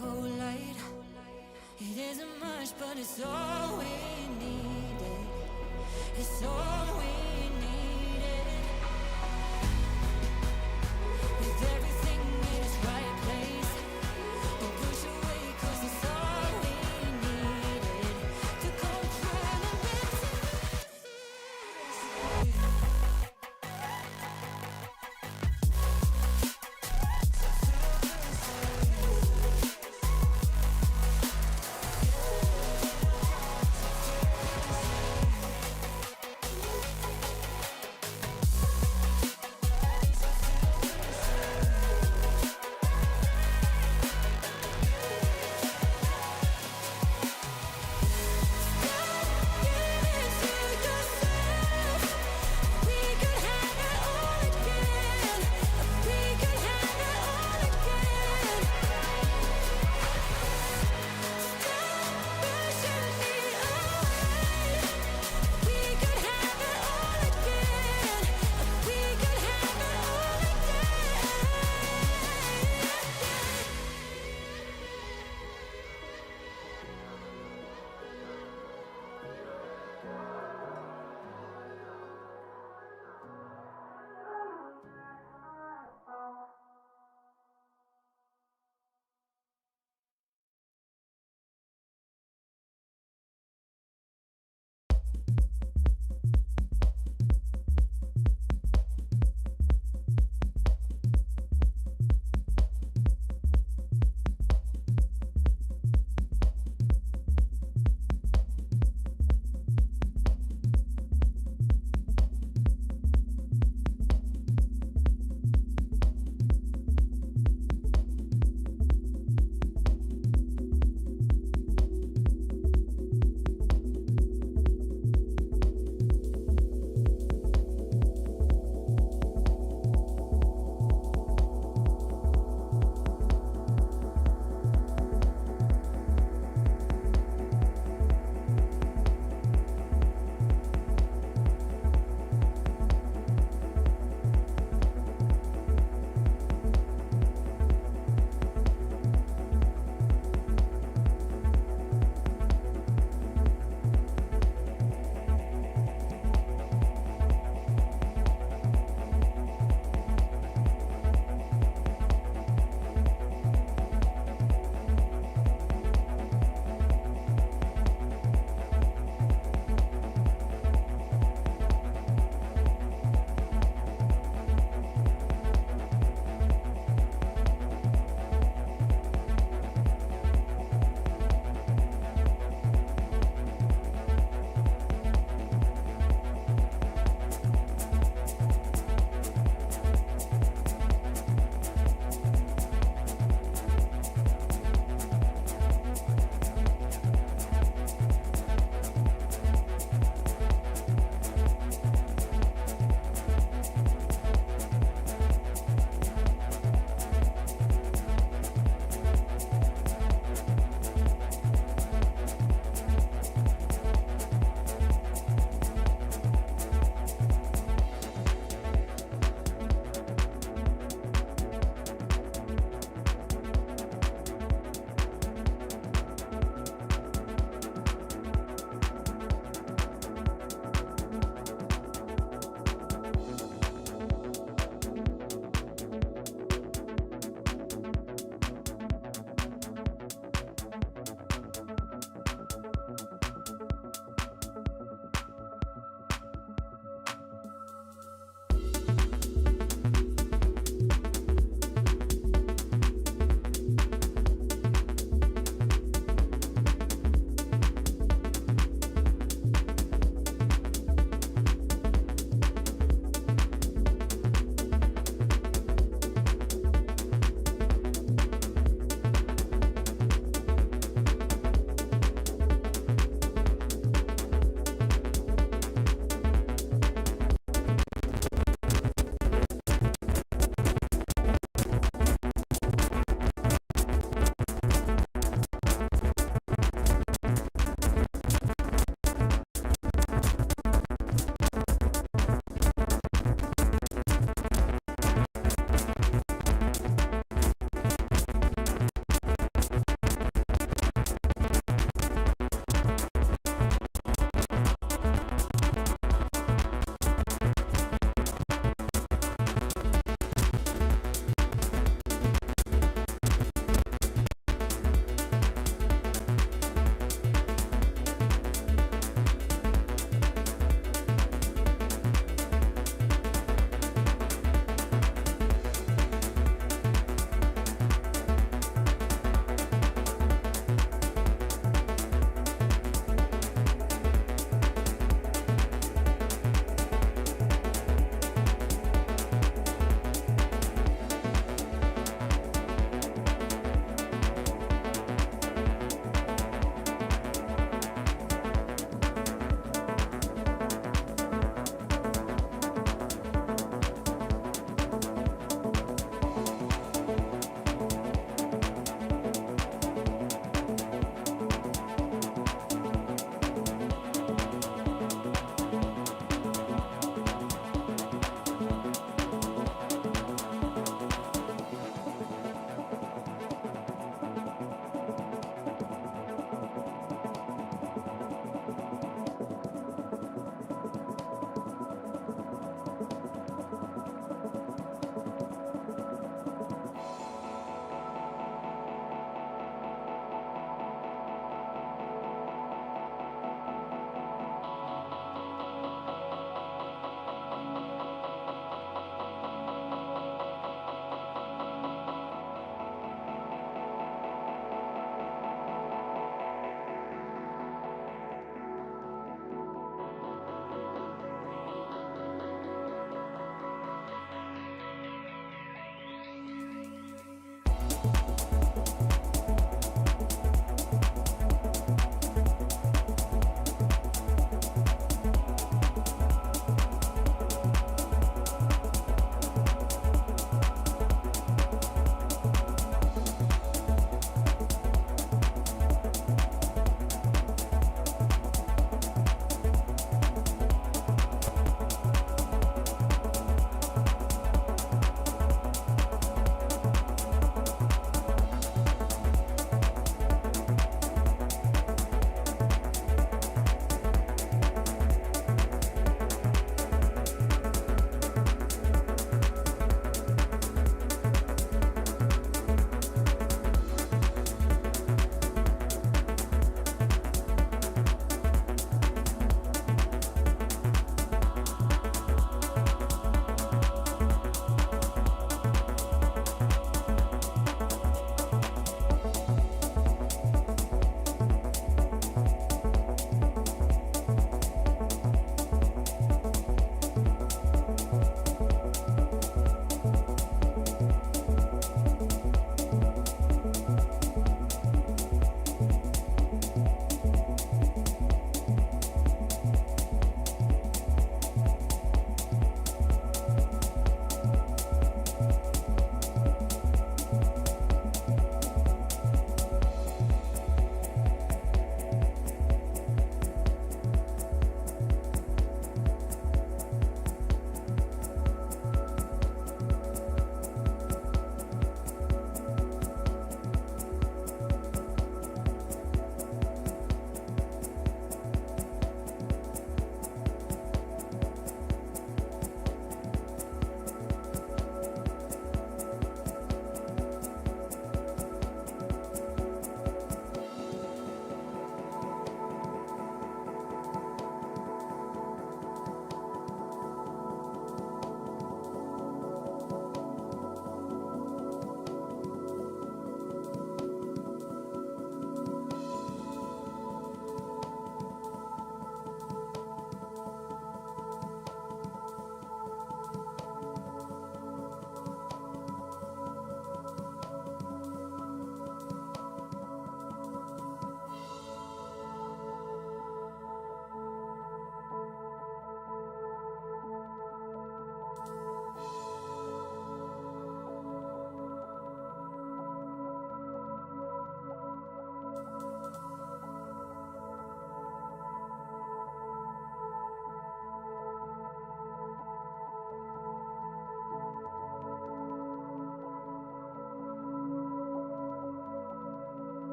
cold light. It isn't much, but it's all we needed. It's all we needed. With everything in its right place, we push away 'cause it's all we needed to control and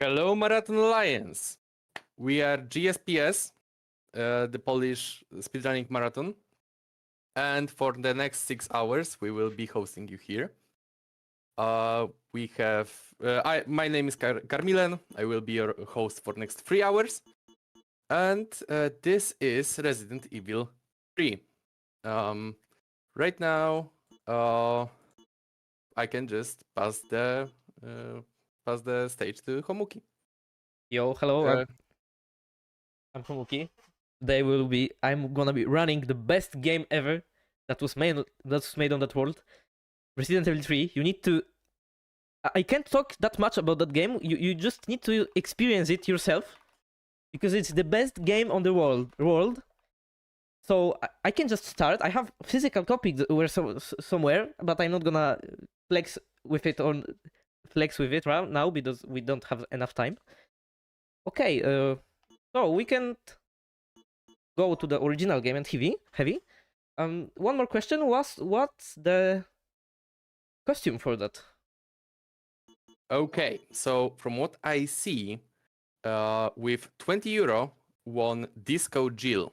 Hello, Marathon Alliance. We are GSPS, the Polish speedrunning marathon. And for the next 6 hours, we will be hosting you here. We have, my name is Carmilen. I will be your host for next 3 hours. And this is Resident Evil 3. Right now, I can just pass the stage to Homuki. Yo, hello. I'm Homuki. Today I'm gonna be running the best game ever that was made on that world. Resident Evil 3. You need to. I can't talk that much about that game. You just need to experience it yourself, because it's the best game on the world. So I can just start. I have physical copy somewhere, but I'm not gonna flex with it right now because we don't have enough time. Okay, so we can go to the original game and heavy. One more question was, what's the costume for that? Okay, so from what I see, with 20 euro, won Disco Jill.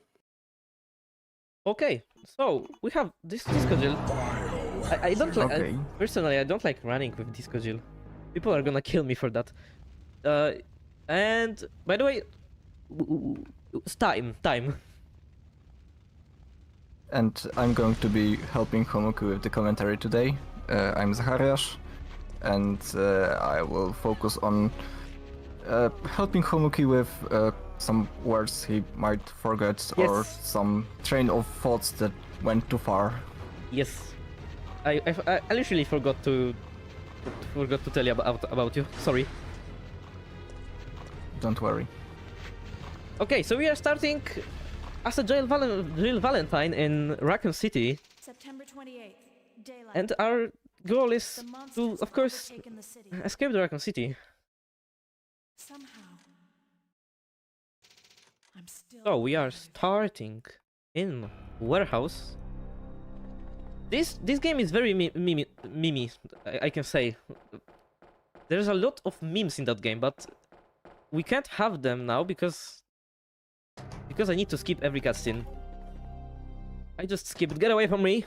Okay, so we have this Disco Jill. I don't like. Okay. Personally, I don't like running with Disco Jill. People are gonna kill me for that. And by the way, it's time. And I'm going to be helping Homuki with the commentary today. I'm Zachariasz, and I will focus on helping Homuki with some words he might forget or Yes. some train of thoughts that went too far. Yes, I literally forgot to tell you about you. Sorry. Don't worry. Okay, so we are starting as a Jill Valentine in Raccoon City, September 28th, daylight. and our goal is The to, monsters of have course, overtaken the city. escape the Raccoon City. Somehow, I'm still. So we are alive. starting in warehouse. This game is very meme. I can say. There's a lot of memes in that game, but we can't have them now because I need to skip every cutscene. I just skip it. Get away from me.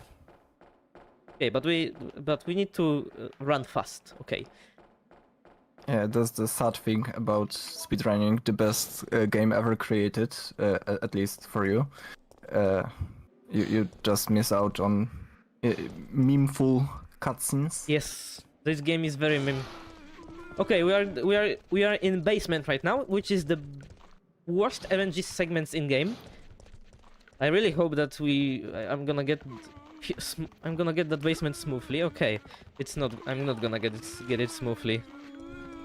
Okay, but we need to run fast. Okay. Yeah, that's the sad thing about speedrunning, the best game ever created, at least for you. You just miss out on memeful cutscenes. Yes, this game is very meme. Okay, we are in basement right now, which is the worst RNG segments in game. I really hope that I'm gonna get that basement smoothly. Okay, it's not. I'm not gonna get it smoothly.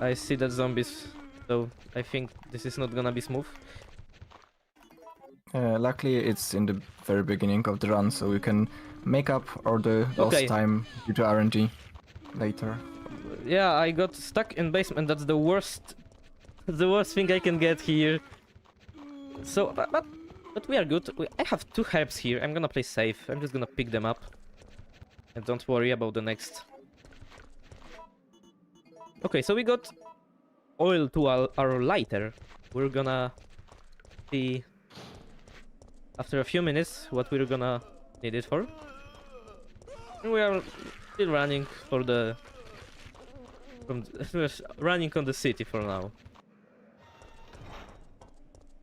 I see that zombies, so I think this is not gonna be smooth. Luckily, it's in the very beginning of the run, so we can make up all the lost Okay. time due to RNG later. Yeah, I got stuck in basement. That's the worst thing I can get here. So, but we are good. I have 2 herbs here. I'm gonna play safe. I'm just gonna pick them up, and don't worry about the next. Okay, so we got oil to our lighter. We're gonna see after a few minutes what we're gonna need it for. And we are still running for the. We're running on the city for now.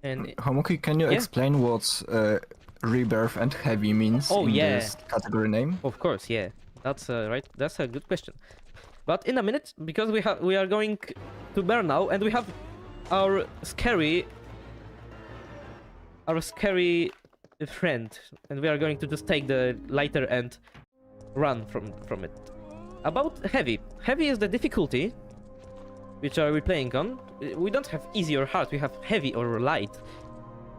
And Homuki, can you Yeah? explain what rebirth and heavy means Oh, in yeah. this category name? of course, yeah, that's right. That's a good question. But in a minute, because we are going to burn now, and we have our scary friend, and we are going to just take the lighter and run from it. About heavy. Heavy is the difficulty. Which are we playing on? We don't have easy or hard, we have heavy or light.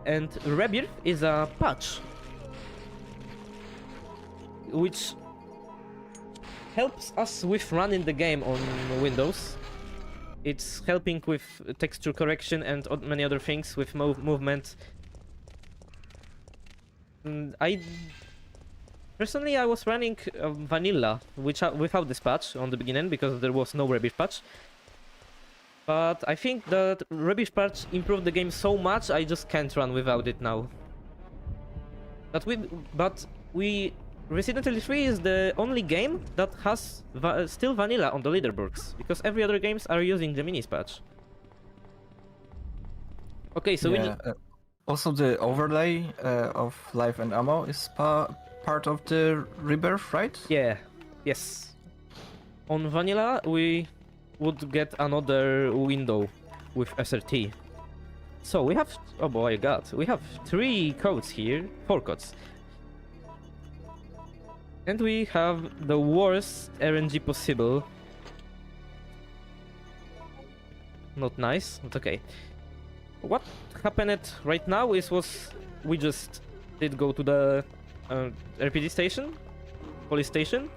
And rebirth is a patch which helps us with running the game on Windows. It's helping with texture correction and many other things with movement. Personally, I was running vanilla, without this patch on the beginning because there was no rebirth patch. But I think that rubbish patch improved the game so much I just can't run without it now. But Resident Evil 3 is the only game that has still vanilla on the leaderboards, because every other games are using the minis patch. Okay, so Yeah, also the overlay of life and ammo is part of the rebirth, right? yes. On vanilla we would get another window with SRT. So we have, oh boy, God, we have 3 codes here, 4 codes. And we have the worst RNG possible. Not nice, but okay. What happened right now was we just did go to the RPD station, police station.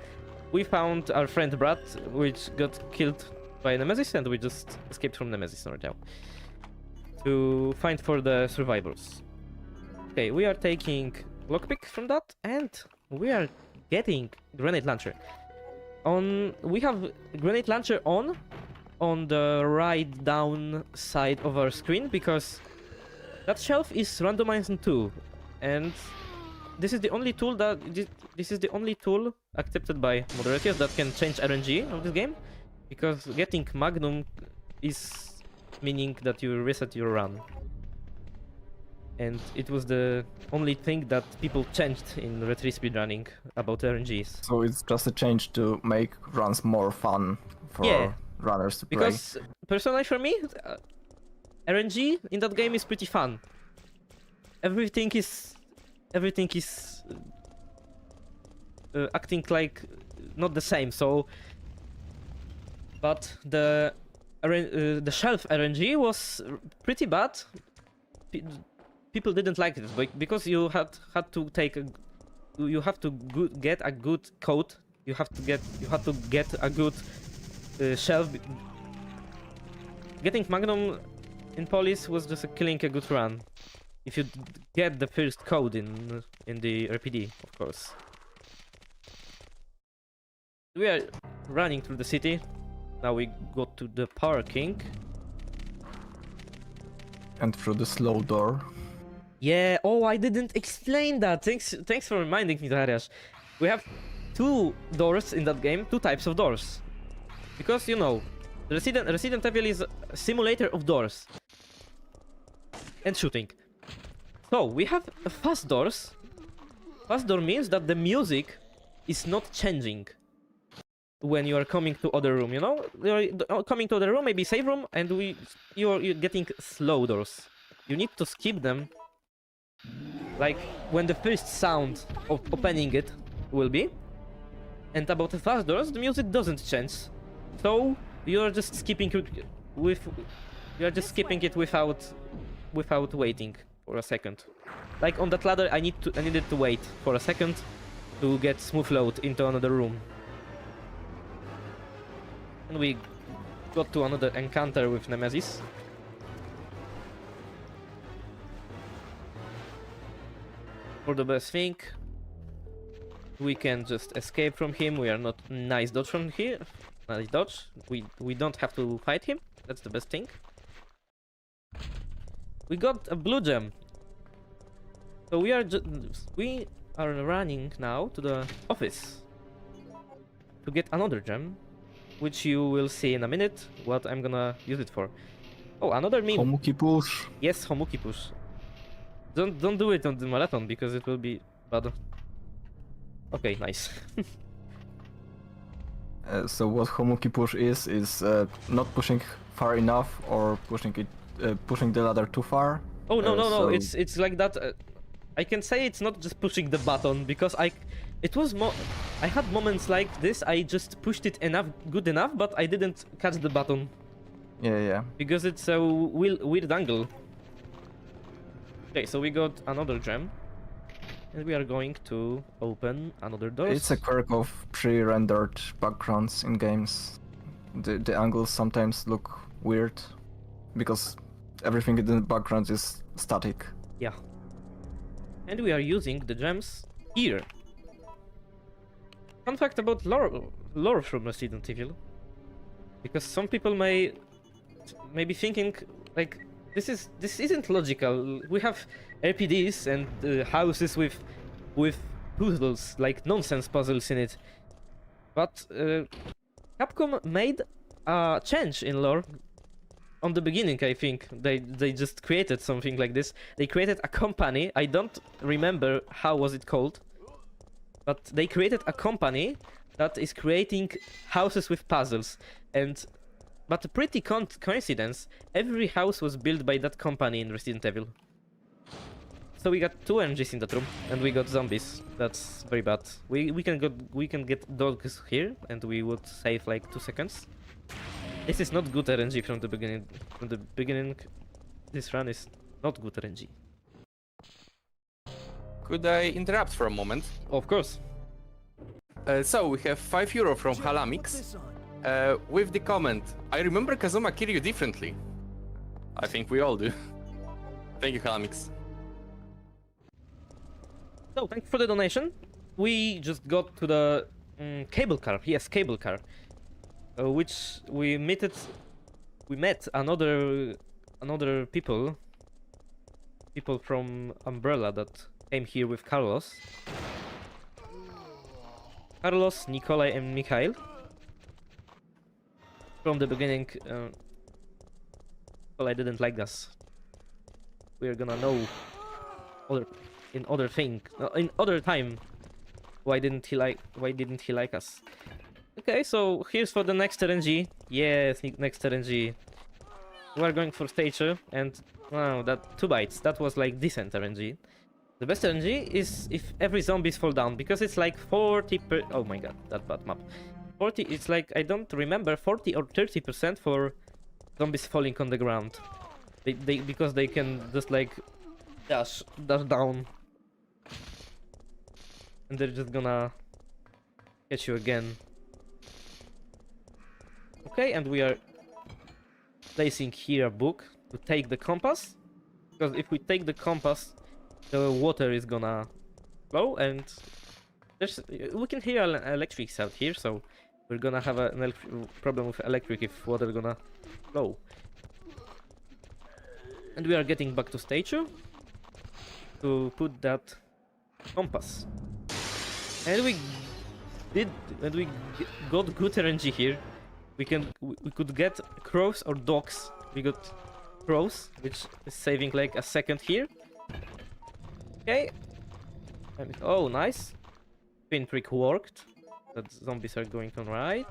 We found our friend Brad, which got killed by Nemesis, and we just escaped from Nemesis right now to find for the survivors. Okay, we are taking lockpick from that, and we are getting grenade launcher. We have grenade launcher on the right down side of our screen, because that shelf is randomized in 2, and this is the only tool accepted by moderators that can change RNG of this game, because getting Magnum is meaning that you reset your run. And it was the only thing that people changed in Red 3 speedrunning about RNGs. So it's just a change to make runs more fun for runners to play. Because personally for me, RNG in that game is pretty fun. Everything is acting like not the same. So, but the shelf RNG was pretty bad. People didn't like it because you had to get a good code. You had to get a good shelf. Getting Magnum in Police was just killing a good run. If you get the first code in the RPD, of course. We are running through the city. Now we go to the parking. And through the slow door. Yeah, oh, I didn't explain that. Thanks for reminding me, Dariusz. We have 2 doors in that game, 2 types of doors. Because, you know, Resident Evil is a simulator of doors. And shooting. So, we have fast doors. Fast door means that the music is not changing when you are coming to other room, you know? You're coming to other room, maybe save room, and you're getting slow doors. You need to skip them. Like when the first sound of opening it will be. And about the fast doors, the music doesn't change. So you're just skipping it without waiting for a second. Like on that ladder, I needed to wait for a second to get smooth load into another room. And we got to another encounter with Nemesis. For the best thing, we can just escape from him. We are not nice dodge from here. Nice dodge. We don't have to fight him. That's the best thing. We got a blue gem. So we are running now to the office to get another gem, which you will see in a minute what I'm gonna use it for. Oh, another meme. Homuki push. Yes, Homuki push. Don't do it on the marathon because it will be bad. Okay, nice. So what Homuki push is not pushing far enough or pushing the ladder too far. Oh no. So... It's like that. I can say it's not just pushing the button because I had moments like this. I just pushed it good enough, but I didn't catch the button. Yeah. Because it's a weird angle. Okay, so we got another gem. And we are going to open another door. It's a quirk of pre-rendered backgrounds in games. The angles sometimes look weird because everything in the background is static. Yeah. And we are using the gems here. Fun fact about lore from Resident Evil. Because some people may maybe thinking like this isn't logical. We have RPDs and houses with puzzles, like nonsense puzzles in it. But Capcom made a change in lore on the beginning. I think they just created something like this. They created a company. I don't remember how was it called, but they created a company that is creating houses with puzzles. But a pretty coincidence, every house was built by that company in Resident Evil. So we got 2 RNGs in that room, and we got zombies. That's very bad. We can get dogs here, and we would save like 2 seconds. This is not good RNG from the beginning. From the beginning, this run is not good RNG. Could I interrupt for a moment? Of course. So we have €5 from Halamix. With the comment, I remember Kazuma Kiryu differently. I think we all do. Thank you, Halamix. So, thank you for the donation. We just got to the cable car. Yes, cable car. Which we met another people from Umbrella that came here with Carlos. Carlos, Nikolai, and Mikhail. From the beginning, Nikolai didn't like us. We're gonna know in other time why didn't he like us. Okay, so here's for the next RNG. Yes, next RNG. We are going for stage 2, and wow, that 2 bytes. That was like decent RNG. The best RNG is if every zombies fall down, because it's like 40 per. Oh my god, that bad map. 40. It's like I don't remember 40 or 30% for zombies falling on the ground. Because they can just like dash down, and they're just gonna catch you again. Okay, and we are placing here a book to take the compass, because if we take the compass, the water is gonna flow, and we can hear electrics out here, so we're gonna have a problem with electric if water gonna flow. And we are getting back to stage 2 to put that compass. And we got good RNG here. We could get crows or dogs. We got crows, which is saving like a second here. Okay. Oh, nice. Pin trick worked. That zombies are going on right.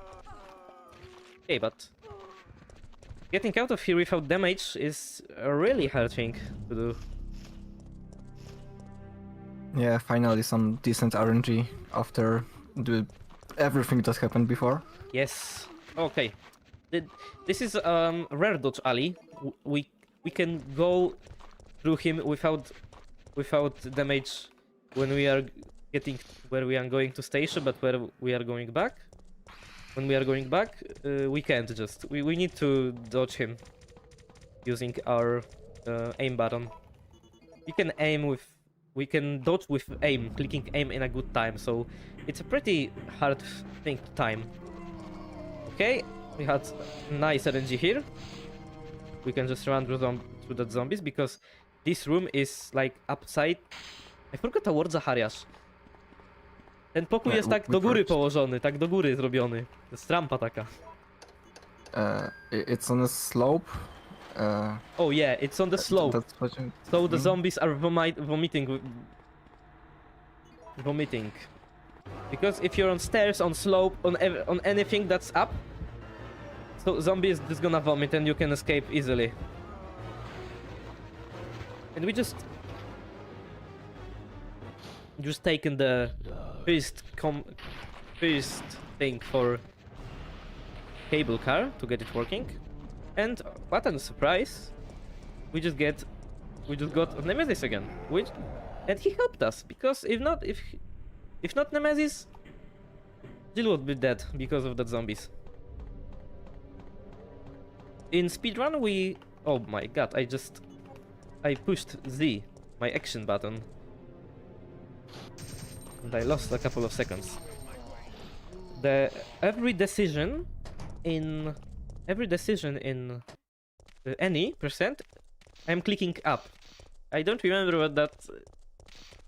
Okay, but getting out of here without damage is a really hard thing to do. Yeah, finally some decent RNG after everything that happened before. Yes. Okay. This is rare dodge alley. We can go through him without damage when we are getting where we are going to station, but where we are going back. When we are going back, we can't just. We need to dodge him using our aim button. We can dodge with aim, clicking aim in a good time, so it's a pretty hard thing to time. Okay, we had nice RNG here. We can just run through the zombies, because this room is like upside. I forgot the word, Zachariasz. Ten pokój jest tak do góry położony, tak do góry zrobiony. To jest rampa taka. It's on a slope. Oh yeah, it's on the slope. That's what you... So the zombies are vomiting. Because if you're on stairs, on slope, on anything that's up, so zombie is just gonna vomit and you can escape easily. And we just taken the first thing for cable car to get it working, and what a surprise! We just got Nemesis again, and he helped us, because if not Nemesis, Jill would be dead because of the zombies. In speedrun oh my god, I pushed Z, my action button, and I lost a couple of seconds. Every decision in any percent, I'm clicking up. I don't remember what that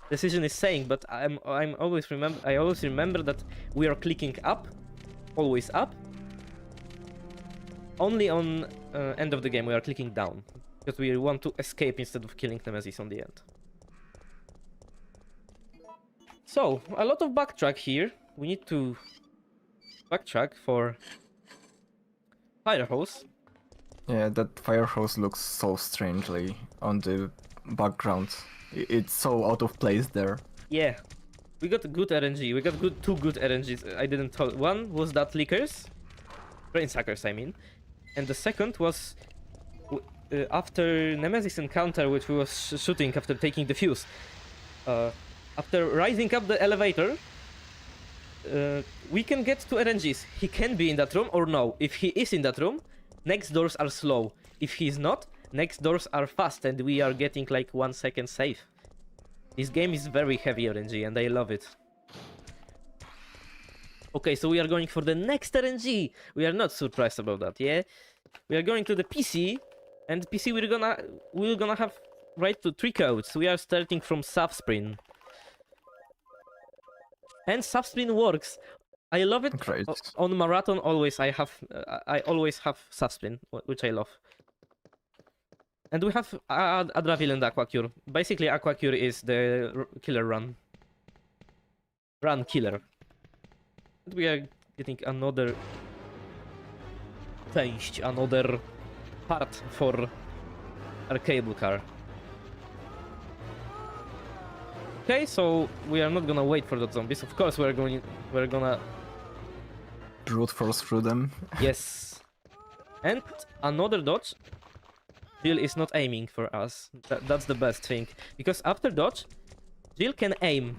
decision is saying, but I always remember that we are clicking up, always up. Only on end of the game we are clicking down, because we want to escape instead of killing Nemesis on the end. So, a lot of backtrack here. We need to backtrack for fire hose. Yeah, that fire hose looks so strangely on the background. It's so out of place there. Yeah, we got good RNG. We got two good RNGs. I didn't tell. One was that lickers, brain suckers, I mean, and the second was after Nemesis encounter, which we was shooting after taking the fuse. After rising up the elevator, we can get two RNGs. He can be in that room or no. If he is in that room, next doors are slow. If he's not, next doors are fast and we are getting like 1 second safe. This game is very heavy RNG and I love it. Okay, so we are going for the next RNG. We are not surprised about that, yeah? We are going to the PC, and PC we're gonna have right to 3 codes. We are starting from Subsprint. And Subsprint works. I love it. Great. On Marathon always I always have Subsprint, which I love. And we have Adravil and Aquacure. Basically, Aquacure is the killer run. Run killer. And we are getting another część, another part for our cable car. Okay, so we are not gonna wait for the zombies. Of course, we're gonna Brute force through them. yes. And another dodge. Jill is not aiming for us. That's the best thing. Because after dodge, Jill can aim.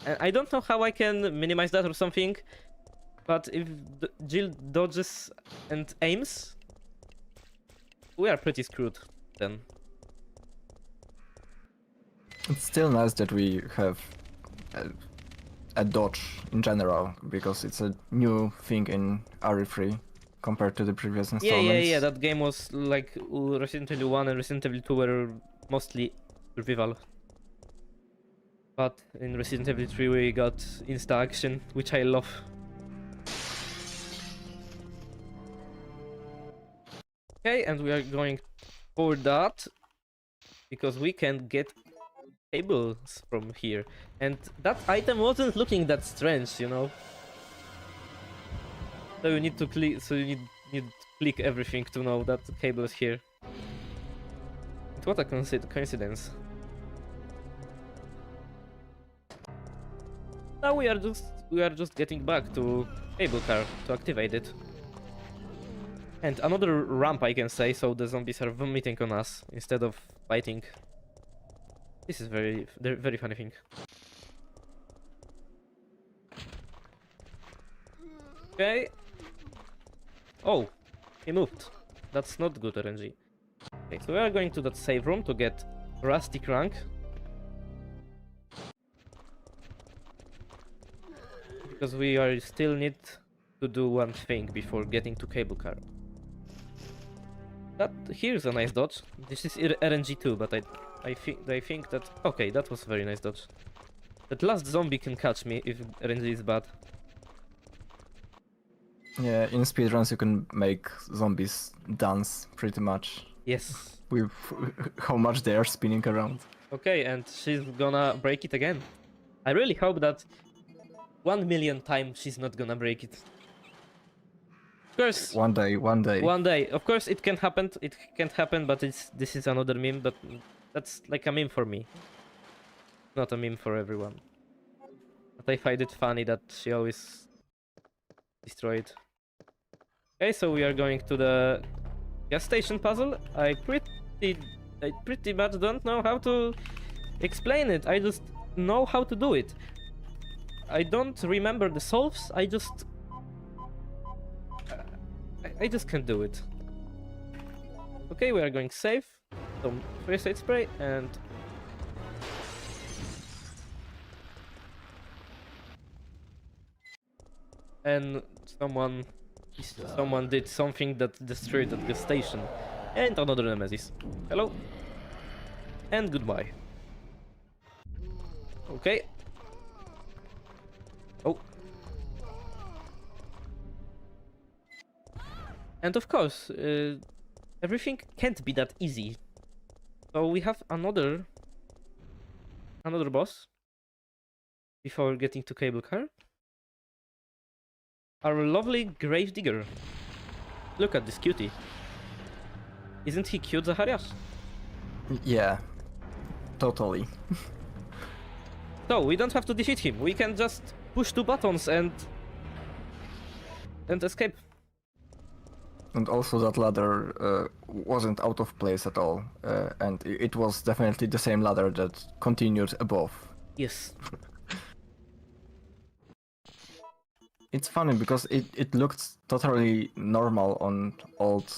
And I don't know how I can minimize that or something. But if Jill dodges and aims, we are pretty screwed then. It's still nice that we have a dodge in general, because it's a new thing in RE3 compared to the previous installments. Yeah, that game was like Resident Evil 1 and Resident Evil 2 were mostly survival. But in Resident Evil 3 we got insta-action, which I love. Okay, and we are going for that, because we can get cables from here. And that item wasn't looking that strange, you know? So you need to click. So you need to click everything to know that the cable is here. But what a coincidence! Now we are just getting back to cable car to activate it. And another ramp, I can say, so the zombies are vomiting on us instead of fighting. This is very funny thing. Okay. Oh, he moved. That's not good RNG. Okay, so we are going to that save room to get Rusty Crank. Because we are still need to do one thing before getting to cable car. That here's a nice dodge. This is RNG too, but I think that okay, that was a very nice dodge. That last zombie can catch me if RNG is bad. Yeah, in speedruns you can make zombies dance pretty much Yes. with how much they are spinning around. Okay, and she's gonna break it again. I really hope that 1 million times she's not gonna break it. Of course, One day. one day. Of course, it can happen. It can't happen, but this is another meme. But that's like a meme for me, not a meme for everyone. But I find it funny that she always destroyed. Okay, so we are going to the gas station puzzle. I pretty much don't know how to explain it. I just know how to do it. I don't remember the solves. I just can't do it. Okay, we are going safe. Some first aid spray and someone did something that destroyed the station. And another Nemesis. Hello. And goodbye. Okay. Oh. And of course, everything can't be that easy. So we have another boss before getting to cable car. Our lovely grave digger. Look at this cutie. Isn't he cute, Zacharias? Yeah, totally. So we don't have to defeat him. We can just push 2 buttons and escape. And also that ladder wasn't out of place at all, and it was definitely the same ladder that continued above. Yes. It's funny because it looked totally normal on old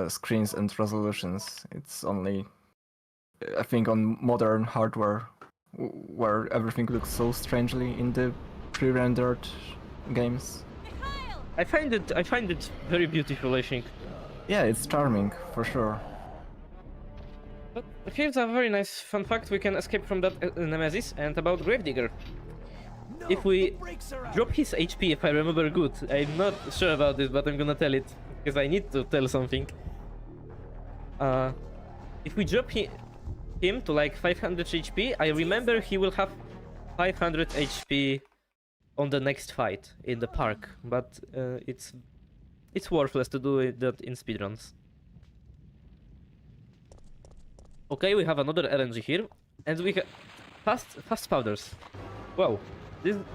screens and resolutions. It's only, I think, on modern hardware where everything looks so strangely in the pre-rendered games. I find it very beautiful, I think. Yeah, it's charming for sure. But here's a very nice fun fact: we can escape from that Nemesis. And about Gravedigger, if we drop his HP, if I remember good, I'm not sure about this, but I'm gonna tell it because I need to tell something. If we drop him to like 500 HP, I remember he will have 500 HP on the next fight in the park, but it's worthless to do that in speedruns. Okay, we have another RNG here, and we have fast powders. Wow,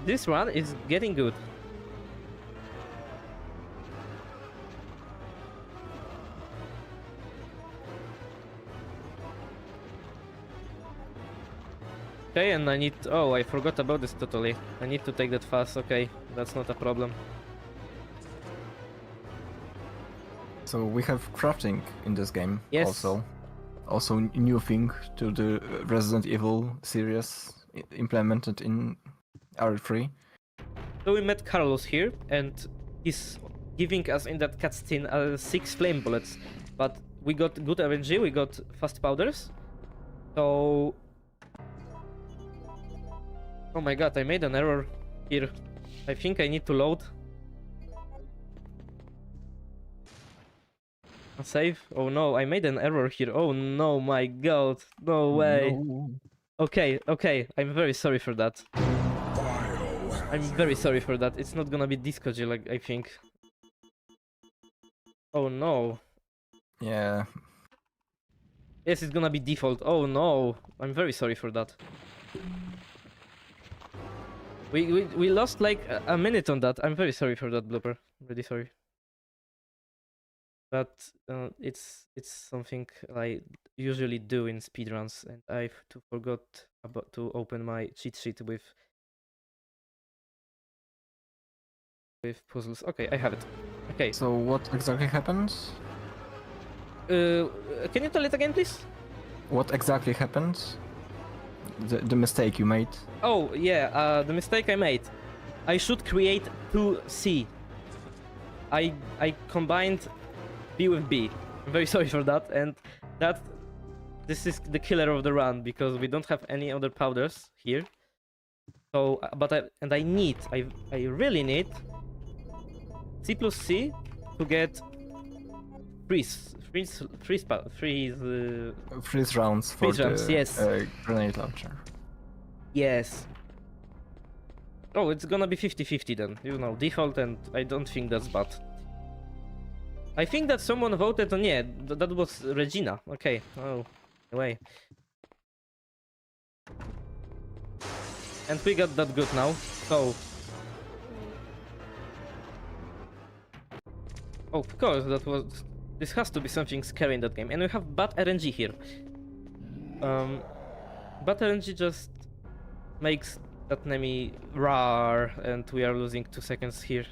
this run is getting good. Okay, and I need... Oh, I forgot about this totally. I need to take that fast. Okay, that's not a problem. So we have crafting in this game. Yes. Also new thing to the Resident Evil series implemented in R3. So we met Carlos here, and he's giving us in that cutscene 6 flame bullets. But we got good RNG, we got fast powders. So... Oh my god, I made an error here. I think I need to load. A save? Oh no, I made an error here. Oh no, my god. No way. No. Okay, I'm very sorry for that. I'm very sorry for that. It's not gonna be disco G, like, I think. Oh no. Yeah. Yes, it's gonna be default. Oh no. I'm very sorry for that. We lost like a minute on that. I'm very sorry for that blooper. Really sorry. But it's something I usually do in speedruns, and I forgot about to open my cheat sheet with puzzles. Okay, I have it. Okay. So what exactly happened? Can you tell it again, please? What exactly happened? The mistake you made? Oh yeah, the mistake I made. I should create 2C. I combined B with B. I'm very sorry for that, and this is the killer of the run because we don't have any other powders here. So, but I really need C plus C to get freeze rounds for rounds, the yes. grenade launcher. Yes. Oh, it's gonna be 50-50 then. You know, default, and I don't think that's bad. I think that someone voted on... Yeah, that was Regina. Okay. Oh, anyway. And we got that good now. So... Oh, of course, that was... This has to be something scary in that game. And we have bad RNG here. Bad RNG just makes that enemy roar, and we are losing 2 seconds here.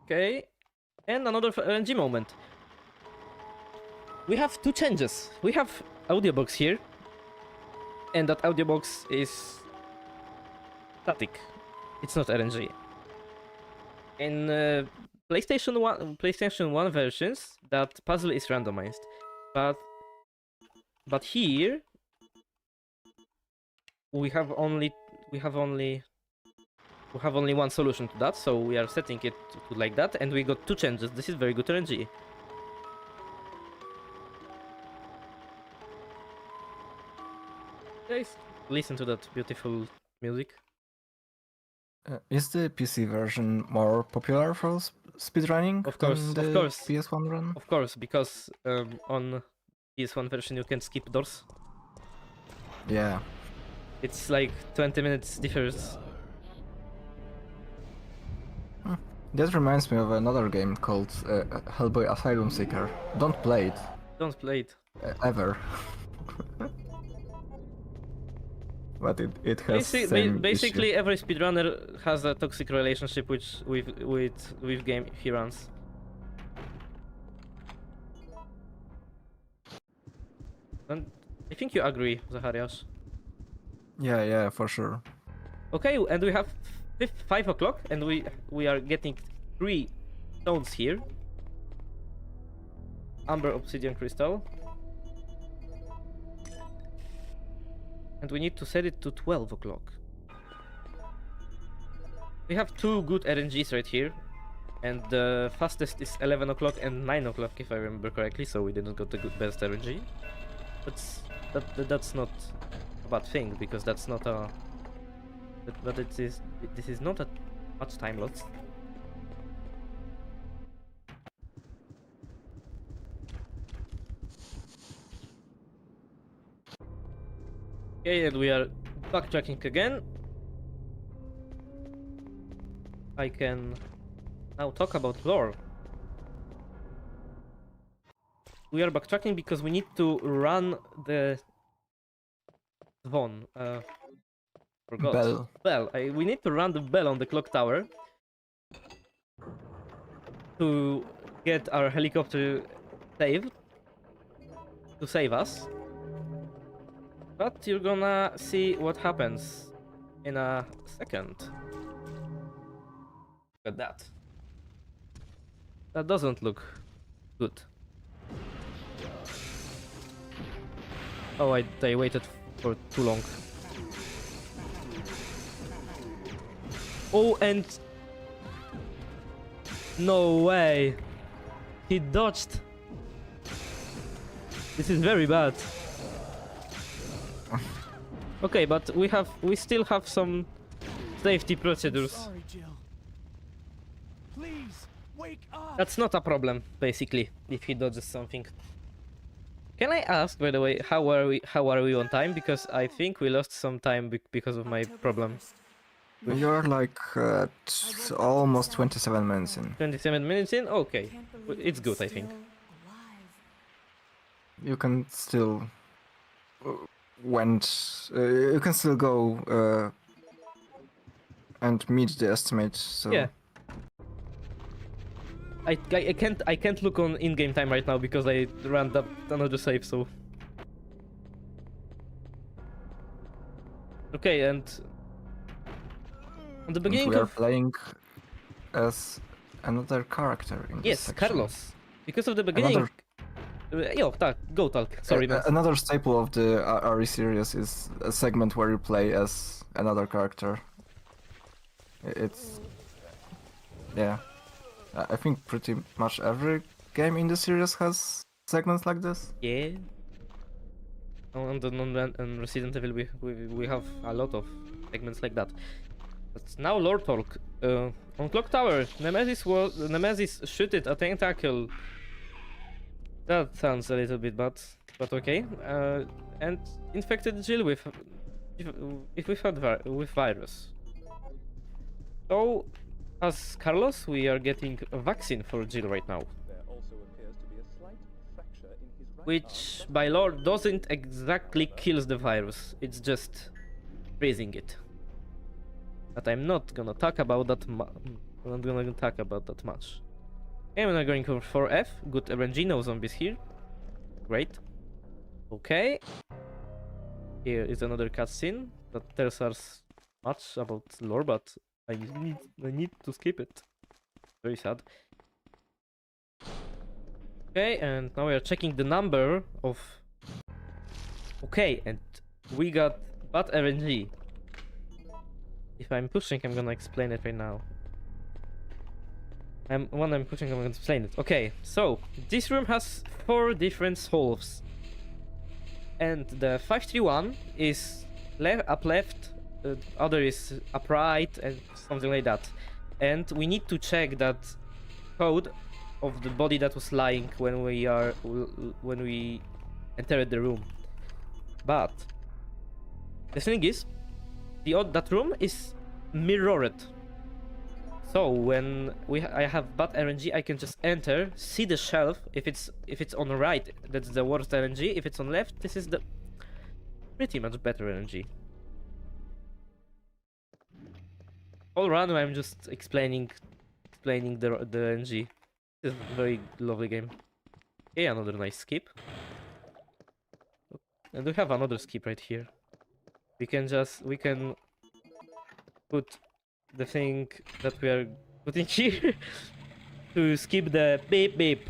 Okay, and another RNG moment. We have 2 changes. We have audiobox here, And that audio box is static. It's not RNG. In PlayStation 1 versions, that puzzle is randomized, but here we have only one solution to that, so we are setting it to like that, and we got two changes. This is very good RNG. Guys, listen to that beautiful music. Is the PC version more popular for speedrunning Of course, than the of course. PS1 run? Of course, because on PS1 version you can skip doors. Yeah. It's like 20 minutes difference. That reminds me of another game called Hellboy Asylum Seeker. Don't play it. Don't play it. Ever. But it has same Basically, every speedrunner has a toxic relationship with game he runs. And I think you agree, Zacharias. Yeah, for sure. Okay, and we have 5 o'clock, and we are getting 3 stones here. Amber obsidian crystal. And we need to set it to 12 o'clock. We have 2 good RNGs right here. And the fastest is 11 o'clock and 9 o'clock if I remember correctly, so we didn't got the best RNG. That's not a bad thing, because that's not a... But this is not a much time loss. Okay, and we are backtracking again. I can now talk about lore. We are backtracking because we need to run the forgot. Bell. We need to run the bell on the clock tower to get our helicopter saved, to save us. But you're gonna see what happens in a second. Look at that. That doesn't look good. Oh, I waited for too long. Oh, and... No way! He dodged! This is very bad. Okay, but we still have some safety procedures. Sorry, Jill. Please wake up. That's not a problem, basically, if he dodges something. Can I ask, by the way, how are we on time? Because I think we lost some time because of my problem. You're like almost 27 minutes in. 27 minutes in? Okay. It's good, I think. You can still you can still go and meet the estimate. So Yeah. I can't look on in-game time right now because I ran up another save, so. Okay, and at the beginning we are of playing as another character in this yes, section. Carlos. Because of the beginning. Yo, tak, go talk. Sorry, man. Another staple of the RE series is a segment where you play as another character. It's yeah. I think pretty much every game in the series has segments like this. Yeah. On Resident Evil we have a lot of segments like that. But now lore talk. On Clock Tower, Nemesis shooted a tentacle. That sounds a little bit bad, but okay. And infected Jill with virus. So, as Carlos, we are getting a vaccine for Jill right now. There also appears to be a slight fracture in his right Which, by law, doesn't exactly kills the virus. It's just freezing it. But I'm not gonna talk about that. I'm not gonna talk about that much. Okay, we're going for F. Good RNG, no zombies here. Great. Okay. Here is another cutscene that tells us much about lore, but I need to skip it. Very sad. Okay, and now we are checking the number of. Okay, and we got bad RNG. If I'm pushing, I'm gonna explain it right now. When I'm pushing, I'm gonna explain it. Okay, so this room has 4 different solves. And the 531 is up left, other is up right, and something like that. And we need to check that code of the body that was lying when we entered the room. But the thing is, that room is mirrored. So when I have bad RNG, I can just enter, see the shelf. If it's on the right, that's the worst RNG. If it's on left, this is the pretty much better RNG. All run, I'm just explaining the RNG. This is a very lovely game. Okay, another nice skip. And we have another skip right here. We can put the thing that we are putting here to skip the beep beep.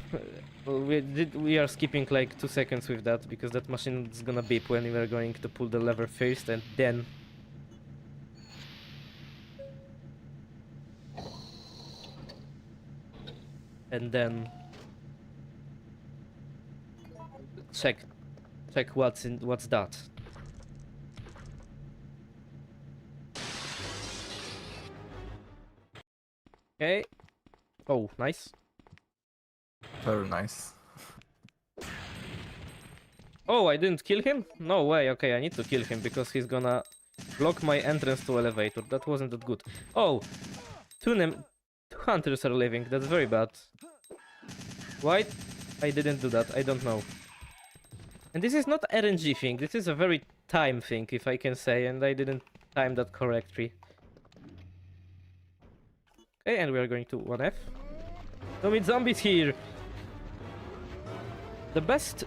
We are skipping like 2 seconds with that because that machine is gonna beep when we are going to pull the lever first, and then check what's that. Okay. Oh, nice. Very nice. Oh, I didn't kill him? No way. Okay, I need to kill him because he's gonna block my entrance to elevator. That wasn't that good. Oh, two hunters are living. That's very bad. Why I didn't do that? I don't know. And this is not RNG thing. This is a very time thing, if I can say, and I didn't time that correctly. Okay, and we are going to 1F. So meet zombies here. The best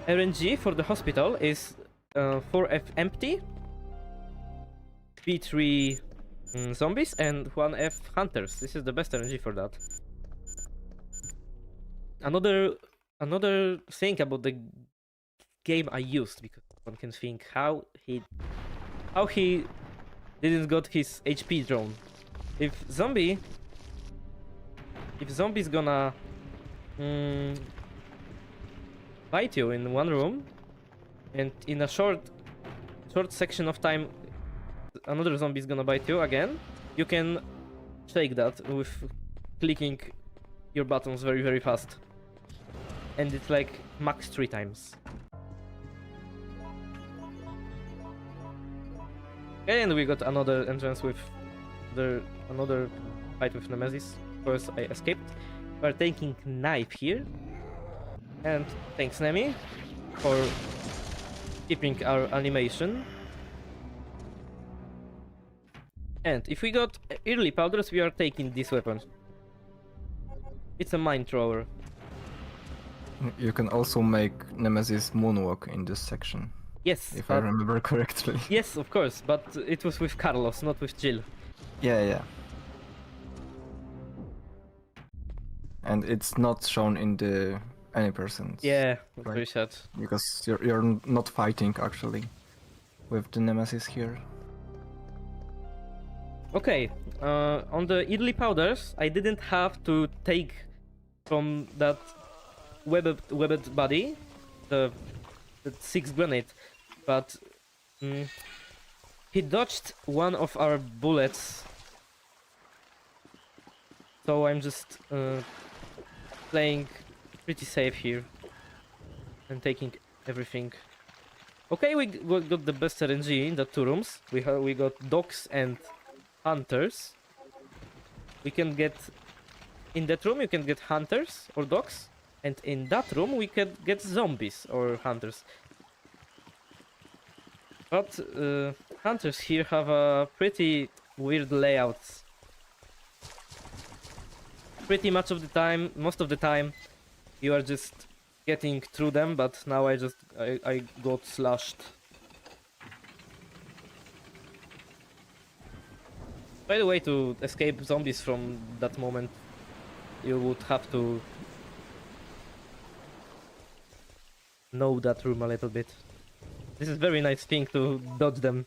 RNG for the hospital is 4F empty, B3 zombies, and 1F hunters. This is the best RNG for that. Another thing about the game I used, because one can think how he didn't got his HP drone. If zombie's gonna bite you in one room, and in a short section of time another zombie is gonna bite you again, you can shake that with clicking your buttons very, very fast. And it's like max 3 times. And we got another entrance with another fight with Nemesis. Of course, I escaped. We're taking knife here. And thanks, Nemi, for keeping our animation. And if we got early powders, we are taking this weapon. It's a mine thrower. You can also make Nemesis moonwalk in this section, Yes, if I remember correctly. yes, of course, but it was with Carlos, not with Jill. Yeah. And it's not shown in the any persons. Yeah, that's Right. very sad. Because you're not fighting actually with the Nemesis here. Okay, on the early powders, I didn't have to take from that webbed body the 6 grenade, but he dodged one of our bullets, so I'm just playing pretty safe here and taking everything. Okay, we got the best RNG in the 2 rooms. We got dogs and hunters. We can get in that room. You can get hunters or dogs, and in that room we can get zombies or hunters. But hunters here have a pretty weird layout. Pretty much of the time, most of the time, you are just getting through them. But now I got slashed By the way, to escape zombies from that moment, you would have to know that room a little bit. This is very nice thing to dodge them.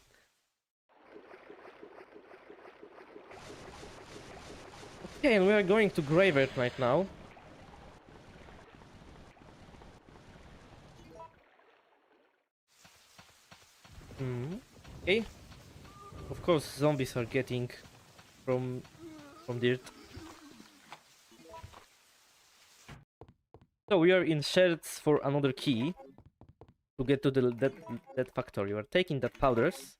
Okay, and we are going to graveyard right now. Okay. Of course, zombies are getting from dirt. So we are in search for another key to get to that factory. We are taking that powders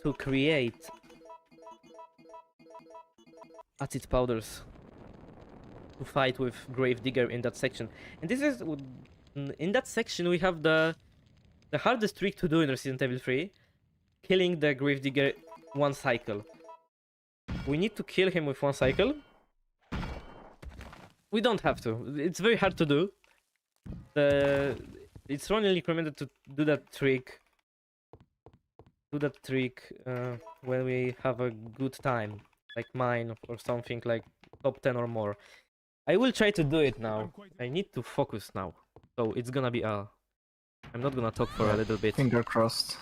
to create acid powders to fight with Gravedigger in that section. And this is in that section we have the hardest trick to do in Resident Evil 3, killing the Gravedigger one cycle. We need to kill him with one cycle. We don't have to. It's very hard to do. It's only recommended to do that trick. When we have a good time, like mine or something like top 10 or more. I will try to do it now. I need to focus now. So it's gonna be I'm not gonna talk for a little bit. Finger crossed.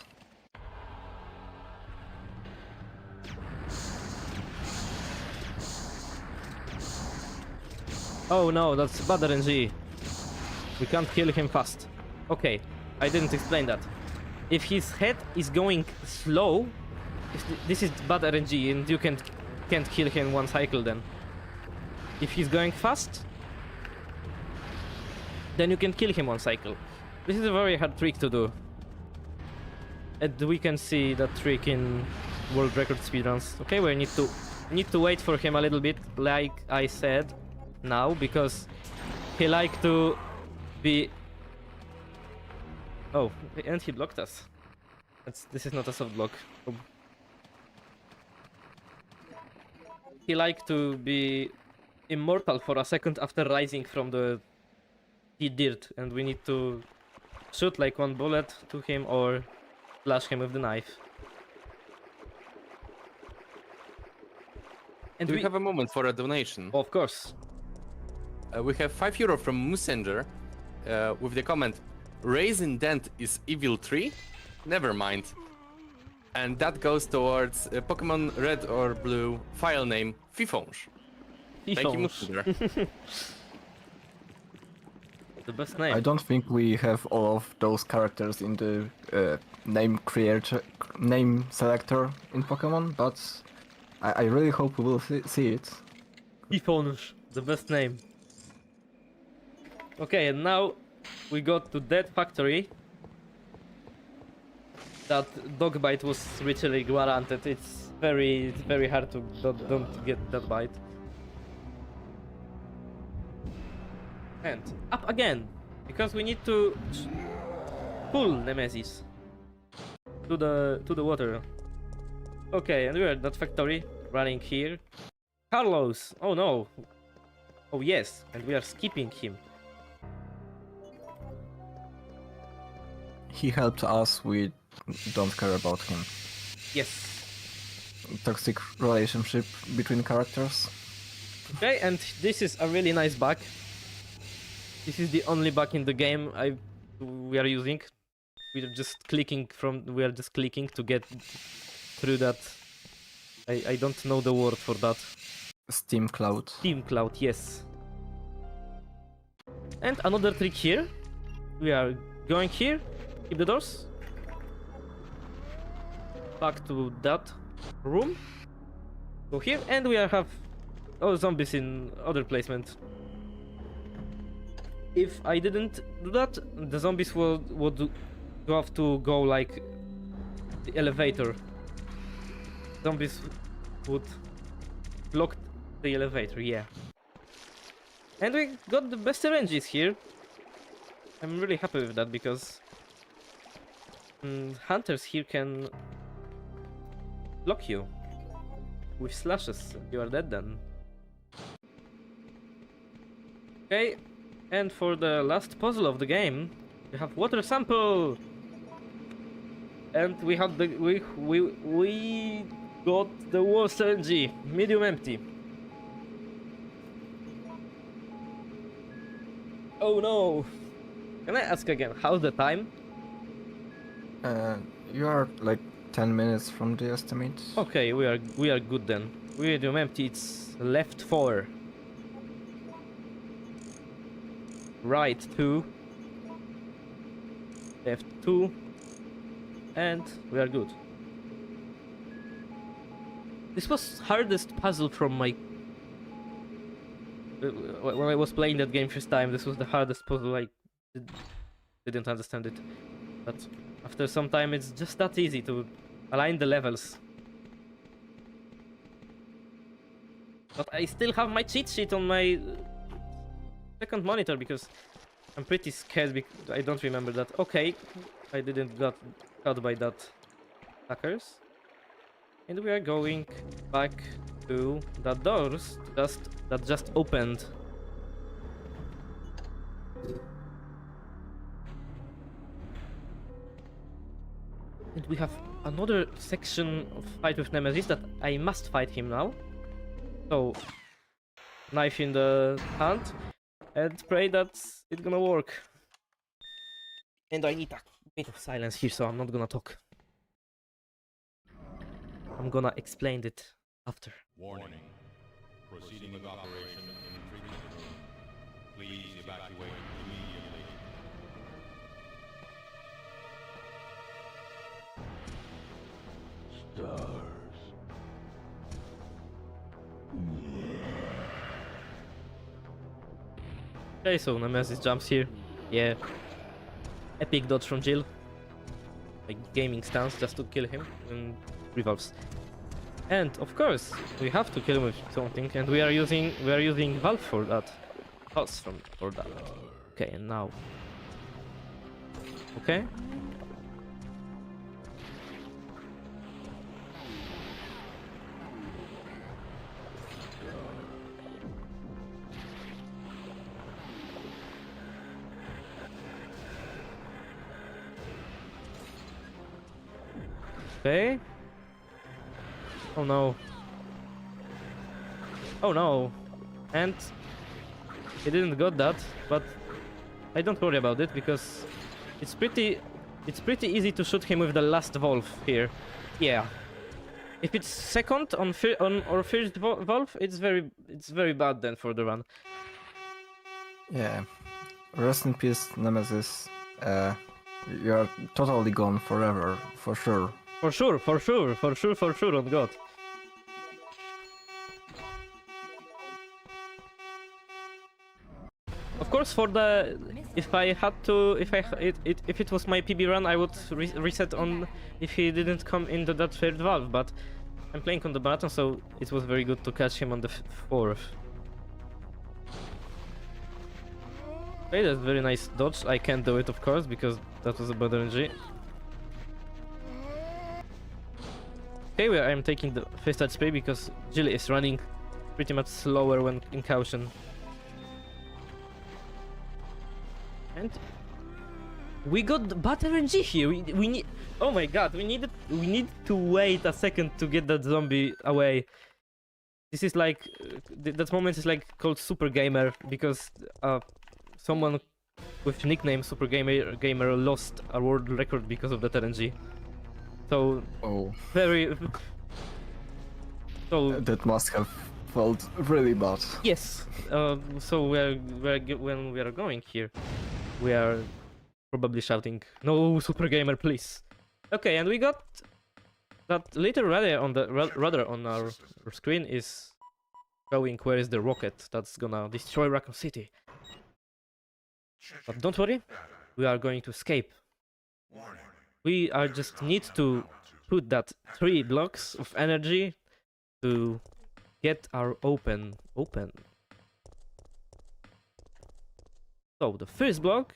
Oh no, that's bad RNG. We can't kill him fast. Okay, I didn't explain that. If his head is going slow, this is bad RNG and you can't kill him one cycle then. If he's going fast, then you can kill him one cycle. This is a very hard trick to do. And we can see that trick in world record speedruns. Okay, we need to wait for him a little bit, like I said now, because he like to be... Oh, and he blocked us. This is not a soft block. He like to be immortal for a second after rising from the dirt, and we need to shoot like one bullet to him or slash him with the knife. And Do we have a moment for a donation? Of course. We have €5 from Messenger with the comment, Raisin Dent is Evil 3? Never mind. And that goes towards Pokemon Red or Blue file name Fifonge. Thank you, Messenger. The best name. I don't think we have all of those characters in the name selector in Pokemon, but I really hope we will see it. Fifonge, the best name. Okay, and now we got to that factory. That dog bite was literally guaranteed. It's very hard to don't get that bite. And up again, because we need to pull Nemesis to the water. Okay, and we are at that factory, running here. Carlos! Oh no! Oh yes, and we are skipping him. He helped us, we don't care about him. Yes. Toxic relationship between characters. Okay, and this is a really nice bug. This is the only bug in the game we are using. We are just clicking to get through that. I don't know the word for that. Steam Cloud. Steam Cloud, yes. And another trick here. We are going here. Keep the doors. Back to that room. Go here, and we have all zombies in other placement. If I didn't do that, the zombies would have to go like the elevator. Zombies would block the elevator, yeah. And we got the best RNGs here. I'm really happy with that because hunters here can block you with slashes. You are dead then. Okay, and for the last puzzle of the game, we have water sample, and we have the we got the worst LG, medium empty. Oh no! Can I ask again, how's the time? You are like 10 minutes from the estimate. Okay, we are good then. Medium empty, it's left 4. Right 2. Left 2. And we are good. This was hardest puzzle from my... when I was playing that game first time, this was the hardest puzzle. I didn't understand it. But after some time, it's just that easy to align the levels. But I still have my cheat sheet on my second monitor because I'm pretty scared because I don't remember that. Okay, I didn't got caught by that hackers. And we are going back to the doors that just opened. And we have another section of fight with Nemesis that I must fight him now. So, knife in the hand and pray that it's gonna work. And I need a bit of silence here, so I'm not gonna talk. I'm gonna explain it after. Warning. Proceeding with operation in treatment room. Please evacuate immediately. Okay, so Nemesis jumps here. Yeah. Epic dodge from Jill. Like gaming stance just to kill him and revolves. And of course, we have to kill him with something, and we are using Valve for that. Pulse for that. Okay, and now. Okay. Okay. Oh no. Oh no. And he didn't got that, but I don't worry about it because it's pretty easy to shoot him with the last valve here. Yeah. If it's second on or first valve, it's very bad then for the run. Yeah. Rest in peace, Nemesis. You are totally gone forever, for sure. For sure, on God. Of course, for the if it was my PB run, I would reset on if he didn't come into that third valve. But I'm playing on the button, so it was very good to catch him on the fourth. Okay, that's very nice dodge. I can't do it, of course, because that was a bad RNG. Okay, I'm taking the first touch spray because Jill is running pretty much slower when in caution. And we got bad RNG here. We need. Oh my God, we need to wait a second to get that zombie away. This is like that moment is like called Super Gamer because someone with nickname Super Gamer lost a world record because of that RNG. So very. So that must have felt really bad. Yes. So when we are going here, we are probably shouting, "No, Super Gamer, please!" Okay, and we got that little radar on our screen is showing where is the rocket that's gonna destroy Raccoon City. But don't worry, we are going to escape. We are just need to put that 3 blocks of energy to get our open. So the first block.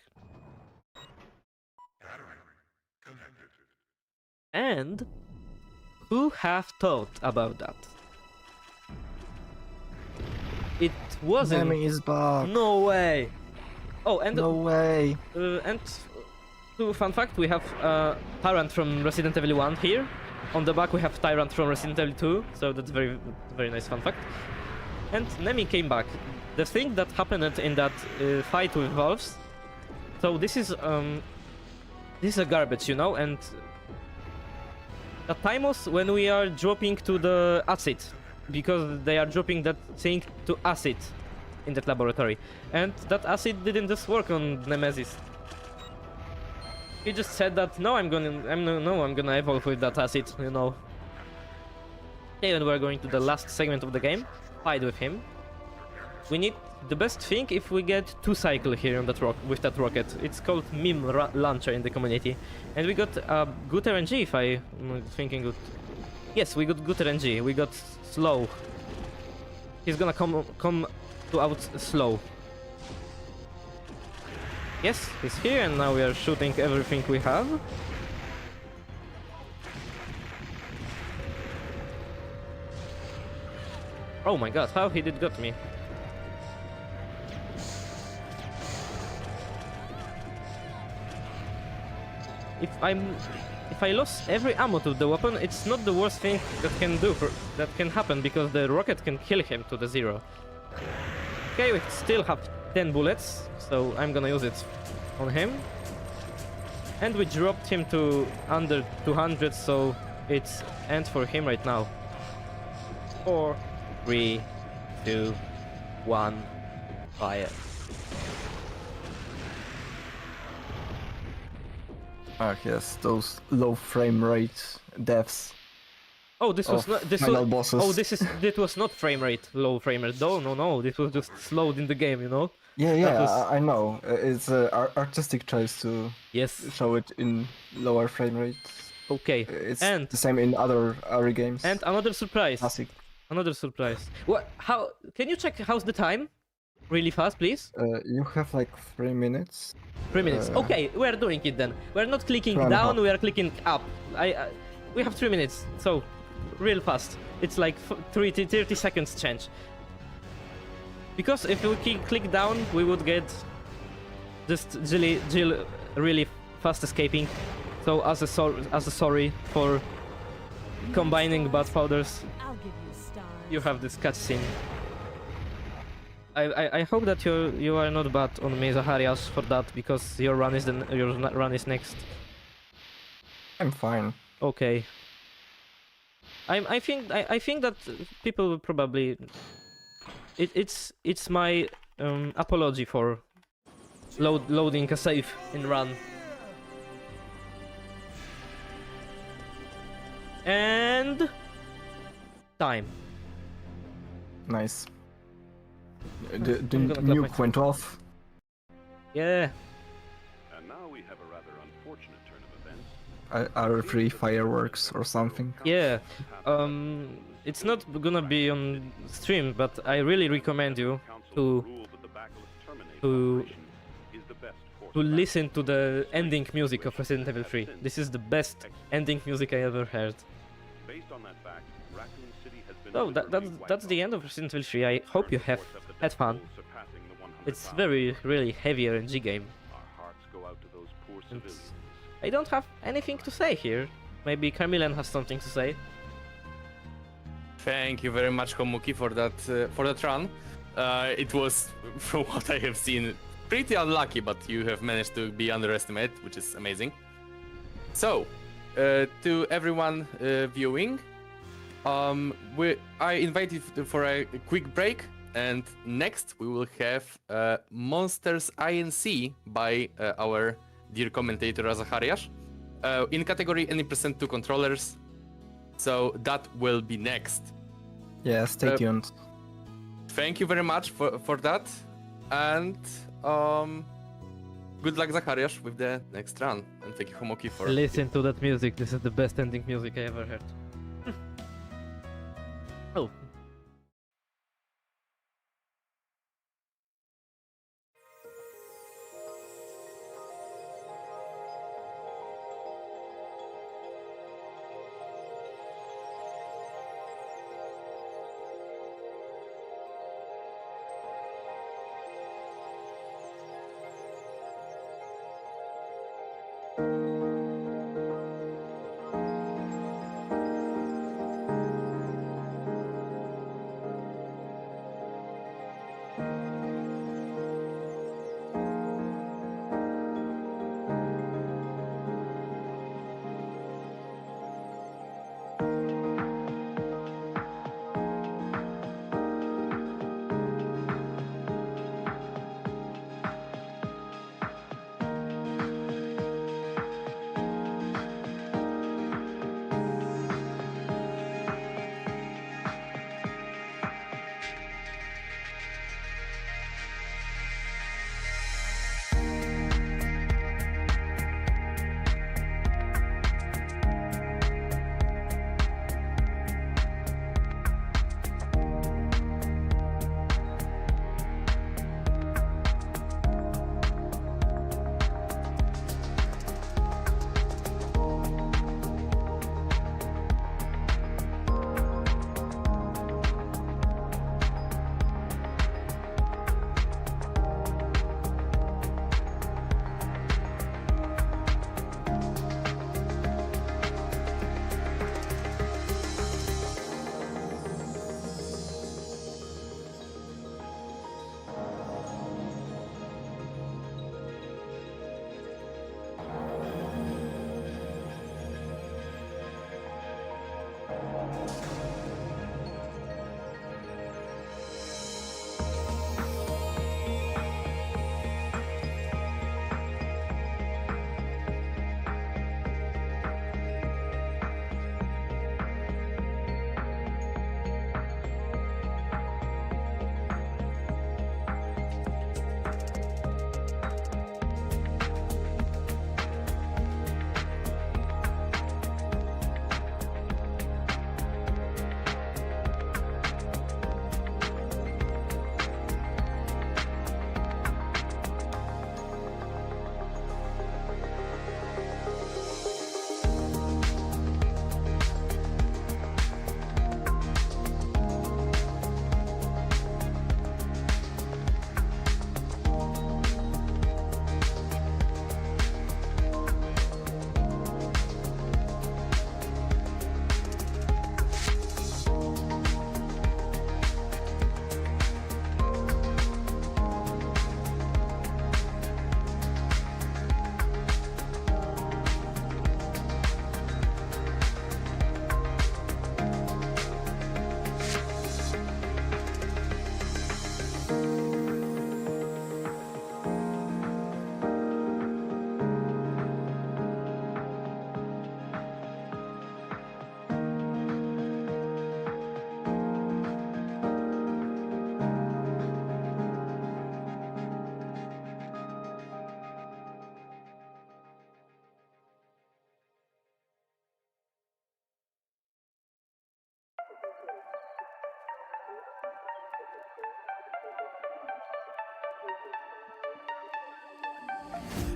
And who have thought about that? It wasn't. Enemy is back. No way. Oh, and No way. and fun fact, we have Parent from Resident Evil 1 here, On the back we have Tyrant from Resident Evil 2, so that's very, very nice fun fact. And Nemi came back. The thing that happened in that fight with wolves, so this is a garbage, you know, and the time was when we are dropping to the acid, because they are dropping that thing to acid in that laboratory, and that acid didn't just work on Nemesis. He just said that no, I'm gonna evolve with that acid, you know. Okay, and we're going to the last segment of the game, fight with him. We need the best thing if we get 2 cycles here on that with that rocket. It's called meme launcher in the community, and we got good RNG if I'm thinking good. Yes, we got good RNG. We got slow. He's gonna come to out slow. Yes, he's here, and now we are shooting everything we have. Oh my god, how he did got me. If I lost every ammo to the weapon, it's not the worst thing that can happen, because the rocket can kill him to the 0. Okay, we still have 10 bullets, so I'm gonna use it on him. And we dropped him to under 200, so it's end for him right now. 4, 3, 2, 1, fire. Ah, yes, those low frame rate deaths. Oh, this was of not. This final was. bosses. Oh, this was not frame rate, low frame rate. No. This was just slowed in the game, you know. Yeah, was- I know. It's an artistic choice to Yes. show it in lower frame rates. Okay. It's And- the same in other ARI games. And another surprise. Classic. Another surprise. What? How? Can you check how's the time? Really fast, please. You have like 3 minutes. 3 minutes. Okay, we are doing it then. We are not clicking 2.5. down. We are clicking up. We have 3 minutes, so real fast. It's like 30 seconds change. Because if we click down, we would get just Jill really fast escaping. So as a sorry for combining bad powders, I'll give you stars. you have this cutscene. I hope that you are not bad on me, Zacharias, for that, because your run is next. I'm fine. Okay. I think that people will probably. It's my apology for loading a save in run. And time. Nice. The I'm gonna clap nuke myself. went off. Yeah. And now we have a rather unfortunate turn of events. Are free fireworks or something? Yeah. It's not gonna be on stream, but I really recommend you to listen to the ending music of Resident Evil 3. This is the best ending music I ever heard. So that's the end of Resident Evil 3. I hope you have had fun. It's really heavy RNG game. And I don't have anything to say here. Maybe Carmilan has something to say. Thank you very much, Komuki, for that run. It was, from what I have seen, pretty unlucky, but you have managed to be underestimated, which is amazing. So, to everyone viewing, I invite you for a quick break, and next we will have Monsters INC by our dear commentator Zacharias in category any percent 2 controllers. So that will be next. Yeah, stay tuned. Thank you very much for that, and good luck, Zacharias, with the next run. And thank you, Homoki, for Listen to that music. This is the best ending music I ever heard. Oh.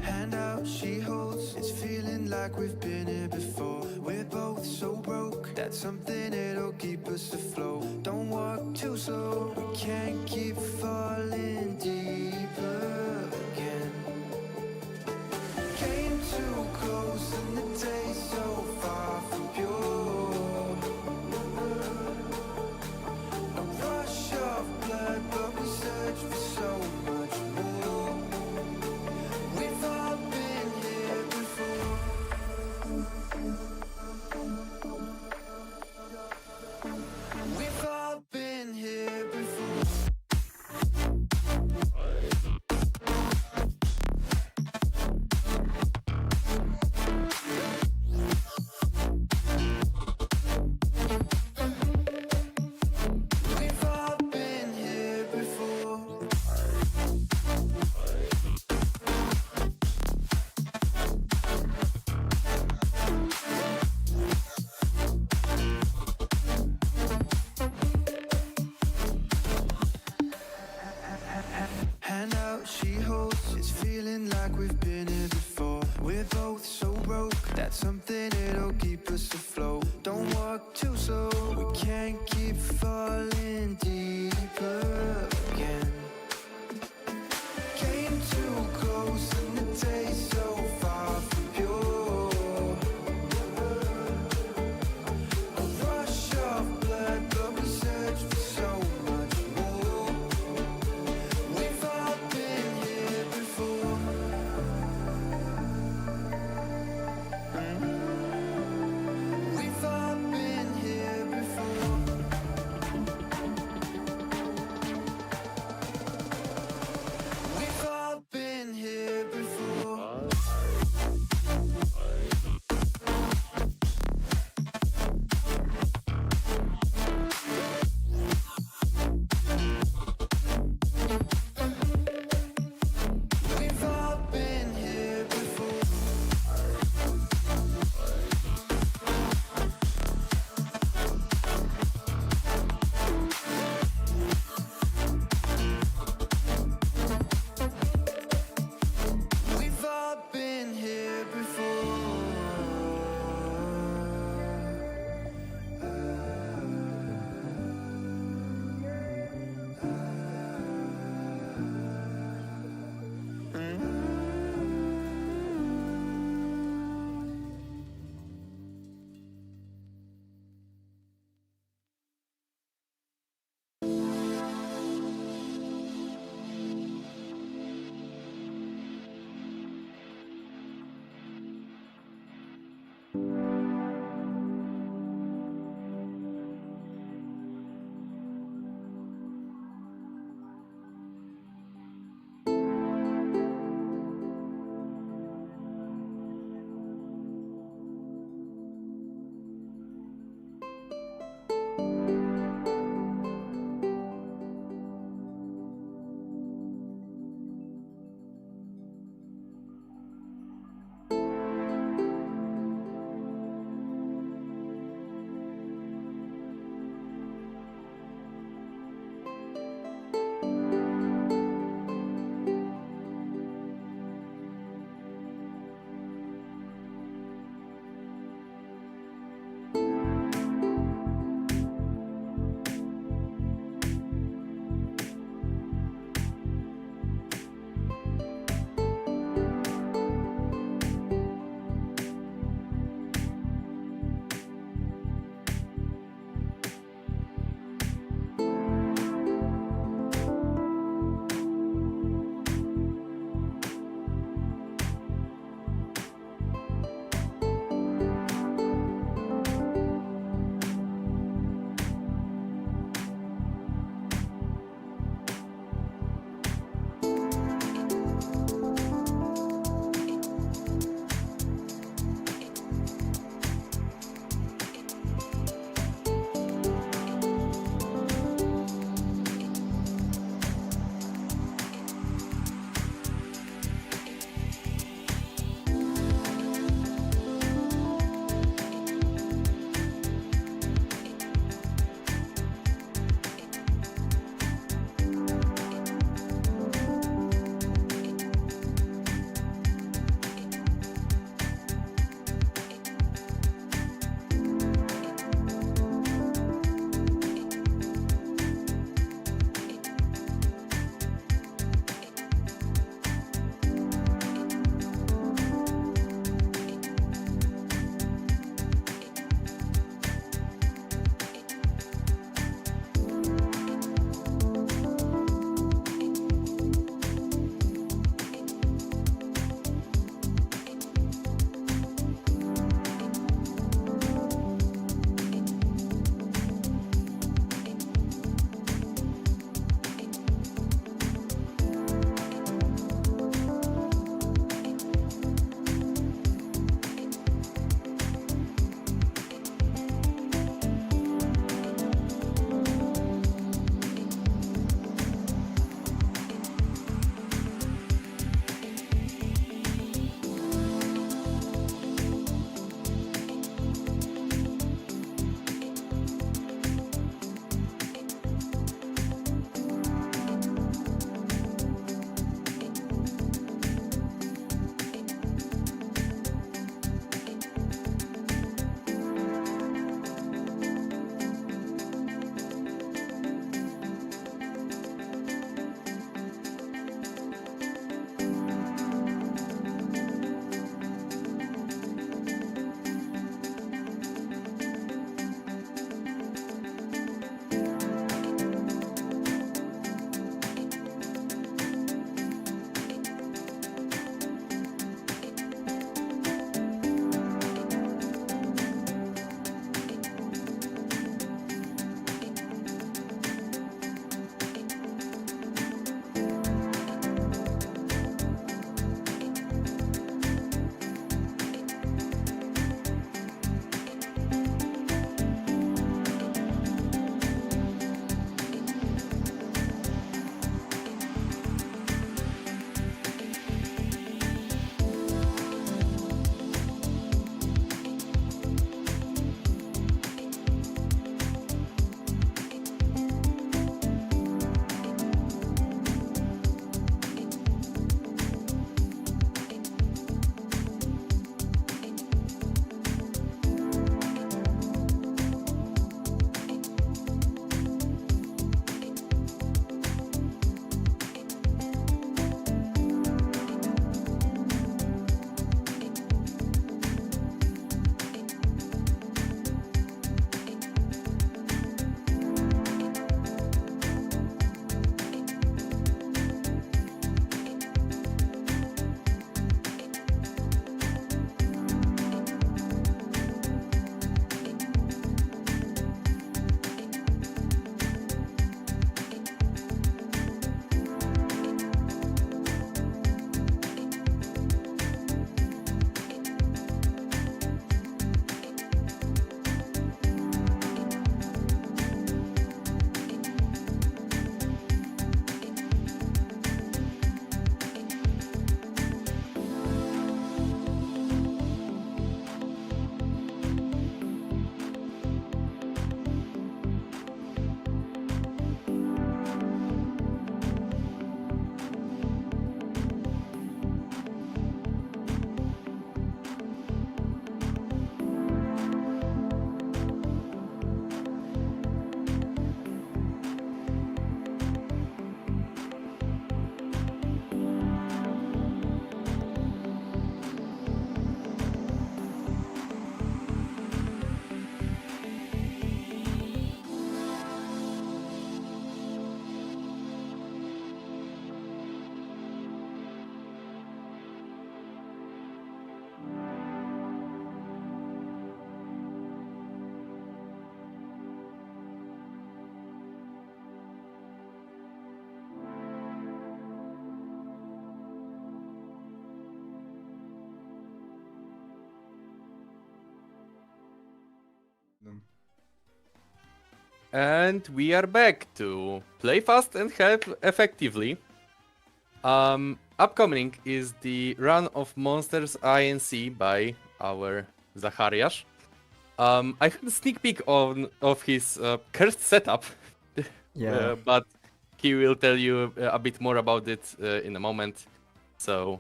Hand out, she holds. It's feeling like we've been here before. We're both so broke. That's something that'll keep us afloat. Don't walk too slow. We can't keep falling deeper again. Came too close and the taste so far from pure. A rush of blood, but we search for so much more. We've all been here before. We've all been here before. We've all been here before. Hand out, she holds. It's feeling like we've been here before. We're both so broke. That's something that'll keep us afloat. Don't walk too slow. We can't keep falling deeper again. Came too close and the taste so far from pure. A rush of blood, but we search for so much more. We've all been here before. We've all been here before. And we are back to play fast and help effectively. Upcoming is the Run of Monsters INC by our Zacharias. I had a sneak peek of his cursed setup, Yeah. but he will tell you a bit more about it in a moment. So,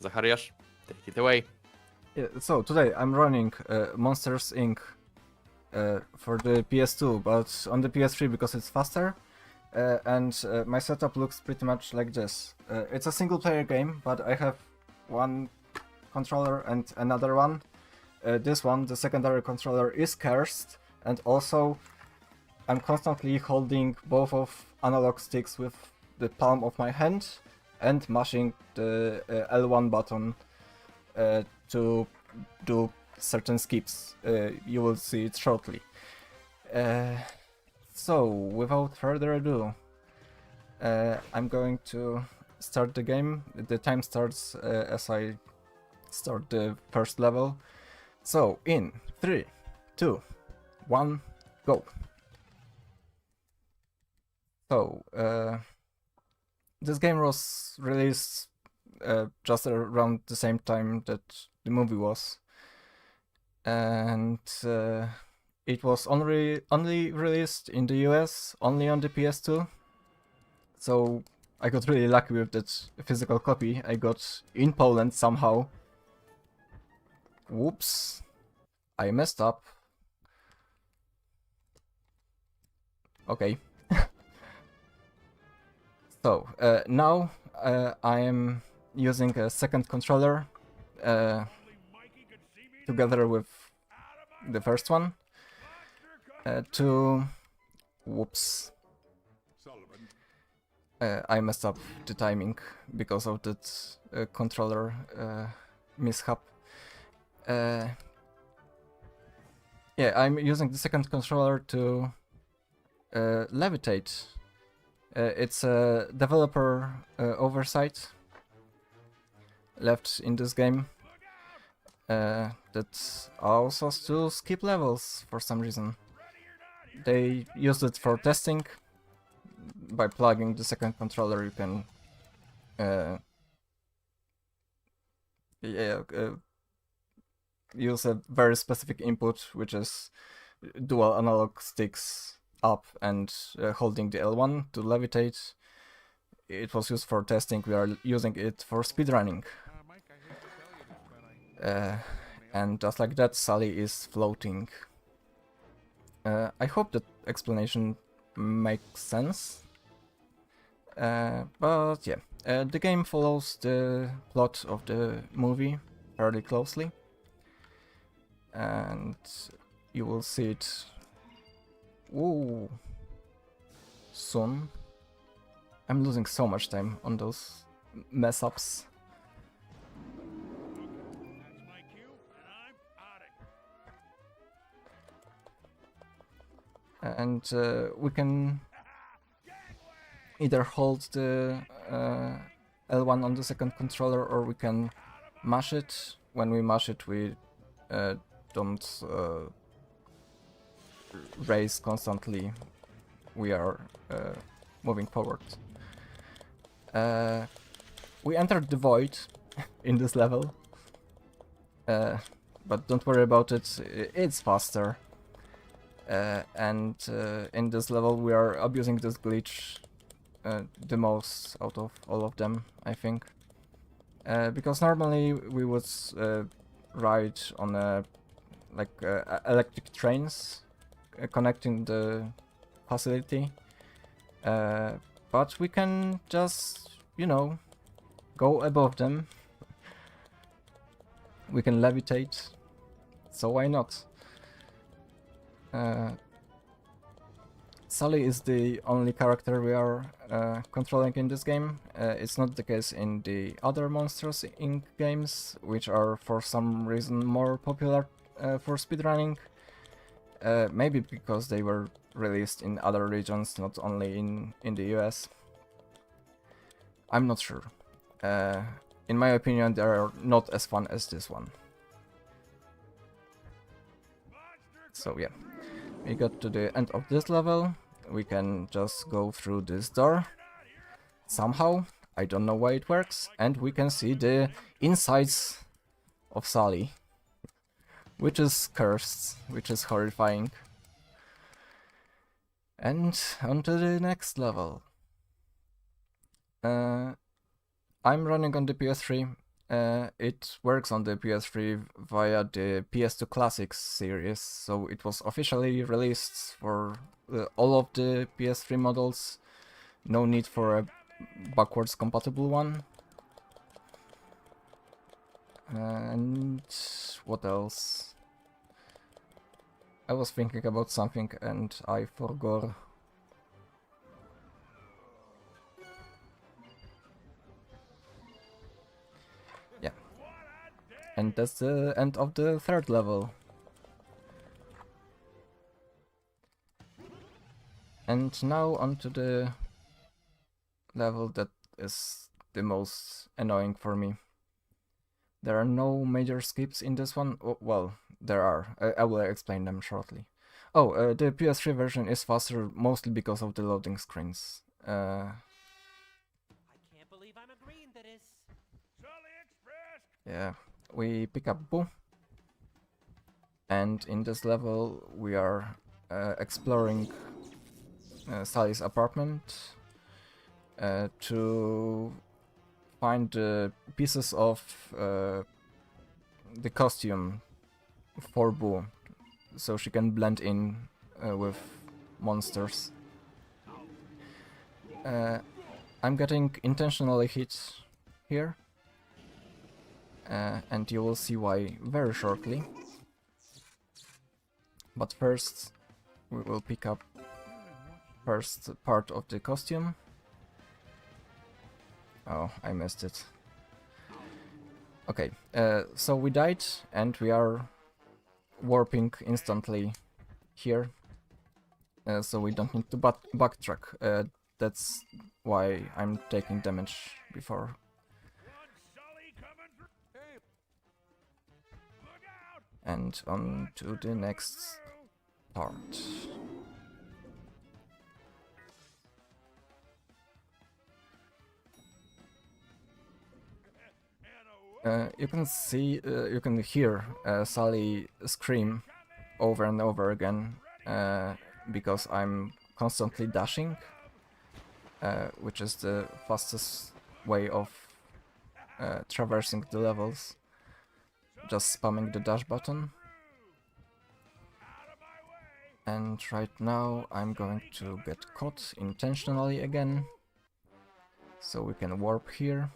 Zacharias, take it away. Yeah, so today I'm running Monsters Inc. For the PS2, but on the PS3 because it's faster. And my setup looks pretty much like this. It's a single player game, but I have one controller and another one. This one, the secondary controller, is cursed, and also I'm constantly holding both of analog sticks with the palm of my hand and mashing the L1 button to do certain skips. You will see it shortly. So, without further ado, I'm going to start the game. The time starts as I start the first level. So, in 3, 2, 1, go! So, this game was released just around the same time that the movie was. And it was only released in the US, only on the PS2. So I got really lucky with that physical copy I got in Poland somehow. Whoops, I messed up. Okay. So now I am using a second controller together with the first one to... Whoops. I messed up the timing because of that controller mishap. Yeah, I'm using the second controller to levitate. It's a developer oversight left in this game that allows us to skip levels for some reason. They used it for testing. By plugging the second controller, you can use a very specific input, which is dual analog sticks up and holding the L1 to levitate. It was used for testing. We are using it for speedrunning. And just like that, Sally is floating. I hope that explanation makes sense. But yeah, the game follows the plot of the movie fairly closely. And you will see it soon. I'm losing so much time on those mess ups. And we can either hold the L1 on the second controller, or we can mash it. When we mash it, we don't raise constantly. We are moving forward. We entered the void in this level, but don't worry about it, it's faster. And in this level we are abusing this glitch the most out of all of them, I think. Because normally we would ride on electric trains connecting the facility, but we can just, you know, go above them. We can levitate, so why not? Sally is the only character we are controlling in this game. It's not the case in the other Monsters Inc. games, which are for some reason more popular for speedrunning. Maybe because they were released in other regions, not only in the US. I'm not sure. In my opinion, they are not as fun as this one. So yeah. we got to the end of this level. We can just go through this door. Somehow, I don't know why it works, and we can see the insides of Sally, which is cursed, which is horrifying. And on to the next level. I'm running on the PS3. It works on the PS3 via the PS2 Classics series, so it was officially released for all of the PS3 models. No need for a backwards compatible one. And what else? I was thinking about something and I forgot. Yeah. And that's the end of the third level. And now onto the level that is the most annoying for me. There are no major skips in this one. Oh, well, there are. I will explain them shortly. Oh, the PS3 version is faster mostly because of the loading screens. I can't believe I'm agreeing to this. Yeah, we pick up Boo. And in this level we are exploring Sally's apartment to find the pieces of the costume for Boo, so she can blend in with monsters. I'm getting intentionally hit here, and you will see why very shortly. But first, we will pick up first part of the costume. Oh, I missed it. Okay, so we died and we are warping instantly here. So we don't need to backtrack. That's why I'm taking damage before. And on to the next part. You can see, you can hear Sally scream over and over again because I'm constantly dashing, which is the fastest way of traversing the levels. Just spamming the dash button. And right now I'm going to get caught intentionally again, so we can warp here.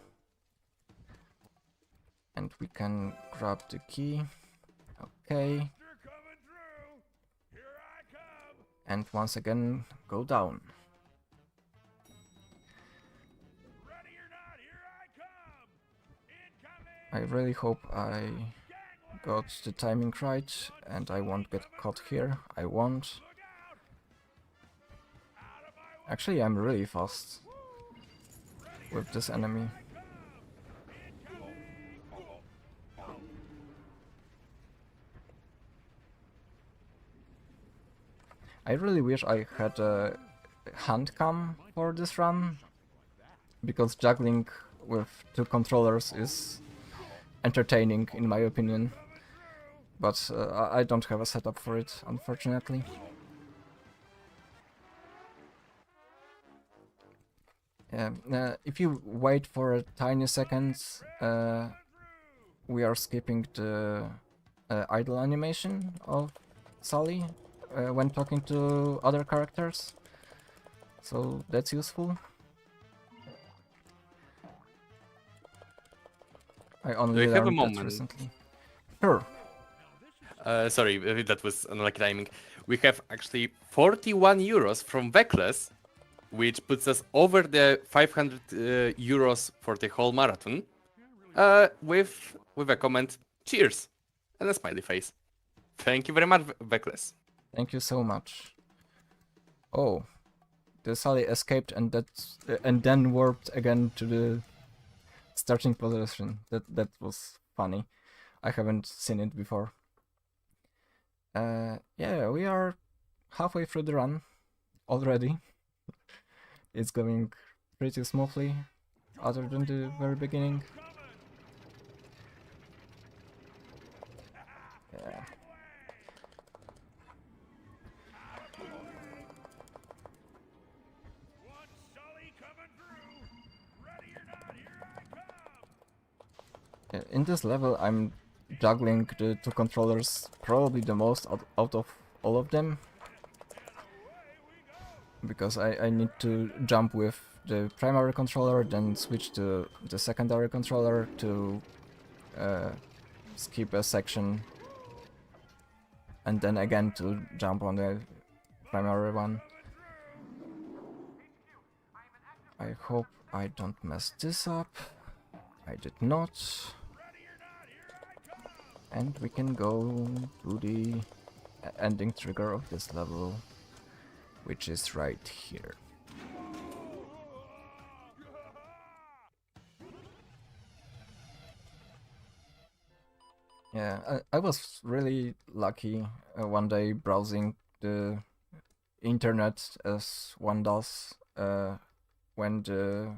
And we can grab the key. Okay. And once again go down. I really hope I got the timing right and I won't get caught here. I won't. Actually, I'm really fast with this enemy. I really wish I had a hand cam for this run, because juggling with two controllers is entertaining in my opinion, but I don't have a setup for it, unfortunately. If you wait for a tiny second, we are skipping the idle animation of Sally when talking to other characters, so that's useful. I only Do you have a learned that moment? recently. Sure. Sorry, that was unlucky timing. We have actually 41 euros from Veckless, which puts us over the 500 euros for the whole marathon, with a comment, cheers, and a smiley face. Thank you very much, Veckless. Thank you so much. Oh, the Sally escaped and and then warped again to the starting position. That was funny. I haven't seen it before. Yeah, we are halfway through the run already. It's going pretty smoothly, other than the very beginning. Yeah. In this level, I'm juggling the two controllers probably the most out of all of them, because I need to jump with the primary controller, then switch to the secondary controller to skip a section, and then again to jump on the primary one. I hope I don't mess this up. I did not. And we can go to the ending trigger of this level, which is right here. Yeah, I was really lucky one day browsing the internet as one does when the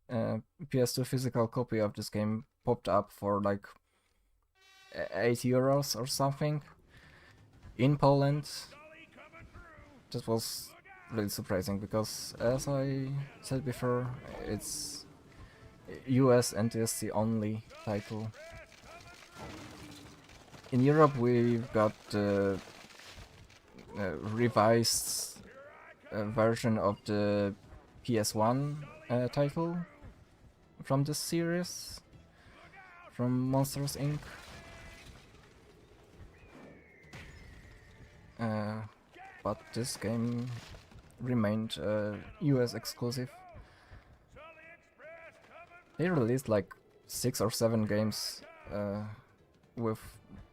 PS2 physical copy of this game popped up for like 8 euros or something in Poland. That was really surprising because, as I said before, it's US NTSC only title. In Europe we've got the revised version of the PS1 title from this series, from Monsters Inc. But this game remained US exclusive. They released like 6 or 7 games with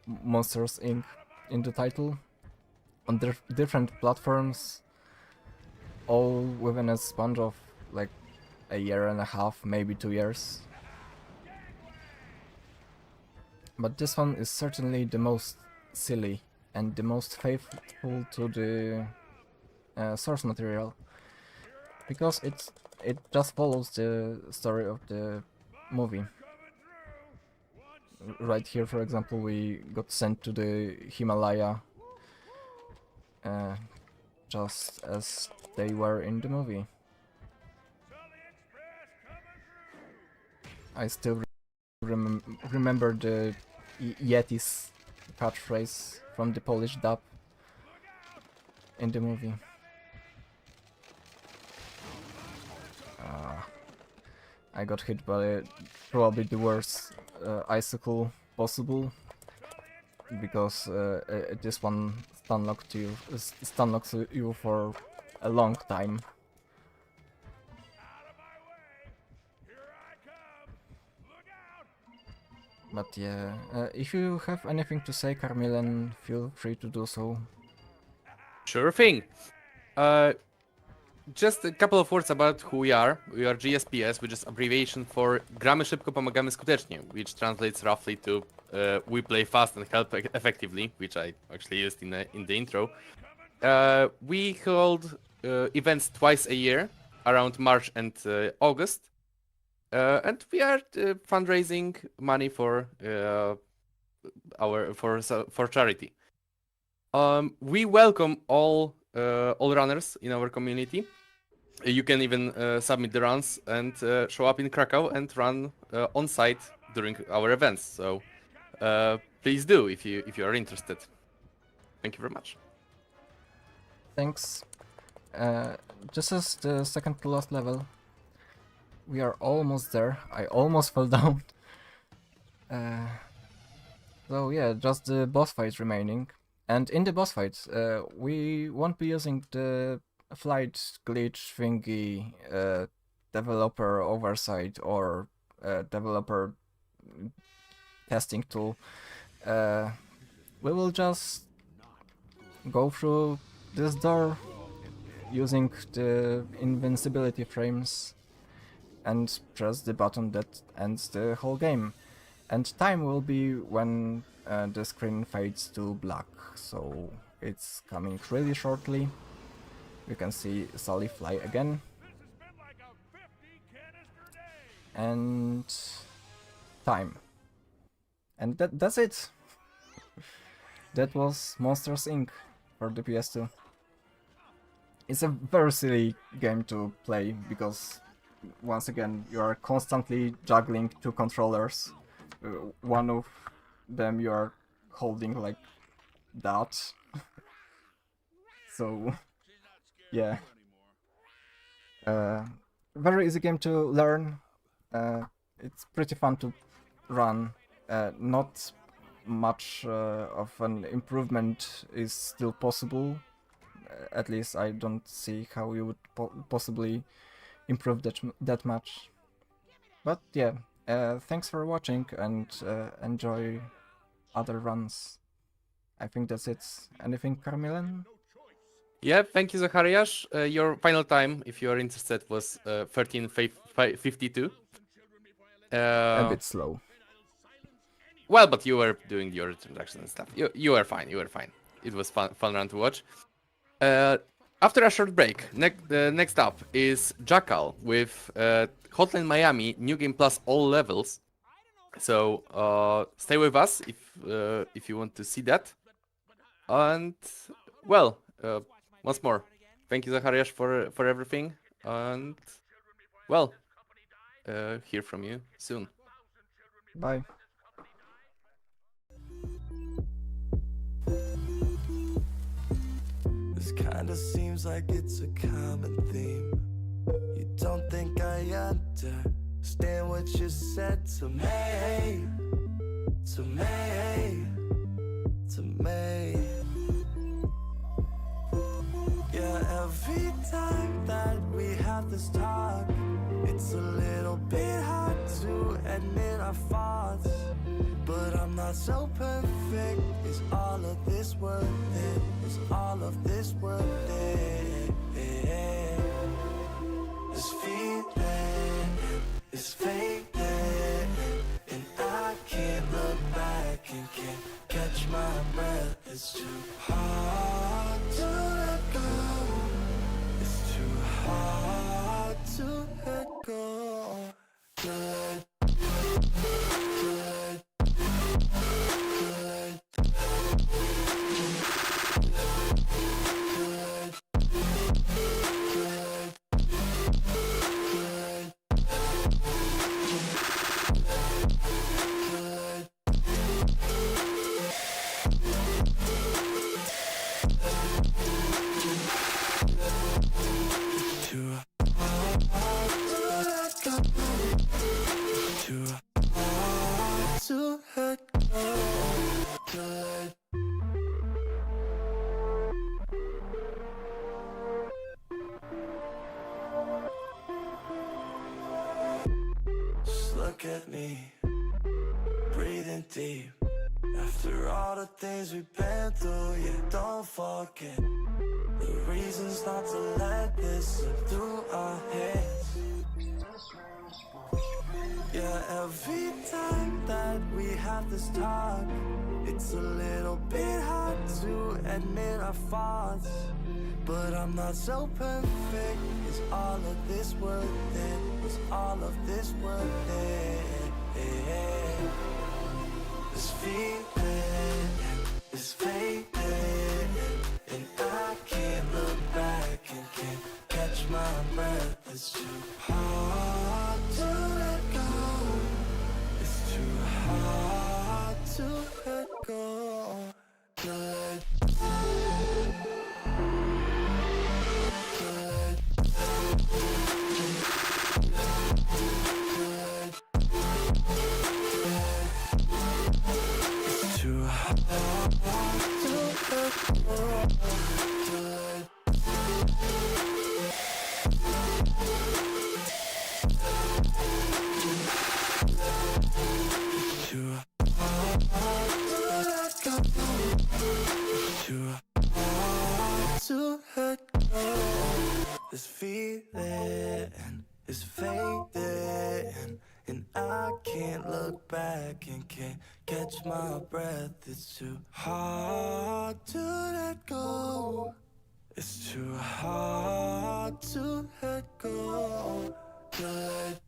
Monsters Inc. in the title on different platforms, all within a span of like a year and a half, maybe 2 years. But this one is certainly the most silly and the most faithful to the source material, because it just follows the story of the movie. Right here, for example, we got sent to the Himalaya just as they were in the movie. I still remember the Yeti's catchphrase from the Polish dub in the movie. I got hit by probably the worst icicle possible, because this one stunlocks you for a long time. But yeah, if you have anything to say, Carmilen, feel free to do so. Sure thing. Just a couple of words about who we are. We are GSPS, which is abbreviation for Gramy szybko, pomagamy skutecznie, which translates roughly to we play fast and help effectively, which I actually used in the intro. We hold events twice a year, around March and August, and we are fundraising money for for charity. We welcome all runners in our community. You can even submit the runs and show up in Krakow and run on site during our events. So please do if you are interested. Thank you very much. Thanks. This is the second to last level. We are almost there. I almost fell down. So yeah, just the boss fight remaining. And in the boss fight, we won't be using the flight glitch thingy, developer oversight or developer testing tool. We will just go through this door using the invincibility frames and press the button that ends the whole game. And time will be when the screen fades to black, so it's coming really shortly. You can see Sully fly again. And time. And that's it. That was Monsters Inc. for the PS2. It's a very silly game to play because once again you are constantly juggling two controllers. One of them you are holding like that. So yeah. Very easy game to learn. It's pretty fun to run. Not much of an improvement is still possible. At least I don't see how you would possibly improve that much. But yeah, thanks for watching and enjoy other runs. I think that's it. Anything, Carmilan? Yeah, thank you, Zacharias. Your final time, if you are interested, was 13:52. A bit slow. Well, but you were doing your introduction and stuff. You were fine. You were fine. It was fun run to watch. After a short break, next up is Jackal with Hotline Miami, New Game Plus, all levels. So stay with us if you want to see that. And well, once more, thank you, Zacharias, for everything. And well, hear from you soon. Bye. This kinda seems like it's a common theme. You don't think I understand what you said to me, to me, to me. Yeah, every time that we have this talk, it's a little bit hard to admit our faults. But I'm not so perfect. Is all of this worth it? Is all of this worth it? This feeling is fading, and I can't look back and can't catch my breath. It's too hard to let go. It's too hard to let go. Good. Just look at me, breathing deep. After all the things we've been through, yeah, don't forget the reasons not to let this slip through our heads. Yeah, every time that we have this talk, it's a little bit hard to admit our faults. But I'm not so perfect. Is all of this worth it? Is all of this worth it? This feeling is fading, and I can't look back and can't catch my breath. It's too hard to let go. It's too hard to let go. Good. Too hard to let go. Good. Too hard to let go. Too hard to let go. This feeling is fading, and I can't look back and can't catch my breath. It's too hard to let go. It's too hard to let go. Let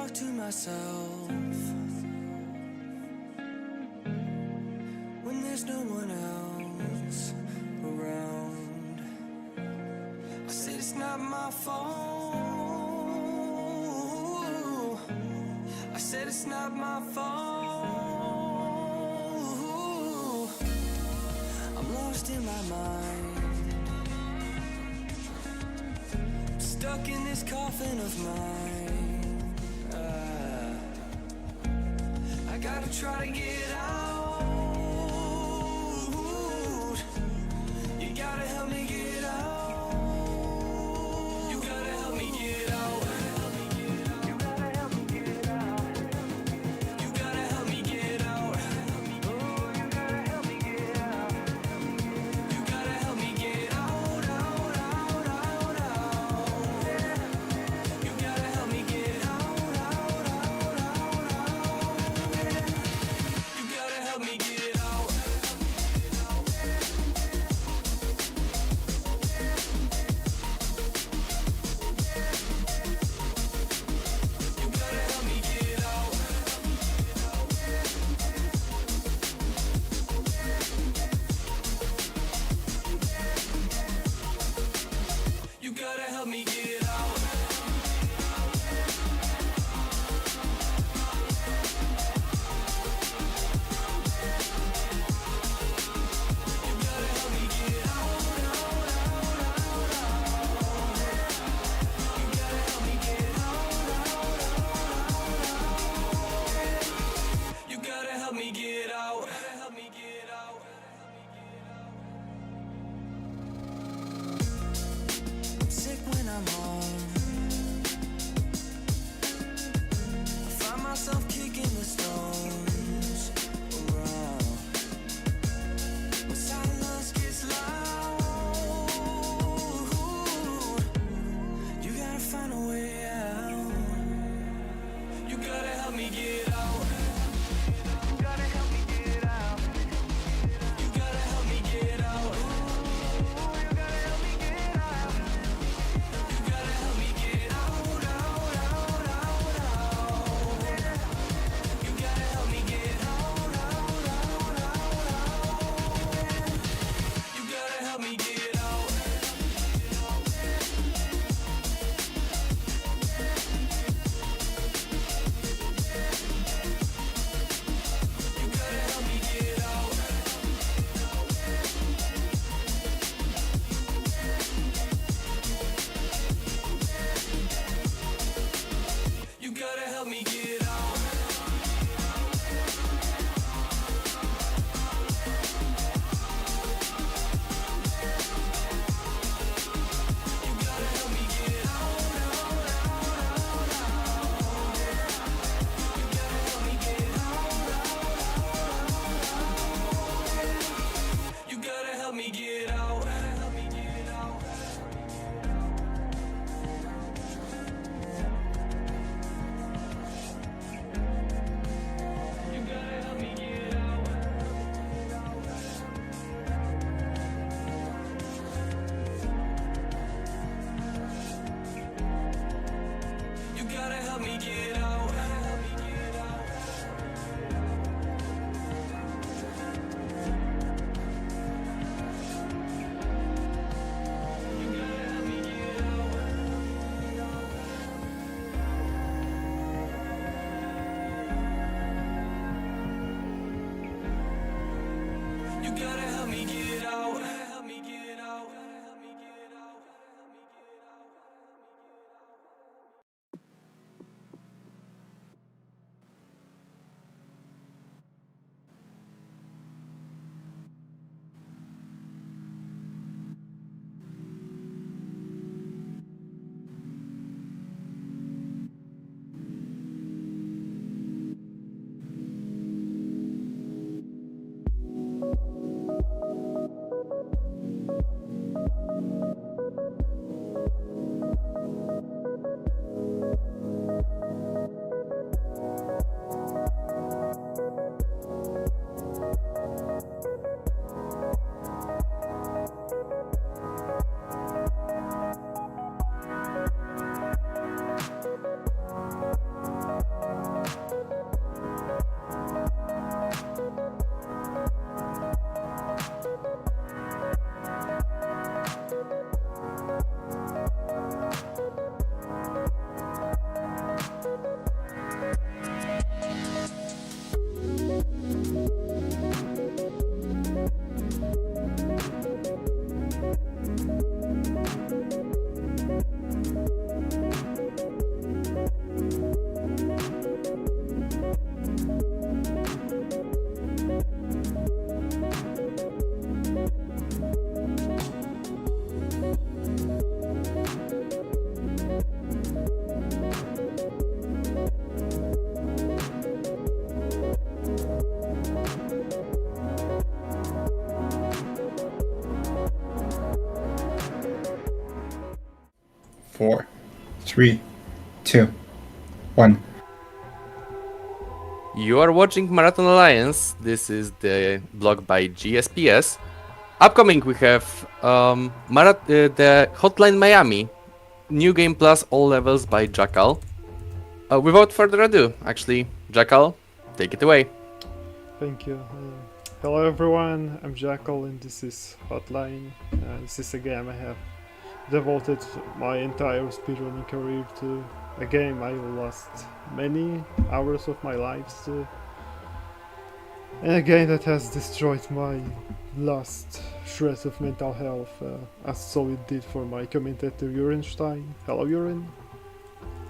talk to myself when there's no one else around. I said it's not my fault. I said it's not my fault. I'm lost in my mind, stuck in this coffin of mine. I gotta try to get out. You gotta help me get out. You gotta help me get out. You gotta help me get out. You gotta help me get out. Oh, you gotta help me get out. You gotta help me get out, out, out, out, out. You gotta help me get out, out, out, out, out. You gotta help me get out. You gotta help me get out. You gotta help me get out. You gotta help me get out, out, out, out, out. You gotta help me get out, out, out, out. You gotta help me get out. Help me get out. I'm sick when I'm home. I find myself kicking the stones around. When silence gets loud, you gotta find a way out. You gotta help me get out. You gotta help me get out. You gotta help me get out. You gotta help me get out. You gotta help me get out, out, out, out, out. You gotta help me get out, out, out, out, out. You gotta help me get out. You gotta help me get out. You gotta help me get out. You gotta help me get out, out, out, out, out. You gotta help me get out, out, out, out. You gotta help me get out. Help me get out. You gotta help me get out. You gotta help me get out. Help me get out. You gotta help me get out. You gotta help me get out. Help me get out. Help me get out. Help me get out. 3, 2, 1. You are watching Marathon Alliance. This is the blog by GSPS. Upcoming, we have the Hotline Miami, new game plus all levels by Jackal. Without further ado, actually, Jackal, take it away. Thank you. Hello everyone, I'm Jackal and this is Hotline. This is a game I have devoted my entire speedrunning career to. A game I lost many hours of my life to. And a game that has destroyed my last shreds of mental health, as so it did for my commentator Urenstein. Hello Uren.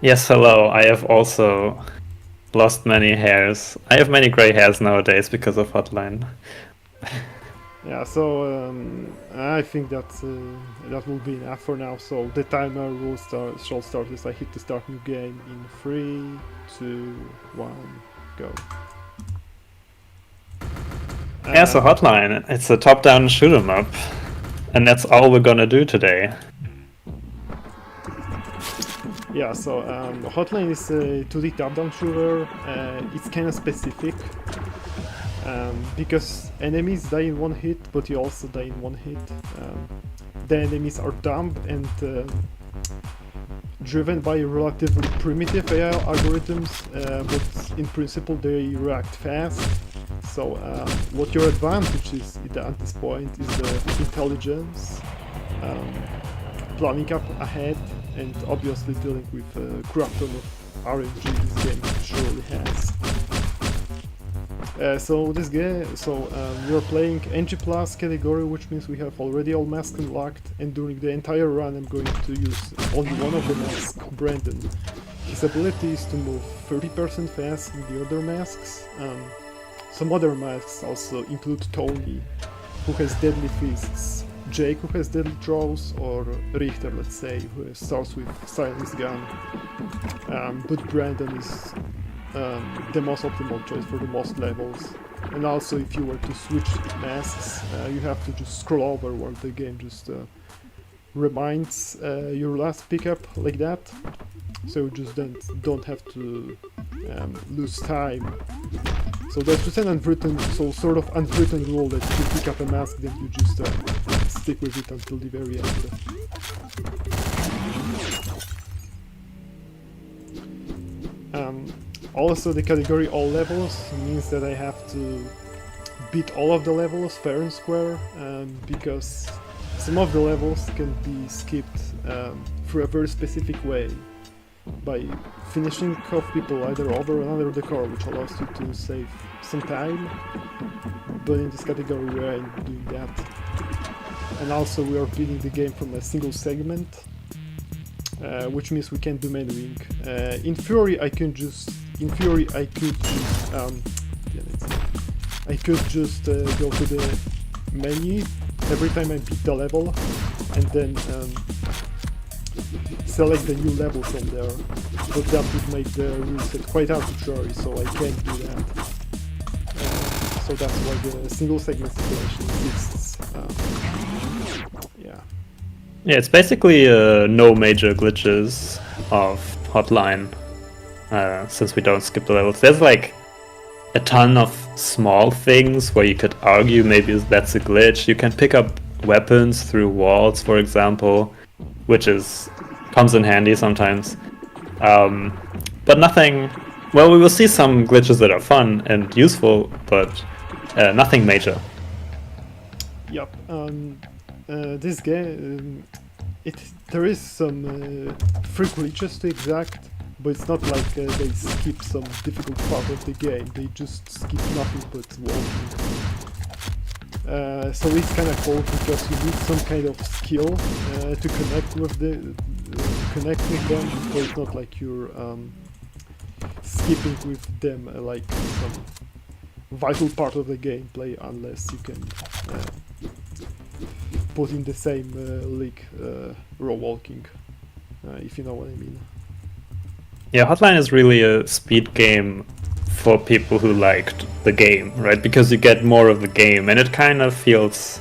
Yes, hello. I have also lost many hairs. I have many gray hairs nowadays because of Hotline. Yeah, so I think that that will be enough for now. So the timer shall start as I hit the start new game in 3, 2, 1, go. Yeah, so Hotline. It's a top-down shoot 'em up, and that's all we're gonna do today. Yeah, so Hotline is a 2D top-down shooter. It's kind of specific because enemies die in one hit, but you also die in one hit. The enemies are dumb and driven by relatively primitive AI algorithms, but in principle they react fast. So what your advantage is at this point is the intelligence, planning up ahead, and obviously dealing with a crap ton of RNG this game surely has. We are playing ENG plus category, which means we have already all masks unlocked, and during the entire run I'm going to use only one of the masks, Brandon. His ability is to move 30% fast in the other masks. Some other masks also include Tony, who has deadly fists, Jake, who has deadly throws, or Richter, let's say, who starts with silence gun. But Brandon is the most optimal choice for the most levels. And also, if you were to switch masks, you have to just scroll over while the game just reminds your last pickup like that. So you just don't have to lose time. So that's just an sort of unwritten rule that if you pick up a mask, then you just stick with it until the very end. Also, the category all levels means that I have to beat all of the levels fair and square, because some of the levels can be skipped through a very specific way, by finishing off people either over or under the car, which allows you to save some time, but in this category we aren't doing that. And also we are beating the game from a single segment, which means we can't do menuing. In theory I could just go to the menu every time I beat the level, and then select the new level from there, but that would make the rule set quite arbitrary, so I can't do that. So that's why the single segment situation exists. Yeah, it's basically no major glitches of Hotline, since we don't skip the levels. There's like a ton of small things where you could argue maybe that's a glitch. You can pick up weapons through walls, for example, which comes in handy sometimes. But nothing... Well, we will see some glitches that are fun and useful, but nothing major. Yep. This game, there is some free glitches to exact, but it's not like they skip some difficult part of the game. They just skip nothing but walking. So it's kind of cool because you need some kind of skill to connect with them. So it's not like you're skipping with them like some vital part of the gameplay, unless you can put in the same league row walking, if you know what I mean. Yeah, Hotline is really a speed game for people who liked the game, right? Because you get more of the game, and it kind of feels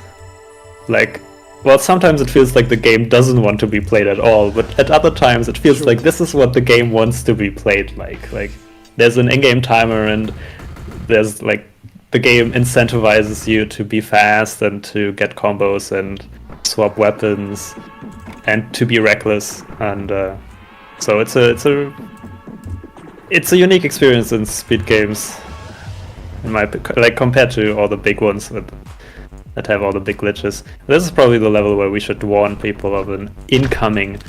like well, sometimes it feels like the game doesn't want to be played at all, but at other times it feels like this is what the game wants to be played like. Like, there's an in-game timer and there's like the game incentivizes you to be fast and to get combos and swap weapons and to be reckless, and so it's a unique experience in speed games, in my like compared to all the big ones that have all the big glitches. This is probably the level where we should warn people of an incoming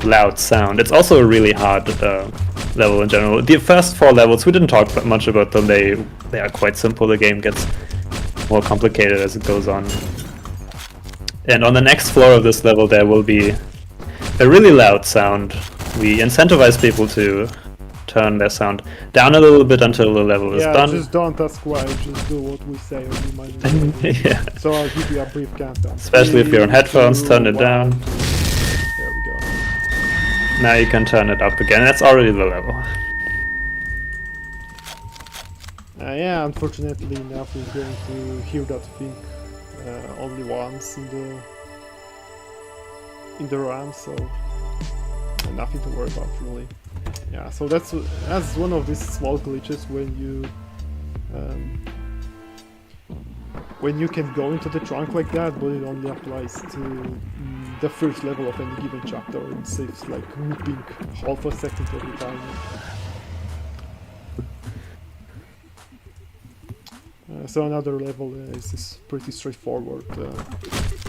loud sound. It's also a really hard level in general. The first 4 levels, we didn't talk much about them. They are quite simple. The game gets more complicated as it goes on. And on the next floor of this level there will be a really loud sound. We incentivize people to turn their sound down a little bit until the level is done. Just don't ask why, just do what we say or you might Yeah. So I'll give you a brief countdown. Especially if you're on headphones, turn it down. There we go. Now you can turn it up again. That's already the level. Yeah, unfortunately enough we're going to hear that thing only once in the run, so nothing to worry about really. Yeah, so that's one of these small glitches when you can go into the trunk like that, but it only applies to the first level of any given chapter and saves like whooping half a second every time. So another level is pretty straightforward.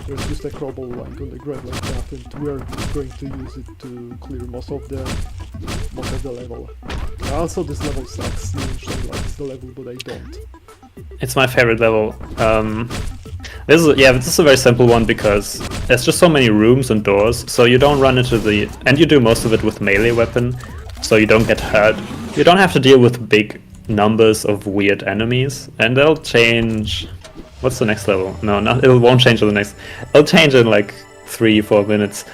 There's just a crumble like on the ground like that, and we are going to use it to clear most of the level. Also, this level sucks. You usually like the level, but I don't. It's my favorite level. This is a very simple one because there's just so many rooms and doors, so you don't run into and you do most of it with melee weapon, so you don't get hurt. You don't have to deal with big numbers of weird enemies, and they'll change. What's the next level? No, it won't change in the next. It'll change in like 3-4 minutes,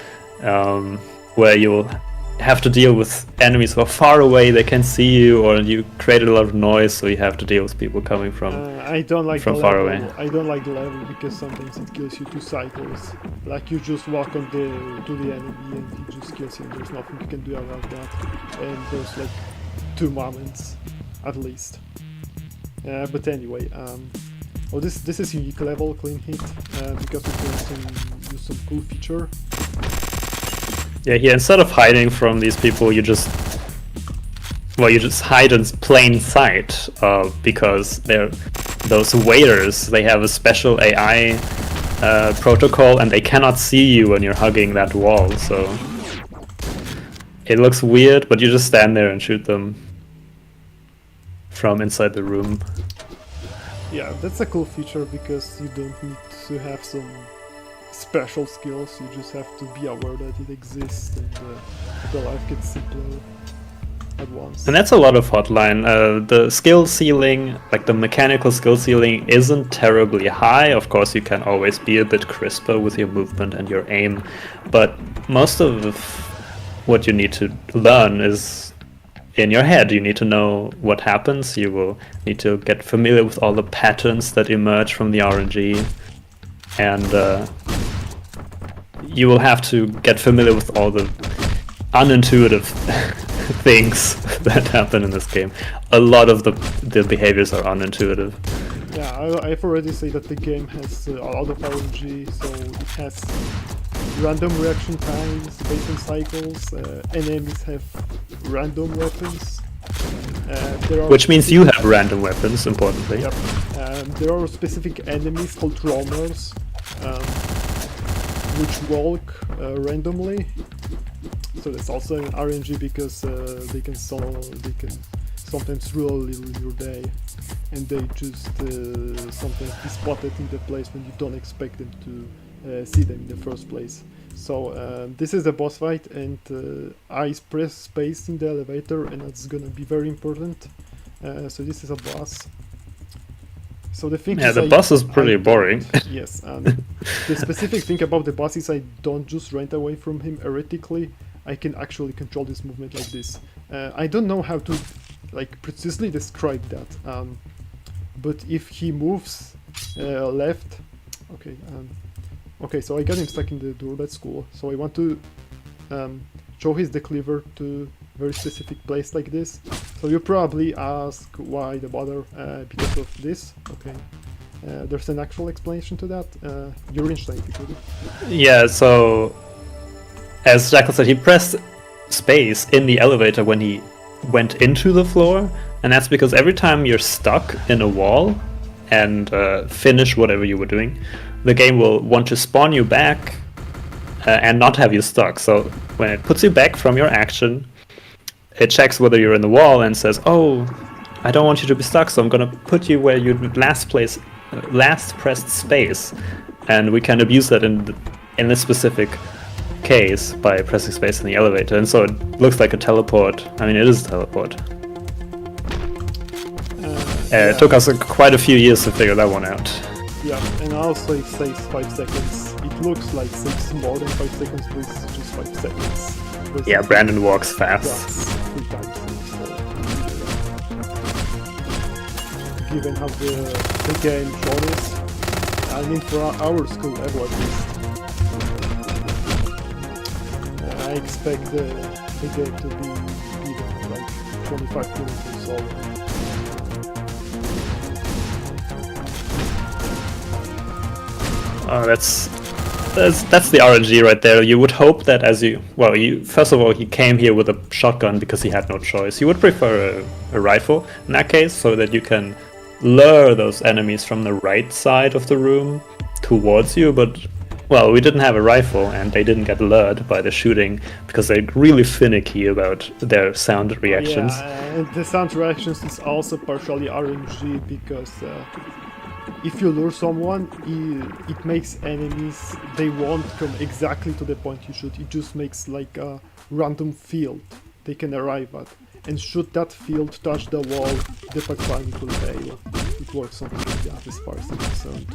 where you'll have to deal with enemies who are far away. They can see you, or you created a lot of noise, so you have to deal with people coming from I don't like from the far level. away. I don't like the level because sometimes it kills you 2 cycles. Like you just walk to the enemy and he just kills you. There's nothing you can do about that. And there's like 2 moments at least. But anyway, this is unique level, clean hit, because we can use some cool feature. Yeah, here instead of hiding from these people, you just hide in plain sight, because those waiters. They have a special AI protocol, and they cannot see you when you're hugging that wall. So it looks weird, but you just stand there and shoot them from inside the room. Yeah, that's a cool feature because you don't need to have some special skills, you just have to be aware that it exists, and the life gets simpler at once. And that's a lot of Hotline. The skill ceiling, like the mechanical skill ceiling, isn't terribly high. Of course, you can always be a bit crisper with your movement and your aim, but most of what you need to learn is in your head. You need to know what happens, you will need to get familiar with all the patterns that emerge from the RNG, and you will have to get familiar with all the unintuitive things that happen in this game. A lot of the behaviors are unintuitive. Yeah, I've already said that the game has a lot of RNG, so it has random reaction times based on cycles, enemies have random weapons. Which means you have random weapons, importantly. Yep. There are specific enemies called roamers, which walk randomly. So that's also an RNG because they can sometimes rule a little in your day, and they just sometimes be spotted in the place when you don't expect them to see them in the first place. So this is a boss fight, and I press space in the elevator, and that's gonna be very important. So this is a boss. So the thing is, the boss is pretty boring. Yes, the specific thing about the boss is I don't just run away from him erratically. I can actually control this movement like this. I don't know how to like precisely describe that, but if he moves left, okay, Okay, so I got him stuck in the door at school. So I want to show his decliver to very specific place like this. So you probably ask why the bother because of this. Okay. There's an actual explanation to that. You're in bitte. Yeah, so as Jackal said, he pressed space in the elevator when he went into the floor, and that's because every time you're stuck in a wall and finish whatever you were doing, the game will want to spawn you back and not have you stuck. So when it puts you back from your action, it checks whether you're in the wall and says, oh, I don't want you to be stuck, so I'm gonna put you where you last pressed space, and we can abuse that in this specific case by pressing space in the elevator, and so it looks like a teleport. I mean, it is a teleport. It took us quite a few years to figure that one out. Yeah, and also it saves 5 seconds. It looks like it saves more than 5 seconds, but it's just 5 seconds. Basically. Yeah, Brandon walks fast. That's 3 times. Given how the game short is, I mean for our school level at least, I expect the game to be even like 25 minutes or so. That's the RNG right there. You would hope that first of all, he came here with a shotgun because he had no choice. You would prefer a rifle in that case, so that you can lure those enemies from the right side of the room towards you, but well, we didn't have a rifle and they didn't get lured by the shooting because they're really finicky about their sound reactions. Yeah, and the sound reactions is also partially RNG because if you lure someone, it makes enemies, they won't come exactly to the point you shoot. It just makes like a random field they can arrive at. And should that field touch the wall, the pipeline will fail. It works something like that as far as I'm concerned.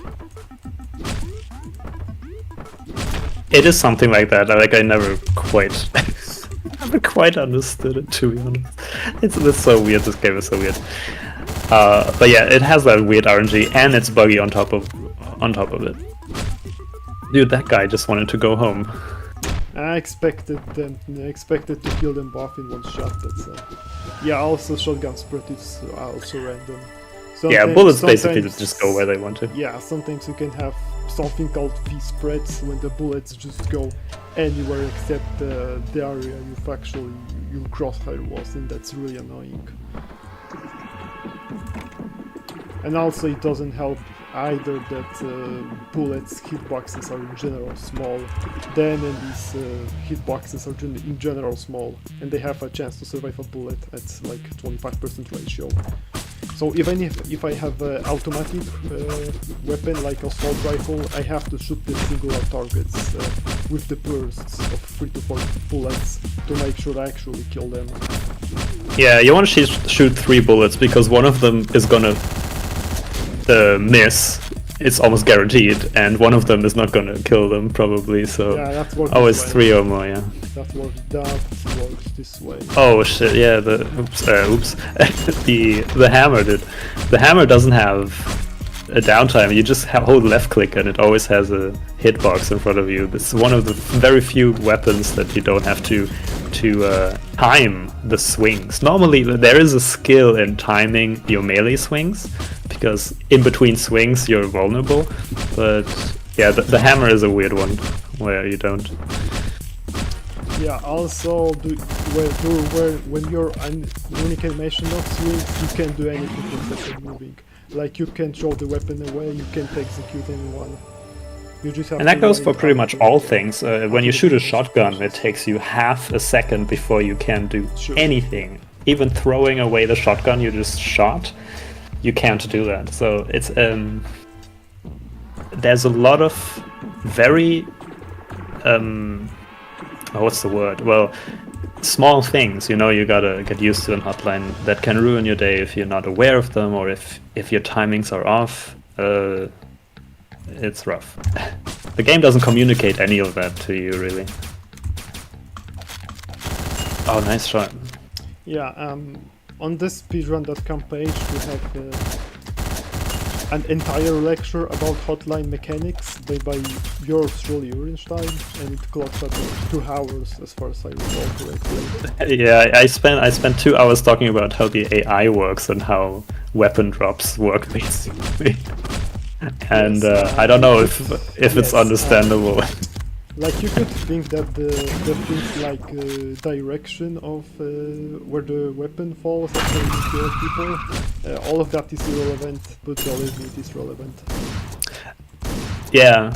It is something like that. Like I never quite understood it, to be honest. It's so weird. This game is so weird. But yeah, it has that weird RNG and it's buggy on top of it. Dude, that guy just wanted to go home. I expected to kill them both in one shot. That's yeah. Also, shotgun spread is also random. Yeah, bullets basically just go where they want to. Yeah, sometimes you can have something called V-spreads when the bullets just go anywhere except the area your crosshair was, and that's really annoying. And also it doesn't help either that bullets hitboxes are in general small. The enemies hitboxes are in general small, and they have a chance to survive a bullet at like 25% ratio. So even if I have an automatic weapon like assault rifle, I have to shoot the singular targets with the bursts of 3 to 4 bullets to make sure I actually kill them. Yeah, you want to shoot 3 bullets because one of them is gonna miss. It's almost guaranteed, and one of them is not gonna kill them probably. So yeah, that always 3 or more. Yeah. That works this way. Oh shit! Yeah, oops. the hammer did. The hammer doesn't have a downtime. You just hold left click and it always has a hitbox in front of you. This is one of the very few weapons that you don't have to time the swings. Normally there is a skill in timing your melee swings, because in between swings you're vulnerable, but yeah, the hammer is a weird one where you don't. Yeah, also when you're an unique animation of swings, you can't do anything except for moving. Like you can't throw the weapon away, you can't execute anyone. You just have. And that goes for pretty much all things. When you shoot a shotgun, it takes you half a second before you can do anything. Even throwing away the shotgun you just shot, you can't do that. So it's there's a lot of very what's the word? Well, small things, you know, you gotta get used to in Hotline that can ruin your day if you're not aware of them, or if your timings are off. It's rough. The game doesn't communicate any of that to you, really. Oh, nice shot. Yeah, on this speedrun.com page we have an entire lecture about hotline mechanics by yours truly, Urenstein, and it clocks up 2 hours as far as I recall correctly. Yeah, I spent 2 hours talking about how the AI works and how weapon drops work basically. And I don't know if it's understandable. Like you could think that the things like direction of where the weapon falls after you kill people, all of that is irrelevant, but believe me, it is relevant. Yeah.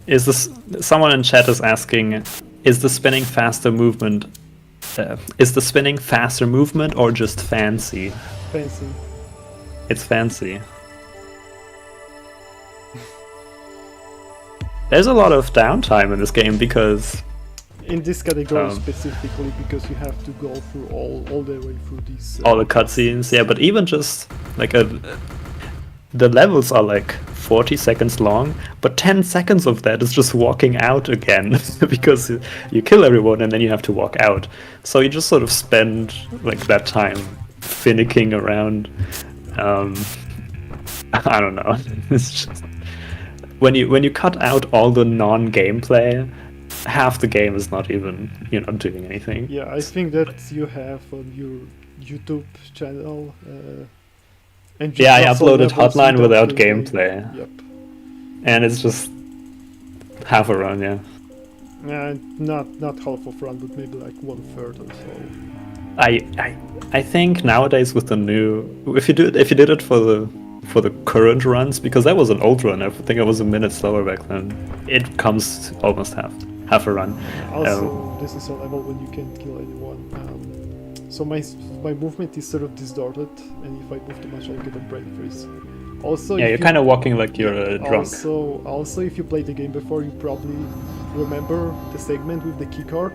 Is this someone in chat is asking? Is the spinning faster movement? Is the spinning faster movement or just fancy? Fancy. It's fancy. There's a lot of downtime in this game because... In this category specifically, because you have to go through all the way through these... all the cutscenes, yeah, but even just like the levels are like 40 seconds long, but 10 seconds of that is just walking out again because you kill everyone and then you have to walk out. So you just sort of spend like that time finicking around. I don't know. It's just... When you cut out all the non-gameplay, half the game is not even, doing anything. Yeah, I think that you have on your YouTube channel. And yeah, I uploaded Hotline without gameplay. Yep. And it's just half a run, yeah. Not half of run, but maybe like 1/3 or so. I think nowadays with the new, if you did it for the current runs, because that was an old run, I think it was a minute slower back then. It comes almost half a run. Also, this is a level when you can't kill anyone. So my movement is sort of distorted, and if I move too much, I'll get a brain freeze. Also, yeah, you're kind of walking like you're drunk. Also, if you played the game before, you probably remember the segment with the keycard,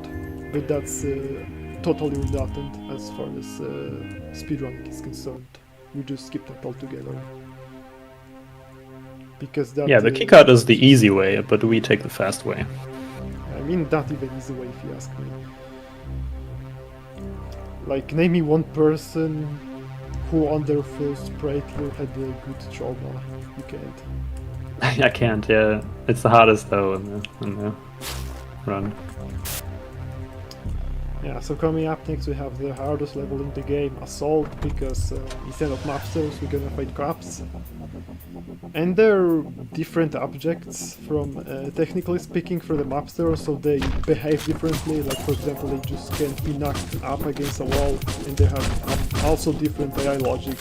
but that's totally redundant as far as speedrunning is concerned. We just skipped it altogether. Because that... Yeah, the keycard is the easy way, but we take the fast way. I mean, not even easy way if you ask me. Like, name me one person who on their first playthrough had a good trauma. You can't. I can't, yeah. It's the hardest though in the run. Yeah, so coming up next we have the hardest level in the game, Assault, because instead of mobsters we're gonna fight crabs. And they're different objects from, technically speaking, for the mobsters, so they behave differently. Like, for example, they just can't be knocked up against a wall, and they have also different AI logic.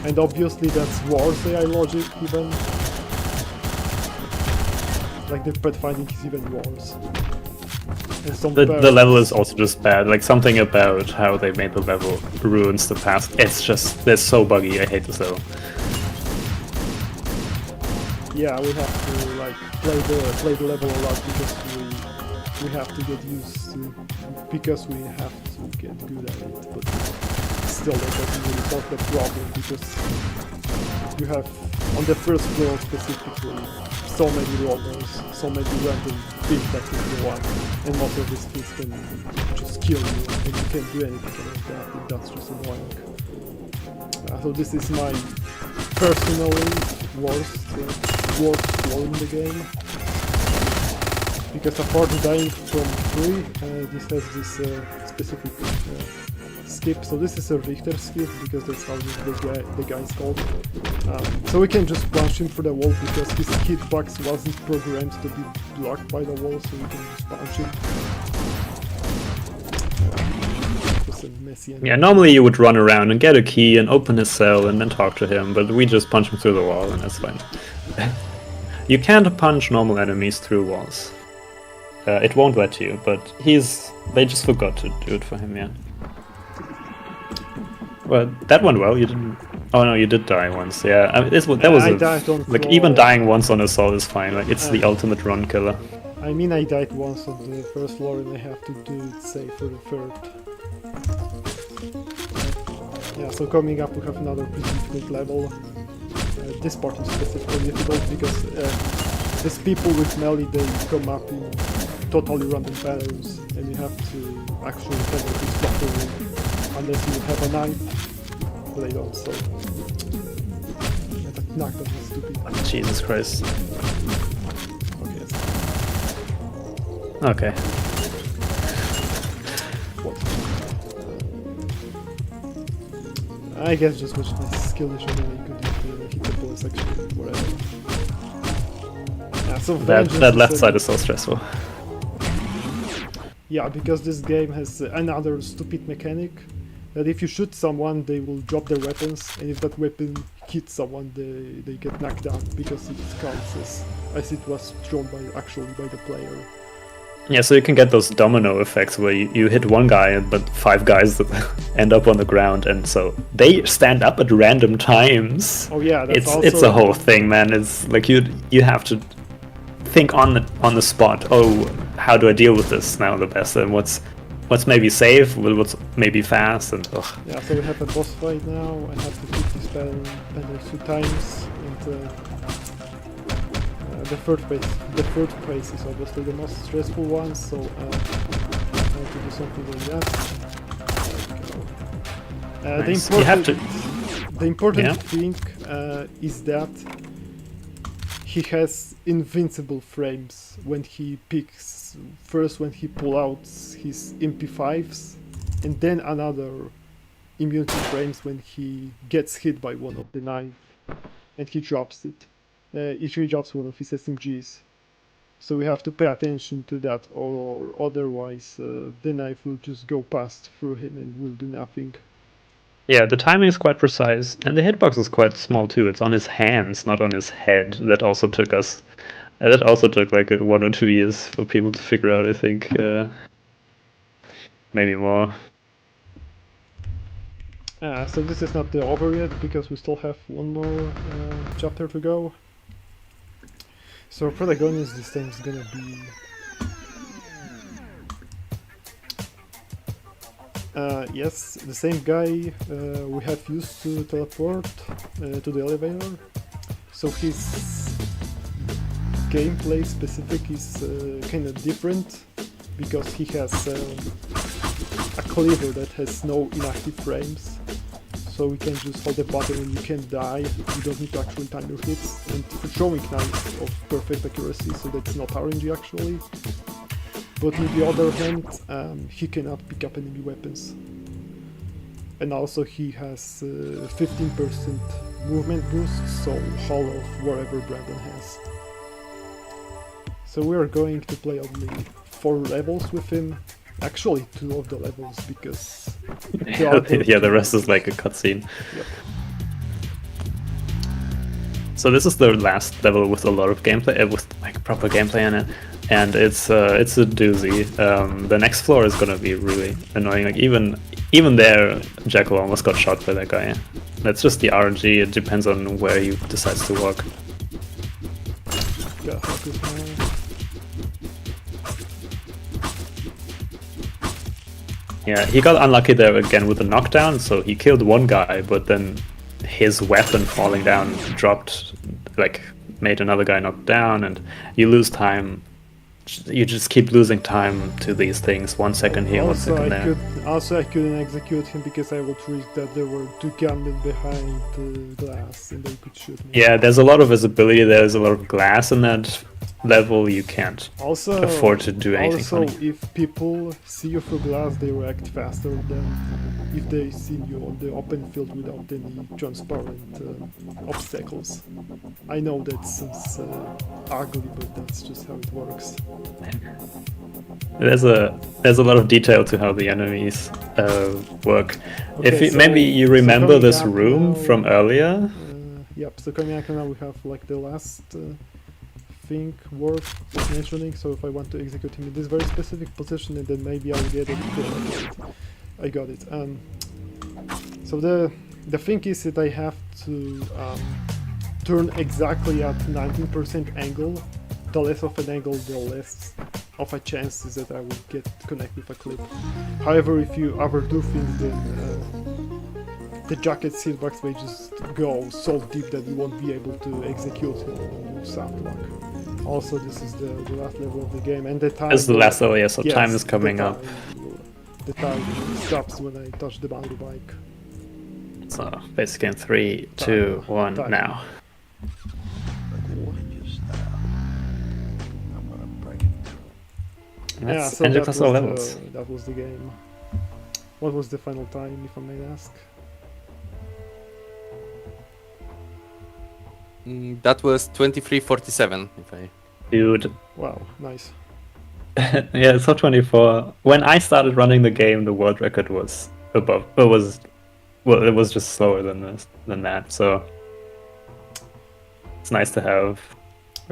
And obviously that's worse AI logic even. Like, the pathfinding is even worse. The level is also just bad. Like, something about how they made the level ruins the past. It's so buggy. I hate this level. Yeah, we have to like play the level a lot because we have to get used to, because we have to get good at it. But still, that doesn't really solve the problem, because you have on the first floor specifically so many rollers, so many random things that can go on, and most of these things can just kill you, and you can't do anything like that, and that's just annoying. So this is my personally worst floor in the game, because apart from dying from 3, this has this specific skip. So this is a Richter skip, because that's how the guy's called. So we can just punch him through the wall, because his hitbox wasn't programmed to be blocked by the wall, so we can just punch him. Yeah, normally you would run around and get a key and open his cell and then talk to him, but we just punch him through the wall and that's fine. You can't punch normal enemies through walls. It won't let you, but they just forgot to do it for him, yeah. Well, that went well, you didn't... Oh no, you did die once, yeah. I mean, that was like, even dying once on assault is fine, like, it's the ultimate run killer. I mean, I died once on the first floor and I have to do it safe for the third. Yeah, so coming up we have another pretty difficult level. This part is specifically difficult because these people with melee, they come up in totally random patterns, and you have to actually handle this properly unless you have a knife. but I don't, so... Yeah, that knockdown is stupid. Jesus Christ. Okay, yes. Okay. What? I guess just watch my skill issue, then I could hit the bullets actually, whatever. Yeah, so That left side is so stressful. Yeah, because this game has another stupid mechanic that if you shoot someone, they will drop their weapons, and if that weapon hits someone, they get knocked down because it counts as it was thrown by the player. Yeah, so you can get those domino effects where you hit one guy, but 5 guys end up on the ground, and so they stand up at random times. Oh yeah, that's it's a whole thing, man. It's like you have to think on the spot. Oh, how do I deal with this now the best? And what's maybe safe? What's maybe fast? And ugh. Yeah, so we have a boss fight now. I have to hit this panel 2 times, and the third phase is obviously the most stressful one. So I have to do something like that. Nice. You have to. The important Yeah. thing is that he has invincible frames when he picks, first when he pulls out his MP5s, and then another immunity frames when he gets hit by one of the 9 and he drops it. He drops one of his SMGs. So we have to pay attention to that, or otherwise the knife will just go past through him and will do nothing. Yeah, the timing is quite precise, and the hitbox is quite small too. It's on his hands, not on his head. That also took like 1 or 2 years for people to figure out, I think. Maybe more. So this is not over yet, because we still have one more chapter to go. So our protagonist this time is gonna be... yes, the same guy we have used to teleport to the elevator. So his gameplay specific is kind of different, because he has a cleaver that has no inactive frames. So we can just hold the button and you can die. You don't need to actually time your hits. And throwing knife of perfect accuracy, so that's not RNG actually. But on the other hand, he cannot pick up enemy weapons. And also he has 15% movement boost, so half of whatever Brandon has. So we are going to play only 4 levels with him. Actually 2 of the levels, because... The rest is like a cutscene. Yep. So this is the last level with a lot of gameplay, with like proper gameplay in it. And it's a doozy. The next floor is gonna be really annoying. Like even there, Jekyll almost got shot by that guy. That's just the RNG. It depends on where he decides to walk. Yeah, yeah, he got unlucky there again with the knockdown. So he killed one guy, but then his weapon falling down dropped, like made another guy knocked down, and you lose time. You just keep losing time to these things. 1 second here, 1 second there. I couldn't execute him because I would risk that there were 2 gunmen behind the glass and they could shoot me. Yeah, there's a lot of visibility. There's a lot of glass in that level. You can't afford to do anything funny. If people see you through glass, they react faster than if they see you on the open field without any transparent obstacles. I know that sounds ugly, but that's just how it works. There's a lot of detail to how the enemies work. Okay, Maybe you remember this coming up room now, from earlier. Yep. So coming up now, we have like the last thing worth mentioning. So if I want to execute him in this very specific position, and then maybe I'll get it. I got it. So the thing is that I have to turn exactly at 19% angle. The less of an angle, the less of a chance is that I will get connect with a clip. However, if you overdo things, then the jacket's hitbox may just go so deep that you won't be able to execute him when you sound luck. Also, this is the last level of the game, and the time... This is the last level, yeah, so yes, time is coming up. The time stops when I touch the mountain bike. So basically in 3, 2, 1, Time. now. And Yeah, that's so NG that plus was, all levels. that was the game. What was the final time, if I may ask? That was 23:47. If I Dude. Wow, nice. Yeah, so 24. When I started running the game, the world record was above. It was just slower than that. So it's nice to have.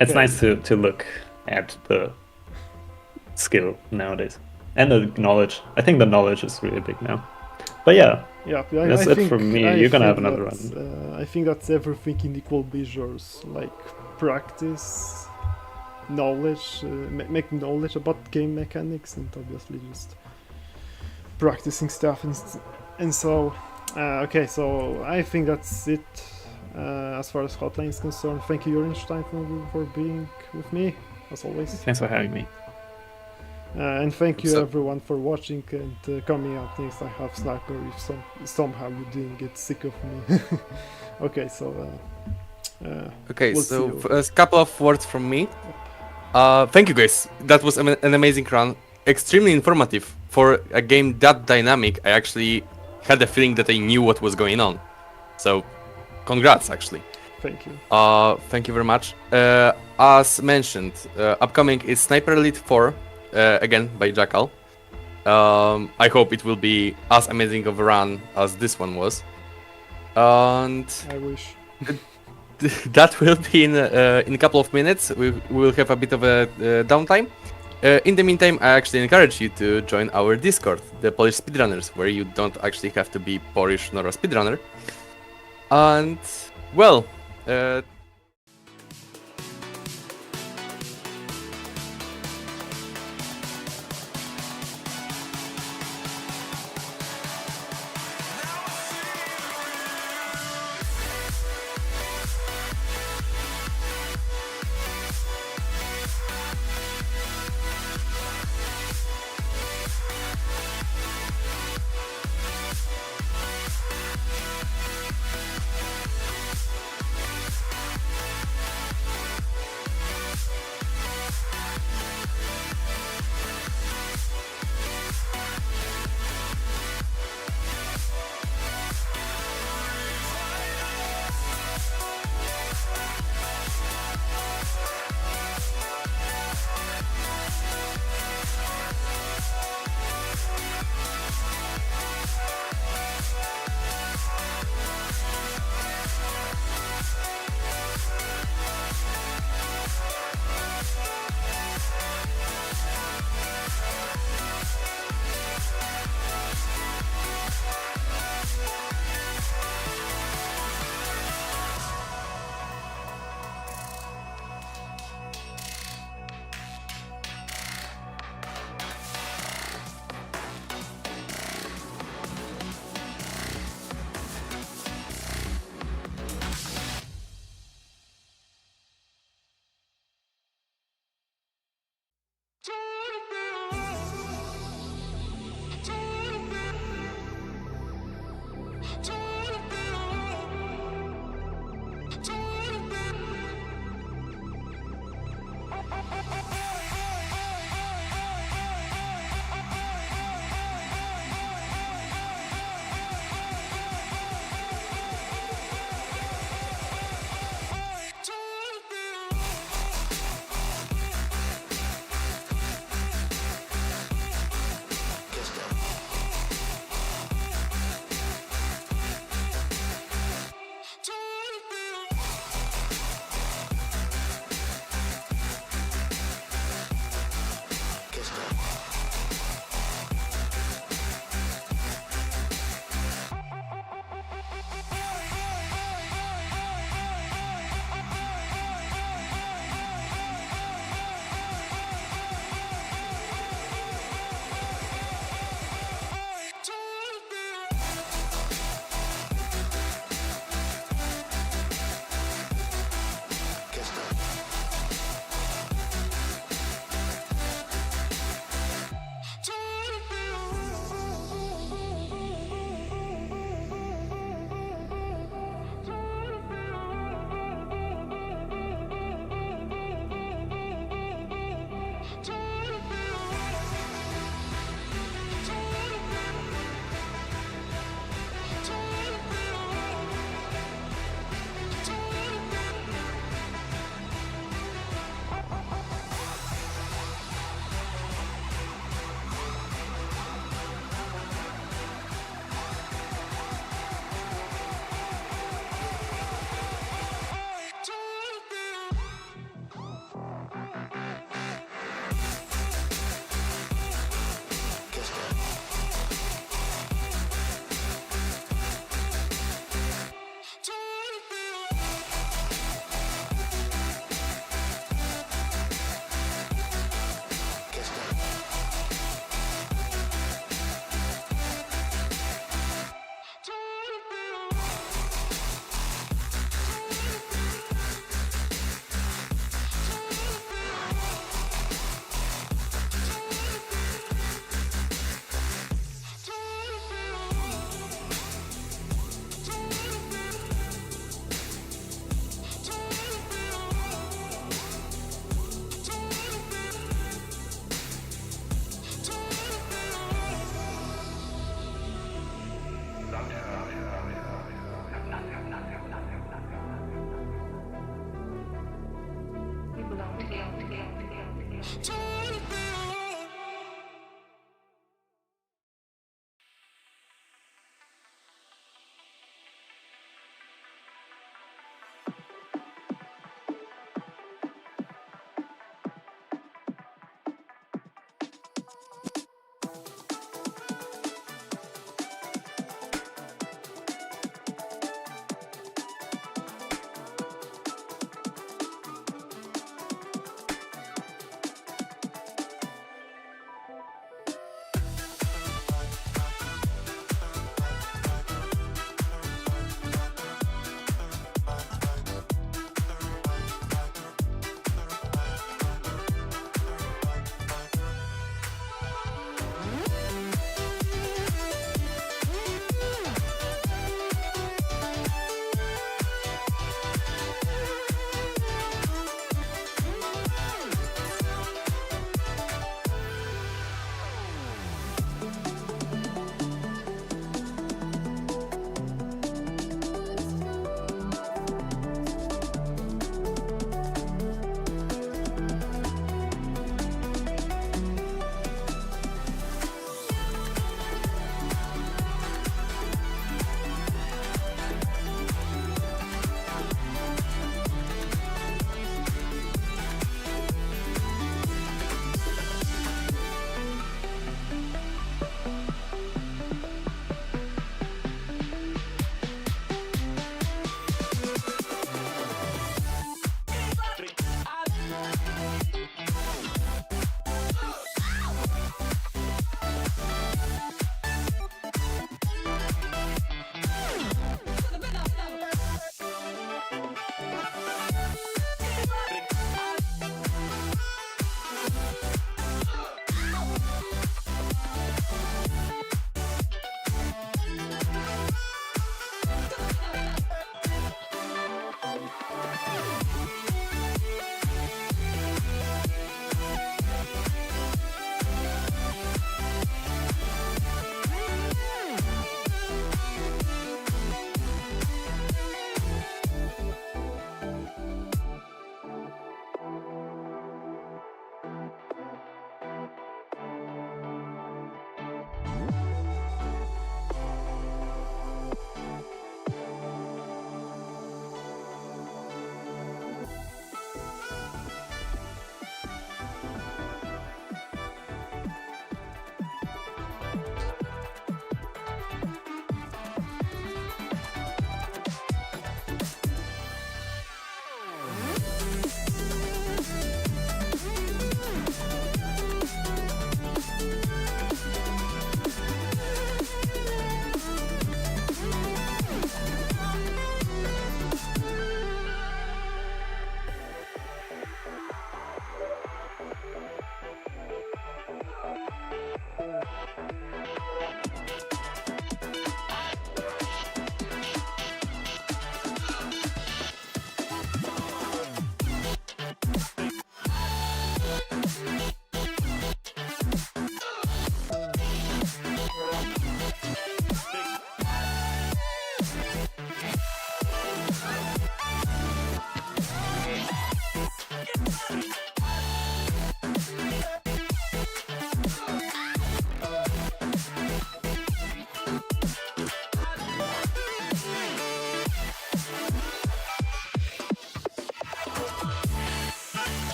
It's Okay. nice to look at the skill nowadays and the knowledge. I think the knowledge is really big now. But yeah, Yeah, that's I it think, from me. I You're gonna think have another that's, run. I think that's everything in equal measures, like practice, knowledge, making knowledge about game mechanics, and obviously just practicing stuff and so. Okay, so I think that's it as far as Hotline is concerned. Thank you, Jorenstein, for being with me as always. Thanks for having me. And thank you So- everyone for watching, and coming up next I have Sniper if somehow you didn't get sick of me. Okay, so Okay, we'll so see you. a couple of words from me. Thank you guys. That was an amazing run. Extremely informative. For a game that dynamic, I actually had the feeling that I knew what was going on. So, congrats, actually. Thank you. Thank you very much. As mentioned, upcoming is Sniper Elite 4, again by Jackal. I hope it will be as amazing of a run as this one was. And I wish. that will be in a couple of minutes. We will have a bit of a downtime. In the meantime, I actually encourage you to join our Discord, the Polish Speedrunners, where you don't actually have to be Polish nor a speedrunner. And, well,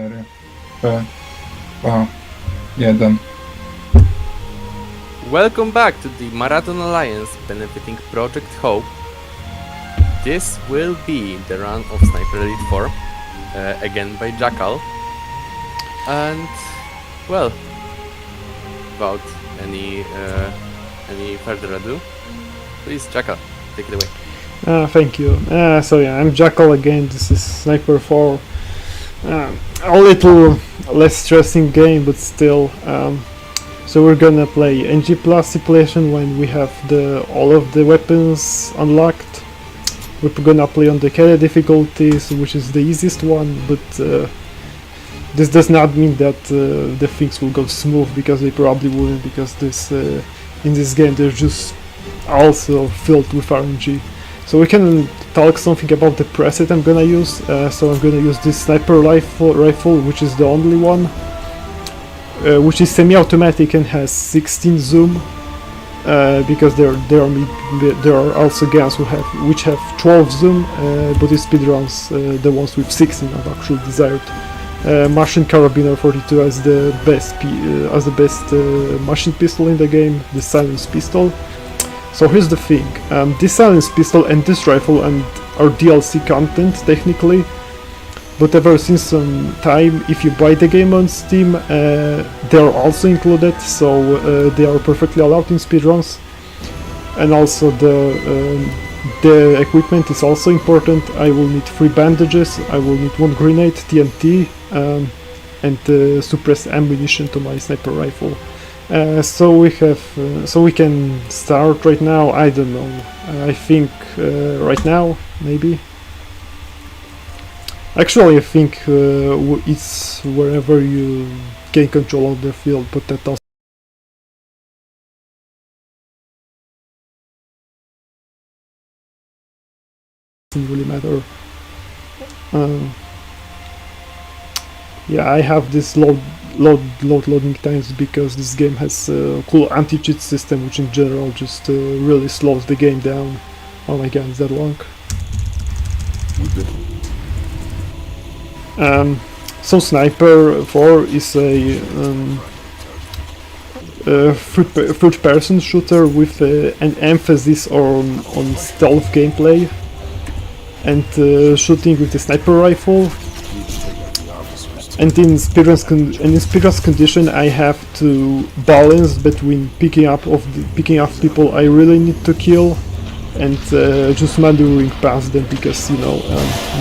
4, P, 2, 1. Welcome back to the Marathon Alliance benefiting Project Hope. This will be the run of Sniper Elite 4, again by Jackal. And, well, without any further ado, please Jackal, take it away. Thank you. So yeah, I'm Jackal again. This is Sniper 4. A little less stressing game, but still. So we're gonna play ENG plus simulation when we have all of the weapons unlocked. We're gonna play on the carry difficulties, which is the easiest one, but this does not mean that the things will go smooth, because they probably wouldn't, because in this game they're just also filled with RNG. So we can talk something about the preset I'm gonna use. So I'm gonna use this sniper rifle, which is the only one, which is semi-automatic and has 16 zoom. Because there are also guns which have 12 zoom, but in speedruns the ones with 16 are actually desired. Machine Carabiner 42 as the best machine pistol in the game, the silenced pistol. So here's the thing, this silenced pistol and this rifle are DLC content technically, but ever since some time, if you buy the game on Steam, they are also included, so they are perfectly allowed in speedruns. And also the equipment is also important. I will need 3 bandages, I will need 1 grenade, TNT, and suppressed ammunition to my sniper rifle. So we can start right now. I don't know. I think right now, maybe. Actually, I think it's wherever you gain control of the field, but that doesn't really matter. Yeah, I have this loading times because this game has a cool anti-cheat system, which in general just really slows the game down. Oh my god, is that long? So Sniper 4 is a third-person shooter with an emphasis on stealth gameplay and shooting with the sniper rifle. And in speedrun condition, I have to balance between picking up people I really need to kill and just maneuvering past them, because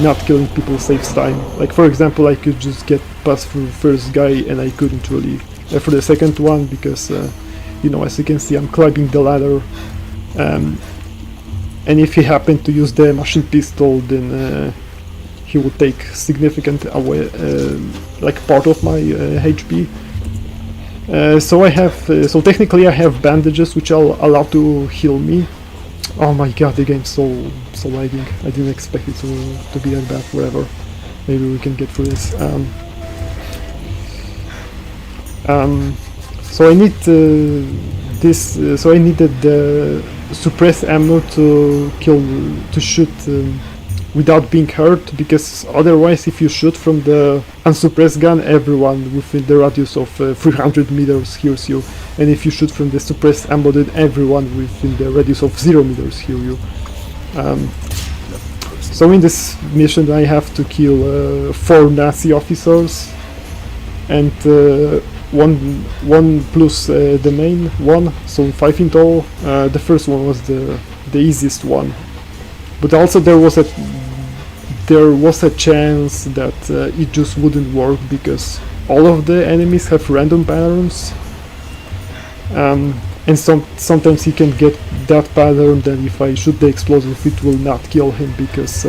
not killing people saves time. Like for example, I could just get past through the first guy and I couldn't really for the second one, because as you can see, I'm climbing the ladder, and if he happened to use the machine pistol, then he would take significant away, like part of my HP. So technically I have bandages which are allowed to heal me. Oh my god, the game's so lagging. I didn't expect it to be that bad. Whatever. Maybe we can get through this. So I need this. So I needed the suppressed ammo to shoot without being hurt, because otherwise, if you shoot from the unsuppressed gun, everyone within the radius of 300 meters hears you, and if you shoot from the suppressed ammo, then everyone within the radius of 0 meters hear you. So in this mission, I have to kill 4 Nazi officers, and one plus the main one, so 5 in total. The first one was the easiest one, but also there was a chance that it just wouldn't work, because all of the enemies have random patterns, and sometimes he can get that pattern, then if I shoot the explosive it will not kill him, because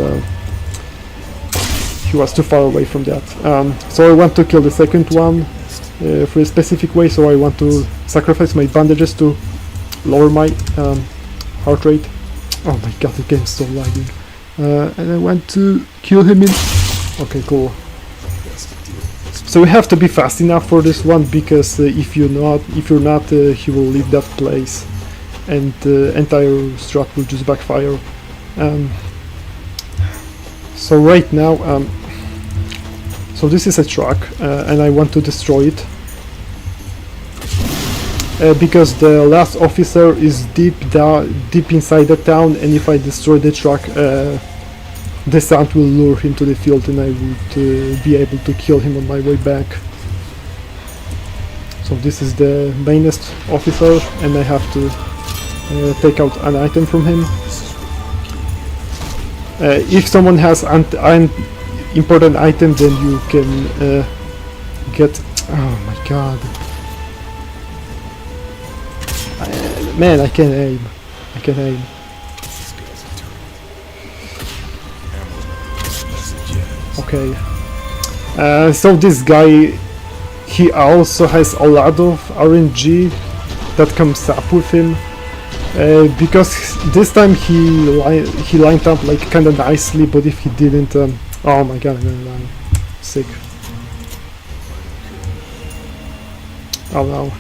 he was too far away from that. So I want to kill the second one for a specific way, so I want to sacrifice my bandages to lower my heart rate. Oh my god, the game's so lagging. And I want to kill him in... Okay, cool. So we have to be fast enough for this one, because if you're not, he will leave that place, and the entire strat will just backfire. So right now, So this is a truck, and I want to destroy it. Because the last officer is deep inside the town, and if I destroy the truck, the sound will lure him to the field, and I would be able to kill him on my way back. So this is the mainest officer, and I have to take out an item from him. If someone has an important item, then you can get... Oh my god. Man, I can't aim. I can't aim. Okay. So this guy, he also has a lot of RNG that comes up with him. Because this time he lined up like kinda nicely, but if he didn't, oh my god, I'm gonna die. Sick. Oh no.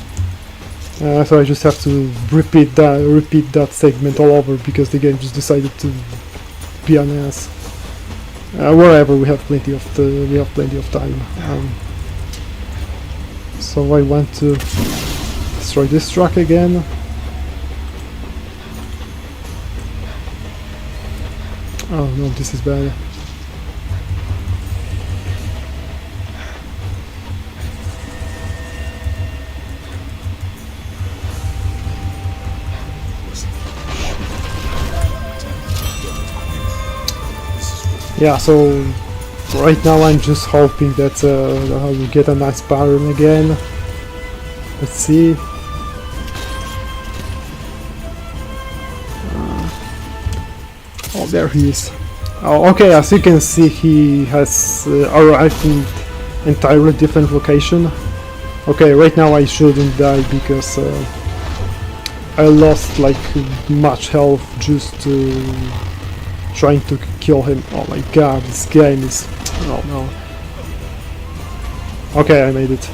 So I just have to repeat that segment all over because the game just decided to be an ass. Whatever, we have plenty of time. So I want to destroy this truck again. Oh no, this is bad. Yeah, so right now I'm just hoping that I will get a nice pattern again. Let's see. Oh, there he is. Oh, okay, as you can see, he has arrived in entirely different location. Okay, right now I shouldn't die because I lost like much health just trying to kill him. Oh my god, this game is... oh no. Okay, I made it.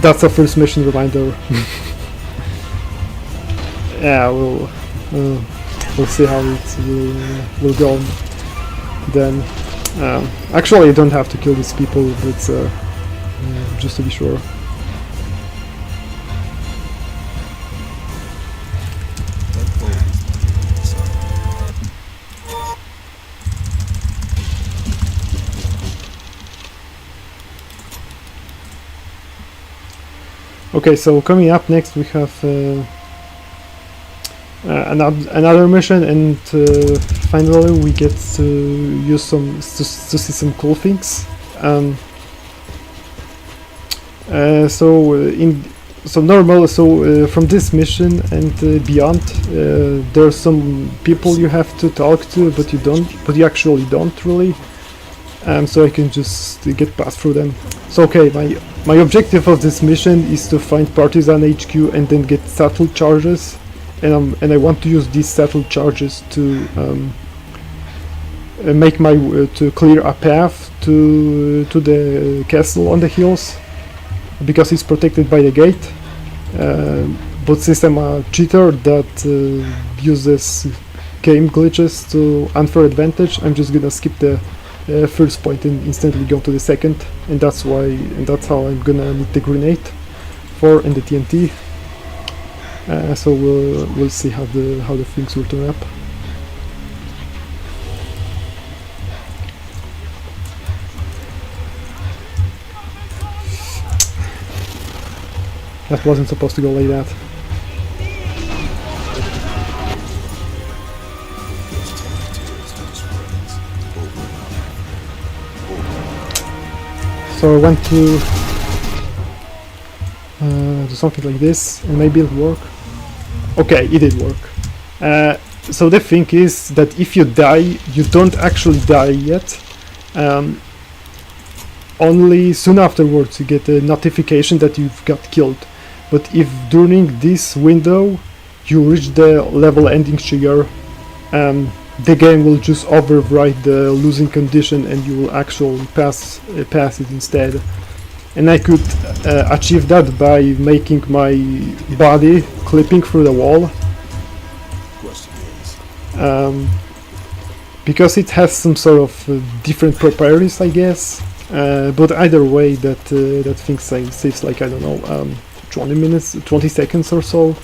That's a first mission reminder. Yeah, we'll see how it will go then. Actually, I don't have to kill these people, but just to be sure. Okay, so coming up next we have another mission, and finally we get to use to see some cool things. From this mission and beyond, there are some people you have to talk to, but you actually don't really. So I can just get past through them. So okay, my objective of this mission is to find Partisan HQ and then get settled charges, and I want to use these settled charges to to clear a path to the castle on the hills, because it's protected by the gate. But since I'm a cheater that uses game glitches to unfair advantage, I'm just gonna skip the first point and instantly go to the second, and that's how I'm gonna need the grenade for and the TNT. So we'll see how the things will turn up. That wasn't supposed to go like that. So I want to do something like this, and maybe it'll work. Okay, it did work. So the thing is that if you die, you don't actually die yet. Only soon afterwards you get a notification that you've got killed. But if during this window you reach the level ending trigger, the game will just override the losing condition and you will actually pass it instead. And I could achieve that by making my body clipping through the wall. because it has some sort of different properties, I guess. But either way, that thing saves like, I don't know, 20 minutes, 20 seconds or so.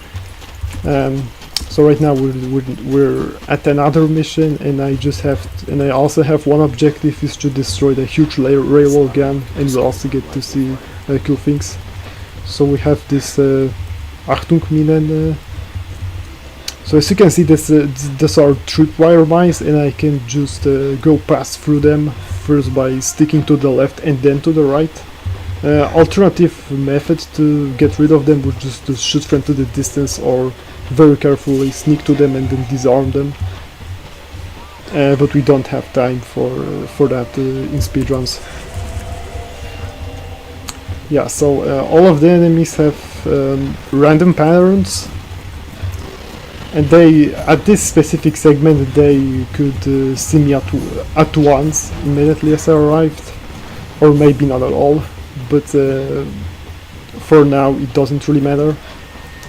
So right now we're at another mission, and I also have one objective, is to destroy the huge railway gun, and we also get to see cool things. So we have this Achtung Minen. So as you can see, these are tripwire mines, and I can just go pass through them first by sticking to the left and then to the right. Alternative method to get rid of them would just to shoot them to the distance, or very carefully sneak to them and then disarm them. But we don't have time for that in speedruns. Yeah, so all of the enemies have random patterns, and they, at this specific segment, they could see me at once, immediately as I arrived, or maybe not at all, but for now it doesn't really matter.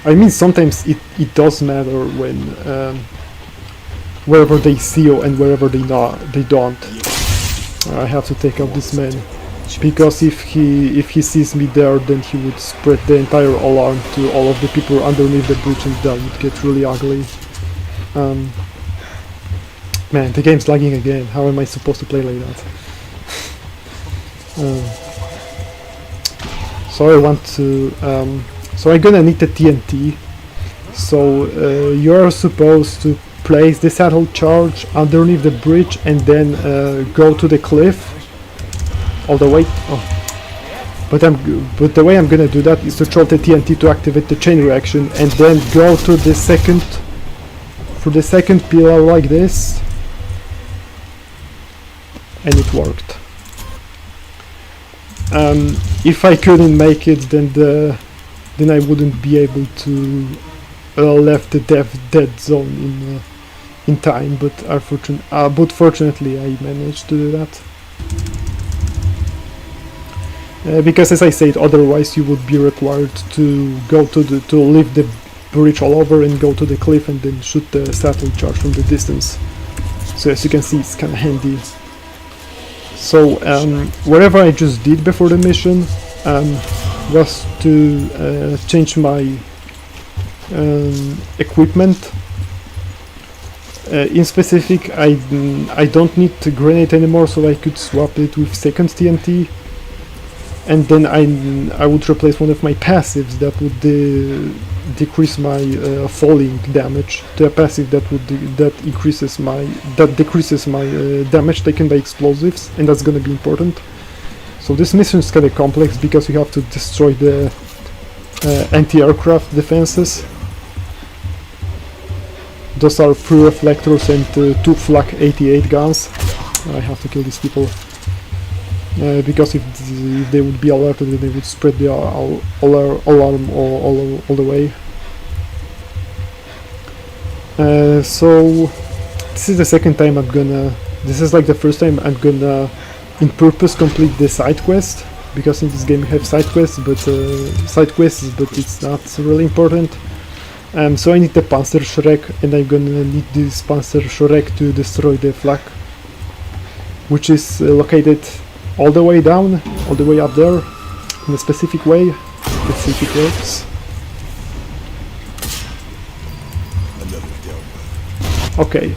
I mean, sometimes it does matter when wherever they see you and wherever they don't. I have to take out this man, because if he sees me there, then he would spread the entire alarm to all of the people underneath the bridge, and that would get really ugly. Man, the game's lagging again. How am I supposed to play like that? So I want to... so I'm gonna need the TNT. So you're supposed to place the saddle charge underneath the bridge and then go to the cliff all the way. Oh. But the way I'm gonna do that is to throw the TNT to activate the chain reaction, and then go to the second, through the second pillar like this, and it worked. If I couldn't make it, then I wouldn't be able to left the dead zone in time. But fortunately, I managed to do that. Because, as I said, otherwise you would be required to go to leave the bridge all over and go to the cliff and then shoot the saddle charge from the distance. So as you can see, it's kind of handy. So whatever I just did before the mission was to change my equipment. In specific, I don't need the grenade anymore, so I could swap it with second TNT, and then I would replace one of my passives that would decrease my falling damage to a passive that decreases my damage taken by explosives, and that's gonna be important. So this mission is kind of complex because you have to destroy the anti-aircraft defenses. Those are 3 reflectors and 2 Flak 88 guns. I have to kill these people. Because if they would be alerted, then they would spread the alarm all the way. So this is the second time this is like the first time I'm gonna in purpose complete the side quest, because in this game you have side quests, but it's not really important. So I need the Panzerschreck, and I'm gonna need this Panzerschreck to destroy the flak, which is located all the way down, all the way up there, in a specific way. Let's see if it works. Okay,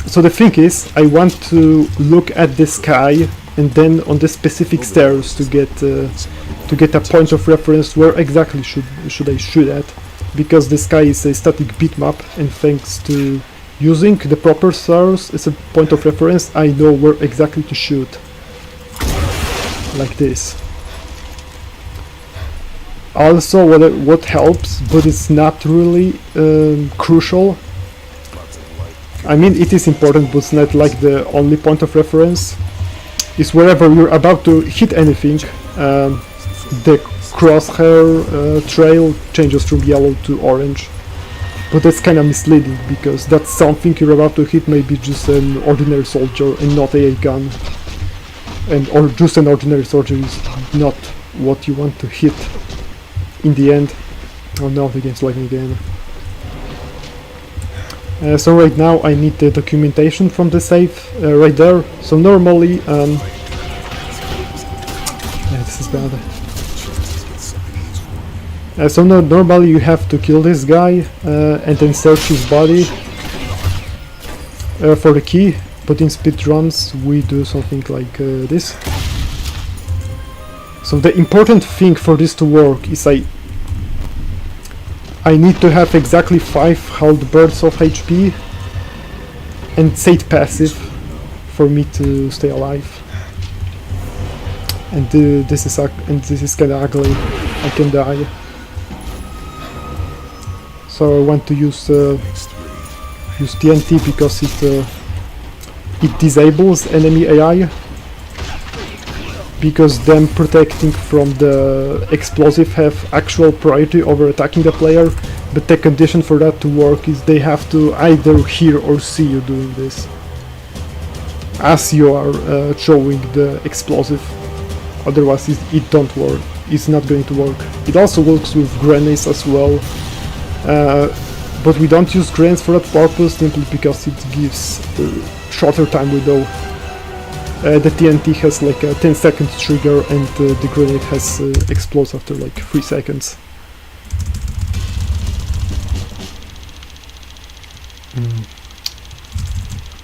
so the thing is, I want to look at the sky and then on the specific stairs to get a point of reference where exactly should I shoot at, because the sky is a static bitmap, and thanks to using the proper stars as a point of reference, I know where exactly to shoot. Like this. Also, what helps, but it's not really crucial. I mean, it is important, but it's not like the only point of reference. Is wherever you're about to hit anything, the crosshair trail changes from yellow to orange. But that's kind of misleading, because that something you're about to hit may be just an ordinary soldier and not a gun. Or just an ordinary soldier is not what you want to hit in the end. Oh no, the game's lagging again. So right now I need the documentation from the safe right there. So normally, yeah, this is bad. So normally you have to kill this guy and then search his body for the key, but in speedruns we do something like this. So the important thing for this to work is I need to have exactly 5 health bursts of HP and state passive for me to stay alive. And this is kinda ugly. I can die. So I want to use TNT because it disables enemy AI. Because them protecting from the explosive have actual priority over attacking the player, but the condition for that to work is they have to either hear or see you doing this as you are throwing the explosive. Otherwise it don't work. It's not going to work. It also works with grenades as well, but we don't use grenades for that purpose simply because it gives shorter time window. The TNT has like a 10-second trigger and the grenade has explodes after like 3 seconds.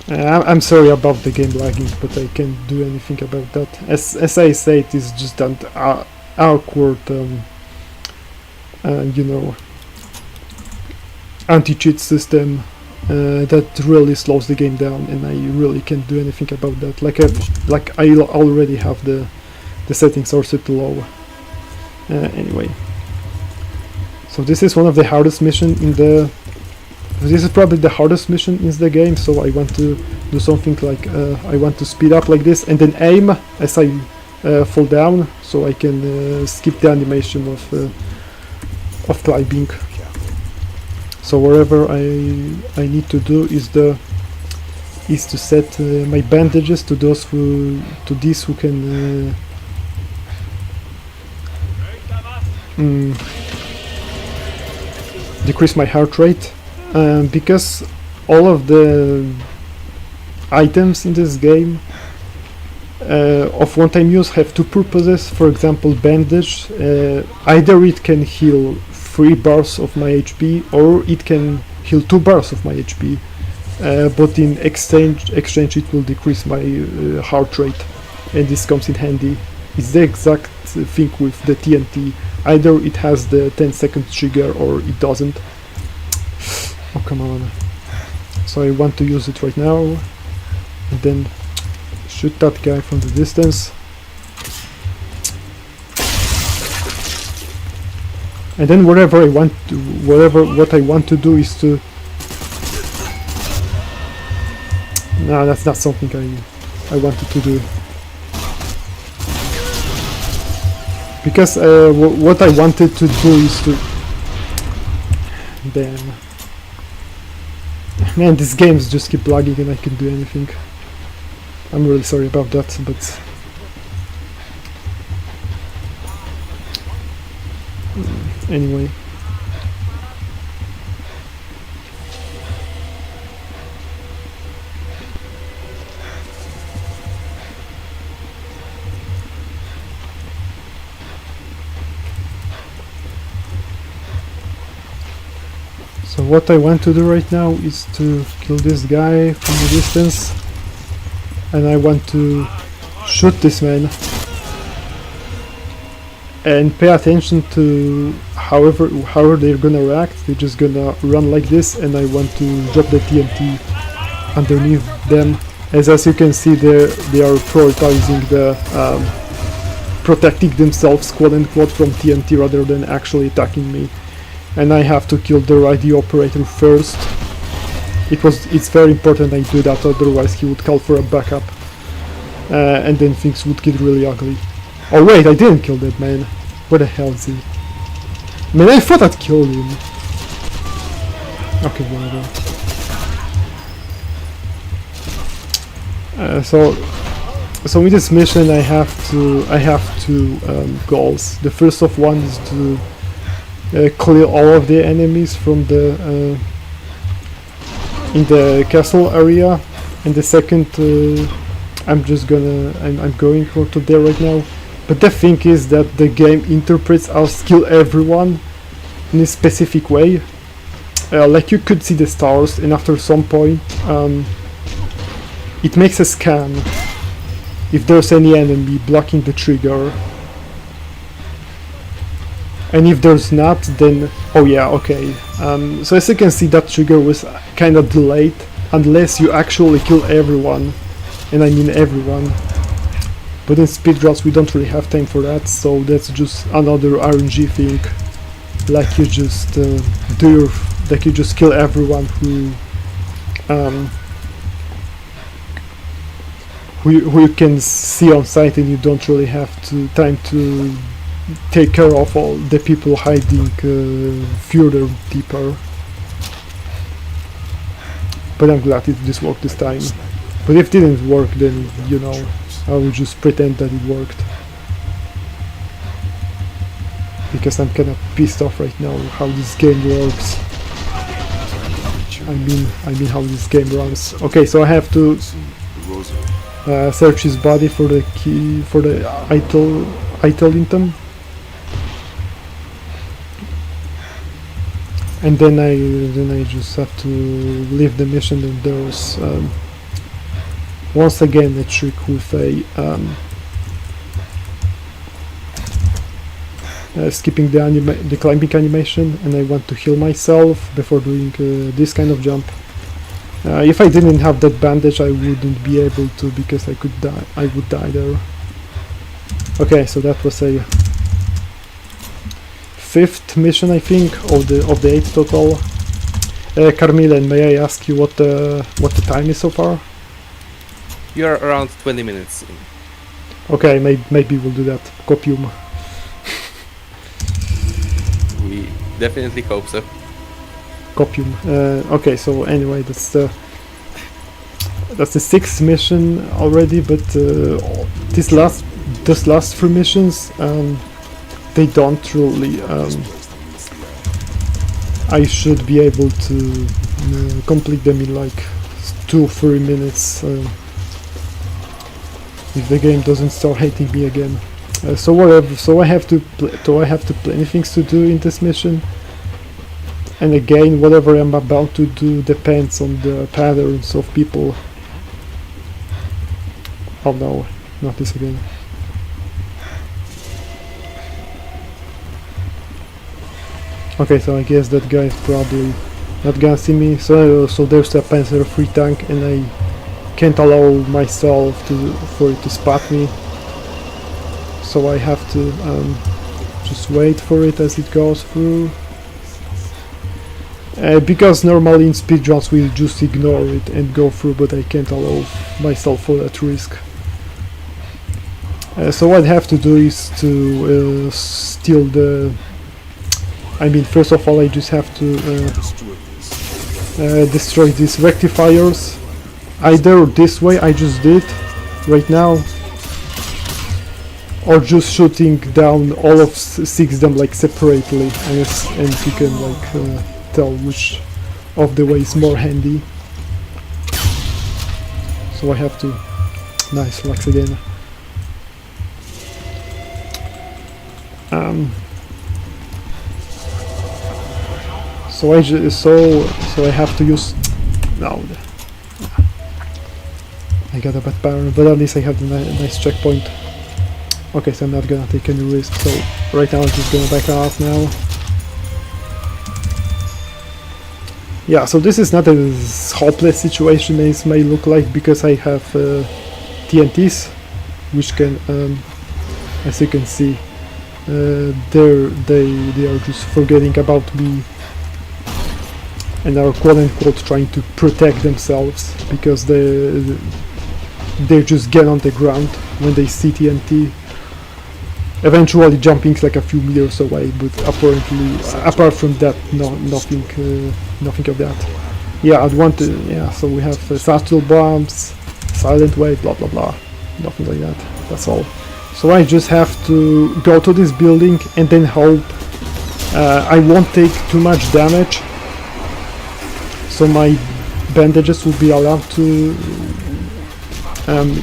I'm sorry about the game lagging, but I can't do anything about that. As I say, it is just an awkward, you know, anti-cheat system that really slows the game down, and I really can't do anything about that. Like I already have the settings are set to low. Anyway, so this is one of the hardest mission in the. This is probably the hardest mission in the game. So I want to do something like I want to speed up like this and then aim as I fall down, so I can skip the animation of climbing. So whatever I need to do is to set my bandages to these who can decrease my heart rate, because all of the items in this game of one-time use have two purposes. For example, bandage, either it can heal 3 bars of my HP or it can heal 2 bars of my HP, but in exchange it will decrease my heart rate, and this comes in handy. It's the exact thing with the TNT, either it has the 10-second trigger or it doesn't. Oh, come on. So I want to use it right now and then shoot that guy from the distance. And then what I want to do is to... No, that's not something I wanted to do. Because what I wanted to do is to... Damn. Man, these games just keep lagging and I can't do anything. I'm really sorry about that, but... Anyway. So what I want to do right now is to kill this guy from a distance, and I want to shoot this man and pay attention to however they're gonna react. They're just gonna run like this, and I want to drop the TNT underneath them. As you can see, they are prioritizing the protecting themselves, quote unquote, from TNT rather than actually attacking me. And I have to kill the radio operator first. It's very important I do that, otherwise he would call for a backup, and then things would get really ugly. Oh wait, I didn't kill that man. Where the hell is he? Man, I thought I'd killed him. Okay, whatever. So in this mission I have two goals. The first of one is to clear all of the enemies from the in the castle area, and the second I'm going to there right now. But the thing is that the game interprets us kill everyone in a specific way. Like you could see the stars, and after some point it makes a scan if there's any enemy blocking the trigger. And if there's not, then oh yeah, okay. So as you can see, that trigger was kind of delayed unless you actually kill everyone, and I mean everyone. But in speedruns we don't really have time for that, so that's just another RNG thing. Like you just you just kill everyone who you can see on site, and you don't really have time to take care of all the people hiding further deeper. But I'm glad this worked this time. But if it didn't work, then you know, I will just pretend that it worked. Because I'm kinda pissed off right now how this game works. I mean how this game runs. Okay, so I have to search his body for the key for the idol item. And then I just have to leave the mission, and there's once again a trick with a skipping the climbing animation, and I want to heal myself before doing this kind of jump. If I didn't have that bandage, I wouldn't be able to, because I would die there. Okay, so that was a 5th mission, I think, of the 8 total. Carmilen, may I ask you what the time is so far? You're around 20 minutes in. Okay, maybe we'll do that. Copium. We definitely hope so. Copium. Okay, so anyway, that's the 6th mission already, but those last 3 missions, they don't really. I should be able to complete them in like 2-3 minutes if the game doesn't start hating me again. So whatever. So I have plenty things to do in this mission. And again, whatever I'm about to do depends on the patterns of people. Oh no, not this again. Okay, so I guess that guy is probably not gonna see me. So there's a Panzer III tank, and I can't allow myself for it to spot me. So I have to just wait for it as it goes through. Because normally in speedruns we just ignore it and go through, but I can't allow myself for that risk. So what I have to do is to steal the... I mean, first of all, I just have to destroy these rectifiers. Either this way, I just did right now, or just shooting down all of 6 of them like separately, and you can like tell which of the way is more handy. So I have to... Nice, Lux again. So I have to use... No. I got a bad pattern, but at least I have the nice checkpoint. Okay, so I'm not gonna take any risk, so right now I'm just gonna back off now. Yeah, so this is not as hopeless situation as it may look like, because I have TNTs, which can, as you can see, they are just forgetting about me and are quote-unquote trying to protect themselves, because they just get on the ground when they see TNT, eventually jumping like a few meters away, but apparently, apart from that, nothing of that. Yeah, I'd want to... Yeah, so we have subtle bombs, silent wave, blah blah blah, nothing like that, that's all. So I just have to go to this building and then hope I won't take too much damage, so my bandages will be allowed to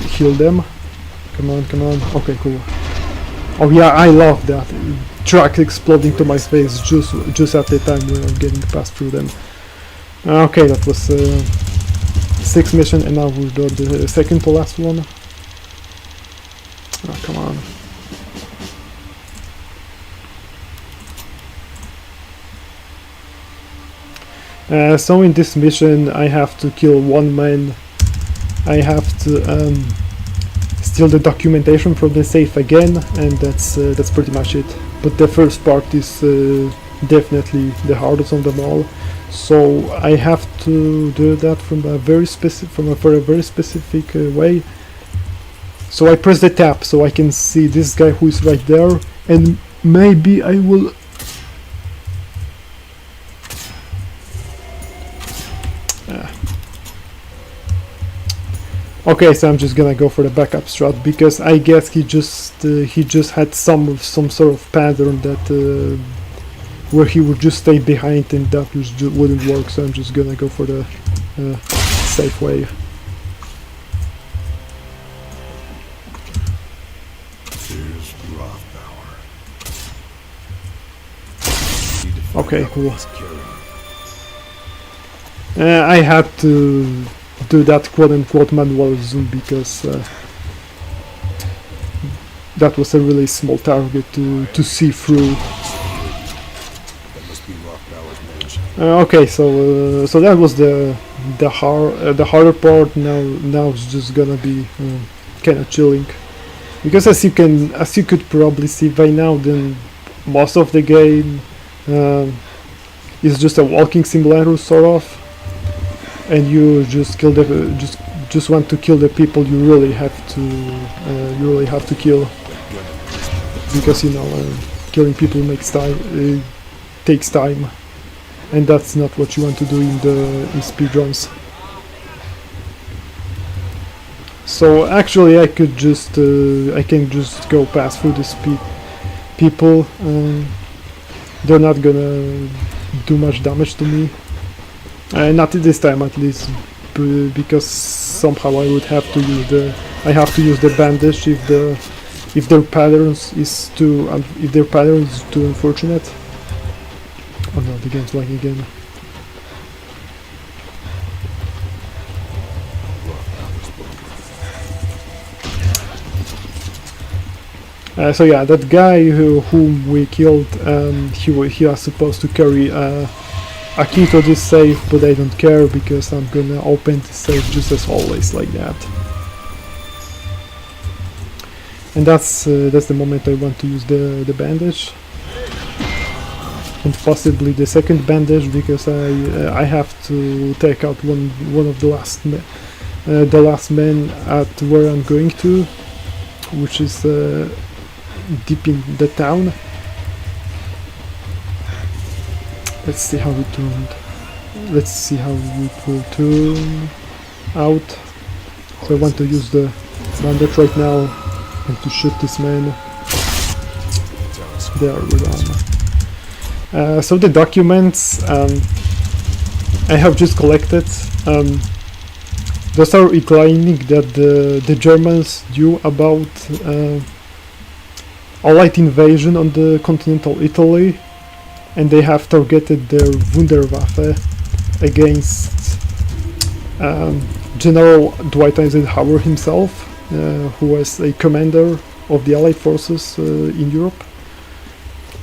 heal them. Come on, come on. Okay, cool. Oh yeah, I love that. Truck exploding to my face just at the time when I'm getting passed through them. Okay, that was 6th mission, and now we'll do the second to last one. Oh, come on. So in this mission I have to kill one man. I have to steal the documentation from the safe again, and that's pretty much it. But the first part is definitely the hardest of them all. So I have to do that from a very specific way. So I press the tab so I can see this guy who is right there, and maybe I will. Okay, so I'm just gonna go for the backup strat because I guess he just had some sort of pattern that where he would just stay behind, and that wouldn't work. So I'm just gonna go for the safe way. Okay, cool. I had to do that quote-unquote manual zoom because that was a really small target to see through. Okay, so that was the harder part. Now it's just gonna be kind of chilling, because as you could probably see by now, then most of the game is just a walking simulator sort of. And you just kill just want to kill the people you really have to kill, because killing people takes time, and that's not what you want to do in speedruns. So actually I can just go past through the people. They're not gonna do much damage to me. Not this time, at least, because somehow I would have to use the bandage if their pattern is too unfortunate. Oh no, the game's lagging again. So yeah, that guy whom we killed, he was supposed to carry a key to this safe, but I don't care because I'm gonna open the safe just as always, like that. And that's the moment I want to use the bandage, and possibly the second bandage, because I have to take out one of the last men at where I'm going to, which is deep in the town. Let's see how it will turn out. So I want to use the bandage right now and to shoot this man. There we're done. So the documents I have just collected, those are claiming that the Germans knew about Allied invasion on the continental Italy, and they have targeted their Wunderwaffe against General Dwight Eisenhower himself, who was a commander of the Allied forces in Europe.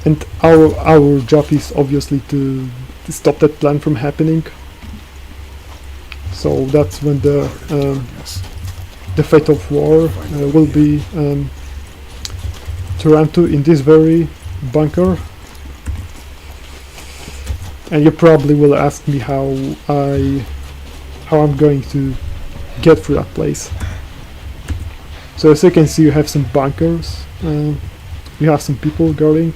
And our job is obviously to stop that plan from happening. So that's when the fate of war will be turned to in this very bunker. And you probably will ask me how I'm going to get through that place. So as you can see, you have some bunkers, you have some people guarding,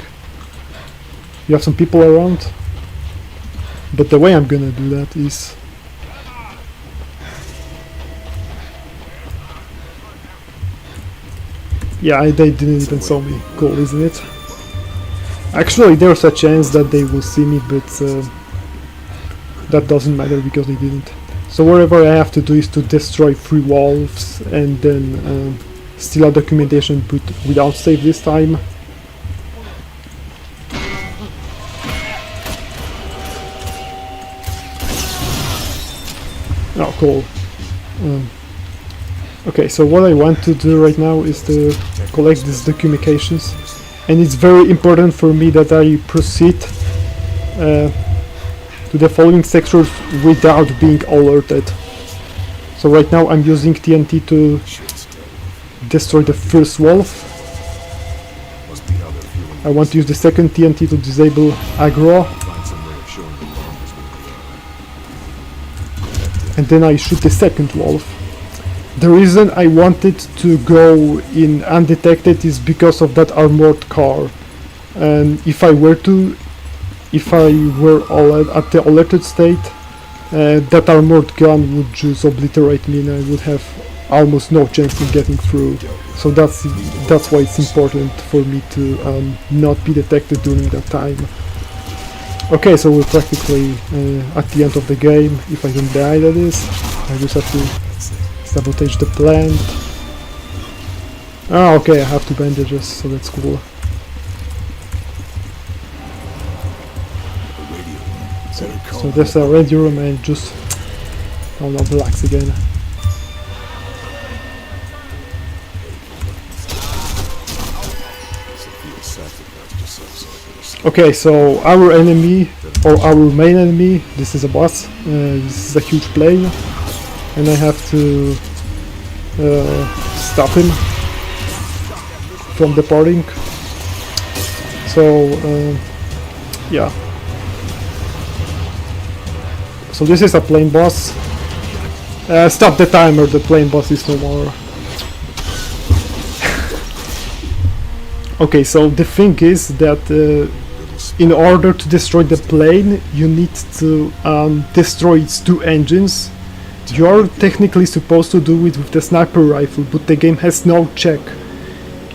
you have some people around. But the way I'm gonna do that is yeah, they didn't even saw me. Cool, isn't it? Actually, there's a chance that they will see me, but that doesn't matter because they didn't. So whatever I have to do is to destroy 3 wolves and then steal a documentation but without save this time. Oh, cool. Okay, so what I want to do right now is to collect these documentations, and it's very important for me that I proceed to the following sectors without being alerted. So right now I'm using TNT to destroy the first wolf. I want to use the second TNT to disable aggro. And then I shoot the second wolf. The reason I wanted to go in undetected is because of that armored car. And if I were at the alerted state, that armored gun would just obliterate me and I would have almost no chance in getting through. So that's why it's important for me to not be detected during that time. Okay, so we're practically at the end of the game. If I don't die, that is. I just have to sabotage the plant. Ah, okay, I have 2 bandages, so that's cool. So there's a radio room and just... I'll not relax again. Okay, so our enemy, or our main enemy, this is a boss, this is a huge plane, and I have to stop him from departing. So, yeah. So this is a plane boss. Stop the timer, the plane boss is no more. Okay, so the thing is that in order to destroy the plane, you need to destroy its 2 engines. You're technically supposed to do it with the sniper rifle, but the game has no check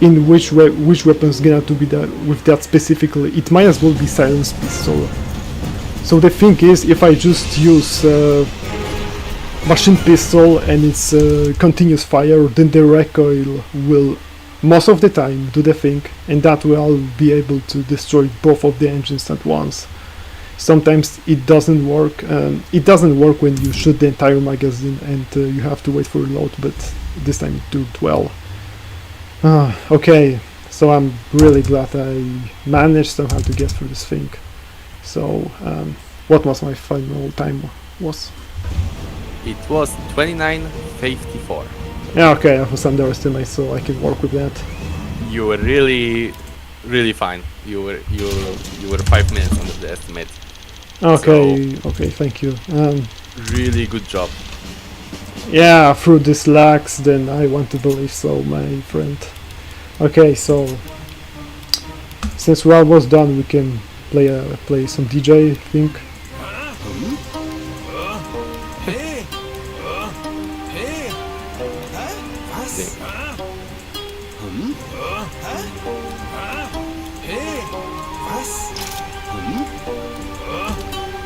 in which weapon's gonna to be with that specifically. It might as well be silence pistol. So the thing is, if I just use machine pistol and it's continuous fire, then the recoil will most of the time do the thing, and that way I'll be able to destroy both of the engines at once. Sometimes it doesn't work. It doesn't work when you shoot the entire magazine and you have to wait for reload, but this time it did well. Okay, so I'm really glad I managed somehow to get through this thing. So, what was my final time was? It was 29:54. Yeah, okay, I was underestimated, so I can work with that. You were really fine. You were 5 minutes under the estimate. Okay, okay, thank you. Really good job. Yeah, through this lags, then I want to believe so, my friend. Okay, so since we're almost done, we can play some DJ, I think.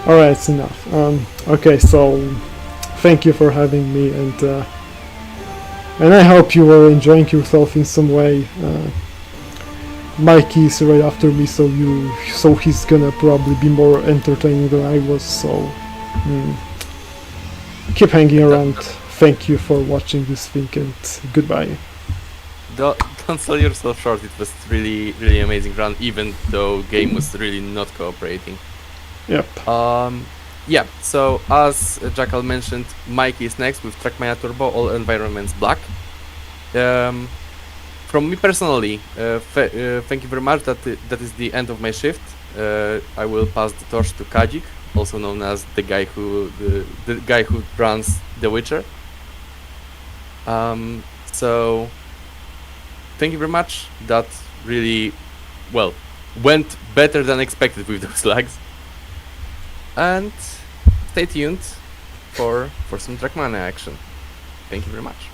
Alright, it's enough. Okay, so thank you for having me, and I hope you were enjoying yourself in some way. Mikey is right after me, so he's gonna probably be more entertaining than I was. So keep hanging around. Thank you for watching this thing, and goodbye. Don't sell yourself short. It was really amazing run, even though game was really not cooperating. Yep. Yeah, so as Jackal mentioned, Mike is next with Trackmania Turbo, all environments black. From me personally, thank you very much. That is the end of my shift. I will pass the torch to Kajik, also known as the guy who runs The Witcher. So thank you very much. That really went better than expected with those lags. And stay tuned for some Trackmania action. Thank you very much.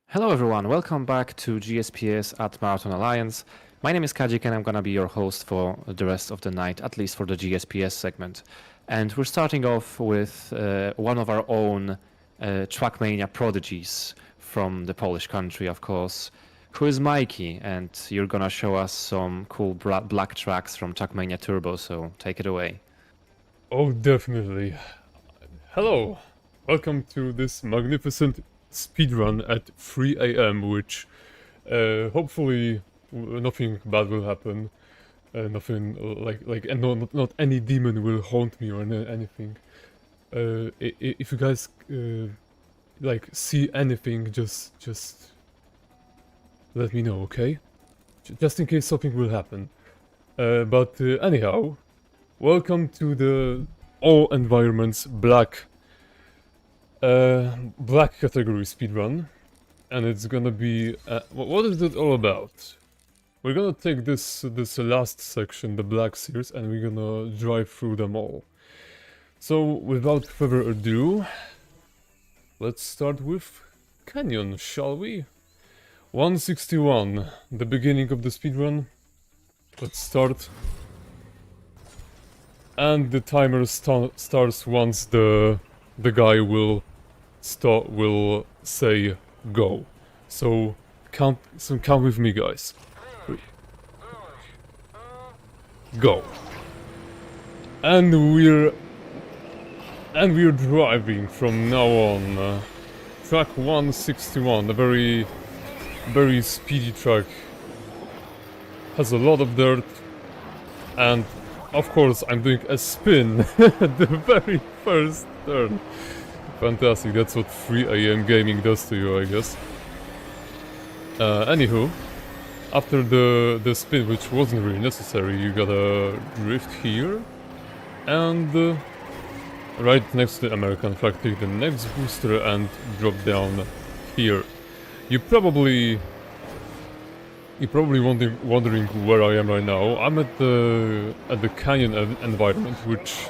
Hello everyone, welcome back to GSPS at Marathon Alliance. My name is Kajik and I'm gonna be your host for the rest of the night, at least for the GSPS segment. And we're starting off with one of our own Trackmania prodigies from the Polish country, of course, who is Mikey, and you're gonna show us some cool black tracks from Trackmania Turbo, so take it away. Oh, definitely. Hello, welcome to this magnificent speedrun at 3 AM, which hopefully nothing bad will happen. Nothing and not any demon will haunt me or anything. If you guys see anything, just let me know, okay? Just in case something will happen. But anyhow, welcome to the all environments black category speedrun, and it's gonna be what is it all about? We're gonna take this last section, the black series, and we're gonna drive through them all. So without further ado, let's start with Canyon, shall we? 161, the beginning of the speedrun. Let's start. And the timer starts once the guy will say go. So count with me, guys. 3, go. And we're driving from now on. Track 161, a very speedy track. Has a lot of dirt, and of course I'm doing a spin at the very first turn. Fantastic, that's what 3 AM gaming does to you, I guess. Anywho, after the spin, which wasn't really necessary, you gotta drift here, and right next to the American flag, take the next booster and drop down here. You're probably wondering where I am right now. I'm at the canyon environment, which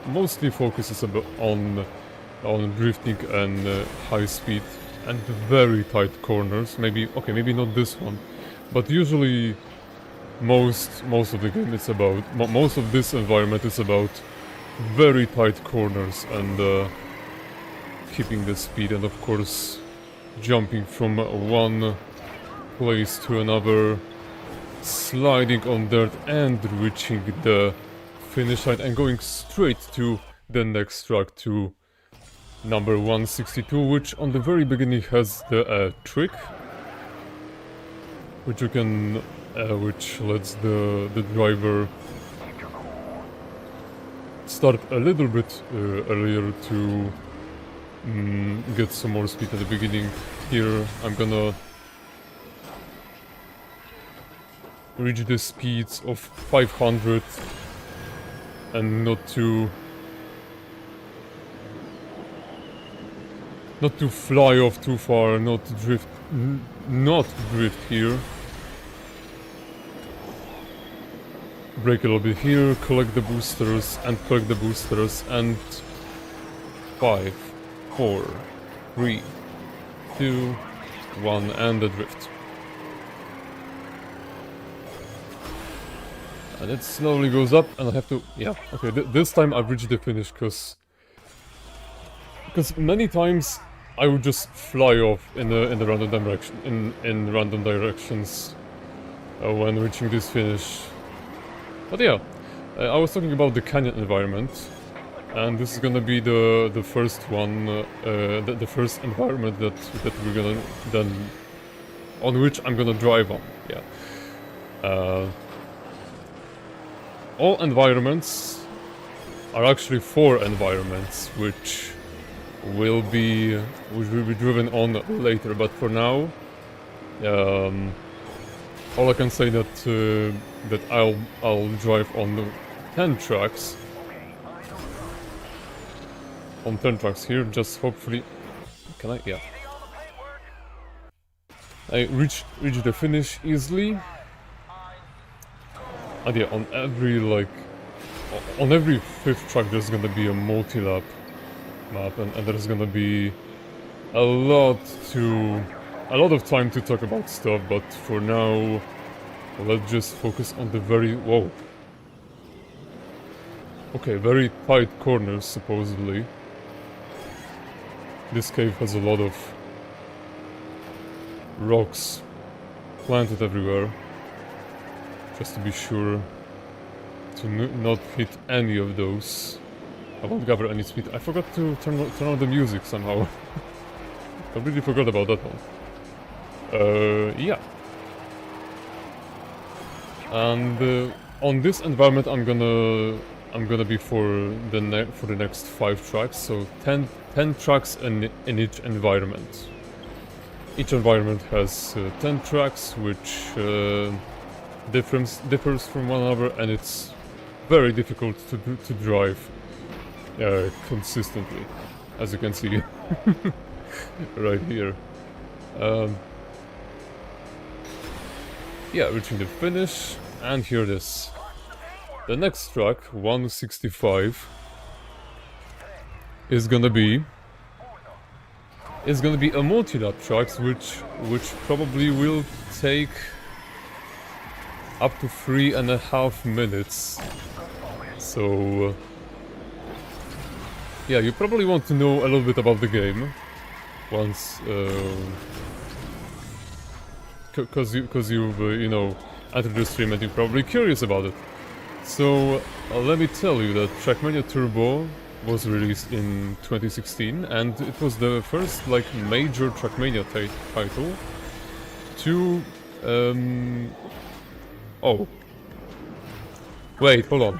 mostly focuses on drifting and high speed and very tight corners. Maybe not this one, but usually most of the game is about most of this environment is about very tight corners and keeping the speed, and of course jumping from one place to another, sliding on dirt and reaching the finish line and going straight to the next track, to number 162, which on the very beginning has the trick, which lets the driver start a little bit earlier to get some more speed at the beginning. Here I'm gonna reach the speeds of 500 and not to fly off too far, not drift here. Brake a little bit here, collect the boosters, and 5, 4, 3, 2, 1, and the drift. And it slowly goes up, and I have to... yeah, okay, this time I've reached the finish, because many times I would just fly off in the random direction, in random directions when reaching this finish. But yeah, I was talking about the canyon environment, and this is gonna be the first one, the first environment that we're gonna on which I'm gonna drive on. Yeah. All environments are actually 4 environments, which will be driven on later. But for now, all I can say that I'll drive on 10 tracks. On 10 tracks here, just hopefully. Can I? Yeah. I reach the finish easily. And yeah, on every 5th track there's gonna be a multi-lap map, and there's gonna be a lot to a lot of time to talk about stuff, but for now, let's just focus on the okay, very tight corners, supposedly. This cave has a lot of rocks planted everywhere, just to be sure to not hit any of those. I won't gather any speed. I forgot to turn on the music somehow. I really forgot about that one. Yeah. And on this environment, I'm gonna be for the next 5 tracks. So 10 tracks in each environment. Each environment has 10 tracks, which differs from one another, and it's very difficult to drive consistently, as you can see right here. Yeah, reaching the finish, and here it is. The next track, 165, is gonna be a multi-lap tracks, which probably will take up to 3.5 minutes. So yeah, you probably want to know a little bit about the game once, because you've you know, entered the stream and you're probably curious about it. So let me tell you that Trackmania Turbo was released in 2016, and it was the first like major Trackmania title to oh wait, hold on.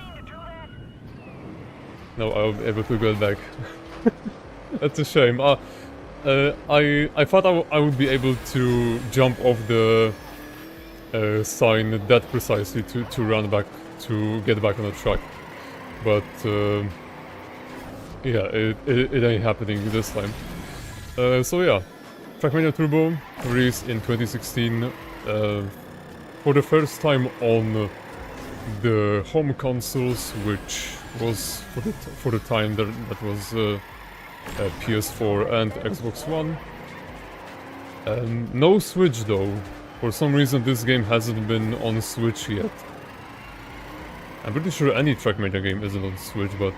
No, I'll be able to go back. That's a shame. I thought I would be able to jump off the sign that precisely to run back, to get back on the track, but yeah, it ain't happening this time. So yeah, Trackmania Turbo released in 2016 for the first time on the home consoles, which was for the time that was PS4 and Xbox One. No Switch though. For some reason this game hasn't been on Switch yet. I'm pretty sure any Trackmania game isn't on Switch, but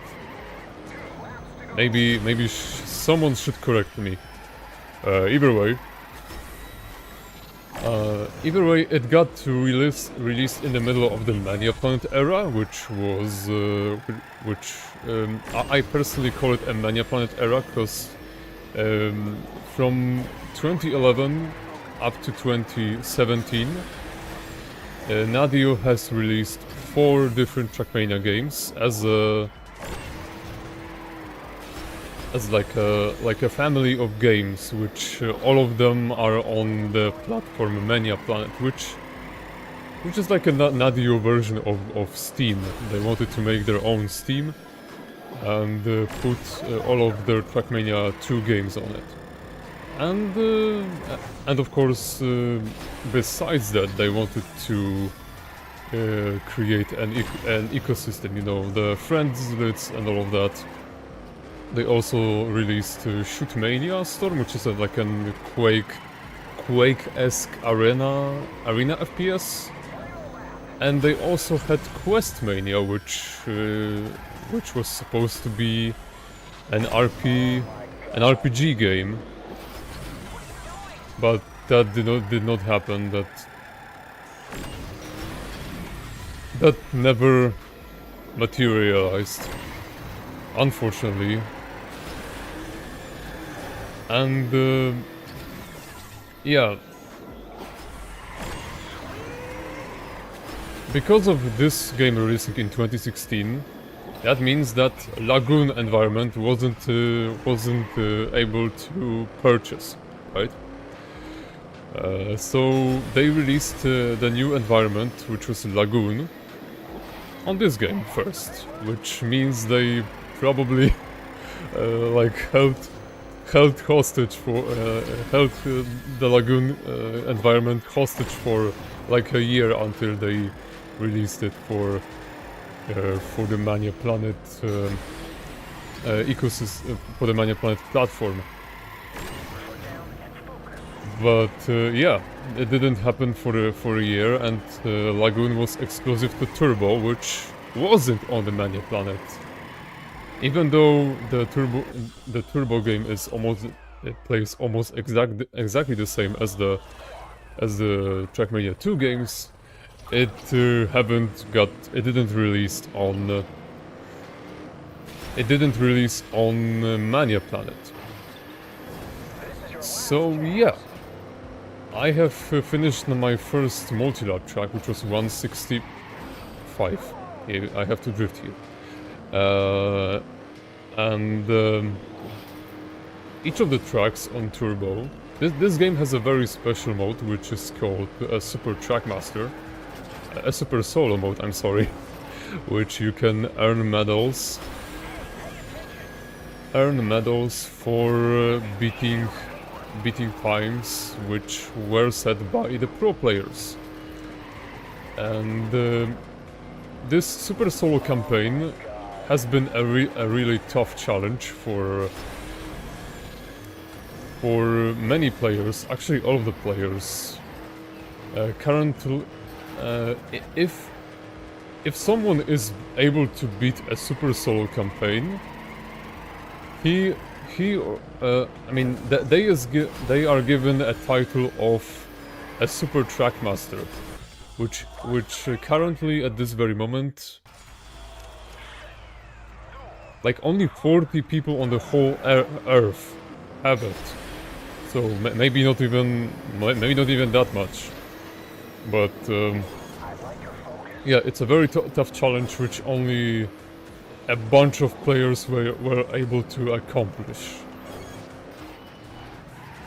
maybe someone should correct me. Either way, it got to release in the middle of the Mania Planet era, which was I personally call it a Mania Planet era, because from 2011 up to 2017, Nadio has released 4 different Trackmania games as like a family of games, which all of them are on the platform Mania Planet, which is like a Nadio version of Steam. They wanted to make their own Steam and put all of their Trackmania 2 games on it. And of course, besides that, they wanted to create an ecosystem, you know, the friends lists and all of that. They also released Shootmania Storm, which is like a Quake-esque arena FPS, and they also had Questmania, which was supposed to be an RPG game, but that did not happen. That never materialized, unfortunately. And yeah, because of this game releasing in 2016, that means that Lagoon environment wasn't able to purchase, right? So they released the new environment, which was Lagoon, on this game first, which means they probably like held hostage for held the Lagoon environment hostage for like a year until they released it for the Mania Planet ecosystem, for the Mania Planet platform. But yeah, it didn't happen for a year, and Lagoon was exclusive to Turbo, which wasn't on the Mania planet. Even though the Turbo game is plays almost exactly the same as the Trackmania 2 games, it didn't release on Mania planet. So yeah, I have finished my first multi-lap track, which was 165. Yeah, I have to drift here. And each of the tracks on Turbo, this game has a very special mode, which is called a Super Trackmaster, a Super Solo mode, I'm sorry, which you can earn medals for beating times which were set by the pro players. And this Super Solo campaign has been a really tough challenge for many players, actually all of the players. Currently, if someone is able to beat a Super Solo campaign, they are given a title of a Super Trackmaster, which currently at this very moment, like only 40 people on the whole Earth have it. So maybe not even that much. But yeah, it's a very tough challenge which only a bunch of players were able to accomplish.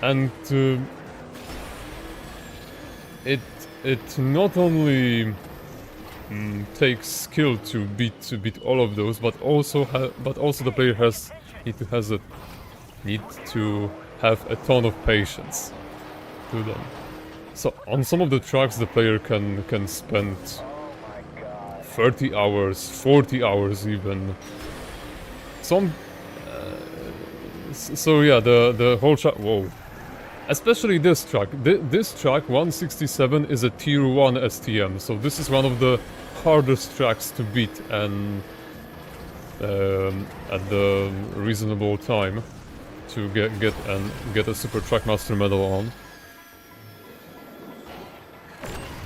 And it not only takes skill to beat all of those, but also the player need to have a ton of patience to them. So on some of the tracks the player can spend 30 hours, 40 hours even. Some so yeah, the whole track, whoa. Especially this track. This track, 167, is a tier 1 STM, so this is one of the hardest tracks to beat and at the reasonable time to get a Super Trackmaster medal on.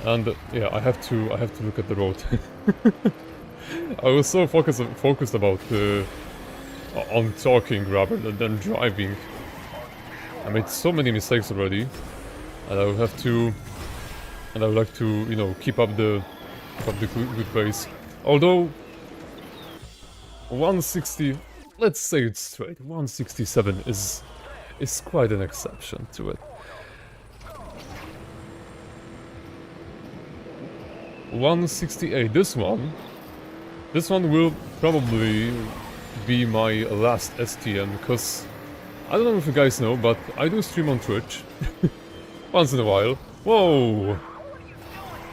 And yeah, I have to look at the road. I was so focused about on talking rather than driving. I made so many mistakes already, and I would like to, you know, keep up the good pace. Although 160, let's say it straight, 167 is quite an exception to it. 168. This one will probably be my last STM, because I don't know if you guys know, but I do stream on Twitch once in a while. Whoa!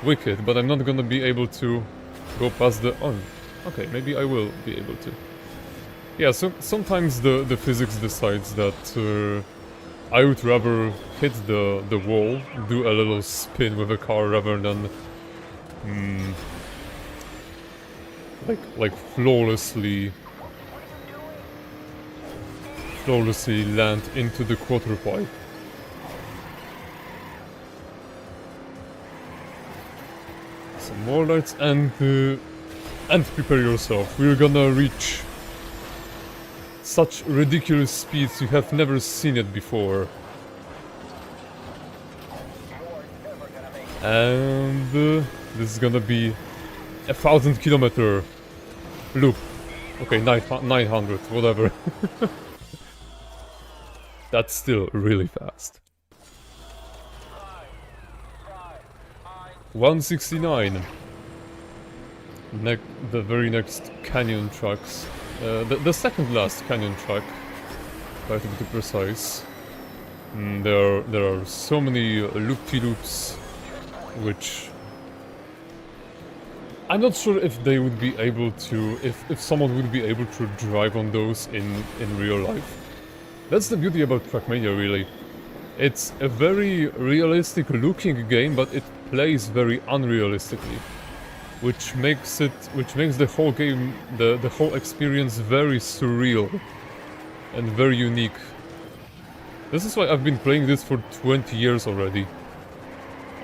Wicked, but I'm not gonna be able to go past the... Oh, okay, maybe I will be able to. Yeah, so sometimes the physics decides that I would rather hit the wall, do a little spin with a car rather than like flawlessly land into the quarter pipe. Some more lights and prepare yourself. We're gonna reach such ridiculous speeds you have never seen it before. And this is gonna be 1,000-kilometer loop. Okay, 900, whatever. That's still really fast. 169. The very next canyon tracks. The second last canyon track, if I have to be precise. There are so many loop-de-loops, which I'm not sure if they would be able to, if someone would be able to drive on those in real life. That's the beauty about Trackmania, really. It's a very realistic looking game, but it plays very unrealistically, which makes the whole game, the whole experience very surreal and very unique. This is why I've been playing this for 20 years already.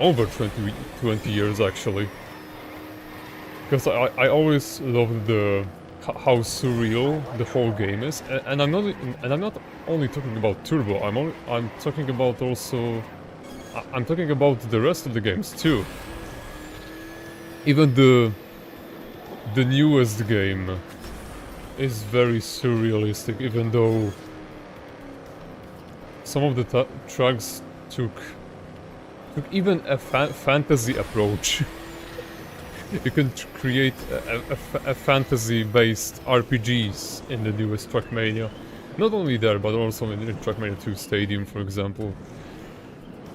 Over 20 years actually. Because I always loved how surreal the whole game is, and I'm not only talking about Turbo. I'm talking about also I'm talking about the rest of the games too. Even the newest game is very surrealistic, even though some of the tracks took even a fantasy approach. You can create a fantasy-based RPGs in the newest Trackmania. Not only there, but also in Trackmania 2 Stadium, for example.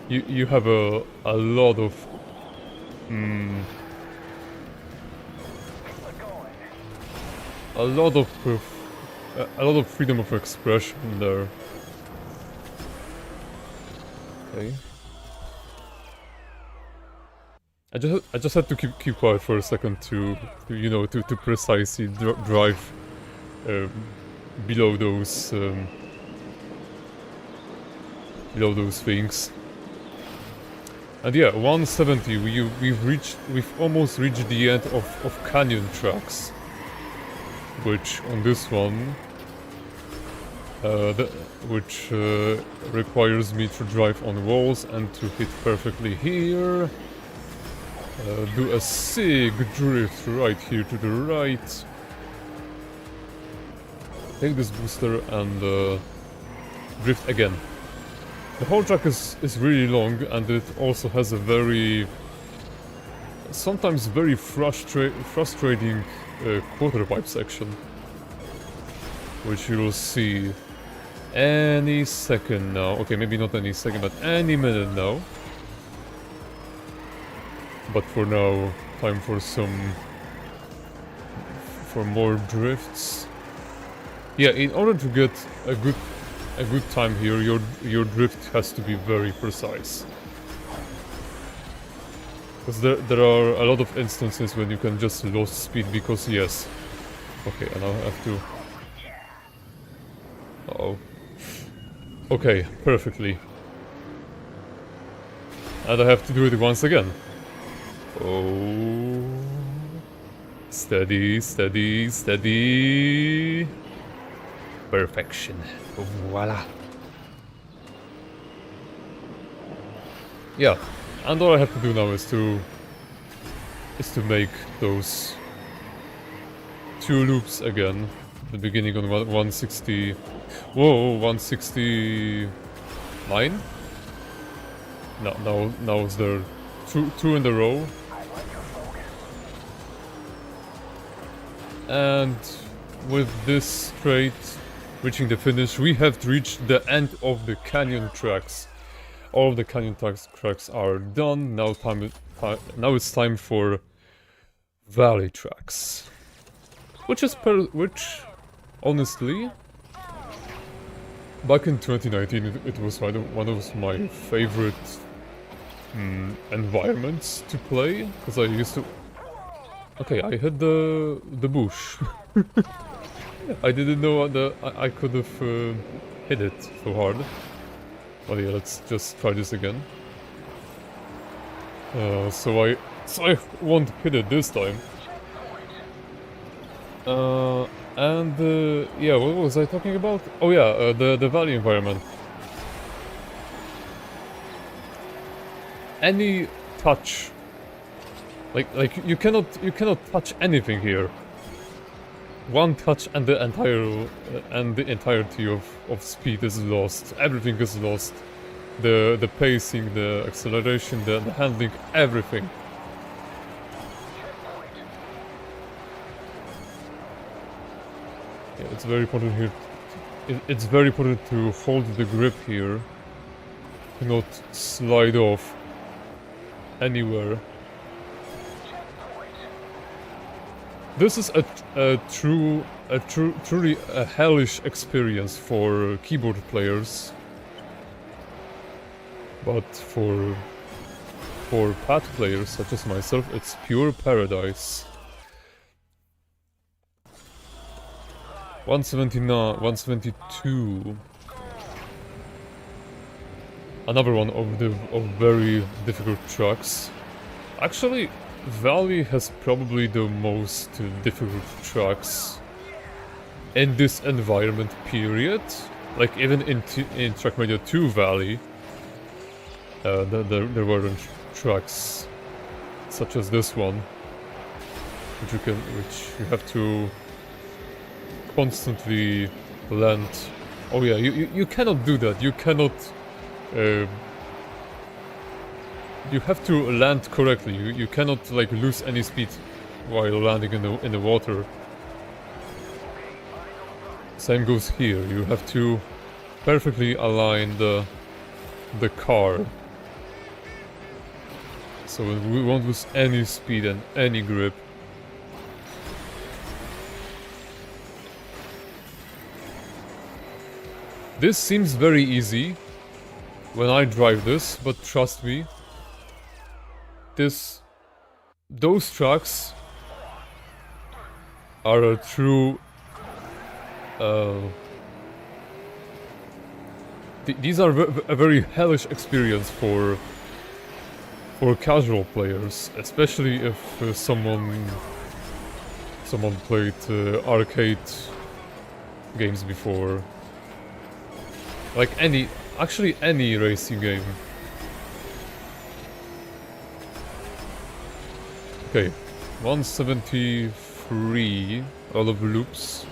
You have a lot of a lot of freedom of expression there. Okay. I just had to keep quiet for a second to you know to precisely drive below those things. And yeah, 170. We've almost reached the end of canyon tracks, which on this one which requires me to drive on walls and to hit perfectly here. Do a sick drift right here to the right. Take this booster and drift again. The whole track is really long, and it also has a sometimes very frustrating quarter pipe section, which you will see any second now. Okay, maybe not any second, but any minute now. But for now, time for more drifts. Yeah, in order to get a good time here, your drift has to be very precise. Because there are a lot of instances when you can just lose speed because yes. Okay, and I have to. Uh-oh. Okay, perfectly. And I have to do it once again. Oh, steady, steady, steady. Perfection. Voila. Yeah, and all I have to do now is to make those 2 loops again. The beginning on 160. Whoa, 169. Now it's there. Two in a row. And with this straight reaching the finish, we have reached the end of the canyon tracks. All of the canyon tracks are done. Now it's time for valley tracks, which honestly, back in 2019 it was one of my favorite environments to play, because I used to. Okay, I hit the bush. I didn't know I could have hit it so hard. Well, yeah, let's just try this again. So I won't hit it this time. Yeah, what was I talking about? Oh yeah, the valley environment. Any touch, like you cannot touch anything here. One touch and the entirety of speed is lost. Everything is lost. The pacing, the acceleration, the handling, everything. Yeah, it's very important here. It's very important to hold the grip here, to not slide off anywhere. This is truly a hellish experience for keyboard players. but for pad players such as myself, it's pure paradise. 179, 172. Another one of very difficult tracks. Actually, Valley has probably the most difficult tracks in this environment, period. Like, even in Trackmania 2 Valley, there weren't tracks such as this one, which you have to constantly land. Oh yeah, you cannot do that. You cannot. You have to land correctly. You cannot like lose any speed while landing in the water. Same goes here. You have to perfectly align the car, so we won't lose any speed and any grip. This seems very easy when I drive this, but trust me, those tracks are a true these are a very hellish experience for casual players, especially if someone played arcade games before. Like actually any racing game. Okay, 173, all of loops.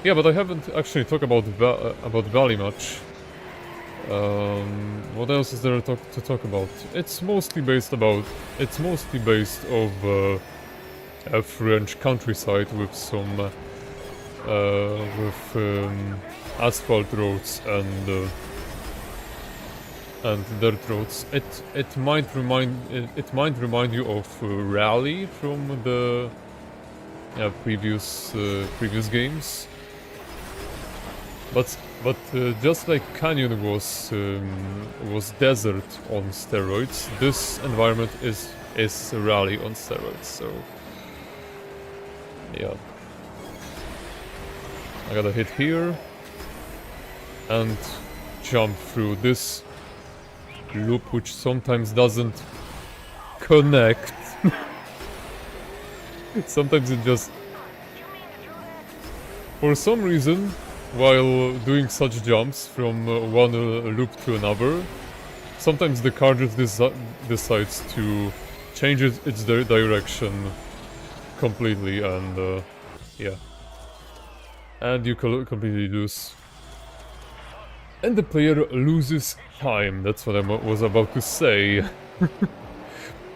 Yeah, but I haven't actually talked about Valley much. What else is there to talk about? It's mostly based off a French countryside with some asphalt roads and dirt roads. It might remind you of Rally from the previous games. But just like Canyon was desert on steroids, this environment is Rally on steroids. So yeah, I gotta hit here and jump through this loop, which sometimes doesn't connect. Sometimes it just, for some reason, while doing such jumps from one loop to another, sometimes the car just decides to change its direction completely, and yeah, and you completely lose. And the player loses time. That's what I was about to say.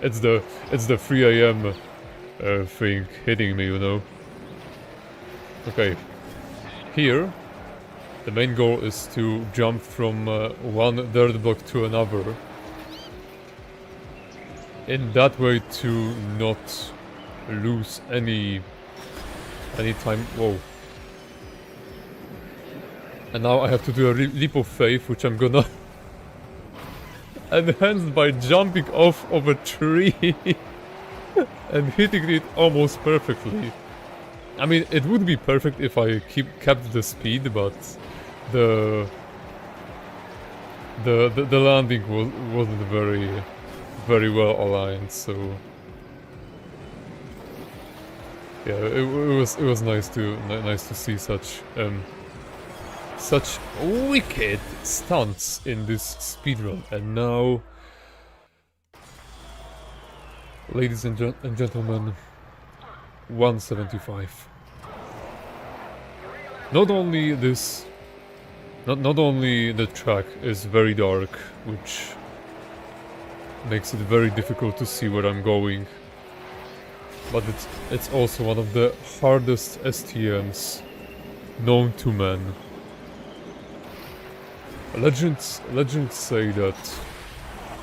It's the 3 AM thing hitting me, you know. Okay, here the main goal is to jump from one dirt block to another. In that way, to not lose any time. Whoa. And now I have to do a leap of faith, which I'm gonna enhance by jumping off of a tree and hitting it almost perfectly. I mean, it would be perfect if I kept the speed, but the landing wasn't very well aligned. So yeah, it was nice to see such wicked stunts in this speedrun. And now, ladies and gentlemen, 175. Not only the track is very dark, which makes it very difficult to see where I'm going, but it's also one of the hardest STMs known to man. Legends say that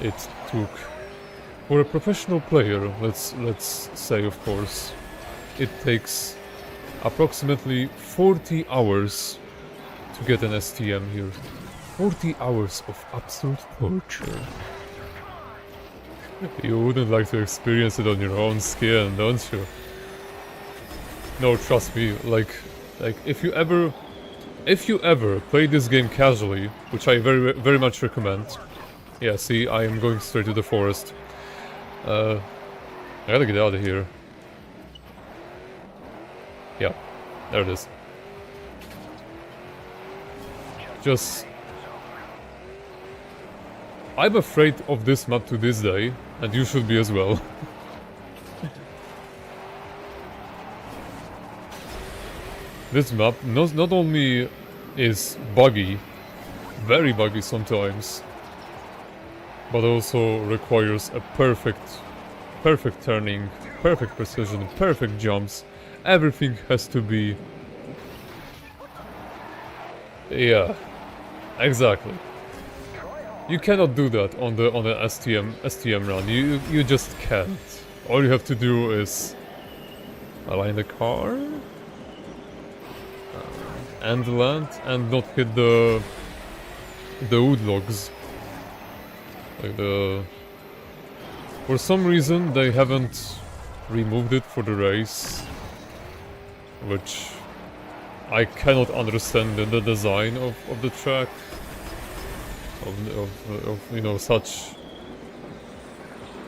it took, for a professional player, let's say, of course, it takes approximately 40 hours to get an STM here. 40 hours of absolute torture. You wouldn't like to experience it on your own skin, don't you? No, trust me, like if you ever play this game casually, which I very much recommend. Yeah, see, I am going straight to the forest. I gotta get out of here. Yeah, there it is. Just... I'm afraid of this map to this day, and you should be as well. This map not only is buggy, very buggy sometimes, but also requires a perfect turning, perfect precision, perfect jumps. Everything has to be... Yeah, exactly. You cannot do that on the STM run. You just can't. All you have to do is align the car and land and not hit the wood logs. Like for some reason they haven't removed it for the race, which I cannot understand in the design of the track. Of you know, such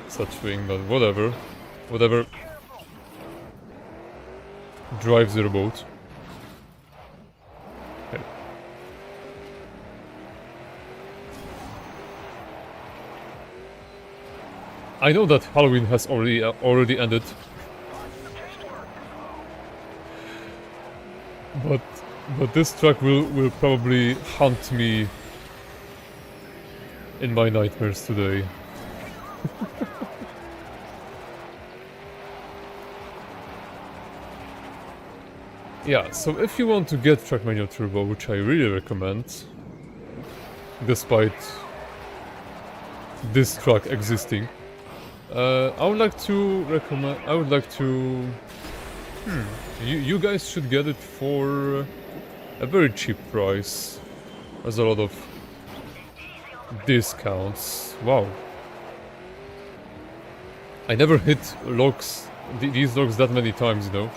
thing, but whatever drives your boat. Okay. I know that Halloween has already ended, but this track will probably haunt me in my nightmares today. Yeah, so if you want to get Trackmania Turbo, which I really recommend, despite this track existing, I would like to recommend. You guys should get it for a very cheap price. There's a lot of discounts. Wow. I never hit logs, these logs that many times, you know.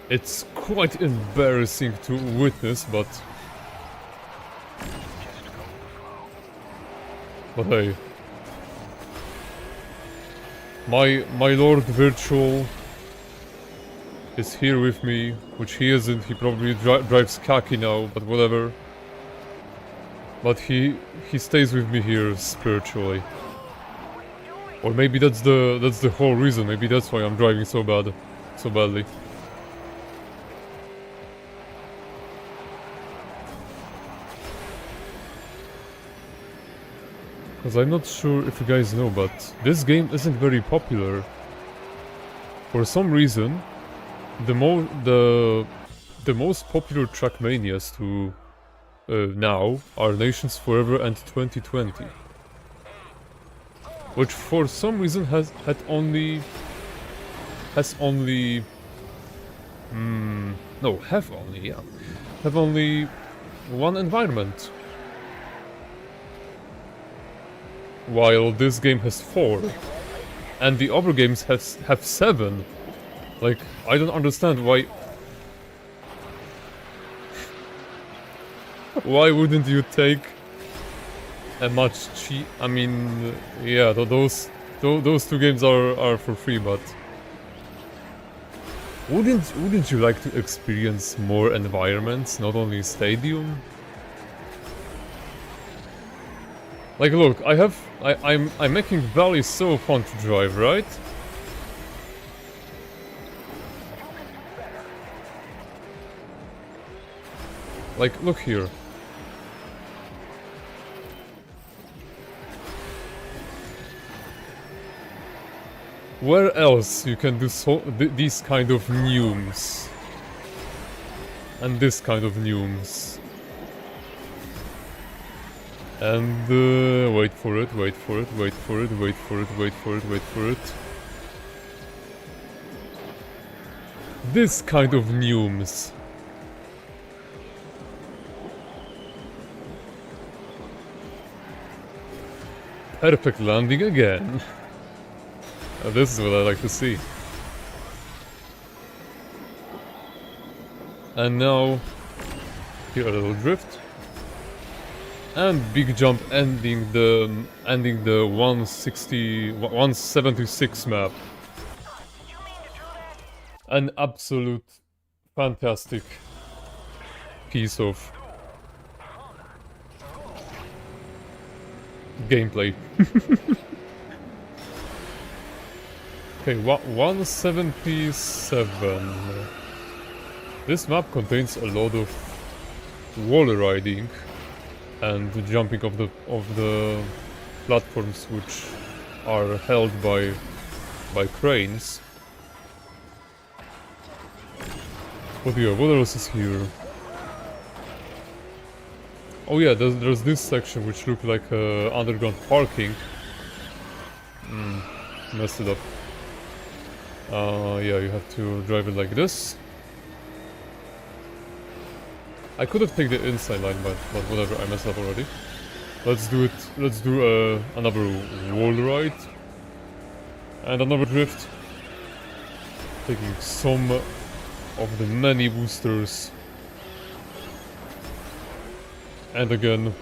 It's quite embarrassing to witness, but hey. My Lord Virtual is here with me, which he isn't. He probably drives khaki now, but whatever. But he stays with me here spiritually. Or maybe that's the whole reason. Maybe that's why I'm driving so badly. Because I'm not sure if you guys know, but this game isn't very popular. For some reason, the most popular Trackmanias to now are Nations Forever and 2020, which for some reason have only one environment, while this game has 4, and the other games have 7. Like, I don't understand why. Why wouldn't you take a much cheap? I mean, yeah, those two games are for free, but wouldn't you like to experience more environments, not only stadium? Like, look, I'm making Valley so fun to drive, right? Like, look here. Where else you can do these kind of neumes? And this kind of neumes? And wait for it. This kind of neumes. perfect landing again. This is what I like to see. And now, here a little drift. And big jump ending the 176 map. An absolute fantastic piece of gameplay. Okay, 177. This map contains a lot of wall riding and jumping of the platforms which are held by cranes. But yeah, what else is here? Oh yeah, there's this section which looked like underground parking. Messed it up. Yeah, you have to drive it like this. I could have taken the inside line, but whatever, I messed up already. Let's do it. Let's do another wall ride and another drift. Taking some of the many boosters. And again,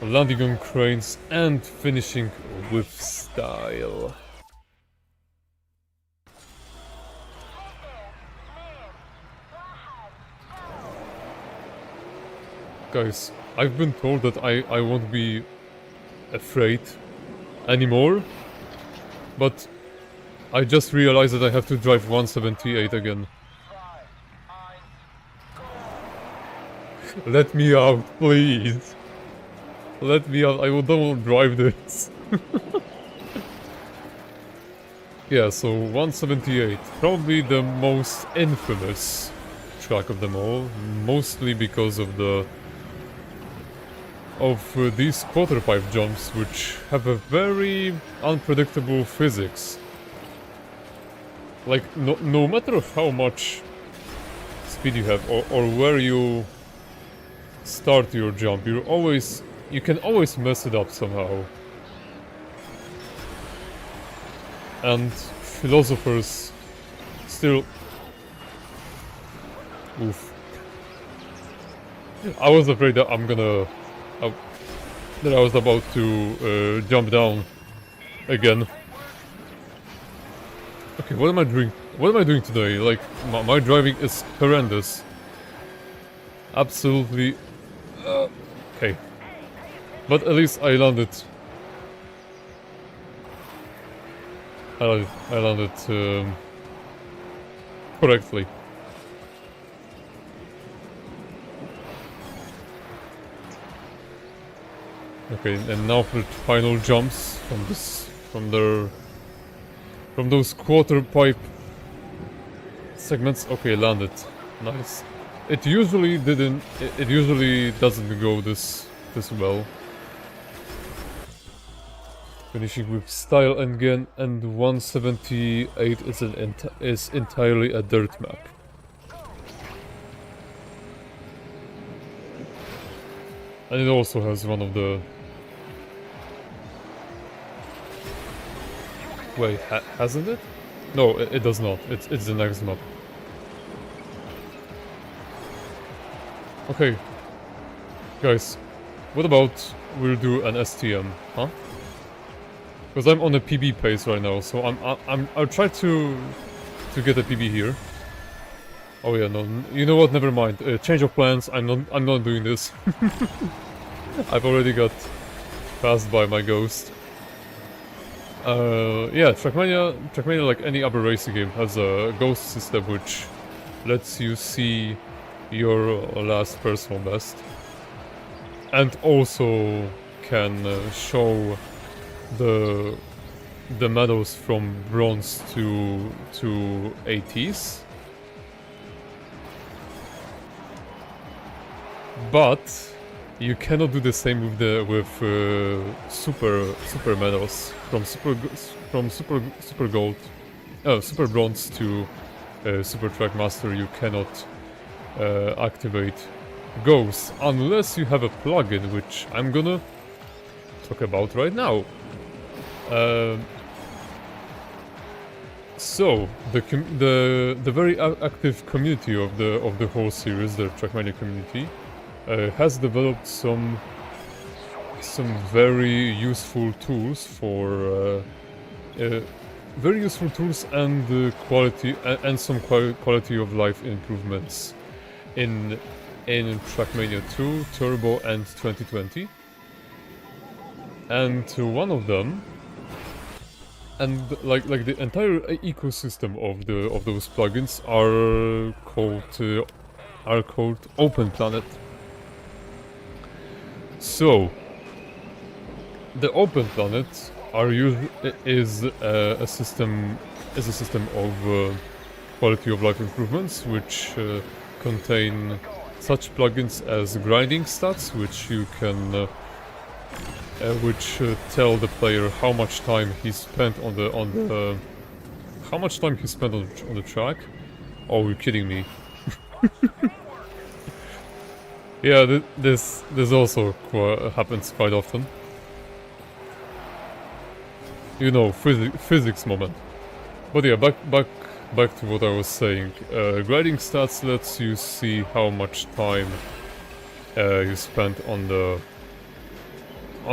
landing on cranes and finishing with style. Guys, I've been told that I won't be afraid anymore, but I just realized that I have to drive 178 again. Let me out, please. Let me out, I don't want to drive this. Yeah, so 178, probably the most infamous track of them all, mostly because of these quarter pipe jumps, which have a very unpredictable physics. Like, no matter how much speed you have or where you start your jump, you can always mess it up somehow. And philosophers still... Oof. I was afraid that that I was about to jump down again. Okay, what am I doing? What am I doing today? Like, my driving is horrendous. Absolutely. Okay. But at least I landed. I landed correctly. Okay, and now for the final jumps from those quarter pipe segments. Okay, landed. Nice. It usually doesn't go this well. Finishing with style again, and 178 is entirely a dirt map. And it also has one of the... Wait, hasn't it? No, it does not. It's the next map. Okay. Guys, what about we'll do an STM, huh? Because I'm on a PB pace right now, so I'll try to get a PB here. Oh yeah, no, you know what? Never mind. Change of plans. I'm not doing this. I've already got passed by my ghost. Yeah, Trackmania, like any other racing game, has a ghost system which lets you see your last personal best, and also can show the medals from bronze to 80s. But you cannot do the same with super medals from super gold, super bronze to super track master. You cannot activate ghosts unless you have a plugin, which I'm gonna talk about right now. So the very active community of the whole series, the Trackmania community, has developed some very useful tools for and quality and some quality of life improvements in Trackmania 2, Turbo, and 2020. And one of them, and like the entire ecosystem of those plugins are called Open Planet. So the Open Planet is a system of quality of life improvements which contain such plugins as grinding stats, which you can tell the player how much time he spent on the track. Oh, you're kidding me. Yeah, this also happens quite often. You know, physics moment. But yeah, back to what I was saying. Grinding stats lets you see how much time you spent on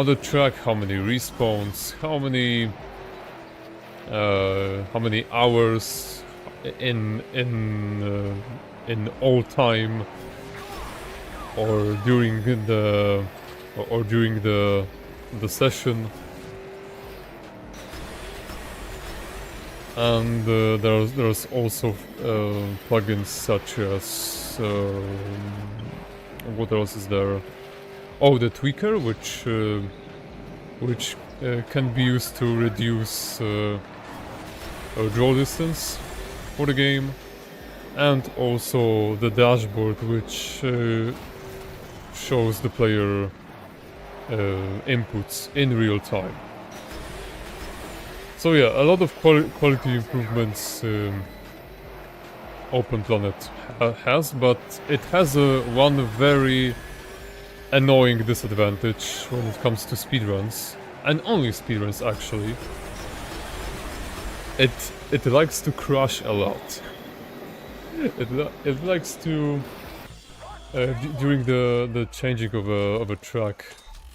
the track, how many respawns, how many hours in all time or during the session. And there's also plugins such as what else is there? Oh, the tweaker, which can be used to reduce draw distance for the game, and also the dashboard, which shows the player inputs in real time. So yeah, a lot of quality improvements Open Planet has, but it has one very annoying disadvantage when it comes to speedruns, and only speedruns actually. It likes to crash a lot. It likes to during the changing of a track.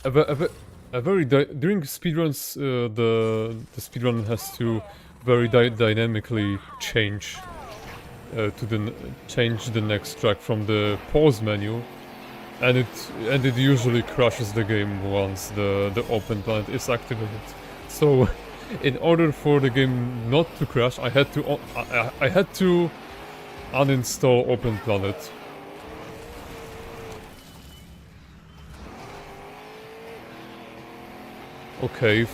During speedruns, the speedrun has to very dynamically change change the next track from the pause menu, and it usually crashes the game once the Open Planet is activated. So, in order for the game not to crash, I had to uninstall Open Planet. Okay,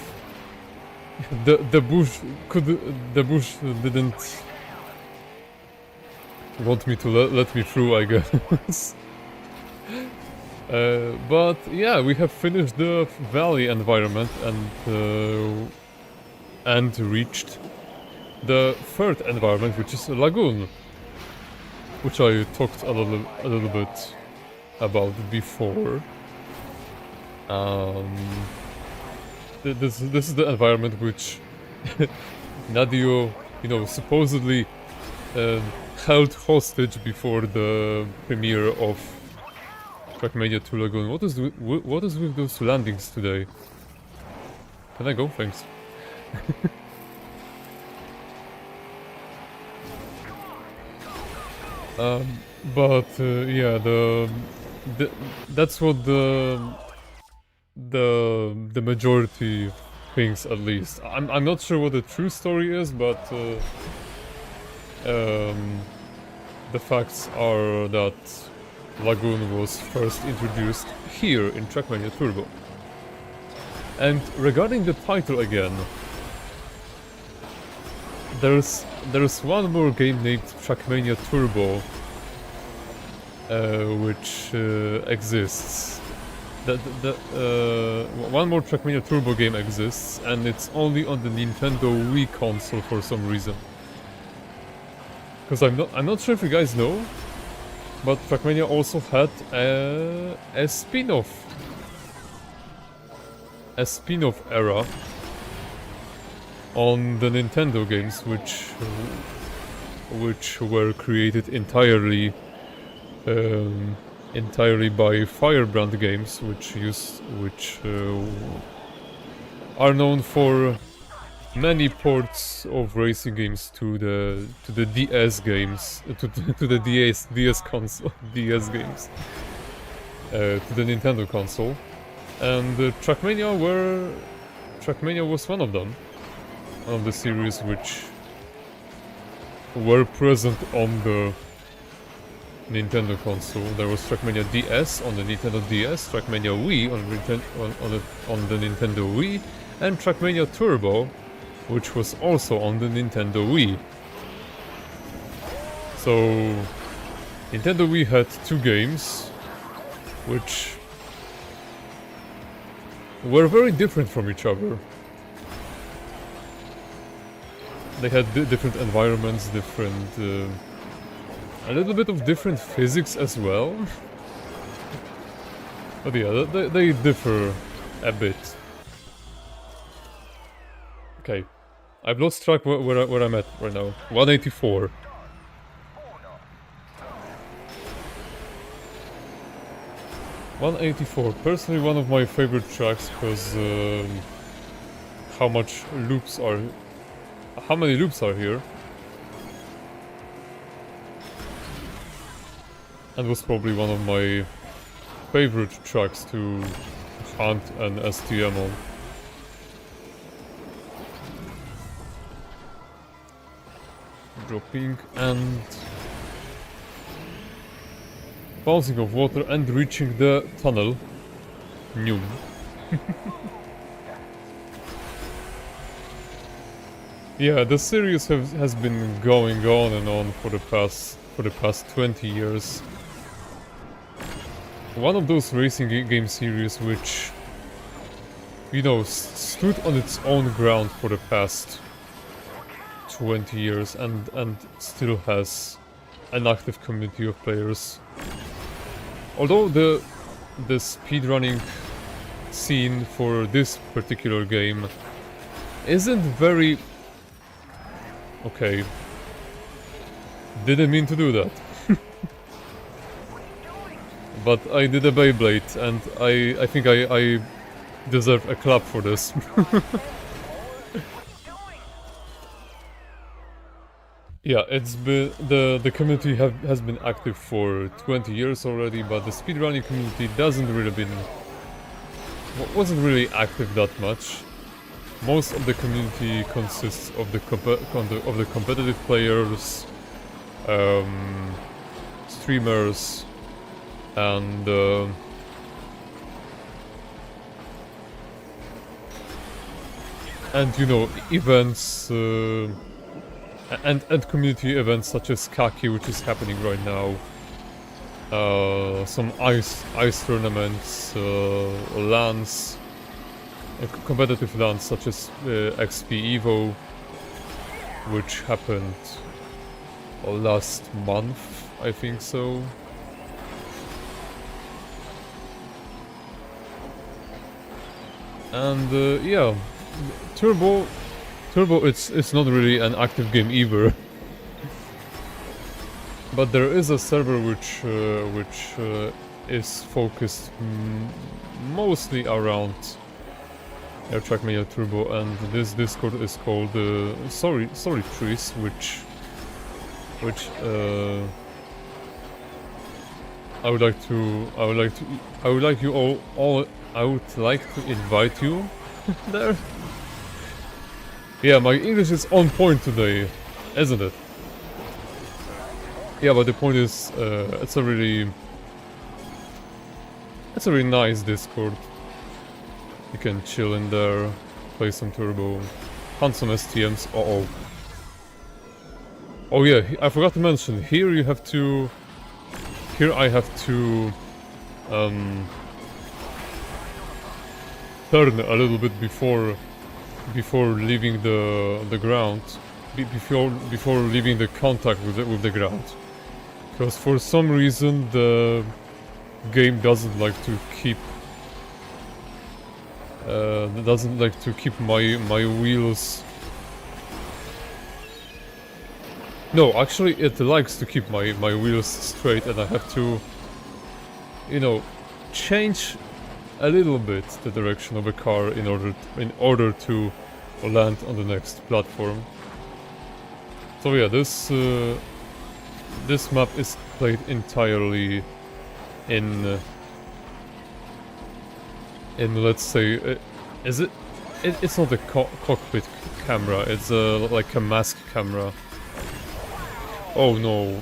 the bush didn't want me to let me through, I guess. But yeah, we have finished the valley environment and reached the third environment, which is a lagoon, which I talked a little bit about before. This is the environment which Nadio, supposedly held hostage before the premiere of Trackmania 2 Lagoon. What is with those landings today? Can I go? Thanks. Yeah, that's what the majority thinks, at least. I'm not sure what the true story is, but the facts are that Lagoon was first introduced here in Trackmania Turbo. And regarding the title again, there's one more game named Trackmania Turbo, which exists. One more Trackmania Turbo game exists, and it's only on the Nintendo Wii console for some reason. Because I'm not sure if you guys know, but Trackmania also had a spin-off. a spin-off era on the Nintendo games, which were created entirely by Firebrand Games, which are known for many ports of racing games to the DS games, to the DS console, DS games, to the Nintendo console, and Trackmania was one of them, one of the series which were present on the Nintendo console. There was Trackmania DS on the Nintendo DS, Trackmania Wii on the Nintendo Wii, and Trackmania Turbo, which was also on the Nintendo Wii. So Nintendo Wii had two games which were very different from each other. They had different environments, a little bit of different physics as well. But yeah, they differ a bit. Okay, I've lost track where I'm at right now. 184. Personally, one of my favorite tracks because how many loops are here, and was probably one of my favorite tracks to hunt an STM on. Dropping and bouncing of water and reaching the tunnel. New. Yeah, the series has been going on and on for the past 20 years. One of those racing game series which, you know, stood on its own ground for the past 20 years and still has an active community of players. Although the speedrunning scene for this particular game isn't very... Okay. Didn't mean to do that. But I did a Beyblade and I think I deserve a clap for this. Yeah, it's been the community has been active for 20 years already, but the speedrunning community wasn't really active that much. Most of the community consists of the competitive players, streamers, and you know, events. And community events such as Kaki, which is happening right now. Some ice tournaments, LANs, competitive LANs such as XP Evo, which happened last month, I think so. And yeah, Turbo, it's not really an active game either. But there is a server which is focused mostly around Trackmania Turbo, and this Discord is called Sorry Trees, which I would like to invite you there. Yeah, my English is on point today, isn't it? Yeah, but the point is, it's a really nice Discord. You can chill in there, play some Turbo, hunt some STMs. Oh yeah, I forgot to mention. Here I have to turn a little bit before leaving the ground, before leaving the contact with the ground, because for some reason the game doesn't like to keep doesn't like to keep my wheels. No, actually, it likes to keep my wheels straight, and I have to, you know, change a little bit the direction of a car in order to land on the next platform. So yeah, this map is played entirely in let's say, it's not a cockpit camera, it's like a mask camera. Oh no,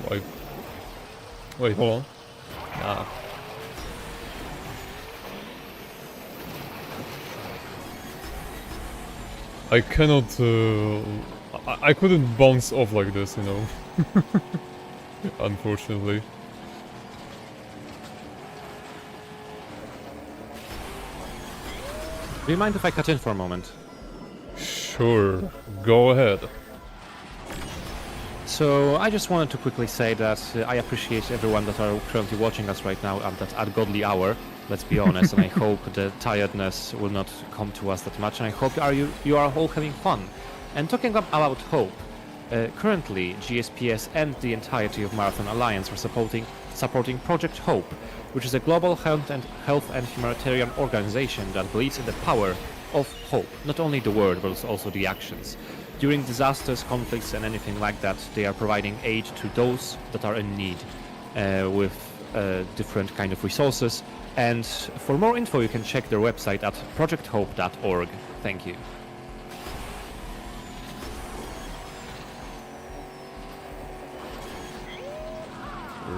wait, hold on. Nah. I cannot, I couldn't bounce off like this, you know. Unfortunately. Do you mind if I cut in for a moment? Sure, go ahead. So I just wanted to quickly say that I appreciate everyone that are currently watching us right now at that ungodly hour, let's be honest, and I hope the tiredness will not come to us that much, and I hope you are all having fun. And talking about hope, currently GSPS and the entirety of Marathon Alliance are supporting Project Hope, which is a global health and humanitarian organization that believes in the power of hope, not only the word but also the actions. During disasters, conflicts and anything like that, they are providing aid to those that are in need with different kind of resources. And for more info, you can check their website at projecthope.org. Thank you.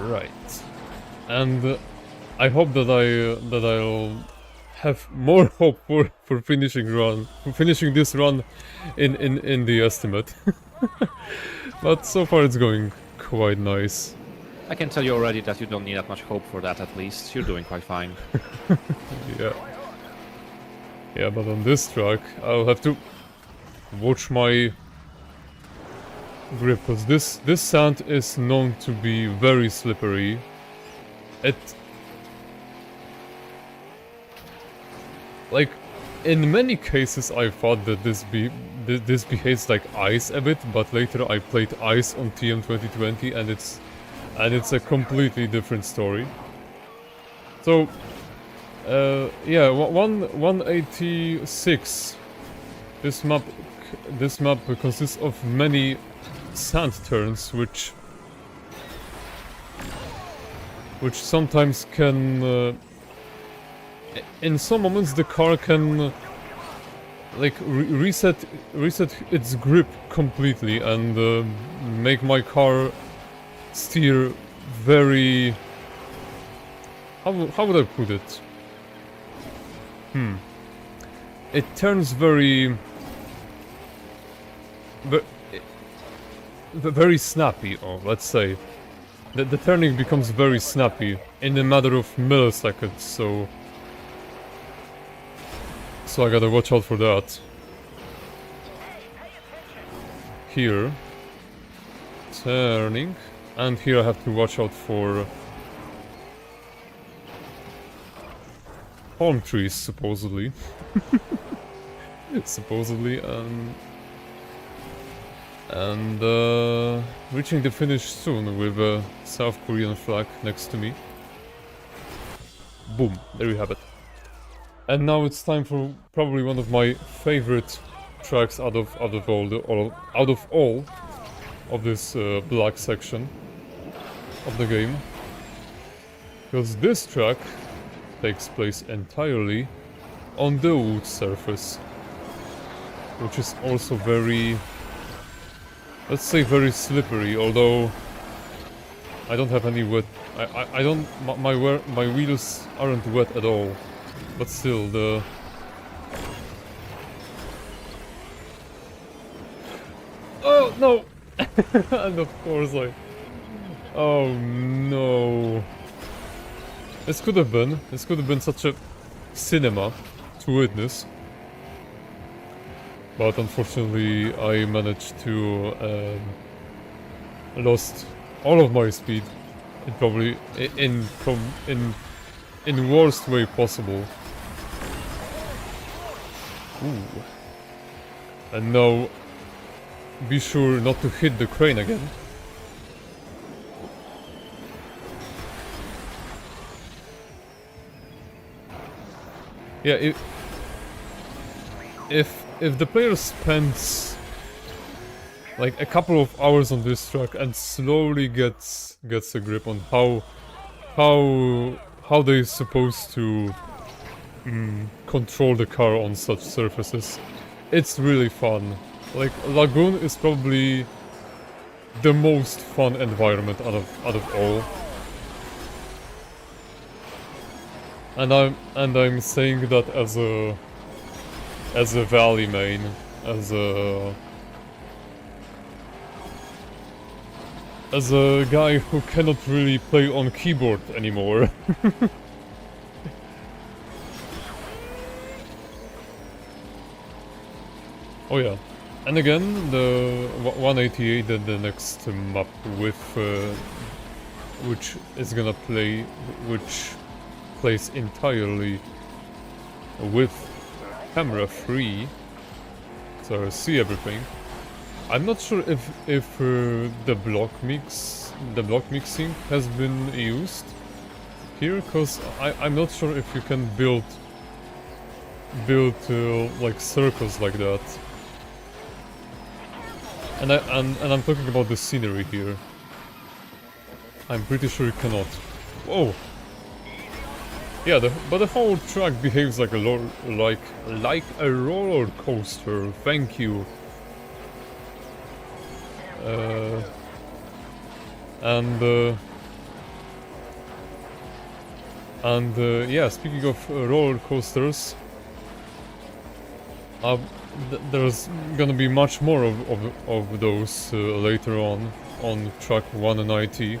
Right, and I hope that I'll have more hope for finishing this run in the estimate. But so far it's going quite nice. I can tell you already that you don't need that much hope for that, at least. You're doing quite fine. Yeah, but on this track I'll have to watch my grip, because this sand is known to be very slippery. Like, in many cases I thought that this behaves like ice a bit, but later I played ice on TM 2020 and it's a completely different story. So yeah, 186. This map consists of many sand turns, which sometimes can in some moments the car can like reset its grip completely and make my car steer very, how would I put it? It turns very snappy, or let's say the turning becomes very snappy in a matter of milliseconds, so I gotta watch out for that. Here, turning, and here I have to watch out for palm trees, supposedly. And reaching the finish soon with a South Korean flag next to me. Boom, there you have it. And now it's time for probably one of my favorite tracks out of all of this black section of the game, because this track takes place entirely on the wood surface, which is also very, let's say, very slippery. Although I don't have any wet, I don't, my wheels aren't wet at all. But still, the... Oh, no! And of course, like... Oh, no. This could have been such a cinema to witness. But unfortunately, I managed to... lost all of my speed. It probably... in worst way possible. Ooh. And now, be sure not to hit the crane again. Yeah, if the player spends like a couple of hours on this track and slowly gets a grip on how they're supposed to control the car on such surfaces, it's really fun. Like, Lagoon is probably the most fun environment out of all. And I'm saying that as a Valley main, as a guy who cannot really play on keyboard anymore. Oh yeah, and again the 188, the next map with which plays entirely with camera free, so I see everything. I'm not sure if the block mixing has been used here, because I'm not sure if you can build like circles like that. And I'm talking about the scenery here. I'm pretty sure you cannot. Whoa. Yeah, but the whole track behaves like a roller coaster. Thank you. Yeah, speaking of roller coasters, there's gonna be much more of those later on track 190.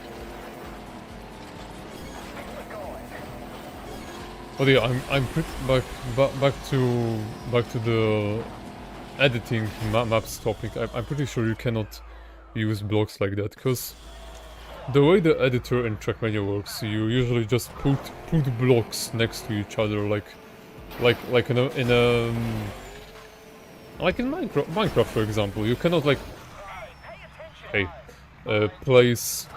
But yeah, I'm back to the editing maps topic. I'm pretty sure you cannot use blocks like that, because the way the editor in Trackmania works, you usually just put blocks next to each other, like in Minecraft, for example. You cannot like place.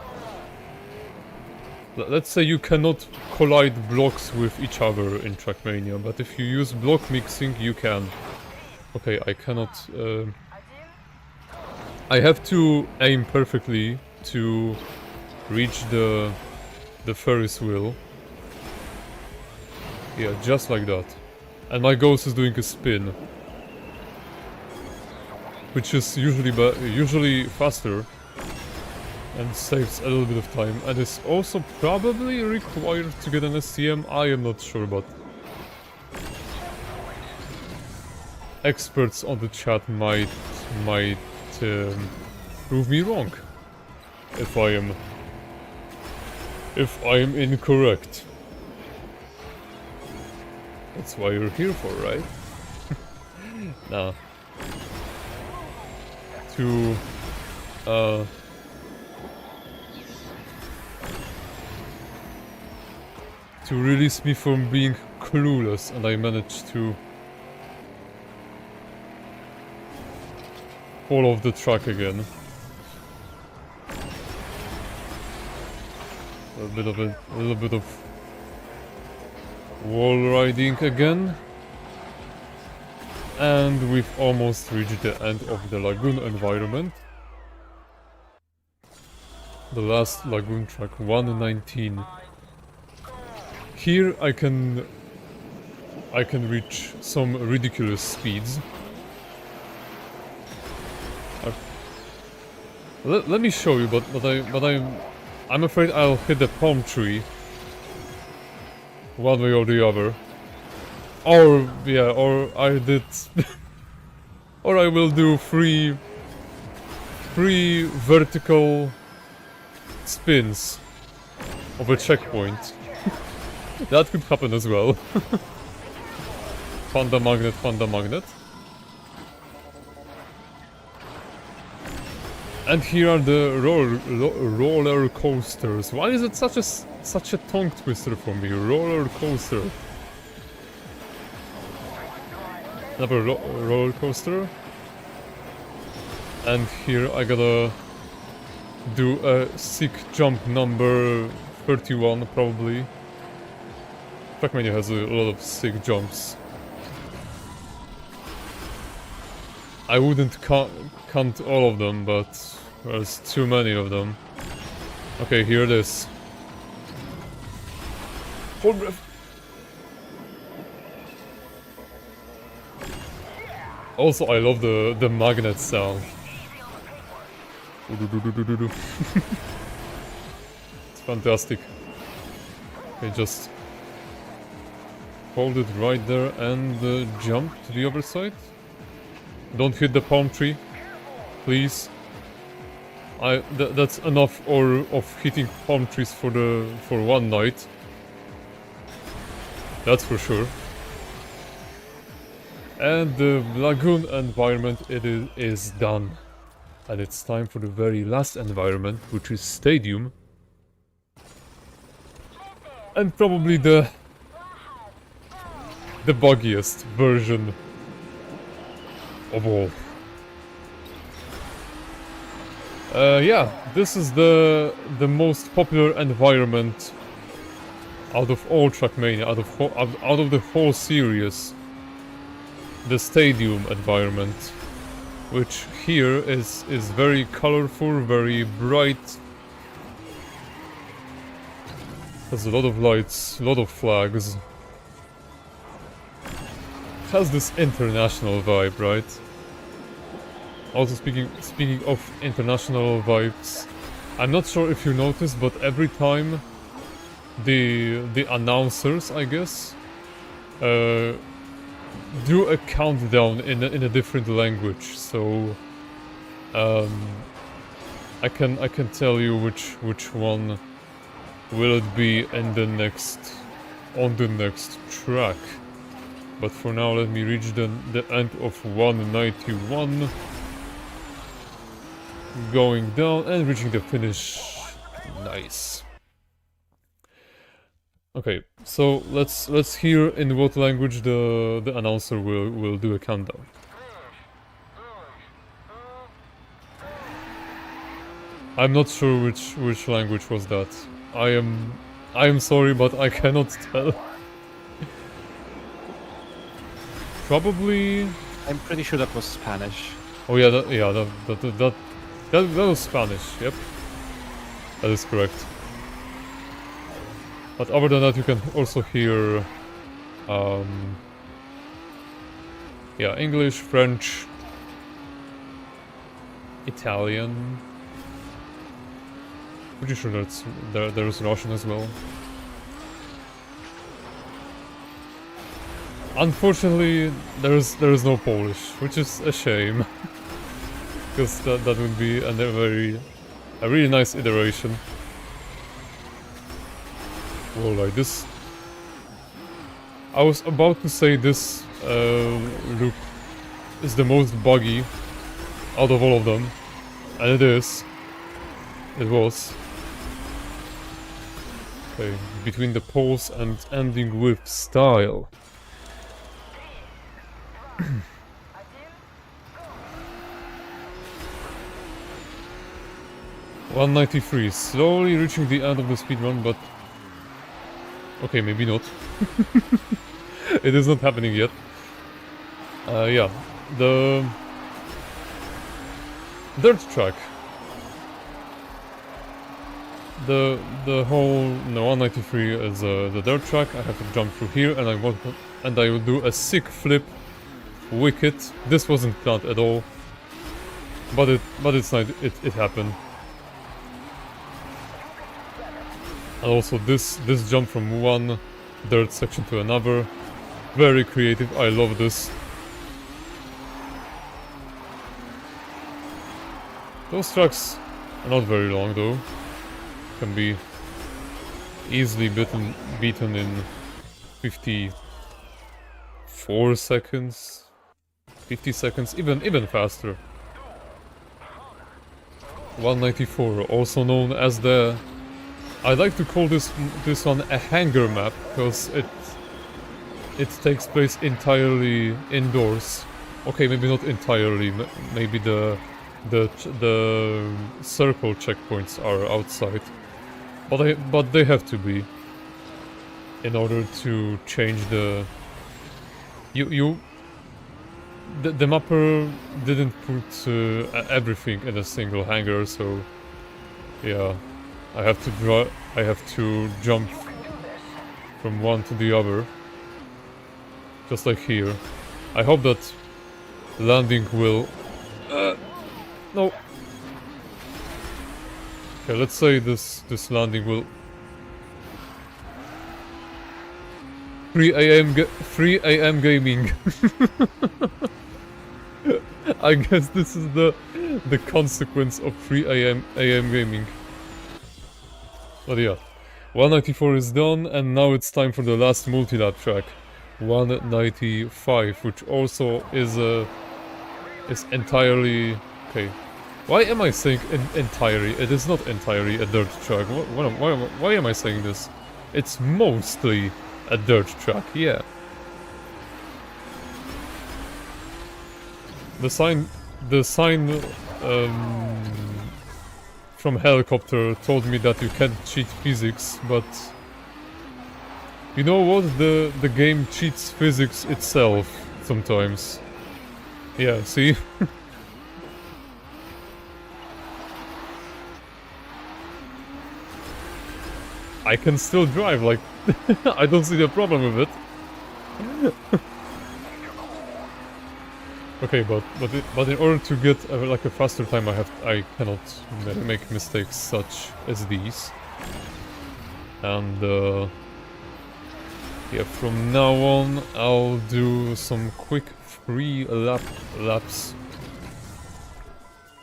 Let's say you cannot collide blocks with each other in Trackmania, but if you use block mixing, you can. Okay, I cannot. I have to aim perfectly to reach the Ferris wheel. Yeah, just like that. And my ghost is doing a spin, which is usually faster and saves a little bit of time, and is also probably required to get an STM. I am not sure, but experts on the chat might prove me wrong if I am incorrect. That's why you're here for, right? Now, to release me from being clueless, and I managed to fall off the track again. A little bit of wall riding again, and we've almost reached the end of the lagoon environment. The last lagoon track, 119. Here I can reach some ridiculous speeds. Let me show you, but I'm afraid I'll hit the palm tree one way or the other. Or yeah, or I did or I will do three vertical spins of a checkpoint. That could happen as well. Panda magnet. And here are the roller coasters. Why is it such a tongue twister for me? Roller coaster. another roller coaster. And here I gotta do a sick jump number 31 probably. Trackmania has a lot of sick jumps. I wouldn't count all of them, but there's too many of them. Okay, here it is. Hold breath. Also, I love the magnet sound. It's fantastic. Okay, just hold it right there and jump to the other side. Don't hit the palm tree, please. That's enough of hitting palm trees for one night. That's for sure. And the lagoon environment is done. And it's time for the very last environment, which is stadium. And probably the buggiest version of all. Yeah, this is the most popular environment out of all Trackmania, out of the whole series. The stadium environment, which here is very colorful, very bright. Has a lot of lights, a lot of flags. Has this international vibe, right? Also speaking of international vibes, I'm not sure if you noticed, but every time the announcers, I guess, do a countdown in a different language, so I can tell you which one will it be on the next track. But for now, let me reach the end of 191, going down and reaching the finish. Nice. Okay, so let's hear in what language the announcer will do a countdown. I'm not sure which language was that. I am sorry, but I cannot tell. Probably. I'm pretty sure that was Spanish. Oh yeah, that was Spanish. Yep, that is correct. But other than that, you can also hear, yeah, English, French, Italian. Pretty sure there's Russian as well. Unfortunately, there is no Polish, which is a shame, because that would be a really nice iteration. Alright, this... I was about to say this loop is the most buggy out of all of them, and it is. It was. Okay, between the pause and ending with style. 193, slowly reaching the end of the speedrun, but... Okay, maybe not. It is not happening yet. Yeah, the... dirt track. The whole 193 is the dirt track. I have to jump through here, and I will do a sick flip, wicked. This wasn't planned at all, but it's not. It happened. And also this jump from one dirt section to another, very creative. I love this. Those tracks are not very long though. Can be easily beaten in 54 seconds, 50 seconds, even faster. 194, also known as the... I'd like to call this one a hanger map, because it takes place entirely indoors. Okay, maybe not entirely. Maybe the circle checkpoints are outside, but they have to be in order to change the. The mapper didn't put everything in a single hangar, so yeah, I have to jump from one to the other, just like here. I hope that landing will. No. Okay, let's say this landing will. 3 a.m. gaming. I guess this is the consequence of 3 a.m. gaming. But yeah, 194 is done, and now it's time for the last multi-lap track, 195, which also is entirely okay. Why am I saying entirely? It is not entirely a dirt track. Why am I saying this? It's mostly a dirt track, yeah. The sign from helicopter told me that you can't cheat physics, but you know what? The game cheats physics itself sometimes. Yeah, see? I can still drive, like, I don't see the problem with it. Okay, but in order to get like a faster time, I cannot make mistakes such as these. And yeah, from now on, I'll do some quick free laps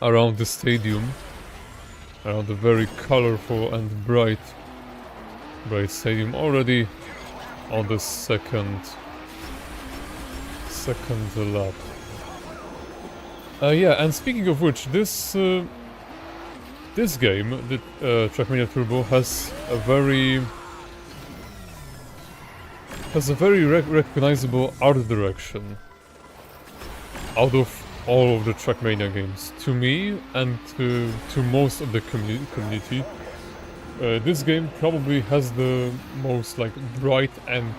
around the stadium, around the very colorful and bright stadium, already on the second lap. Yeah, and speaking of which, this game, the Trackmania Turbo, has a very recognizable art direction out of all of the Trackmania games. To me, and to most of the community, this game probably has the most like bright and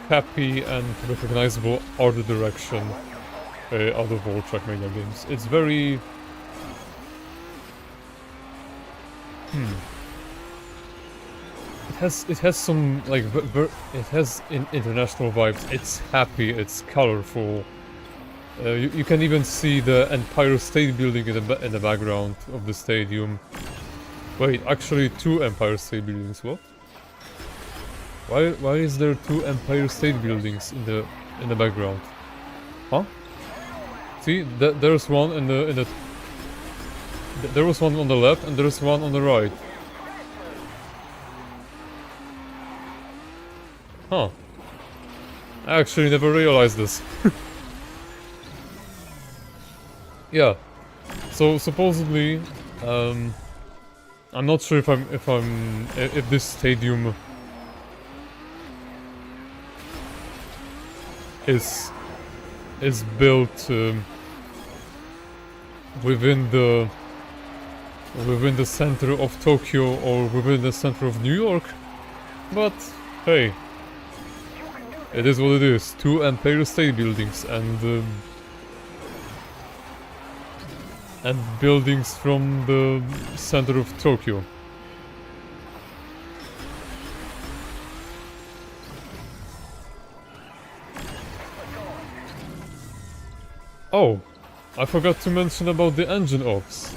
happy and recognizable art direction out of all Trackmania games. It's very... It has some like it has international vibes. It's happy. It's colorful. You can even see the Empire State Building in the background of the stadium. Wait, actually, 2 Empire State Buildings. What? Why is there 2 Empire State Buildings in the background? Huh? See, there's one in the there was one on the left and there's one on the right. Huh. I actually never realized this. Yeah. So supposedly, I'm not sure if this stadium is built within the center of Tokyo or within the center of New York, but hey, it is what it is. 2 Empire State Buildings and buildings from the center of Tokyo. Oh, I forgot to mention about the engine ops.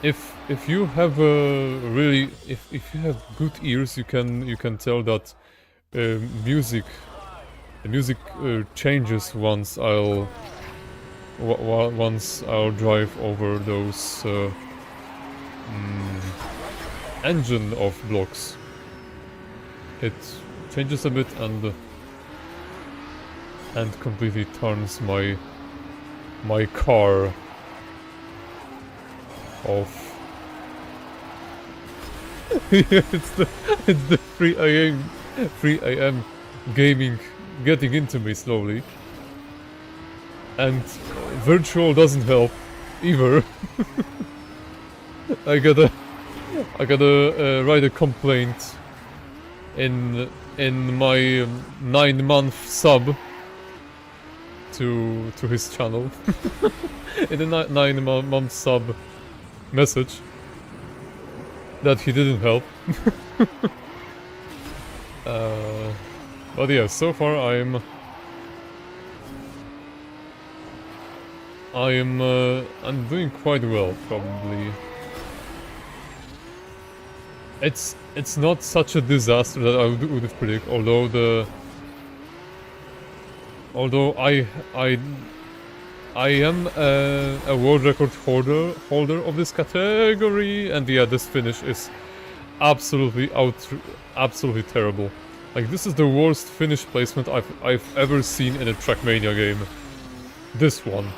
If you have if you have good ears, you can tell that the music changes once I'll drive over those engine off blocks. It changes a bit and completely turns my car off. Yeah, it's the 3 a.m. gaming getting into me slowly. And virtual doesn't help either. I gotta write a complaint in my 9-month sub to his channel. In the 9-month sub message that he didn't help. But yeah, so far I'm doing quite well, probably. It's not such a disaster that I would have predicted, although I am a world record holder of this category, and yeah, this finish is absolutely terrible. Like, this is the worst finish placement I've ever seen in a Trackmania game. This one.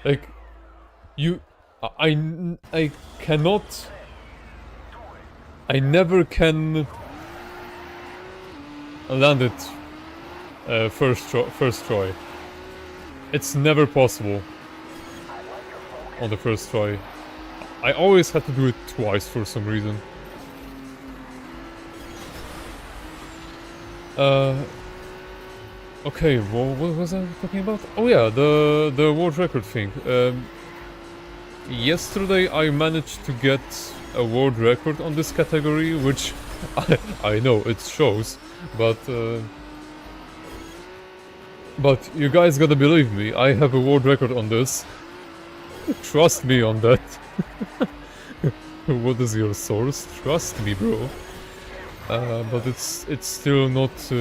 Like, I cannot. I never can land it first try. It's never possible on the first try. I always have to do it twice for some reason. Okay, what was I talking about? Oh yeah, the world record thing. Yesterday I managed to get a world record on this category, which I know it shows, but you guys gotta believe me, I have a world record on this. Trust me on that. What is your source? Trust me, bro. But it's still not.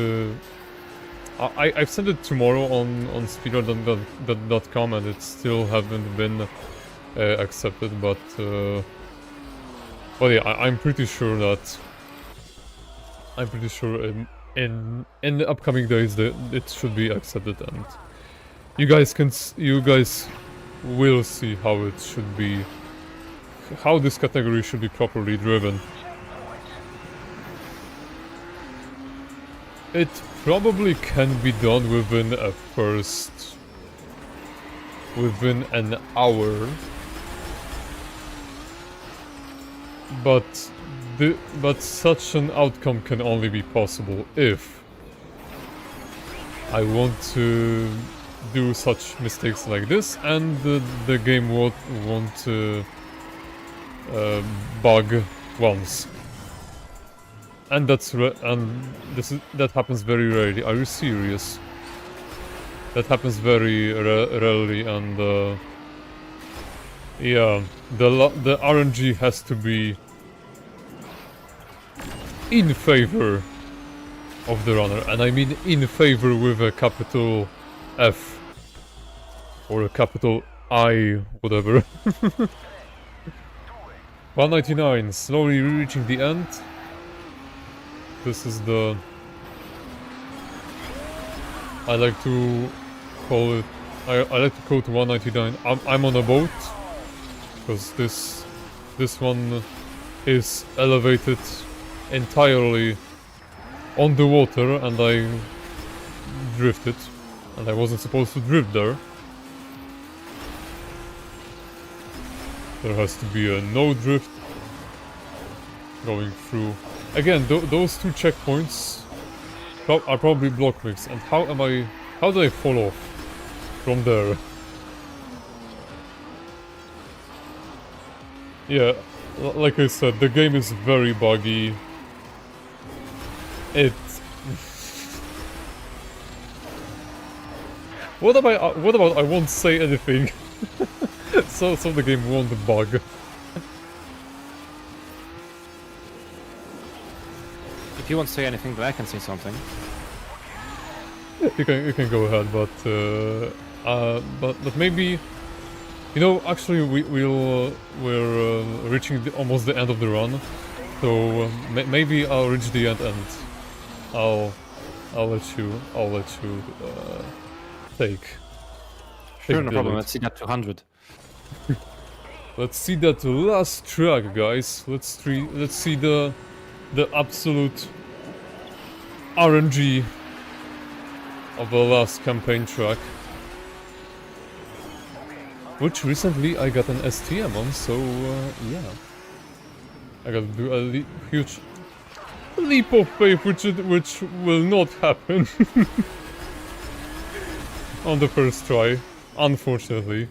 I've sent it tomorrow on speedrun.com and it still haven't been accepted. But yeah, I'm pretty sure that. I'm pretty sure in the upcoming days that it should be accepted, and you guys will see how it should be, how this category should be properly driven. It probably can be done within an hour, but such an outcome can only be possible if I want to do such mistakes like this, and the game won't bug once. And that happens very rarely. Are you serious? That happens very rarely, and yeah, the RNG has to be in favor of the runner, and I mean in favor with a capital F or a capital I, whatever. 199, slowly reaching the end. This is the... I like to call it... I like to call it 199. I'm on a boat, because this one is elevated entirely on the water, and I drifted, and I wasn't supposed to drift there. There has to be a no drift going through. Again, those two checkpoints are probably block mix, and how do I fall off from there? Yeah, like I said, the game is very buggy. What about I won't say anything, so the game won't bug. If you won't say anything, then I can say something. You can go ahead, but maybe, you know, actually we're reaching almost the end of the run, so maybe I'll reach the end and I'll let you take. Sure, no problem. Let's see that 200. Let's see that last track, guys. Let's see the absolute RNG of the last campaign track, which recently I got an STM on, so yeah. I gotta do a huge leap of faith, which will not happen on the first try, unfortunately.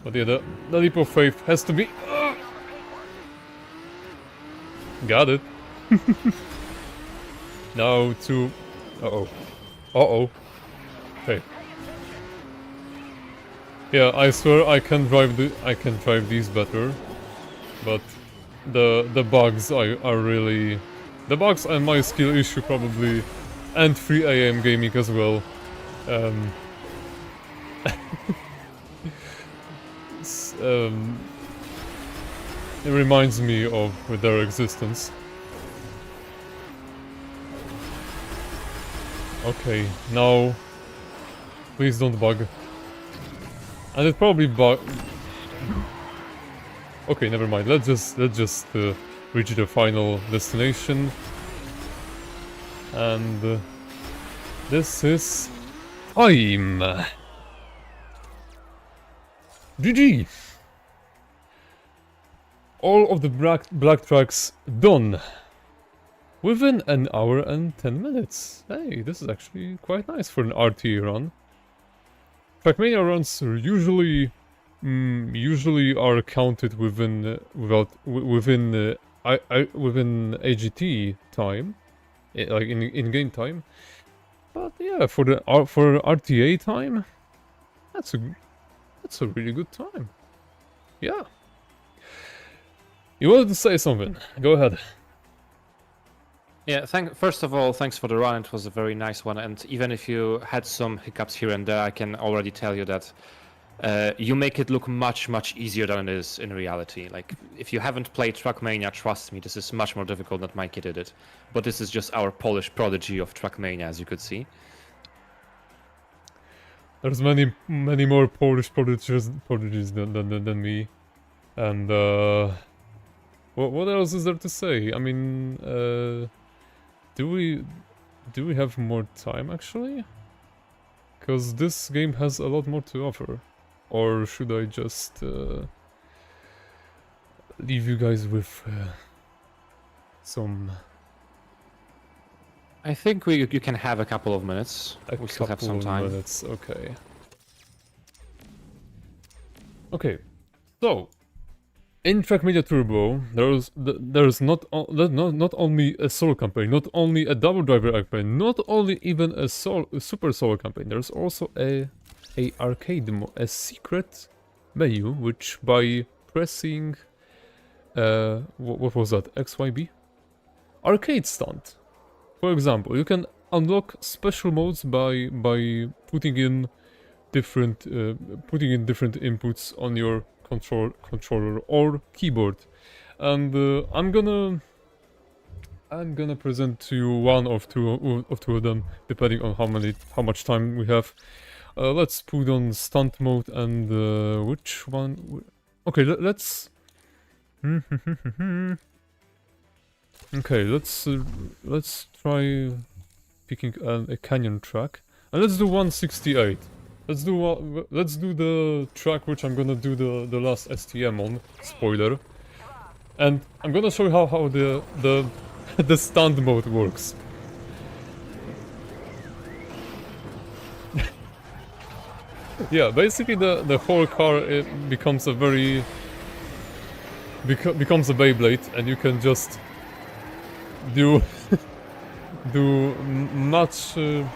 But yeah, the leap of faith has to be... Got it. Now to... Uh-oh. Uh-oh. Okay. Yeah, I swear I can drive these better, but the bugs are really... The bugs and my skill issue probably, and 3 AM gaming as well. It reminds me of their existence. Okay, now please don't bug. And it probably bug. Okay, never mind. Let's just reach the final destination. And this is time. GG. All of the black tracks done within an hour and 10 minutes. Hey, this is actually quite nice for an RTA run. Trackmania runs are usually are counted within within AGT time, like in game time. But yeah, for RTA time, that's a really good time. Yeah. You wanted to say something? Go ahead. Yeah, first of all, thanks for the run. It was a very nice one, and even if you had some hiccups here and there, I can already tell you that you make it look much easier than it is in reality. Like, if you haven't played Trackmania, trust me, this is much more difficult than Mikey did it. But this is just our Polish prodigy of Trackmania, as you could see. There's many more Polish prodigies than me, and what else is there to say? I mean, do we have more time actually? Because this game has a lot more to offer. Or should I just leave you guys with some... I think you can have a couple of minutes. We still have some time. Minutes, okay. Okay, so in Trackmania Turbo, there's not only a solo campaign, not only a double driver campaign, not only even a super solo campaign. There's also a arcade mode, a secret menu, which by pressing what was that? XYB? Arcade stunt. For example, you can unlock special modes by putting in different inputs on your controller or keyboard, and I'm gonna present to you one of two of them, depending on how much time we have. Let's put on stunt mode, and which one? Okay, let's. Okay, let's try picking a canyon track, and let's do 168. Let's do the track which I'm gonna do the last STM on. Spoiler. And I'm gonna show you how the stunt mode works. Yeah, basically the whole car becomes a becomes a Beyblade, and you can just do much. We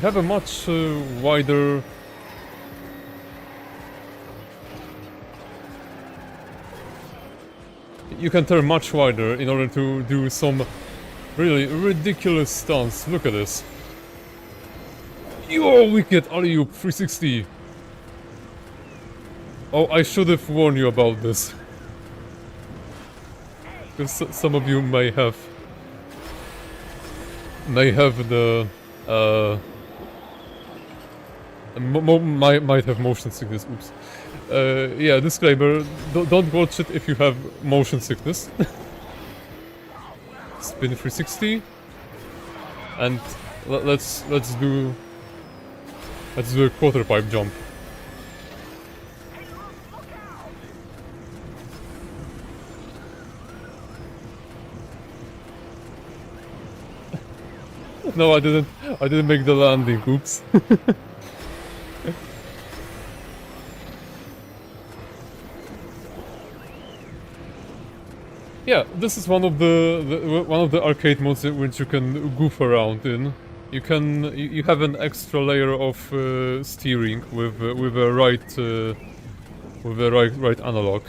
have a much wider. You can turn much wider in order to do some really ridiculous stunts. Look at this. Yo, wicked alley-oop 360. Oh, I should have warned you about this. Because some of you may have the might have motion sickness. Oops. Yeah, disclaimer: don't watch it if you have motion sickness. Spin 360. And let's do a quarter pipe jump. No, I didn't make the landing. Oops. Yeah, this is one of the arcade modes in which you can goof around in. You have an extra layer of steering with a right analog.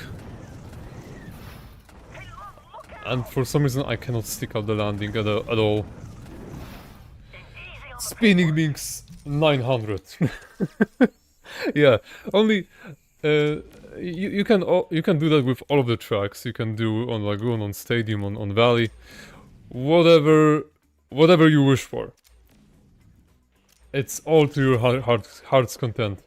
And for some reason I cannot stick out the landing at all. Spinning means 900. Yeah, only you can do that with all of the tracks. You can do on Lagoon, on Stadium, on Valley, whatever you wish for. It's all to your heart's content.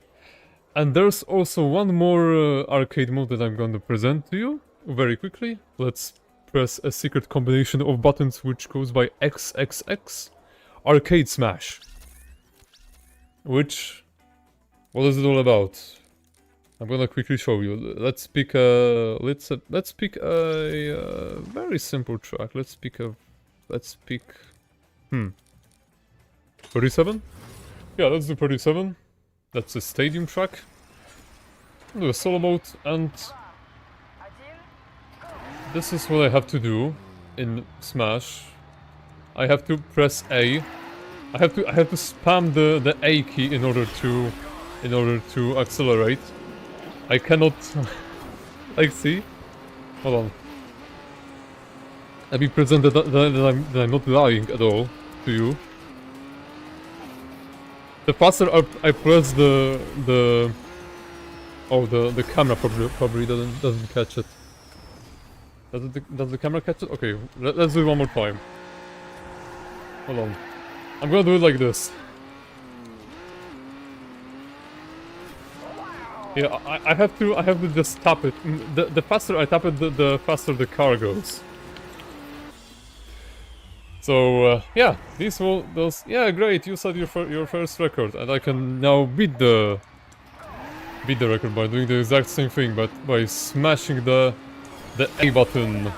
And there's also one more arcade mode that I'm going to present to you very quickly. Let's press a secret combination of buttons which goes by XXX. Arcade Smash. What is it all about? I'm gonna quickly show you. Let's pick a very simple track. Let's pick 37? Yeah, let's do 37. That's a stadium track. Do a solo mode, and this is what I have to do in Smash. I have to press A. I have to spam the A key in order to accelerate. I cannot like see. Hold on. Let me present that I'm not lying at all to you. The faster I press the camera probably doesn't catch it. Does the camera catch it? Okay, let's do it one more time. Hold on. I'm gonna do it like this. Yeah, I have to just tap it. The faster I tap it, the faster the car goes. So yeah, yeah, great. You set your first record, and I can now beat the record by doing the exact same thing, but by smashing the A button.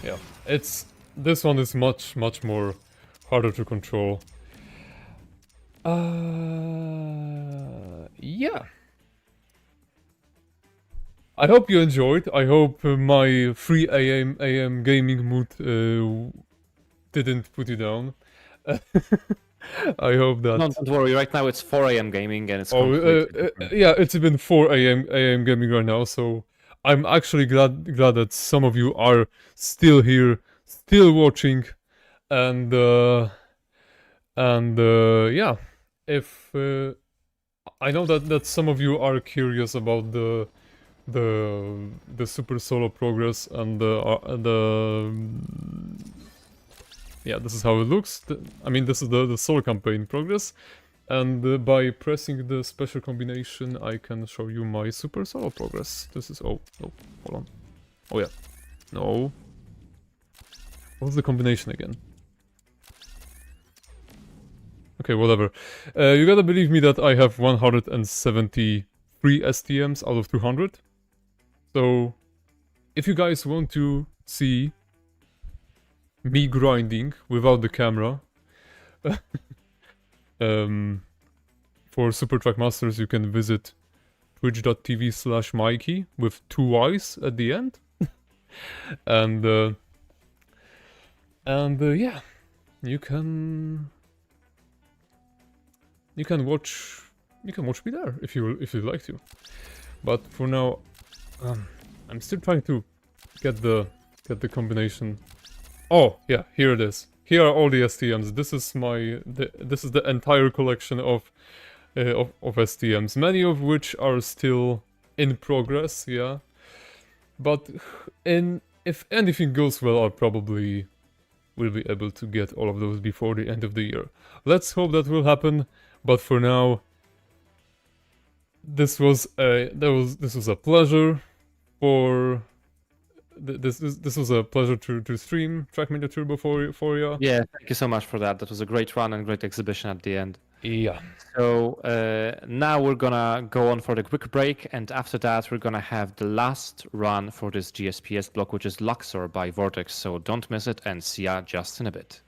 Yeah, this one is much more harder to control. Yeah. I hope you enjoyed. I hope my 3 AM gaming mood didn't put you down. I hope that. No, don't worry. Right now it's 4 AM gaming, and it's. Yeah, it's been 4 AM gaming right now. So I'm actually glad that some of you are still here, still watching, and yeah. If I know that some of you are curious about the super solo progress and yeah, this is how it looks. I mean, this is the solo campaign progress, and by pressing the special combination, I can show you my super solo progress. This is hold on. Oh yeah, no. What's the combination again? Okay, whatever. You gotta believe me that I have 173 STMs out of 200. So, if you guys want to see me grinding without the camera, for Super Track Masters you can visit twitch.tv/Mikey with 2 Y's at the end. and yeah, you can watch me there if you'd like to. But for now, I'm still trying to get the combination. Oh yeah, here it is. Here are all the STMs. This is the entire collection of STMs. Many of which are still in progress. Yeah, but if anything goes well, I probably will be able to get all of those before the end of the year. Let's hope that will happen. But for now, this was a pleasure. for this was a pleasure to stream Track Media Turbo for you. Yeah, thank you so much for that. That was a great run and great exhibition at the end. Yeah. So now we're gonna go on for the quick break, and after that we're gonna have the last run for this GSPS block, which is Luxor by Vortex. So don't miss it, and see ya just in a bit.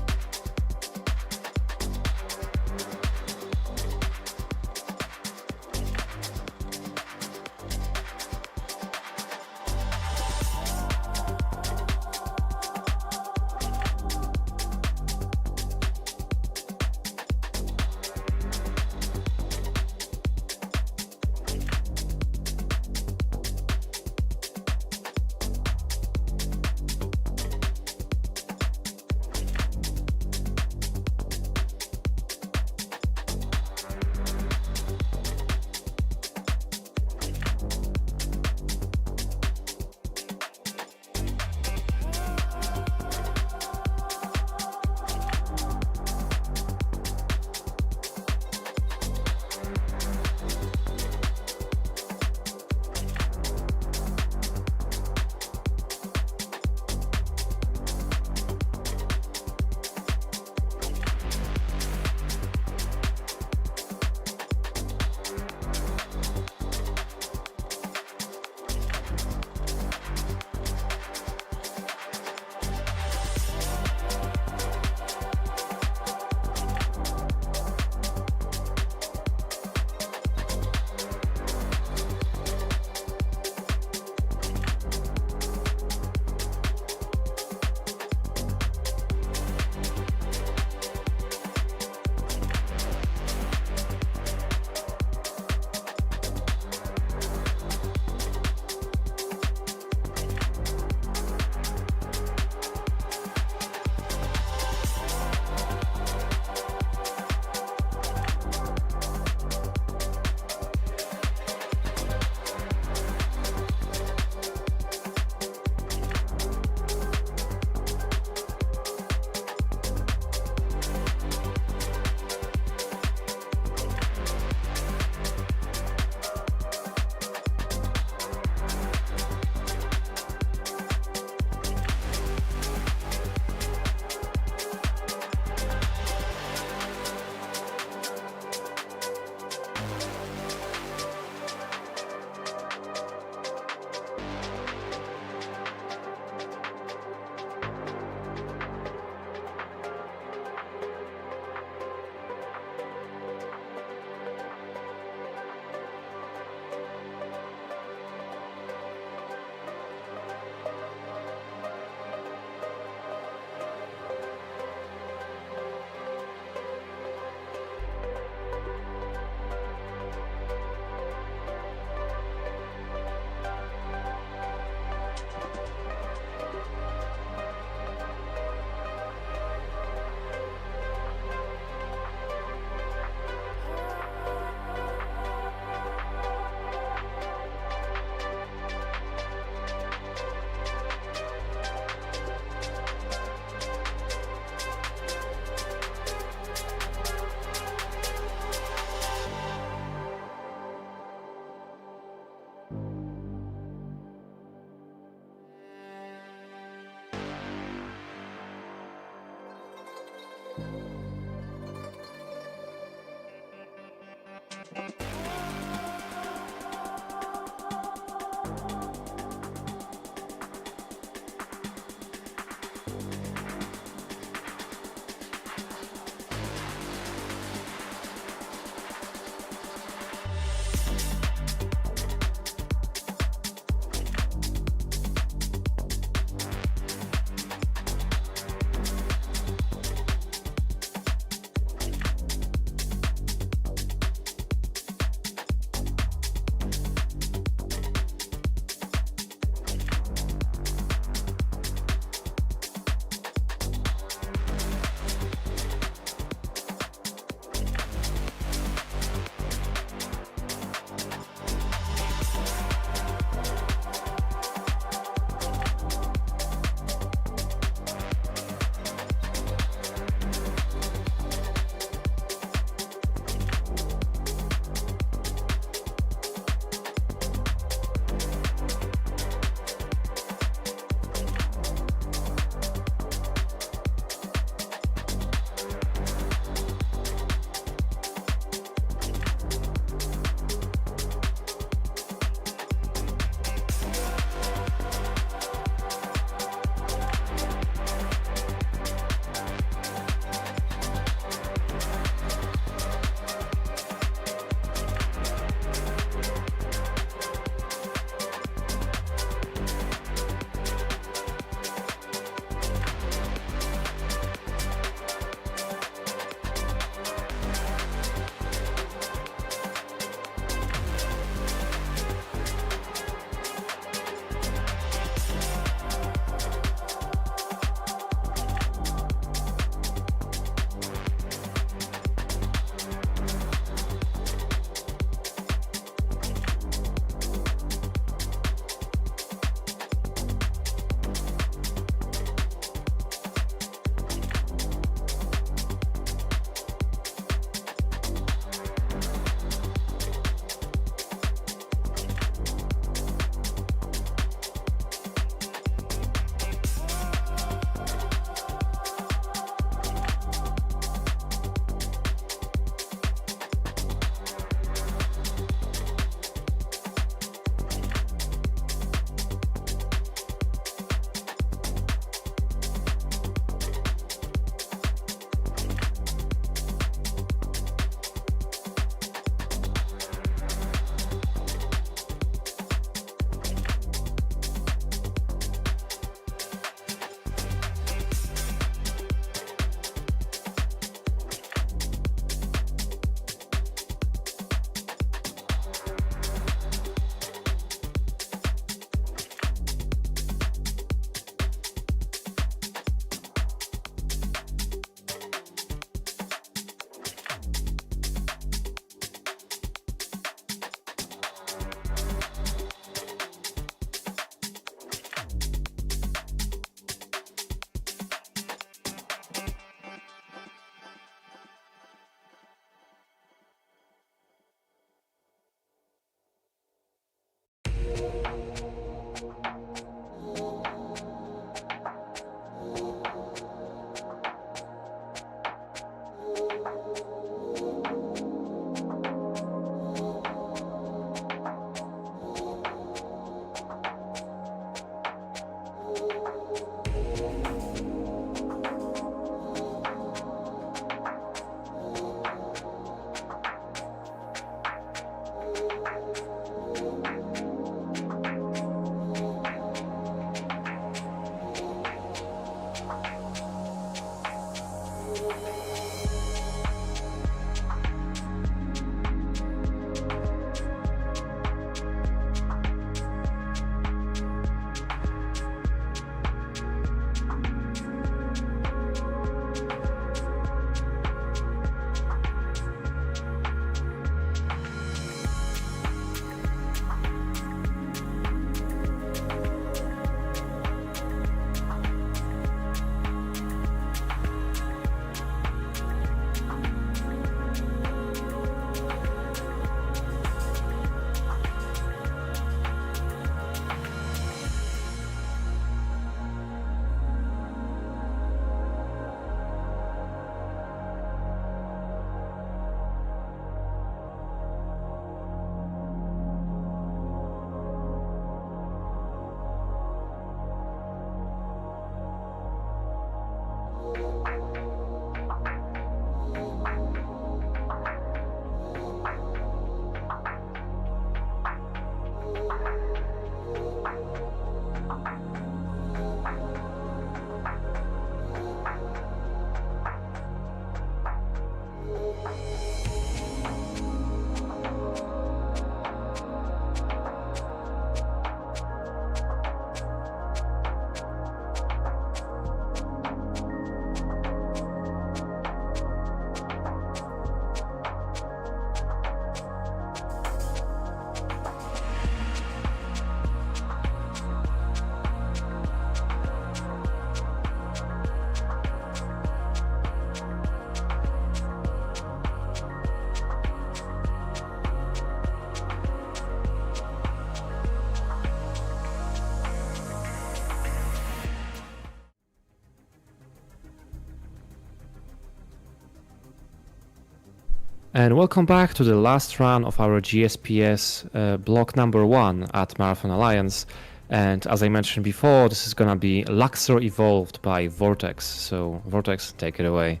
And welcome back to the last run of our GSPS block number 1 at Marathon Alliance. And as I mentioned before, this is gonna be Luxor Evolved by Vortex. So Vortex, take it away.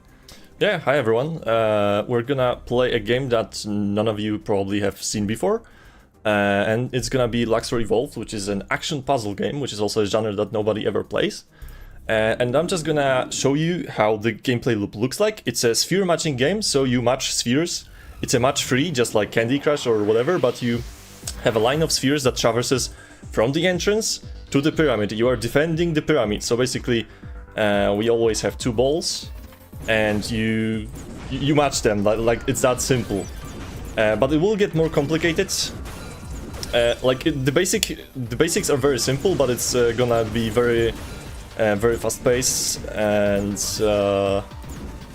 Yeah, hi everyone. We're gonna play a game that none of you probably have seen before. And it's gonna be Luxor Evolved, which is an action puzzle game, which is also a genre that nobody ever plays. And I'm just gonna show you how the gameplay loop looks like. It's a sphere matching game, so you match spheres. It's a match free, just like Candy Crush or whatever, but you have a line of spheres that traverses from the entrance to the pyramid. You are defending the pyramid, so basically we always have 2 balls, and you match them, like it's that simple. But it will get more complicated. The basics are very simple, but it's gonna be very fast paced, and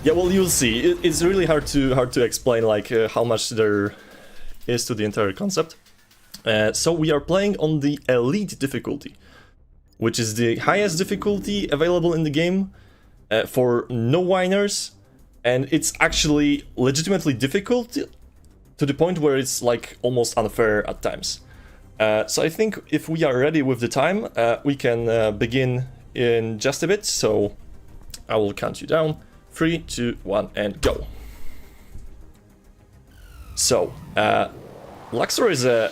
yeah, well, you'll see. It's really hard to explain like how much there is to the entire concept. So we are playing on the Elite difficulty, which is the highest difficulty available in the game for no whiners, and it's actually legitimately difficult to the point where it's like almost unfair at times. So I think if we are ready with the time, we can begin in just a bit. So I will count you down. 3, 2, 1, and go. So, Luxor is a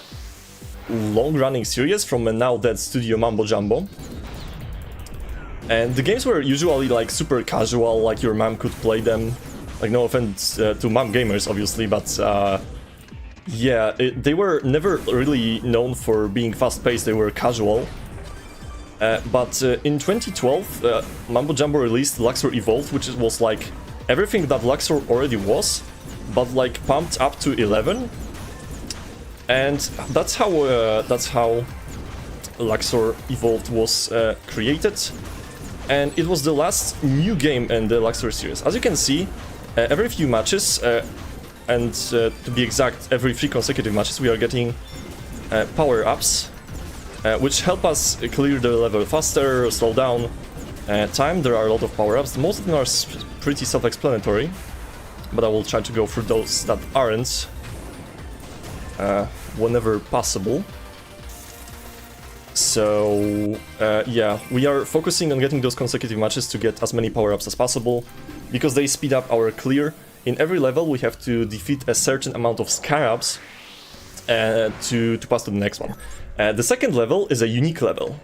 long-running series from a now-dead studio Mambo Jumbo. And the games were usually like super casual, like your mom could play them. Like, no offense to mom gamers, obviously, but yeah, they were never really known for being fast-paced, they were casual. But in 2012, Mambo Jumbo released Luxor Evolved, which was like everything that Luxor already was, but like pumped up to 11. And that's how Luxor Evolved was created. And it was the last new game in the Luxor series. As you can see, every few matches, and to be exact, every 3 consecutive matches, we are getting power-ups. Which help us clear the level faster, slow down time. There are a lot of power-ups. Most of them are pretty self-explanatory, but I will try to go through those that aren't whenever possible. So yeah, we are focusing on getting those consecutive matches to get as many power-ups as possible, because they speed up our clear. In every level we have to defeat a certain amount of scarabs to pass to the next one. The second level is a unique level,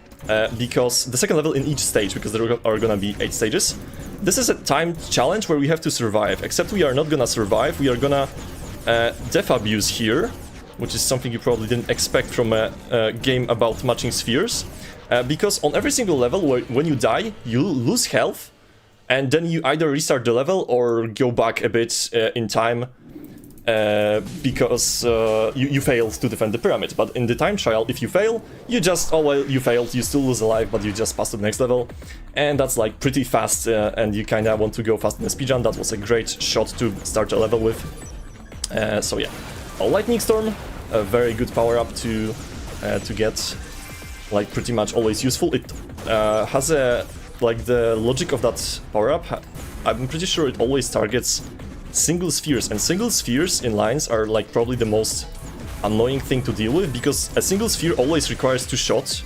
because the second level in each stage, because there are gonna be 8 stages. This is a timed challenge where we have to survive, except we are not gonna survive, we are gonna def abuse here, which is something you probably didn't expect from a game about matching spheres, because on every single level when you die, you lose health, and then you either restart the level or go back a bit in time, because you failed to defend the pyramid. But in the time trial, if you fail, you just, oh well, you failed, you still lose a life, but you just pass to the next level. And that's like pretty fast, and you kinda want to go fast in the speedrun. That was a great shot to start a level with. So yeah, a Lightning Storm, a very good power-up to get, like pretty much always useful. It has a, like the logic of that power-up, I'm pretty sure it always targets single spheres, and single spheres in lines are like probably the most annoying thing to deal with, because a single sphere always requires 2 shots,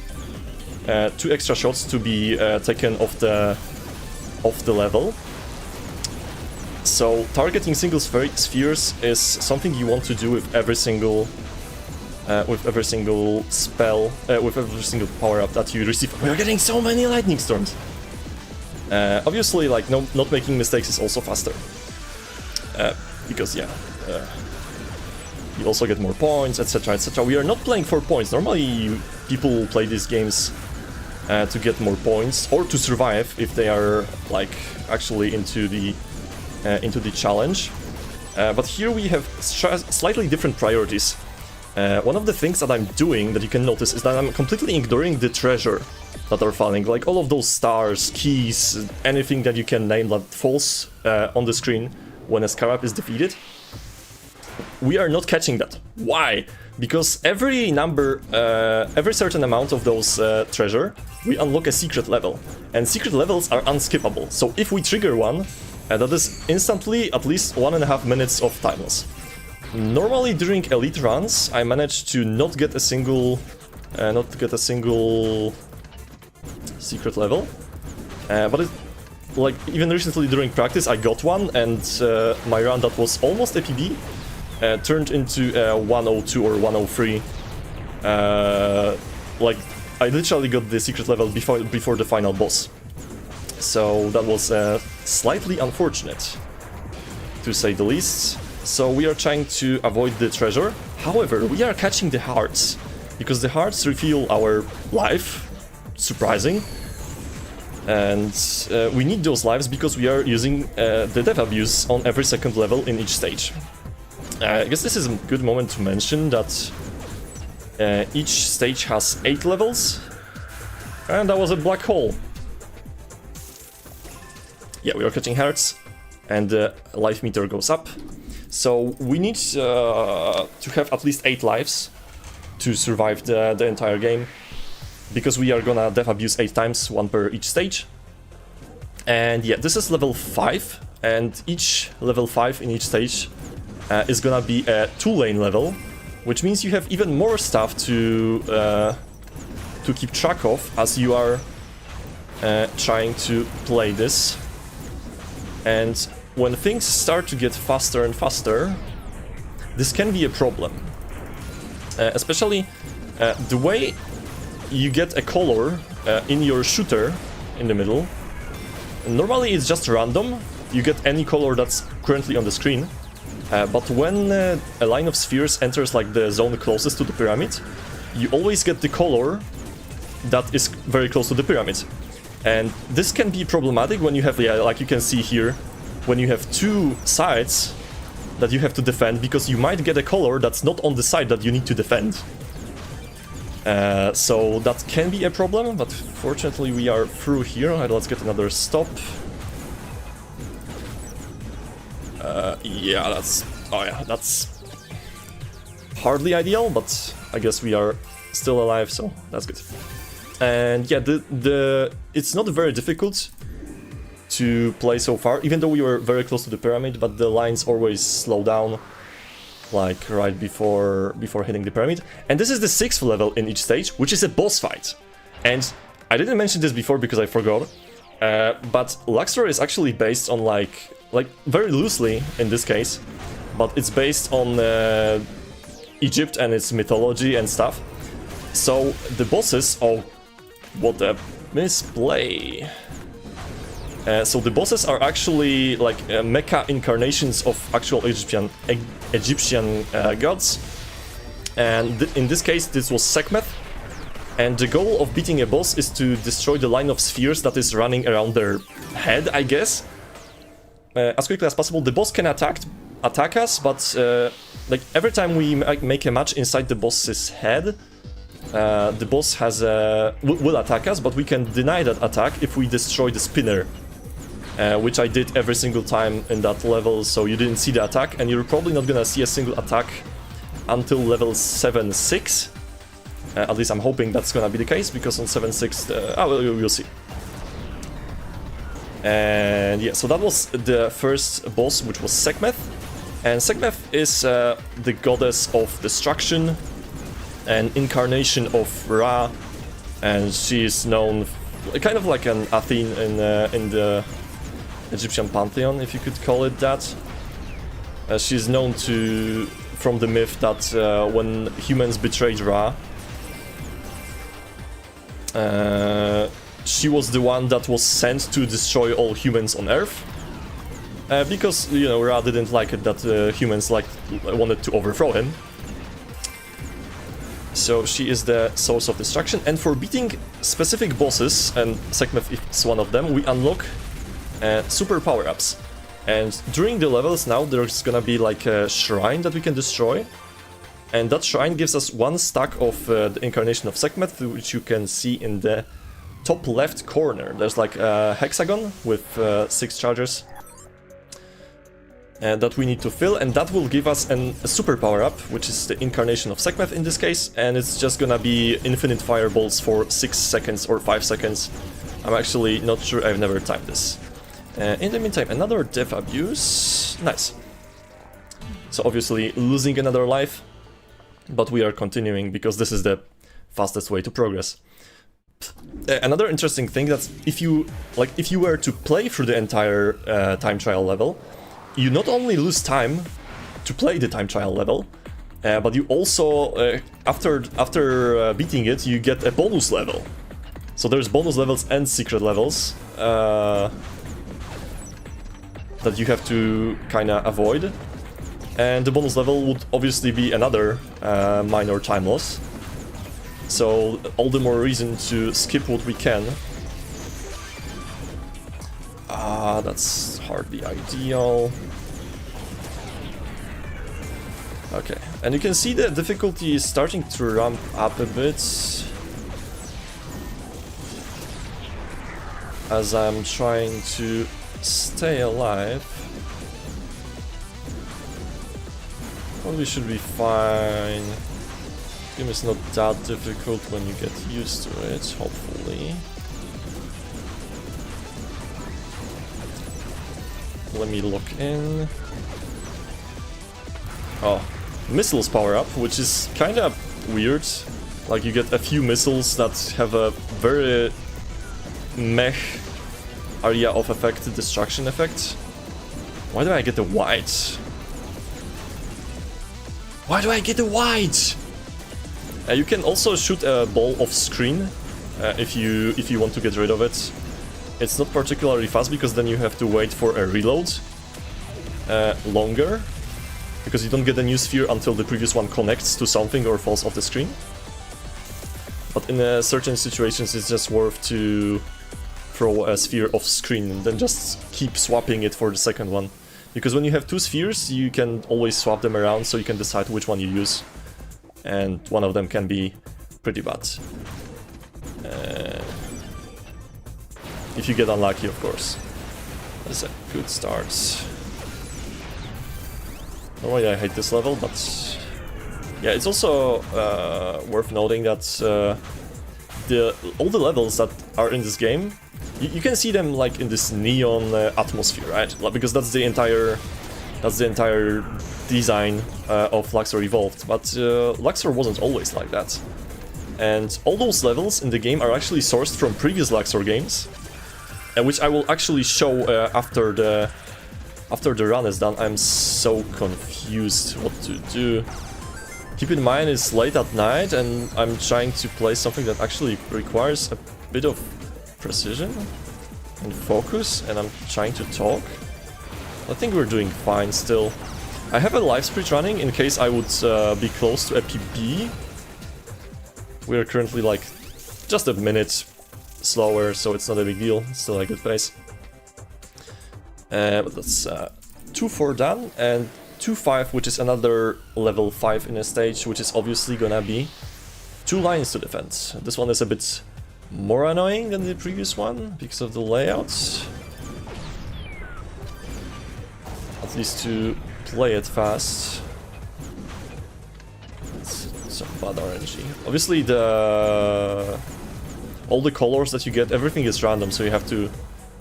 2 extra shots to be taken off the level. So targeting single spheres is something you want to do with every single spell, with every single power-up that you receive. We are getting so many lightning storms. Obviously, like not making mistakes is also faster. because yeah, you also get more points, etc., etc. We are not playing for points. Normally, people play these games to get more points or to survive if they are like actually into the challenge. But here we have slightly different priorities. One of the things that I'm doing that you can notice is that I'm completely ignoring the treasure that are falling, like all of those stars, keys, anything that you can name that falls on the screen when a scarab is defeated. We are not catching that. Why? Because every certain amount of those treasure, we unlock a secret level, and secret levels are unskippable. So if we trigger one, that is instantly at least 1.5 minutes of time loss. Normally during elite runs, I managed to not get a single secret level, but like even recently during practice, I got one, and my run that was almost a PB turned into a 102 or 103. Like I literally got the secret level before the final boss. So that was slightly unfortunate, to say the least. So we are trying to avoid the treasure. However, we are catching the hearts, because the hearts refill our life. Surprising. And we need those lives because we are using the dev abuse on every second level in each stage. I guess this is a good moment to mention that each stage has 8 levels, and that was a black hole. Yeah, we are catching hearts, and the life meter goes up. So we need to have at least 8 lives to survive the entire game, because we are gonna dev abuse 8 times, 1 per each stage. And yeah, this is level 5, and each level 5 in each stage is gonna be a 2-lane level, which means you have even more stuff to keep track of as you are trying to play this. And when things start to get faster and faster, this can be a problem. Especially the way you get a color in your shooter in the middle. Normally it's just random, you get any color that's currently on the screen. But when a line of spheres enters like the zone closest to the pyramid, you always get the color that is very close to the pyramid. And this can be problematic when you have, yeah, like you can see here, when you have 2 sides that you have to defend, because you might get a color that's not on the side that you need to defend. So that can be a problem, but fortunately we are through here. Right, let's get another stop. Yeah, that's hardly ideal, but I guess we are still alive, so that's good. And yeah, it's not very difficult to play so far, even though we were very close to the pyramid, but the lines always slow down, like right before hitting the pyramid. And this is the 6th level in each stage, which is a boss fight. And I didn't mention this before because I forgot, but Luxor is actually based on like very loosely in this case, but it's based on Egypt and its mythology and stuff. So the bosses, oh, what a misplay. So the bosses are actually like mecha incarnations of actual Egyptian gods. And in this case, this was Sekhmet. And the goal of beating a boss is to destroy the line of spheres that is running around their head, I guess. As quickly as possible. The boss can attack us, but like every time we make a match inside the boss's head, the boss will attack us, but we can deny that attack if we destroy the spinner, which I did every single time in that level. So you didn't see the attack, and you're probably not gonna see a single attack until level 7-6. At least I'm hoping that's gonna be the case, because on 7-6, we'll see. And yeah, so that was the first boss, which was Sekhmet. And Sekhmet is the goddess of destruction, an incarnation of Ra, and she is known kind of like an Athene in the Egyptian pantheon, if you could call it that. She's known from the myth that when humans betrayed Ra, she was the one that was sent to destroy all humans on Earth. because, you know, Ra didn't like it that humans wanted to overthrow him. So she is the source of destruction, and for beating specific bosses, and Sekhmet is one of them, we unlock super power-ups. And during the levels now, there's gonna be like a shrine that we can destroy. And that shrine gives us 1 stack of the incarnation of Sekhmet, which you can see in the top left corner. There's like a hexagon with 6 charges that we need to fill, and that will give us a super power-up, which is the incarnation of Sekhmet in this case, and it's just gonna be infinite fireballs for 6 seconds or 5 seconds. I'm actually not sure, I've never timed this. In the meantime, another death abuse. Nice. So obviously losing another life, but we are continuing because this is the fastest way to progress. Another interesting thing that if you were to play through the entire time trial level, you not only lose time to play the time trial level, but you also after beating it, you get a bonus level. So there's bonus levels and secret levels that you have to kinda avoid. And the bonus level would obviously be another minor time loss. So all the more reason to skip what we can. That's hardly ideal. Okay, and you can see the difficulty is starting to ramp up a bit as I'm trying to stay alive. Well, we should be fine. The game is not that difficult when you get used to it, hopefully. Let me look in. Oh, missiles power up, which is kind of weird. Like you get a few missiles that have a very meh area of effect, destruction effect. Why do I get the white? Why do I get the white? You can also shoot a ball off screen if you want to get rid of it. It's not particularly fast because then you have to wait for a reload longer, because you don't get a new sphere until the previous one connects to something or falls off the screen. But in certain situations it's just worth to throw a sphere off screen and then just keep swapping it for the second one. Because when you have 2 spheres, you can always swap them around, so you can decide which one you use. And one of them can be pretty bad. If you get unlucky, of course. That's a good start. Normally I hate this level, but yeah, it's also worth noting that all the levels that are in this game, you can see them like in this neon atmosphere, right? Because that's the entire design of Luxor Evolved. But Luxor wasn't always like that, and all those levels in the game are actually sourced from previous Luxor games, which I will actually show after the run is done. I'm so confused what to do. Keep in mind it's late at night and I'm trying to play something that actually requires a bit of precision and focus, and I'm trying to talk. I think we're doing fine still. I have a live sprint running in case I would be close to a PB. We're currently like just a minute slower, so it's not a big deal. It's still a good pace. But that's 2-4 done, and 2-5, which is another level 5 in a stage, which is obviously gonna be 2 lines to defend. This one is a bit more annoying than the previous one because of the layouts. At least to play it fast. It's some bad RNG. Obviously all the colors that you get, everything is random, so you have to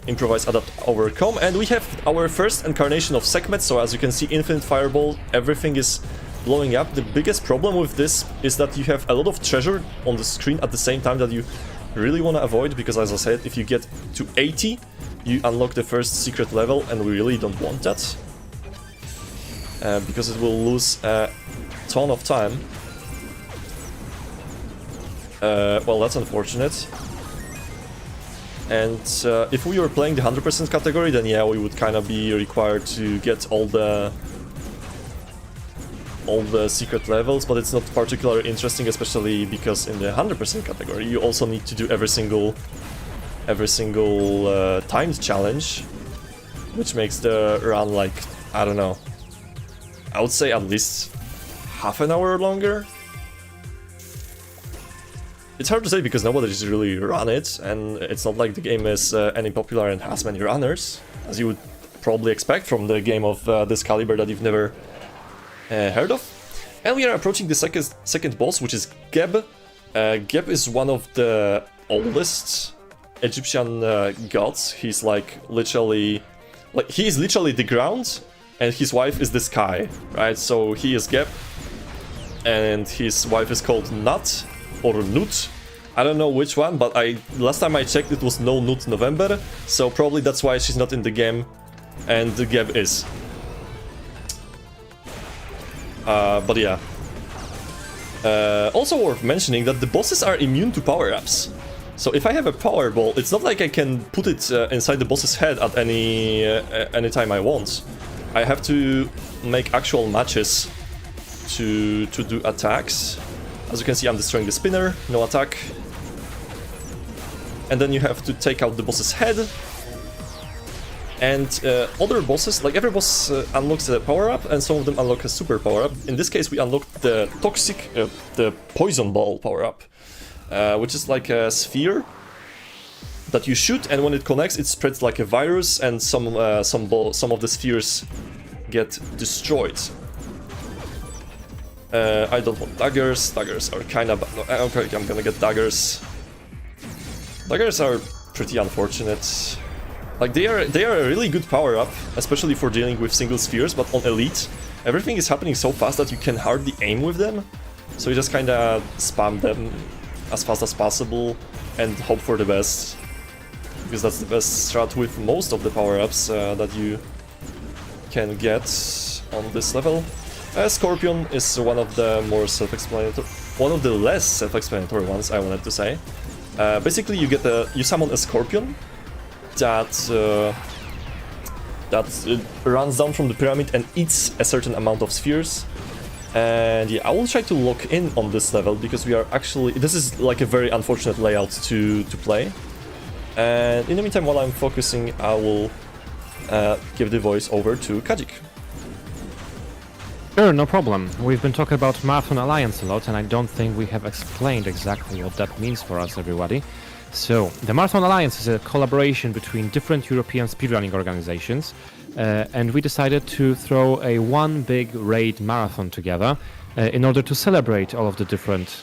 improvise, adapt, overcome. And we have our first incarnation of Sekhmet, so as you can see, infinite fireball, everything is blowing up. The biggest problem with this is that you have a lot of treasure on the screen at the same time that you really want to avoid, because as I said, if you get to 80, you unlock the first secret level, and we really don't want that. Because it will lose a ton of time. Well, that's unfortunate. And if we were playing the 100% category, then yeah, we would kind of be required to get all the secret levels, but it's not particularly interesting, especially because in the 100% category you also need to do every single timed challenge, which makes the run like, I don't know, I would say at least half an hour longer. It's hard to say because nobody's really run it, and it's not like the game is any popular and has many runners, as you would probably expect from the game of this caliber that you've never heard of. And we are approaching the second boss, which is Geb. Geb is one of the oldest Egyptian gods. He's like literally, he is literally the ground, and his wife is the sky, right? So he is Geb, and his wife is called Nut or Nut. I don't know which one, but last time I checked it was no Nut November, so probably that's why she's not in the game, and the Geb is. But yeah. Also worth mentioning that the bosses are immune to power-ups. So if I have a power ball, it's not like I can put it inside the boss's head at any time I want. I have to make actual matches to do attacks. As you can see, I'm destroying the spinner, no attack. And then you have to take out the boss's head. And other bosses, like every boss unlocks a power-up, and some of them unlock a super power-up. In this case, we unlocked the the poison ball power-up, which is like a sphere that you shoot, and when it connects, it spreads like a virus, and some of the spheres get destroyed. I don't want daggers. Daggers are kind of... Okay, I'm gonna get daggers. Daggers are pretty unfortunate. Like, they are a really good power-up, especially for dealing with single spheres, but on Elite, everything is happening so fast that you can hardly aim with them. So you just kinda spam them as fast as possible and hope for the best. Because that's the best strat with most of the power-ups that you can get on this level. Scorpion is one of the more self-explanatory... one of the less self-explanatory ones, I wanted to say. Basically, you summon a scorpion that runs down from the pyramid and eats a certain amount of spheres. And yeah, I will try to lock in on this level because we are actually... this is like a very unfortunate layout to play. And in the meantime, while I'm focusing, I will give the voice over to Kajik. Sure, no problem. We've been talking about Marathon Alliance a lot, and I don't think we have explained exactly what that means for us, everybody. So, the Marathon Alliance is a collaboration between different European speedrunning organizations, and we decided to throw a one big raid marathon together in order to celebrate all of the different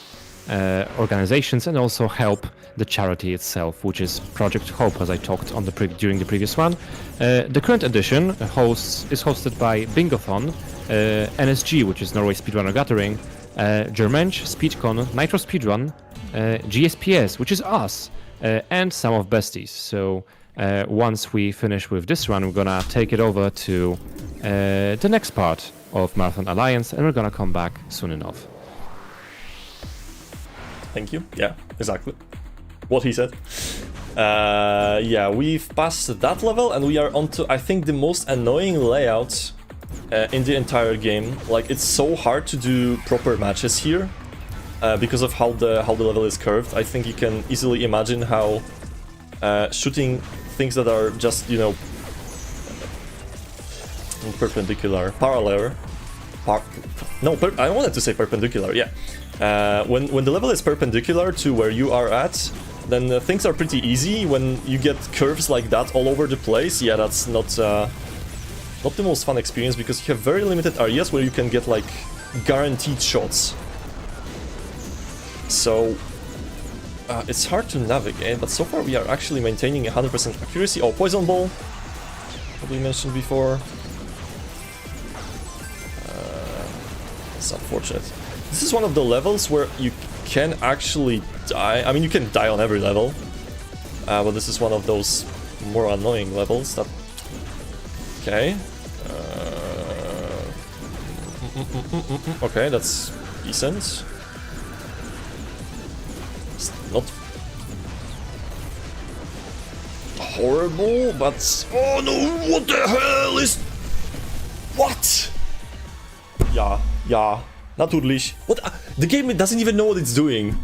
organizations and also help the charity itself, which is Project Hope, as I talked on during the previous one. The current edition is hosted by Bingothon, NSG, which is Norway Speedrunner Gathering, Germench, Speedcon, Nitro Speedrun, GSPS, which is us, and some of Besties. So once we finish with this run, we're gonna take it over to the next part of Marathon Alliance, and we're gonna come back soon enough. Thank you. Yeah, exactly what he said. Yeah, we've passed that level, and we are on to, I think, the most annoying layout in the entire game. Like, it's so hard to do proper matches here because of how the level is curved. I think you can easily imagine how shooting things that are just, you know, perpendicular, parallel. I wanted to say perpendicular. Yeah. When the level is perpendicular to where you are at, then things are pretty easy. When you get curves like that all over the place, yeah, that's not the most fun experience, because you have very limited areas where you can get like guaranteed shots. So it's hard to navigate, but so far we are actually maintaining 100% accuracy. Oh, poison ball, what we mentioned before. It's unfortunate. This is one of the levels where you can actually die. I mean, you can die on every level, but this is one of those more annoying levels that... Okay. Okay, that's decent. It's not... horrible, but... Oh no, what the hell is... What? Ja, natürlich. What? The game doesn't even know what it's doing.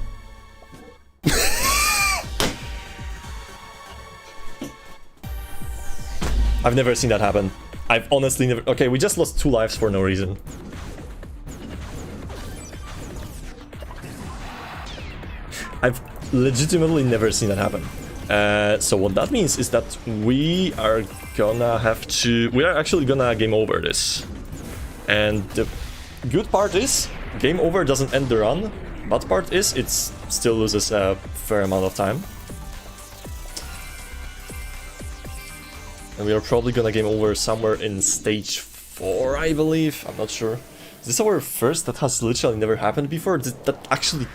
I've never seen that happen. I've honestly never... Okay, we just lost 2 lives for no reason. I've legitimately never seen that happen. So what that means is that we are gonna have to... We are actually gonna game over this. And the good part is, game over doesn't end the run. Bad part is, it still loses a fair amount of time. And we are probably gonna game over somewhere in stage 4, I believe. I'm not sure. Is this our first? That has literally never happened before? That actually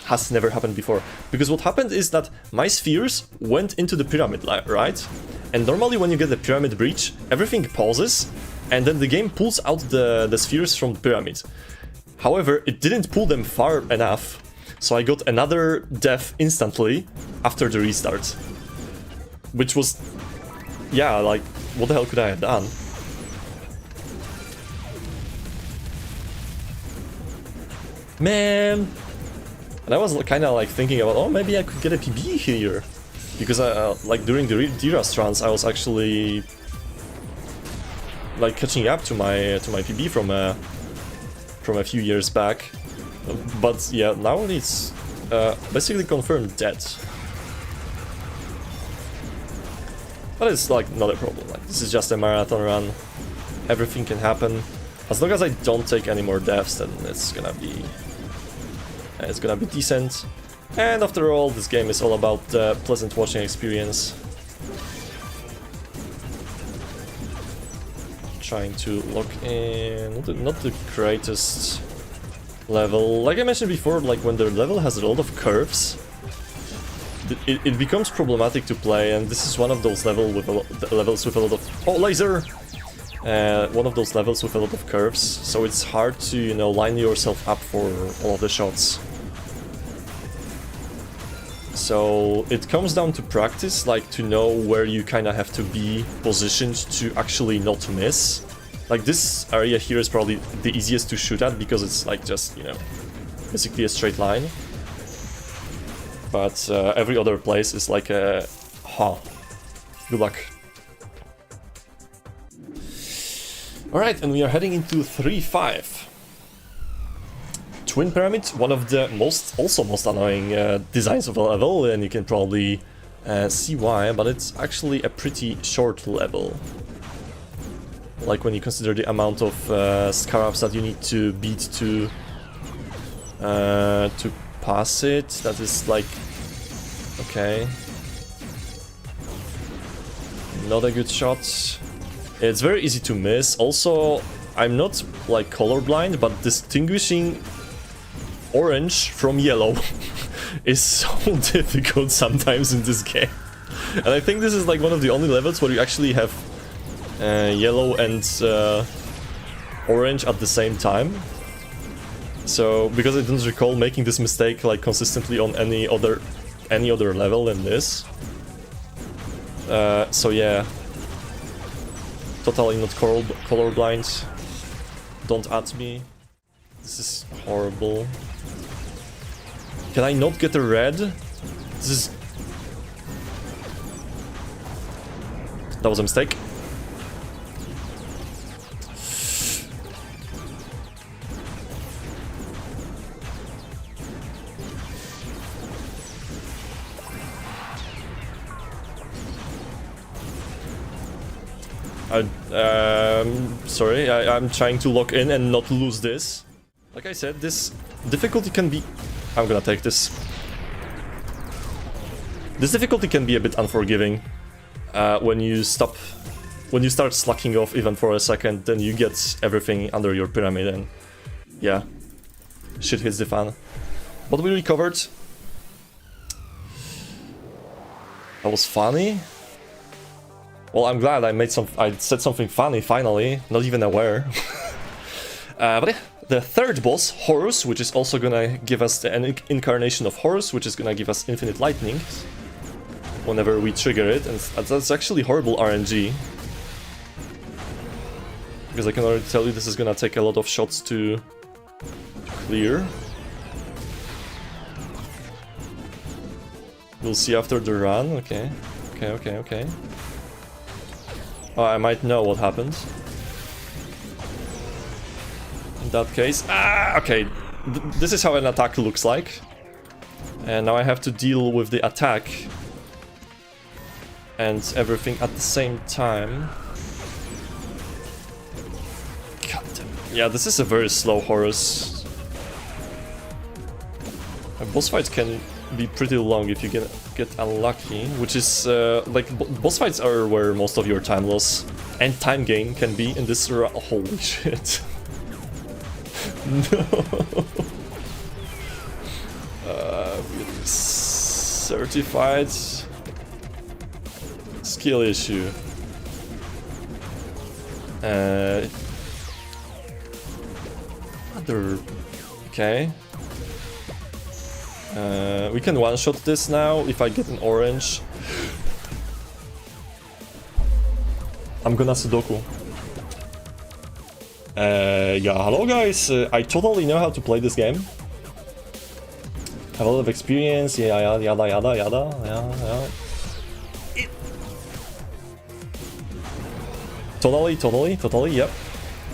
has never happened before. Because what happened is that my spheres went into the pyramid, right? And normally when you get the pyramid breach, everything pauses, and then the game pulls out the spheres from the pyramid. However, it didn't pull them far enough, so I got another death instantly after the restart. Which was... Yeah, like, what the hell could I have done? Man! And I was kinda like thinking about, oh, maybe I could get a PB here. Because like during the D-Rust runs, I was actually like catching up to my PB from a few years back. But yeah, now it's basically confirmed dead. But it's like not a problem. Like, this is just a marathon run. Everything can happen. As long as I don't take any more deaths, then it's gonna be decent. And after all, this game is all about the pleasant watching experience. Trying to lock in, not the greatest level. Like I mentioned before, like when the level has a lot of curves, it becomes problematic to play, and this is one of those levels with a lot of... Oh, laser! One of those levels with a lot of curves, so it's hard to, you know, line yourself up for all of the shots. So it comes down to practice, like to know where you kind of have to be positioned to actually not miss. Like this area here is probably the easiest to shoot at because it's like just, you know, basically a straight line. But every other place is like a... Good luck. Alright, and we are heading into 3-5. Twin Pyramid, one of the most annoying designs of a level, and you can probably see why, but it's actually a pretty short level. Like when you consider the amount of scarabs that you need to beat to pass it, that is like... Okay. Not a good shot. It's very easy to miss. Also, I'm not like colorblind, but distinguishing orange from yellow is so difficult sometimes in this game. And I think this is like one of the only levels where you actually have yellow and orange at the same time. So, because I don't recall making this mistake like consistently on any other level than this. So yeah. Totally not colorblind. Don't at me. This is horrible. Can I not get a red? This is... That was a mistake. Sorry, I'm trying to lock in and not lose this. Like I said, this difficulty can be... I'm gonna take this. This difficulty can be a bit unforgiving. When you start slacking off even for a second, then you get everything under your pyramid and... Yeah. Shit hits the fan. But we recovered. That was funny. Well, I'm glad I said something funny finally, not even aware. But yeah, the third boss, Horus, which is also gonna give us an incarnation of Horus, which is gonna give us infinite lightning. whenever we trigger it, and that's actually horrible RNG. Because I can already tell you this is gonna take a lot of shots to clear. We'll see after the run. Okay. Okay. Oh, I might know what happened. In that case... okay. This is how an attack looks like. And now I have to deal with the attack and everything at the same time. God damn. Yeah, this is a very slow Horus. A boss fight can be pretty long if you get unlucky, which is like boss fights are where most of your time loss and time gain can be in this. Holy shit! No. Certified skill issue. Other. Okay. We can one-shot this now if I get an orange. I'm gonna Sudoku. Yeah, hello guys. I totally know how to play this game. Have a lot of experience. Yeah, yada. Yeah. Totally.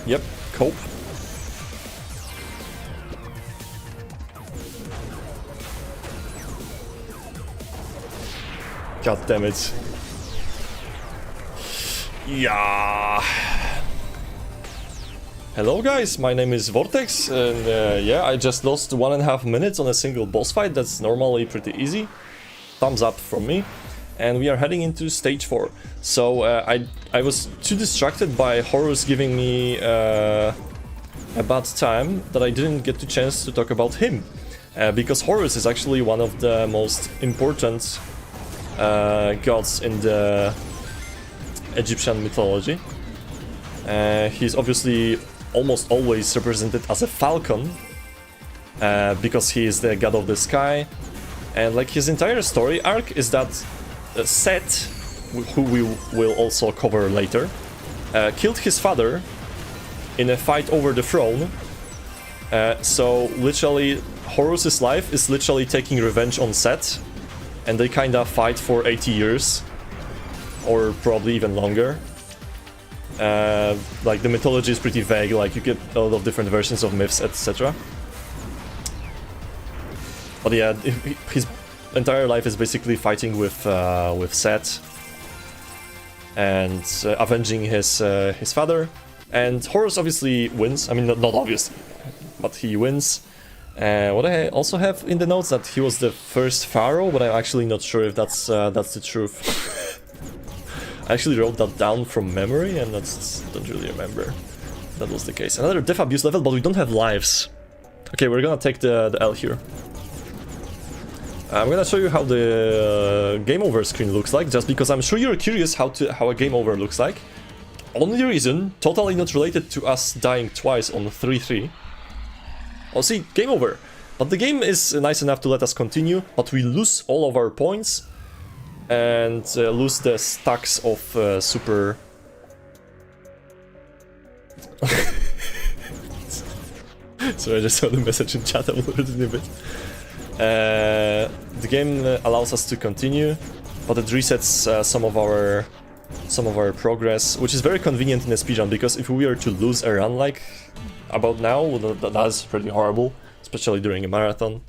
Yep. Cope. God damn it. Yeah. Hello guys, my name is Vortex, and yeah, I just lost 1.5 minutes on a single boss fight. That's normally pretty easy. Thumbs up from me. And we are heading into stage 4. So I was too distracted by Horus giving me a bad time that I didn't get the chance to talk about him. Because Horus is actually one of the most important gods in the Egyptian mythology. He's obviously almost always represented as a falcon, because he is the god of the sky, and like his entire story arc is that Set, who we will also cover later, killed his father in a fight over the throne. So literally Horus's life is literally taking revenge on Set, and they kinda fight for 80 years, or probably even longer. Like the mythology is pretty vague, like you get a lot of different versions of myths, etc. But yeah, his entire life is basically fighting with Set and avenging his father. And Horus obviously wins. I mean, not obviously, but he wins. What I also have in the notes that he was the first pharaoh, but I'm actually not sure if that's the truth. I actually wrote that down from memory, and don't really remember if that was the case. Another death abuse level, but we don't have lives. Okay, we're gonna take the L here. I'm gonna show you how the game over screen looks like, just because I'm sure you're curious how a game over looks like. Only reason, totally not related to us dying twice on 3-3. Oh, see, game over. But the game is nice enough to let us continue, but we lose all of our points and lose the stacks of super... Sorry, I just saw the message in chat, I will read it in a bit. The game allows us to continue, but it resets some of our progress, which is very convenient in a speedrun, because if we were to lose a run like about now, that's pretty horrible, especially during a marathon.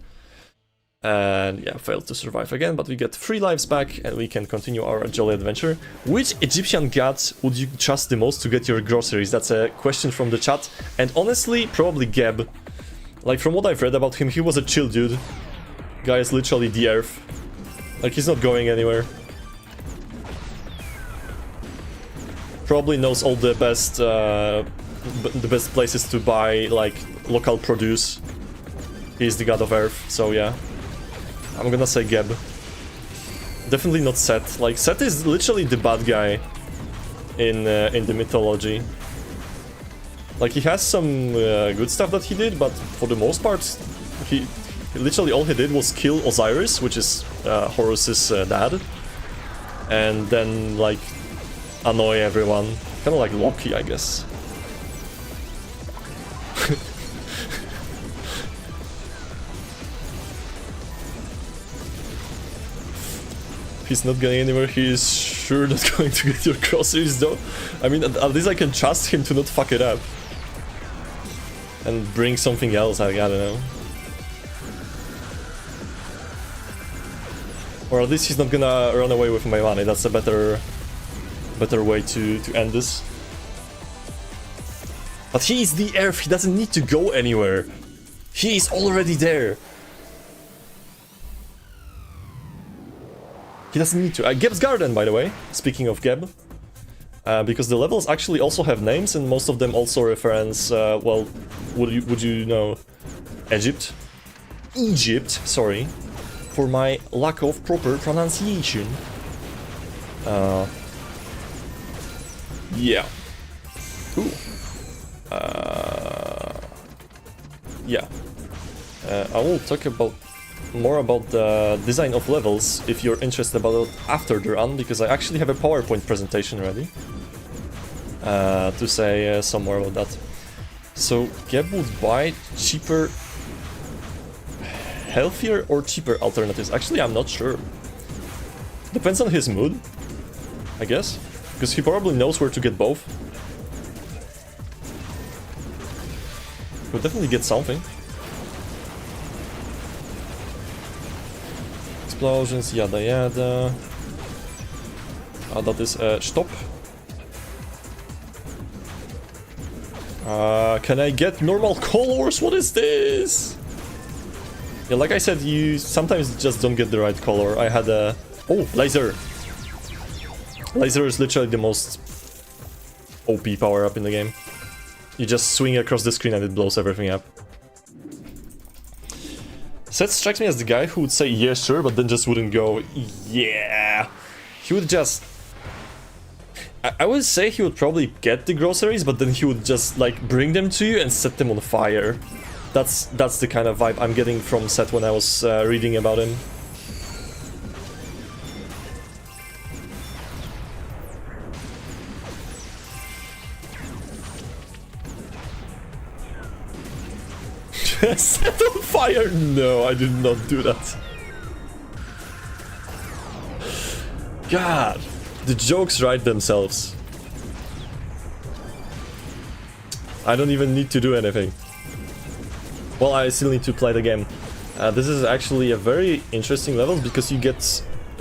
And yeah, failed to survive again, but we get 3 lives back and we can continue our jolly adventure. Which Egyptian god would you trust the most to get your groceries? That's a question from the chat, and honestly, probably Geb. Like, from what I've read about him, he was a chill dude. Guy is literally the earth. Like, he's not going anywhere. Probably knows all the best places to buy, like, local produce. He's the god of earth, so yeah. I'm gonna say Geb. Definitely not Set. Like, Set is literally the bad guy in the mythology. Like, he has some good stuff that he did, but for the most part, he literally all he did was kill Osiris, which is Horus's dad. and then like annoy everyone. Kind of like Loki, I guess. He's not going anywhere. He is sure not going to get your groceries though. I mean, at least I can trust him to not fuck it up. And bring something else, I don't know. Or at least he's not gonna run away with my money. That's a better way to end this. But he is the Earth. He doesn't need to go anywhere. He is already there. He doesn't need to. Geb's Garden, by the way, speaking of Geb. Because the levels actually also have names, and most of them also reference, well, would you know, Egypt, sorry, for my lack of proper pronunciation. Yeah. Ooh. Yeah. I will talk more about the design of levels if you're interested about it after the run, because I actually have a PowerPoint presentation ready to say some more about that. So Geb would buy cheaper, healthier or cheaper alternatives. Actually, I'm not sure. Depends on his mood, I guess, because he probably knows where to get both. He'll definitely get something. Explosions, yada yada. That is stop. Can I get normal colors? What is this? Yeah, like I said, you sometimes just don't get the right color. I had a... Oh, laser! Laser is literally the most OP power-up in the game. You just swing across the screen and it blows everything up. Seth strikes me as the guy who would say yeah sure, but then just wouldn't go yeah. He would just... I would say he would probably get the groceries, but then he would just like bring them to you and set them on fire. That's the kind of vibe I'm getting from Seth when I was reading about him. Set on fire? No, I did not do that. God, the jokes write themselves. I don't even need to do anything. Well, I still need to play the game. This is actually a very interesting level because you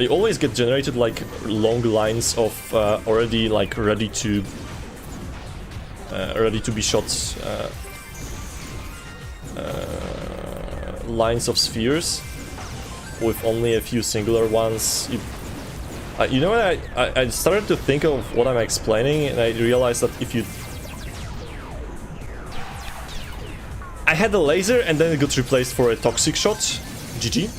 always get generated like long lines of already like ready to be shot lines of spheres with only a few singular ones. You know what, I started to think of what I'm explaining, and I realized that if you... I had a laser and then it got replaced for a toxic shot. GG.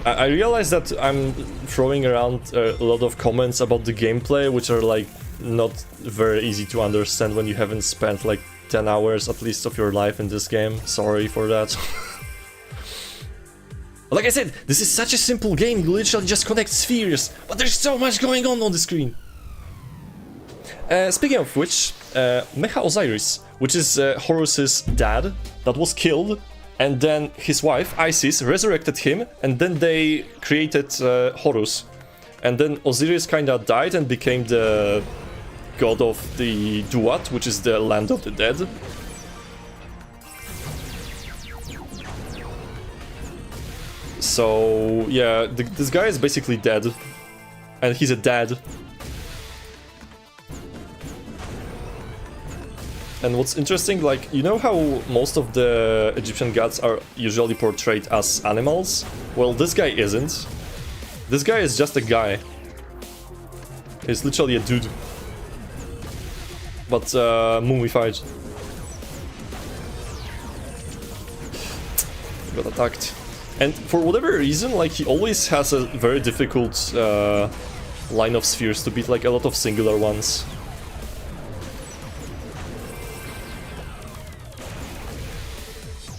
I realized that I'm throwing around a lot of comments about the gameplay, which are like not very easy to understand when you haven't spent like 10 hours at least of your life in this game. Sorry for that. Like I said, this is such a simple game, you literally just connect spheres, but there's so much going on the screen. Speaking of which, Mecha Osiris, which is Horus's dad, that was killed, and then his wife, Isis, resurrected him, and then they created Horus. And then Osiris kinda died and became the god of the Duat, which is the land of the dead. So, yeah, this guy is basically dead. And he's a dad. And what's interesting, like, you know how most of the Egyptian gods are usually portrayed as animals? Well, this guy isn't. This guy is just a guy. He's literally a dude. But, mummified. Got attacked. And for whatever reason, like, he always has a very difficult line of spheres to beat, like a lot of singular ones.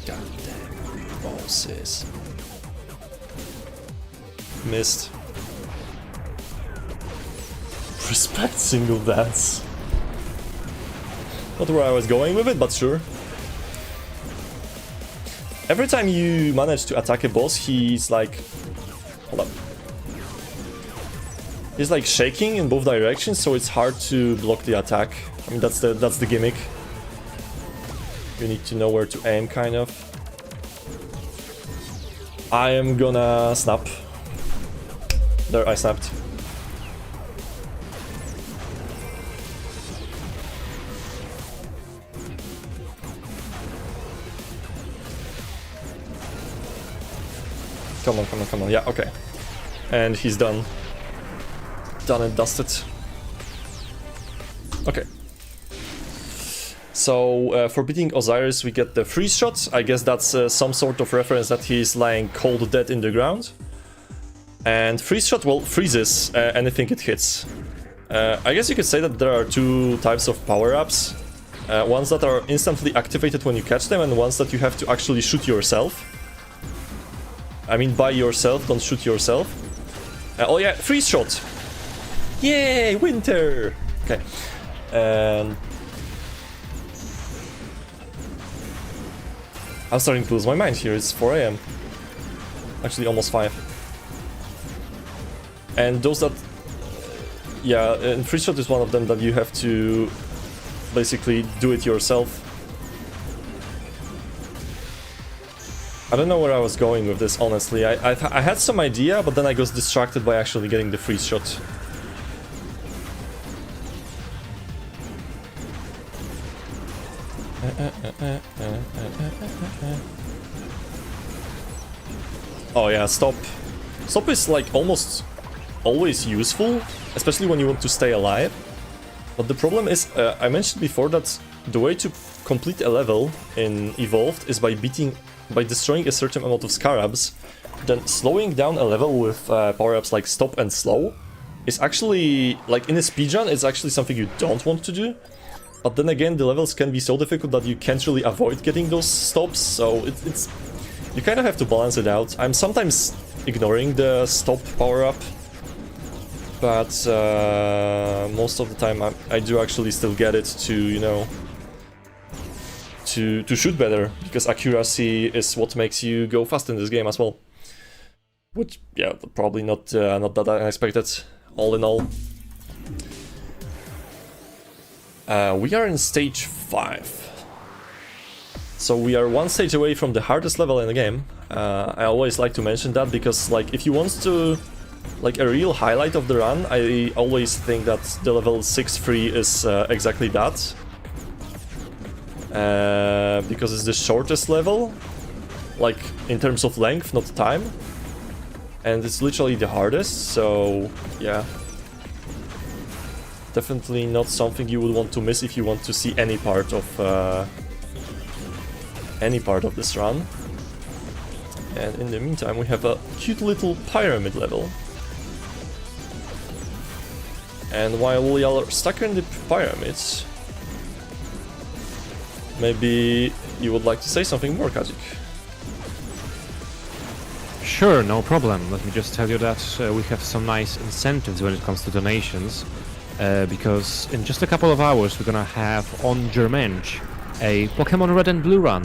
Goddamn bosses. missed. Respect single dance. Not where I was going with it, but sure. Every time you manage to attack a boss, he's like... Hold up. He's like shaking in both directions, so it's hard to block the attack. I mean, that's the gimmick. You need to know where to aim, kind of. I am gonna snap. There, I snapped. Come on, come on, come on. Yeah, okay. And he's done. Done and dusted. Okay. So, for beating Osiris, we get the freeze shot. I guess that's some sort of reference that he's lying cold dead in the ground. And freeze shot, well, freezes anything it hits. I guess you could say that there are two types of power-ups. Ones that are instantly activated when you catch them, and ones that you have to actually shoot yourself. I mean, by yourself, don't shoot yourself. Oh yeah, freeze shot! Yay, winter! Okay. I'm starting to lose my mind here, it's 4 AM. Actually, almost 5. And those that... Yeah, and freeze shot is one of them that you have to basically do it yourself. I don't know where I was going with this, honestly. I had some idea, but then I got distracted by actually getting the freeze shot. Oh yeah, stop. Stop is like almost always useful, especially when you want to stay alive. But the problem is, I mentioned before that the way to complete a level in Evolved is by destroying a certain amount of scarabs. Then slowing down a level with power-ups like stop and slow is actually, like in a speedrun, it's actually something you don't want to do. But then again, the levels can be so difficult that you can't really avoid getting those stops, so it's you kind of have to balance it out. I'm sometimes ignoring the stop power-up, but most of the time I do actually still get it to, you know, to shoot better, because accuracy is what makes you go fast in this game as well. Which, yeah, probably not that unexpected, all in all. We are in stage 5. So we are one stage away from the hardest level in the game. I always like to mention that, because like if you want to, like a real highlight of the run, I always think that the level 6-3 is exactly that. Because it's the shortest level, like in terms of length, not time. And it's literally the hardest, so yeah. Definitely not something you would want to miss if you want to see any part of this run. And in the meantime, we have a cute little pyramid level. And while we are stuck in the pyramids, maybe you would like to say something more, Kazik? Sure, no problem. Let me just tell you that we have some nice incentives when it comes to donations. Because in just a couple of hours we're gonna have on Germench a Pokemon Red and Blue run,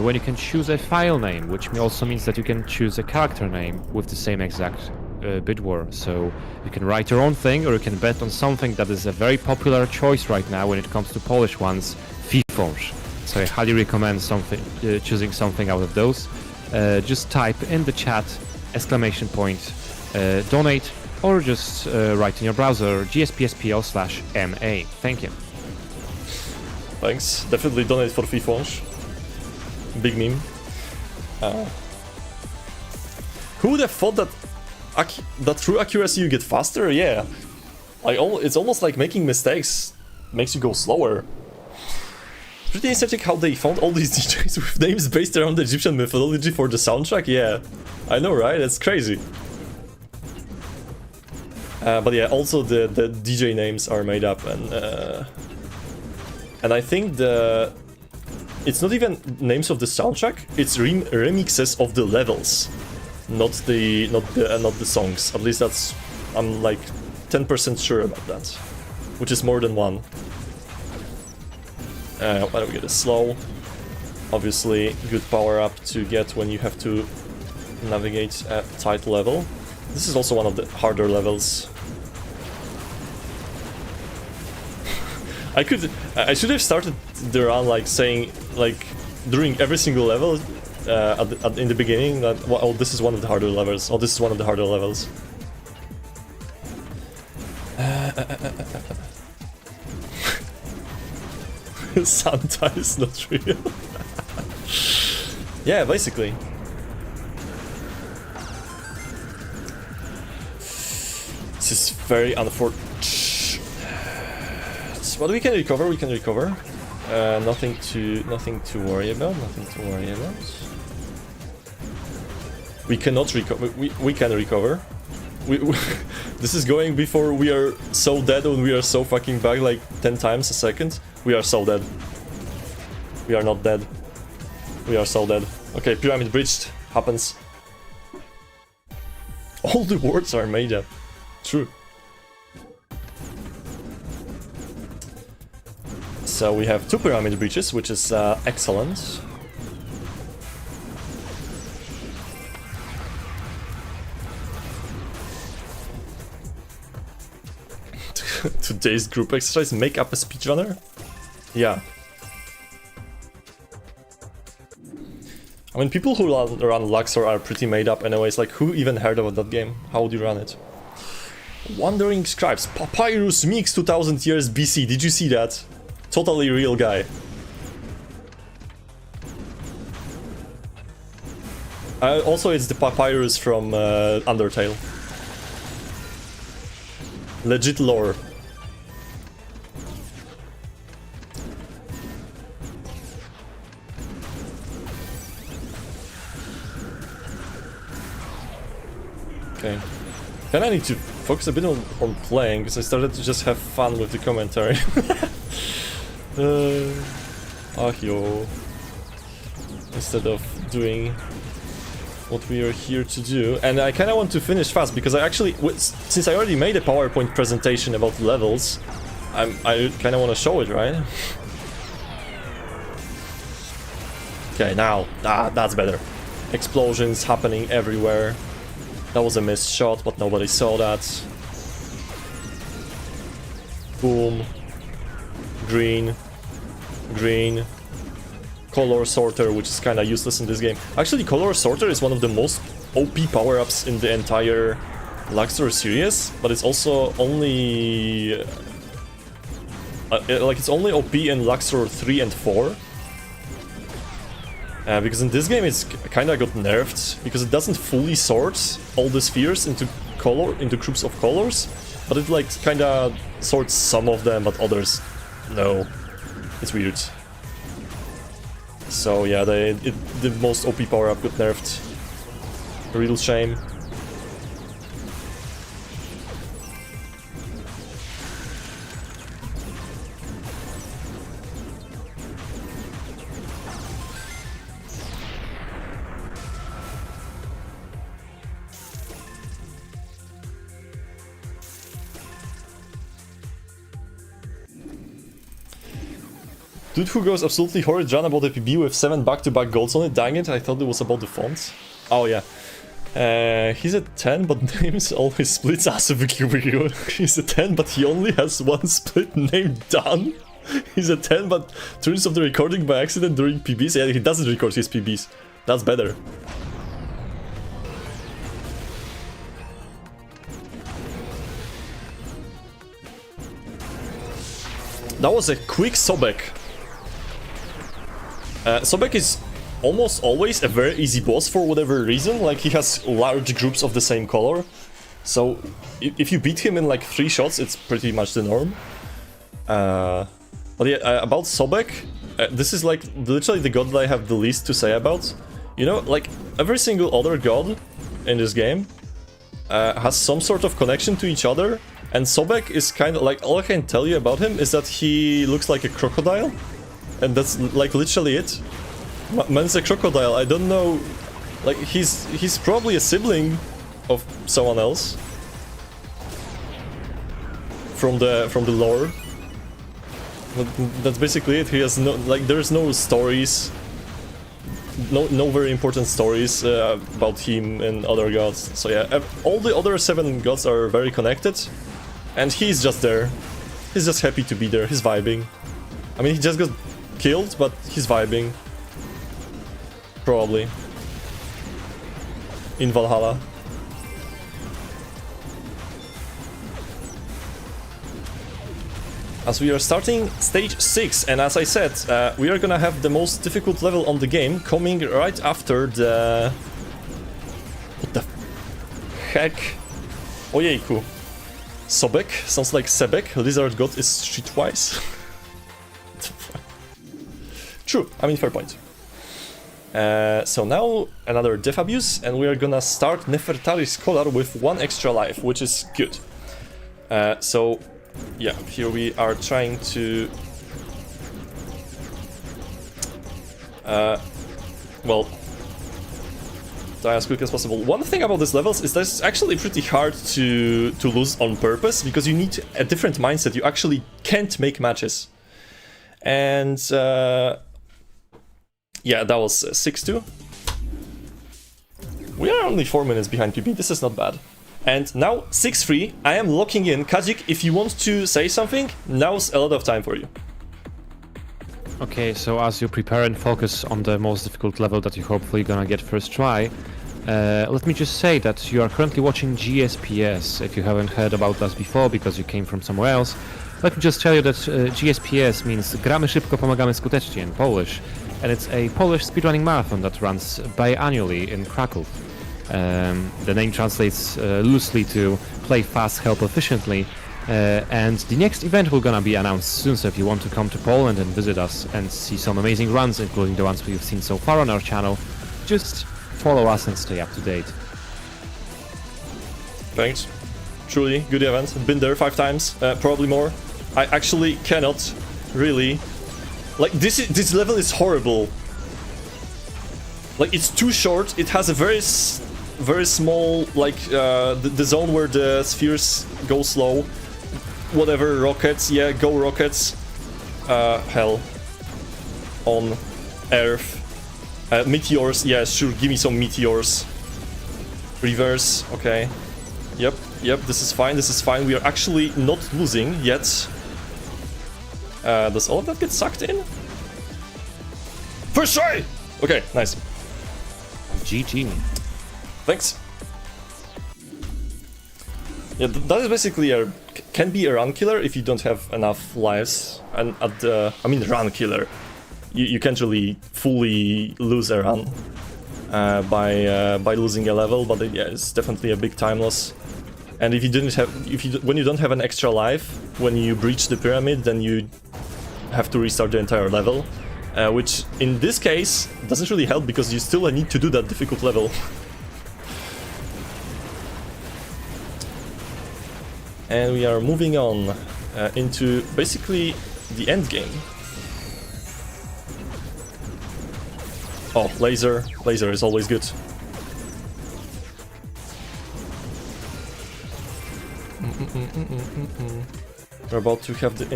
when you can choose a file name, which also means that you can choose a character name with the same exact bid war. So you can write your own thing, or you can bet on something that is a very popular choice right now when it comes to Polish ones, Fifąż. So I highly recommend choosing something out of those. Just type in the chat !donate, or just write in your browser gspspl/ma. Thank you. Thanks. Definitely donate for Fifąż. Big meme. Who would have thought that through accuracy you get faster? Yeah. It's almost like making mistakes makes you go slower. Pretty aesthetic how they found all these DJs with names based around the Egyptian mythology for the soundtrack. Yeah, I know, right? It's crazy. But yeah, also the DJ names are made up, and I think it's not even names of the soundtrack, it's remixes of the levels. not the songs. At least that's, I'm like 10% sure about that, which is more than one. Why don't we get a slow? Obviously, good power up to get when you have to navigate a tight level. This is also one of the harder levels. I should have started the run like saying, like, during every single level in the beginning that, oh, this is one of the harder levels. Oh, this is one of the harder levels. Santa is not real. Yeah, basically. This is very unfortunate. But we can recover. We can recover. Nothing to worry about. Nothing to worry about. We cannot recover. We can recover. This is going before we are so dead when we are so fucking back like 10 times a second. We are so dead. We are not dead. We are so dead. Okay, pyramid breached. Happens. All the words are made up. True. So we have 2 pyramid breaches, which is excellent. Today's group exercise, make up a speedrunner? Yeah. I mean, people who run Luxor are pretty made up anyways, like who even heard about that game? How would you run it? Wandering Scribes, Papyrus Mix 2000 years BC, did you see that? Totally real guy. Also, it's the Papyrus from Undertale. Legit lore. Okay. Then I need to focus a bit on playing, because I started to just have fun with the commentary. Yo. Instead of doing what we are here to do. And I kind of want to finish fast, because I actually, since I already made a PowerPoint presentation about levels, I kind of want to show it, right? Okay, now, that's better. Explosions happening everywhere. That was a missed shot, but nobody saw that. Boom. Green. Green. Color sorter, which is kind of useless in this game. Actually, color sorter is one of the most OP power-ups in the entire Luxor series, but it's also only... like, it's only OP in Luxor 3 and 4. Because in this game it's kind of got nerfed, because it doesn't fully sort all the spheres into groups of colors, but it like kind of sorts some of them, but others no. It's weird. So yeah, the most OP power up got nerfed. A real shame. Dude who goes absolutely horrid run about a PB with 7 back-to-back golds on it. Dang it, I thought it was about the fonts. Oh yeah. He's a 10, but names always splits as of a QBQ. He's a 10, but he only has one split named Dan. He's a 10, but turns off the recording by accident during PBs. Yeah, he doesn't record his PBs. That's better. That was a quick Sobek. Sobek is almost always a very easy boss for whatever reason, like he has large groups of the same color. So if you beat him in like 3 shots, it's pretty much the norm. But yeah, about Sobek, this is like literally the god that I have the least to say about. You know, like every single other god in this game has some sort of connection to each other, and Sobek is kind of like, all I can tell you about him is that he looks like a crocodile. And that's like literally it. Man's a crocodile. I don't know Like, he's probably a sibling of someone else. From the lore. But that's basically it. He has no, like, there's no stories. No very important stories about him and other gods. So yeah, all the other 7 gods are very connected. And he's just there. He's just happy to be there. He's vibing. I mean, he just got killed, but he's vibing. Probably. In Valhalla. As we are starting stage 6, and as I said, we are gonna have the most difficult level on the game coming right after the... What the heck? Ojejku. Sobek? Sounds like Sebek. Lizard God is streetwise. True, I mean, fair point. So now another death abuse, and we are gonna start Nefertari Scholar with 1 extra life, which is good. So yeah, here we are trying to well, die as quick as possible. One thing about these levels is that it's actually pretty hard to lose on purpose, because you need a different mindset. You actually can't make matches. And yeah, that was 6-2. We are only 4 minutes behind PB, this is not bad. And now 6-3, I am locking in. Kajik, if you want to say something, now's a lot of time for you. Okay, so as you prepare and focus on the most difficult level that you're hopefully gonna get first try, let me just say that you are currently watching GSPS. If you haven't heard about us before because you came from somewhere else, let me just tell you that GSPS means Gramy Szybko, Pomagamy Skutecznie in Polish, and it's a Polish speedrunning marathon that runs biannually in Kraków. The name translates loosely to play fast, help efficiently, and the next event will gonna be announced soon, so if you want to come to Poland and visit us and see some amazing runs, including the ones we've seen so far on our channel, just follow us and stay up to date. Thanks. Truly, good event. Been there 5 times, probably more. I actually cannot really... Like, this level is horrible. Like, it's too short, it has a very small, like, the zone where the spheres go slow. Whatever, rockets, yeah, go rockets. Hell. On Earth. Meteors, yeah, sure, give me some meteors. Reverse, okay. Yep, this is fine, we are actually not losing yet. Does all of that get sucked in? First try! Okay, nice. GG. Thanks. Yeah, that is basically can be a run killer if you don't have enough lives. And I mean run killer. You can't really fully lose a run by losing a level, but yeah, it's definitely a big time loss. And if you didn't have, when you don't have an extra life, when you breach the pyramid, then you have to restart the entire level, which in this case doesn't really help because you still need to do that difficult level. And we are moving on into basically the end game. Oh, laser is always good. We're about to have the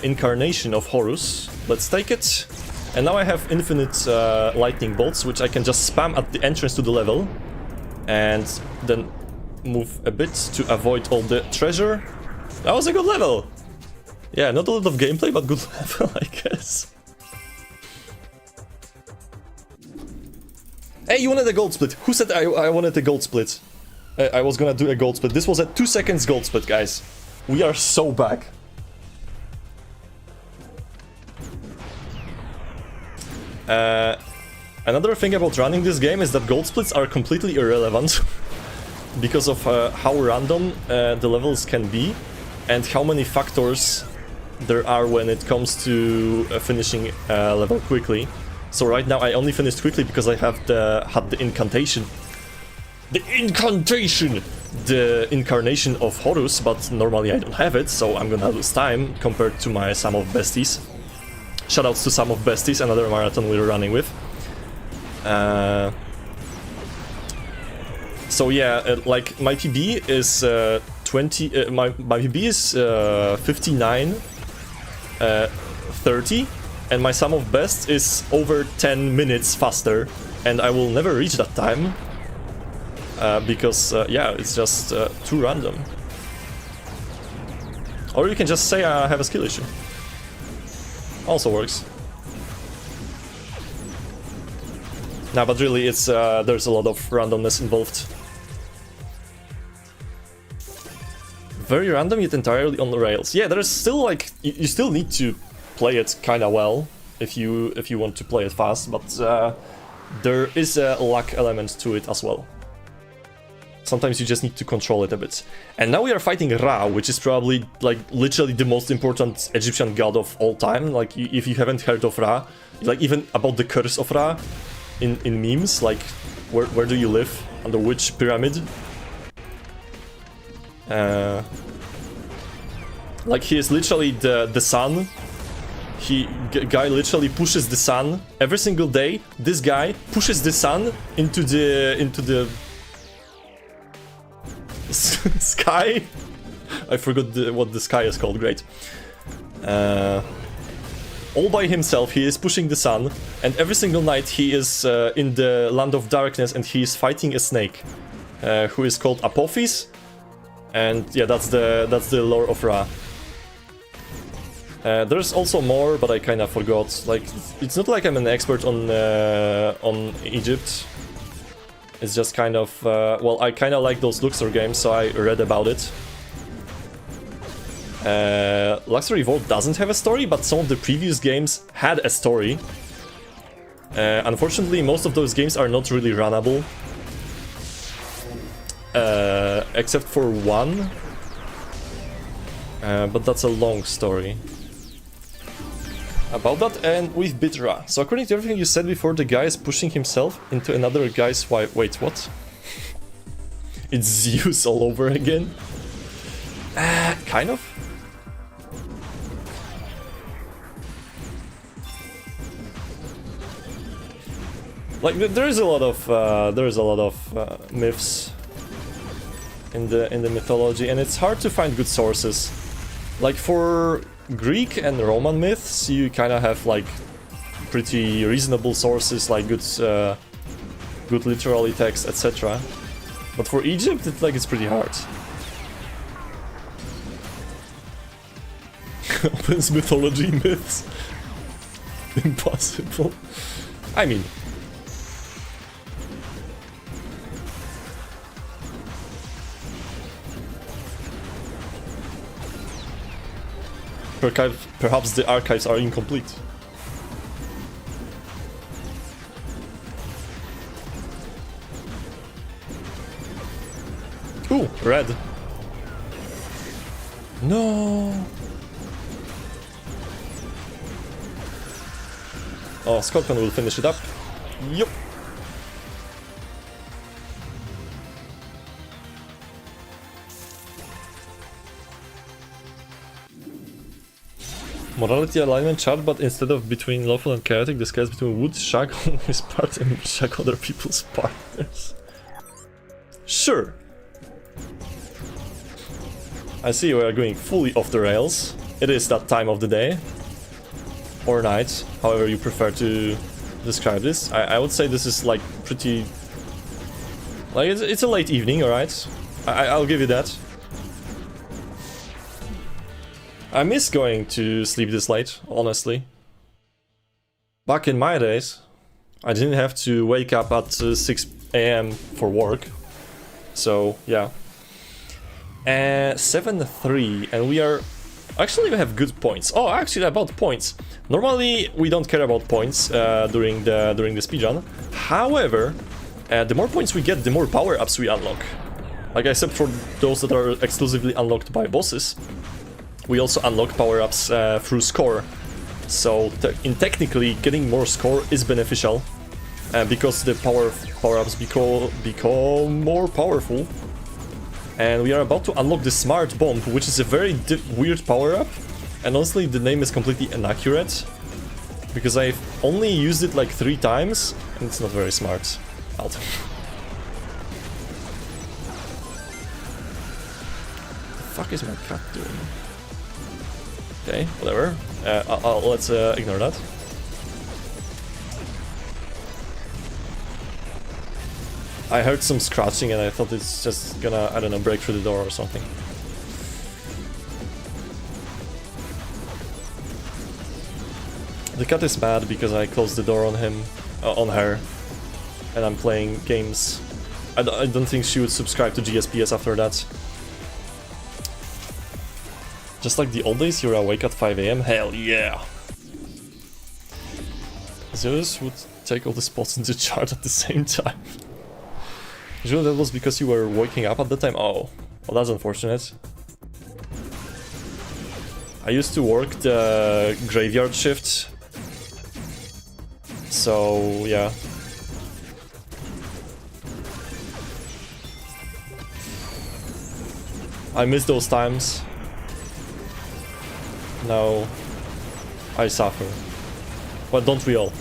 incarnation of Horus. Let's take it. And now I have infinite lightning bolts, which I can just spam at the entrance to the level. And then move a bit to avoid all the treasure. That was a good level! Yeah, not a lot of gameplay, but good level, I guess. Hey, you wanted a gold split! Who said I wanted a gold split? I was gonna do a gold split. This was a 2 seconds gold split, guys. We are so back. Another thing about running this game is that gold splits are completely irrelevant. Because of how random the levels can be and how many factors there are when it comes to finishing a level quickly. So right now I only finished quickly because I had the incantation. The incantation! The incarnation of Horus, but normally I don't have it, so I'm gonna lose time compared to my Sum of Besties. Shoutouts to Sum of Besties, another marathon we're running with. So yeah, like my PB is 20. My PB is 59, 30, and my sum of best is over 10 minutes faster, and I will never reach that time because yeah, it's just too random. Or you can just say I have a skill issue. Also works. Nah, but really, it's there's a lot of randomness involved. Very random, yet entirely on the rails. Yeah, there's still like you still need to play it kind of well if you want to play it fast, but there is a luck element to it as well. Sometimes you just need to control it a bit. And now we are fighting Ra, which is probably like literally the most important Egyptian god of all time. Like if you haven't heard of Ra, like even about the curse of Ra in memes, like where do you live, under which pyramid? Like he is literally the sun. Guy literally pushes the sun every single day. This guy pushes the sun into the sky. I forgot what the sky is called. Great. All by himself, he is pushing the sun, and every single night he is in the land of darkness, and he is fighting a snake, who is called Apophis. And yeah, that's the lore of Ra. There's also more, but I kind of forgot. Like, it's not like I'm an expert on Egypt. It's just kind of well, I kind of like those Luxor games, so I read about it. Luxor Revolt doesn't have a story, but some of the previous games had a story. Unfortunately, most of those games are not really runnable. Except for one, but that's a long story about that, and we've beat Ra. So according to everything you said before, the guy is pushing himself into another guy's wife. Wait, what? It's Zeus all over again? Kind of? Like, there is a lot of myths in the mythology, and it's hard to find good sources. Like for Greek and Roman myths, you kind of have like pretty reasonable sources, like good literary text, etc. But for Egypt, it's pretty hard. Opens mythology myths. Impossible. I mean. Perhaps the archives are incomplete. Ooh, red. No. Oh, Scorpion will finish it up. Yup. Morality alignment chart, but instead of between lawful and chaotic, the scale is between would shag on his part and would shag other people's partners. Sure. I see we are going fully off the rails. It is that time of the day. Or night, however you prefer to describe this. I would say this is like pretty... Like, it's a late evening, alright? I'll give you that. I miss going to sleep this late, honestly. Back in my days, I didn't have to wake up at 6 AM for work. So, yeah. 7-3, and we are... Actually, we have good points. Oh, actually, about points. Normally, we don't care about points during the speedrun. However, the more points we get, the more power-ups we unlock. Like, except for those that are exclusively unlocked by bosses. We also unlock power-ups through score. So, technically, getting more score is beneficial. Because the power-ups become more powerful. And we are about to unlock the Smart Bomb, which is a very weird power-up. And honestly, the name is completely inaccurate. because I've only used it like 3 times, and it's not very smart. Out. The fuck is my cat doing? Okay, whatever. Let's ignore that. I heard some scratching and I thought it's just gonna, I don't know, break through the door or something. The cat is mad because I closed the door on him, on her, and I'm playing games. I don't think she would subscribe to GSPS after that. Just like the old days, you're awake at 5 AM? Hell yeah! Zeus would take all the spots in the chart at the same time. Usually that was because you were waking up at the time? Oh, well that's unfortunate. I used to work the graveyard shift. So, yeah. I miss those times. Now I suffer. But don't we all?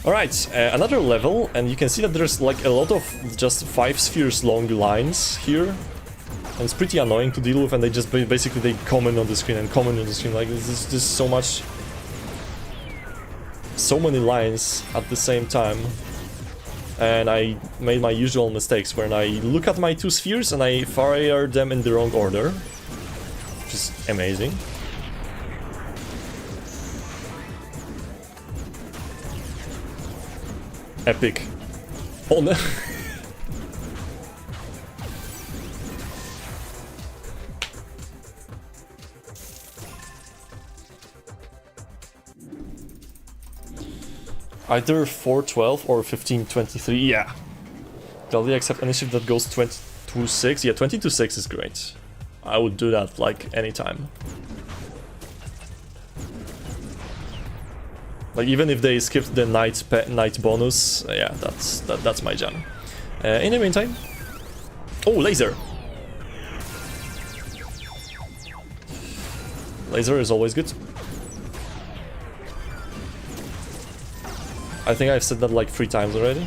Alright, another level, and you can see that there's like a lot of just 5 spheres long lines here. And it's pretty annoying to deal with, and they just basically they comment on the screen and comment on the screen. Like there's just so much, so many lines at the same time. And I made my usual mistakes when I look at my 2 spheres and I fire them in the wrong order, which is amazing. Epic. Oh no. Either 412 or 1523, yeah. Gladly accept any shift that goes 20-6. Yeah, 20-6 is great. I would do that like anytime. Like even if they skipped the night bonus, yeah, that's my jam. In the meantime, oh, laser. Laser is always good. I think I've said that like 3 times already.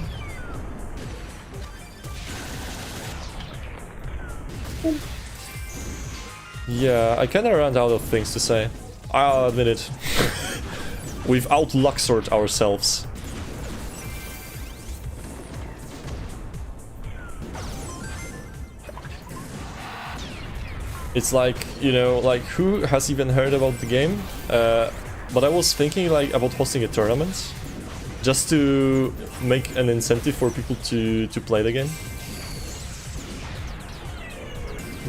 Yeah, I kinda ran out of things to say. I'll admit it. We've out-luxored ourselves. It's like, you know, like who has even heard about the game? But I was thinking like about hosting a tournament. Just to make an incentive for people to play the game.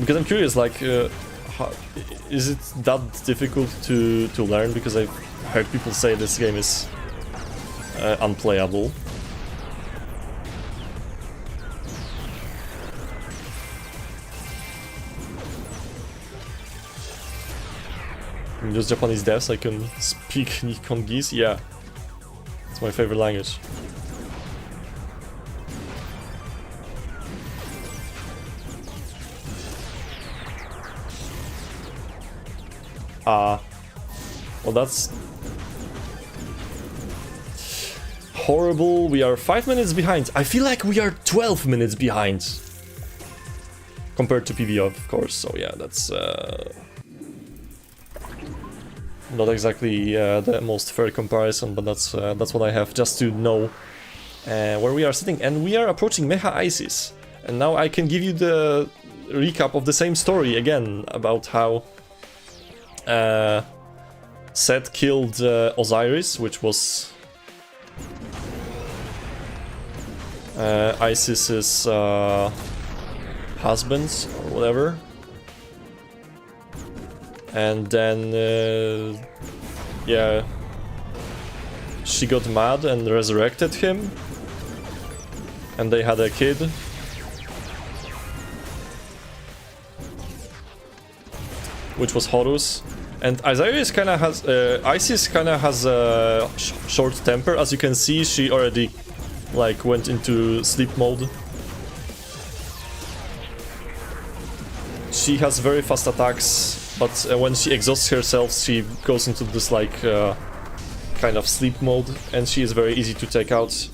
Because I'm curious, like, is it that difficult to learn? Because I've heard people say this game is unplayable. Just Japanese devs, I can speak Nihonese, yeah. It's my favorite language. Well that's horrible. We are 5 minutes behind. I feel like we are 12 minutes behind. Compared to PB, of course, so yeah, that's not exactly the most fair comparison, but that's what I have just to know where we are sitting. And we are approaching Mecha Isis. And now I can give you the recap of the same story again about how Set killed Osiris, which was Isis's husband or whatever. And then, yeah, she got mad and resurrected him. And they had a kid. Which was Horus. And Osiris kinda has, Isis kinda has a short temper. As you can see, she already, like, went into sleep mode. She has very fast attacks. But when she exhausts herself, she goes into this like kind of sleep mode, and she is very easy to take out.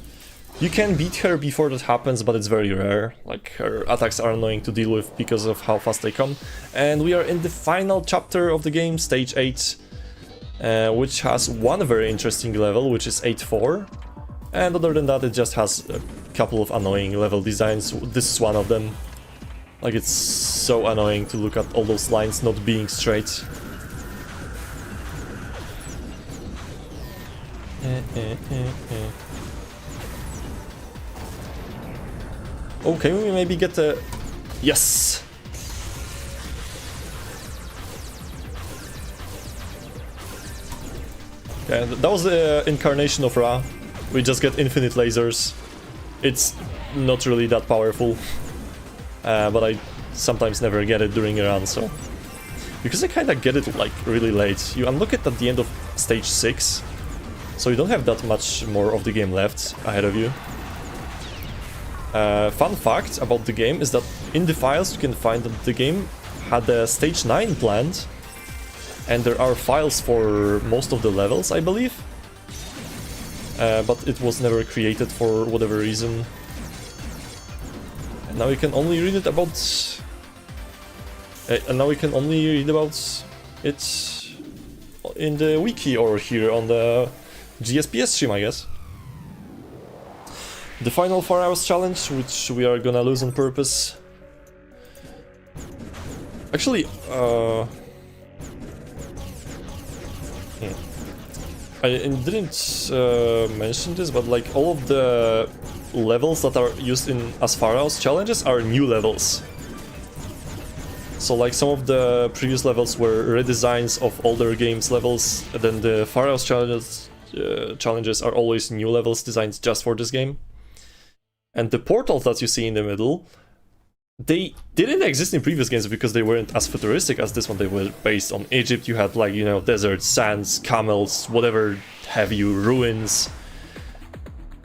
You can beat her before that happens, but it's very rare. Like, her attacks are annoying to deal with because of how fast they come. And we are in the final chapter of the game, stage 8, which has one very interesting level, which is 8-4. And other than that, it just has a couple of annoying level designs. This is one of them. Like, it's so annoying to look at all those lines not being straight. Oh, can we maybe get a... Yes! Okay, that was the incarnation of Ra. We just get infinite lasers. It's not really that powerful. But I sometimes never get it during a run, so... Because I kinda get it, like, really late. You unlock it at the end of stage 6. So you don't have that much more of the game left ahead of you. Fun fact about the game is that in the files you can find that the game had a stage 9 planned, and there are files for most of the levels, I believe. But it was never created for whatever reason. And now you can only read it about... and now we can only read about it in the wiki or here on the GSPS stream, I guess. The final 4 hours challenge, which we are gonna lose on purpose. Actually, I didn't mention this, but like all of the levels that are used in as 4 hours challenges are new levels. So like some of the previous levels were redesigns of older games levels, and then the 4 hours challenges are always new levels designed just for this game. And the portals that you see in the middle, they didn't exist in previous games because they weren't as futuristic as this one. They were based on Egypt. You had, like, you know, deserts, sands, camels, whatever have you, ruins.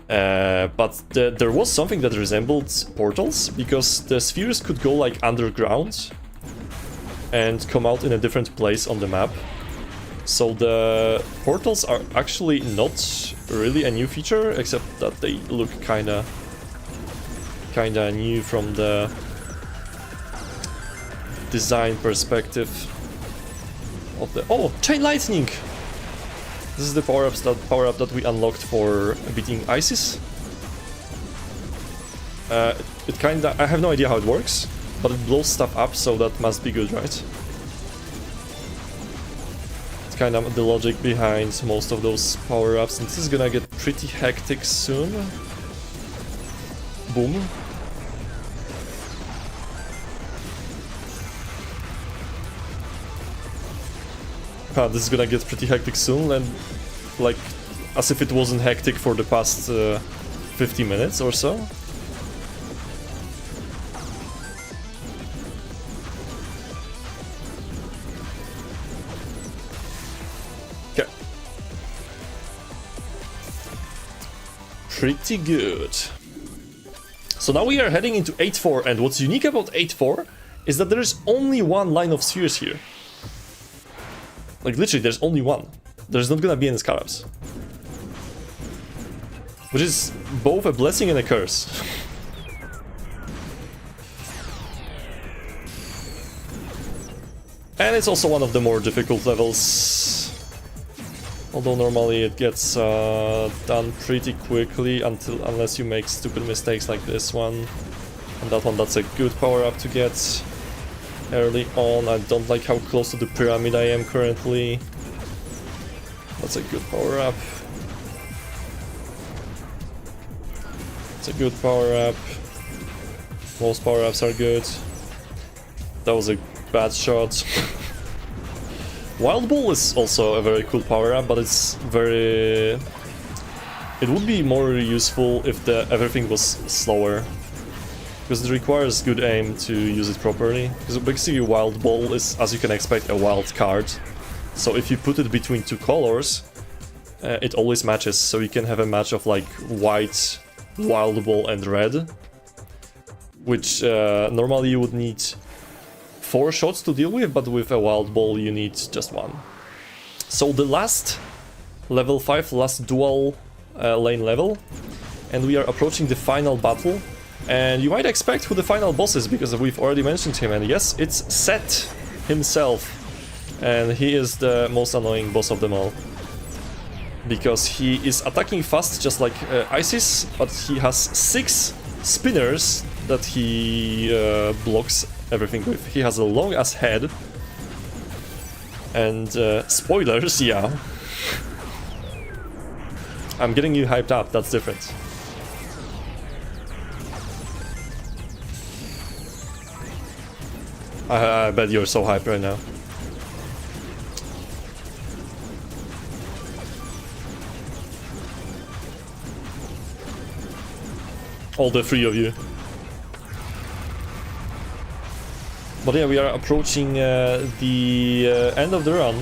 But there was something that resembled portals, because the spheres could go like underground and come out in a different place on the map. So the portals are actually not really a new feature, except that they look kinda new from the design perspective of the... Oh, chain lightning! This is the power up that we unlocked for beating ISIS. It kinda... I have no idea how it works, but it blows stuff up, so that must be good, right? It's kind of the logic behind most of those power-ups, and this is gonna get pretty hectic soon. Boom. This is gonna get pretty hectic soon, and like as if it wasn't hectic for the past 50 minutes or so. Okay. Pretty good. So now we are heading into 8-4, and what's unique about 8-4 is that there is only one line of spheres here. Like, literally, there's only one. There's not gonna be any scarabs. Which is both a blessing and a curse. And it's also one of the more difficult levels. Although normally it gets done pretty quickly unless you make stupid mistakes like this one. And that one, that's a good power-up to get early on. I don't like how close to the pyramid I am currently. That's a good power-up. It's a good power-up. Most power-ups are good. That was a bad shot. Wild Ball is also a very cool power-up, but it's very... It would be more useful if everything was slower. Because it requires good aim to use it properly. Because basically Wild Ball is, as you can expect, a wild card. So if you put it between two colors, it always matches. So you can have a match of like white, Wild Ball and red. Which normally you would need 4 shots to deal with, but with a Wild Ball you need just 1. So the last level 5, last dual lane level, and we are approaching the final battle. And you might expect who the final boss is, because we've already mentioned him, and yes, it's Set himself. And he is the most annoying boss of them all. Because he is attacking fast, just like Isis, but he has 6 spinners that he blocks everything with. He has a long-ass head. And spoilers, yeah. I'm getting you hyped up, that's different. I bet you're so hyped right now. All the 3 of you. But yeah, we are approaching the end of the run.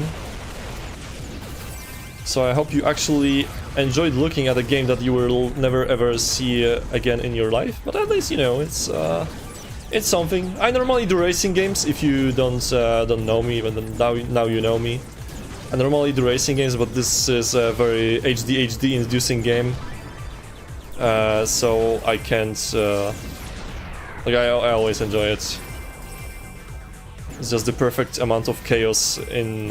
So I hope you actually enjoyed looking at a game that you will never ever see again in your life. But at least, you know, it's something. I normally do racing games. If you don't know me, but now you know me. I normally do racing games, but this is a very HD inducing game. So I can't. Like I always enjoy it. It's just the perfect amount of chaos in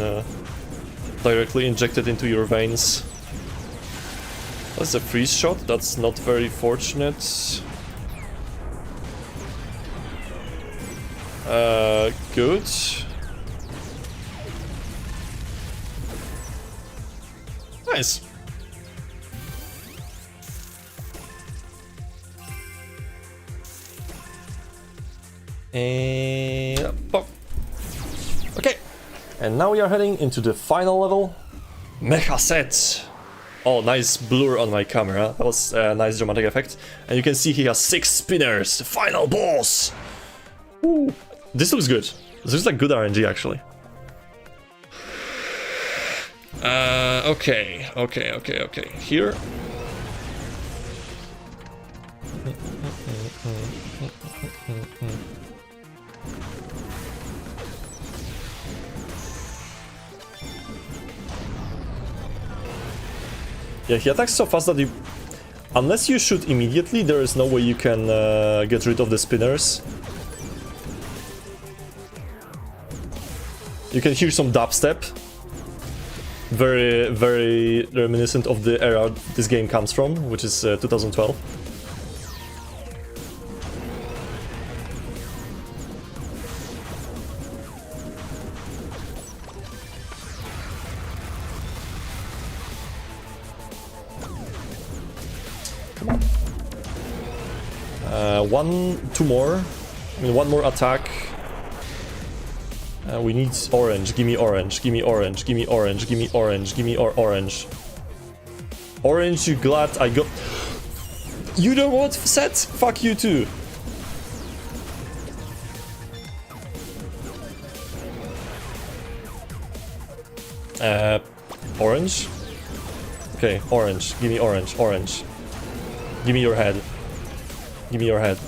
directly injected into your veins. That's a freeze shot. That's not very fortunate. Good. Nice. And okay, and now we are heading into the final level, Mecha Set. Oh, nice blur on my camera. That was a nice dramatic effect. And you can see he has 6 spinners. The final boss. Ooh. This looks good. This looks like good RNG actually. Okay. Here. Yeah, he attacks so fast that you... Unless you shoot immediately, there is no way you can get rid of the spinners. You can hear some dubstep. Very, very reminiscent of the era this game comes from, which is 2012. One more attack. We need orange. Give me orange. Give me orange. Give me orange. Give me orange. Give me orange. Orange, you glad I got... You know what, Set? Fuck you too. Orange? Okay, orange. Give me orange. Orange. Give me your head. Give me your head.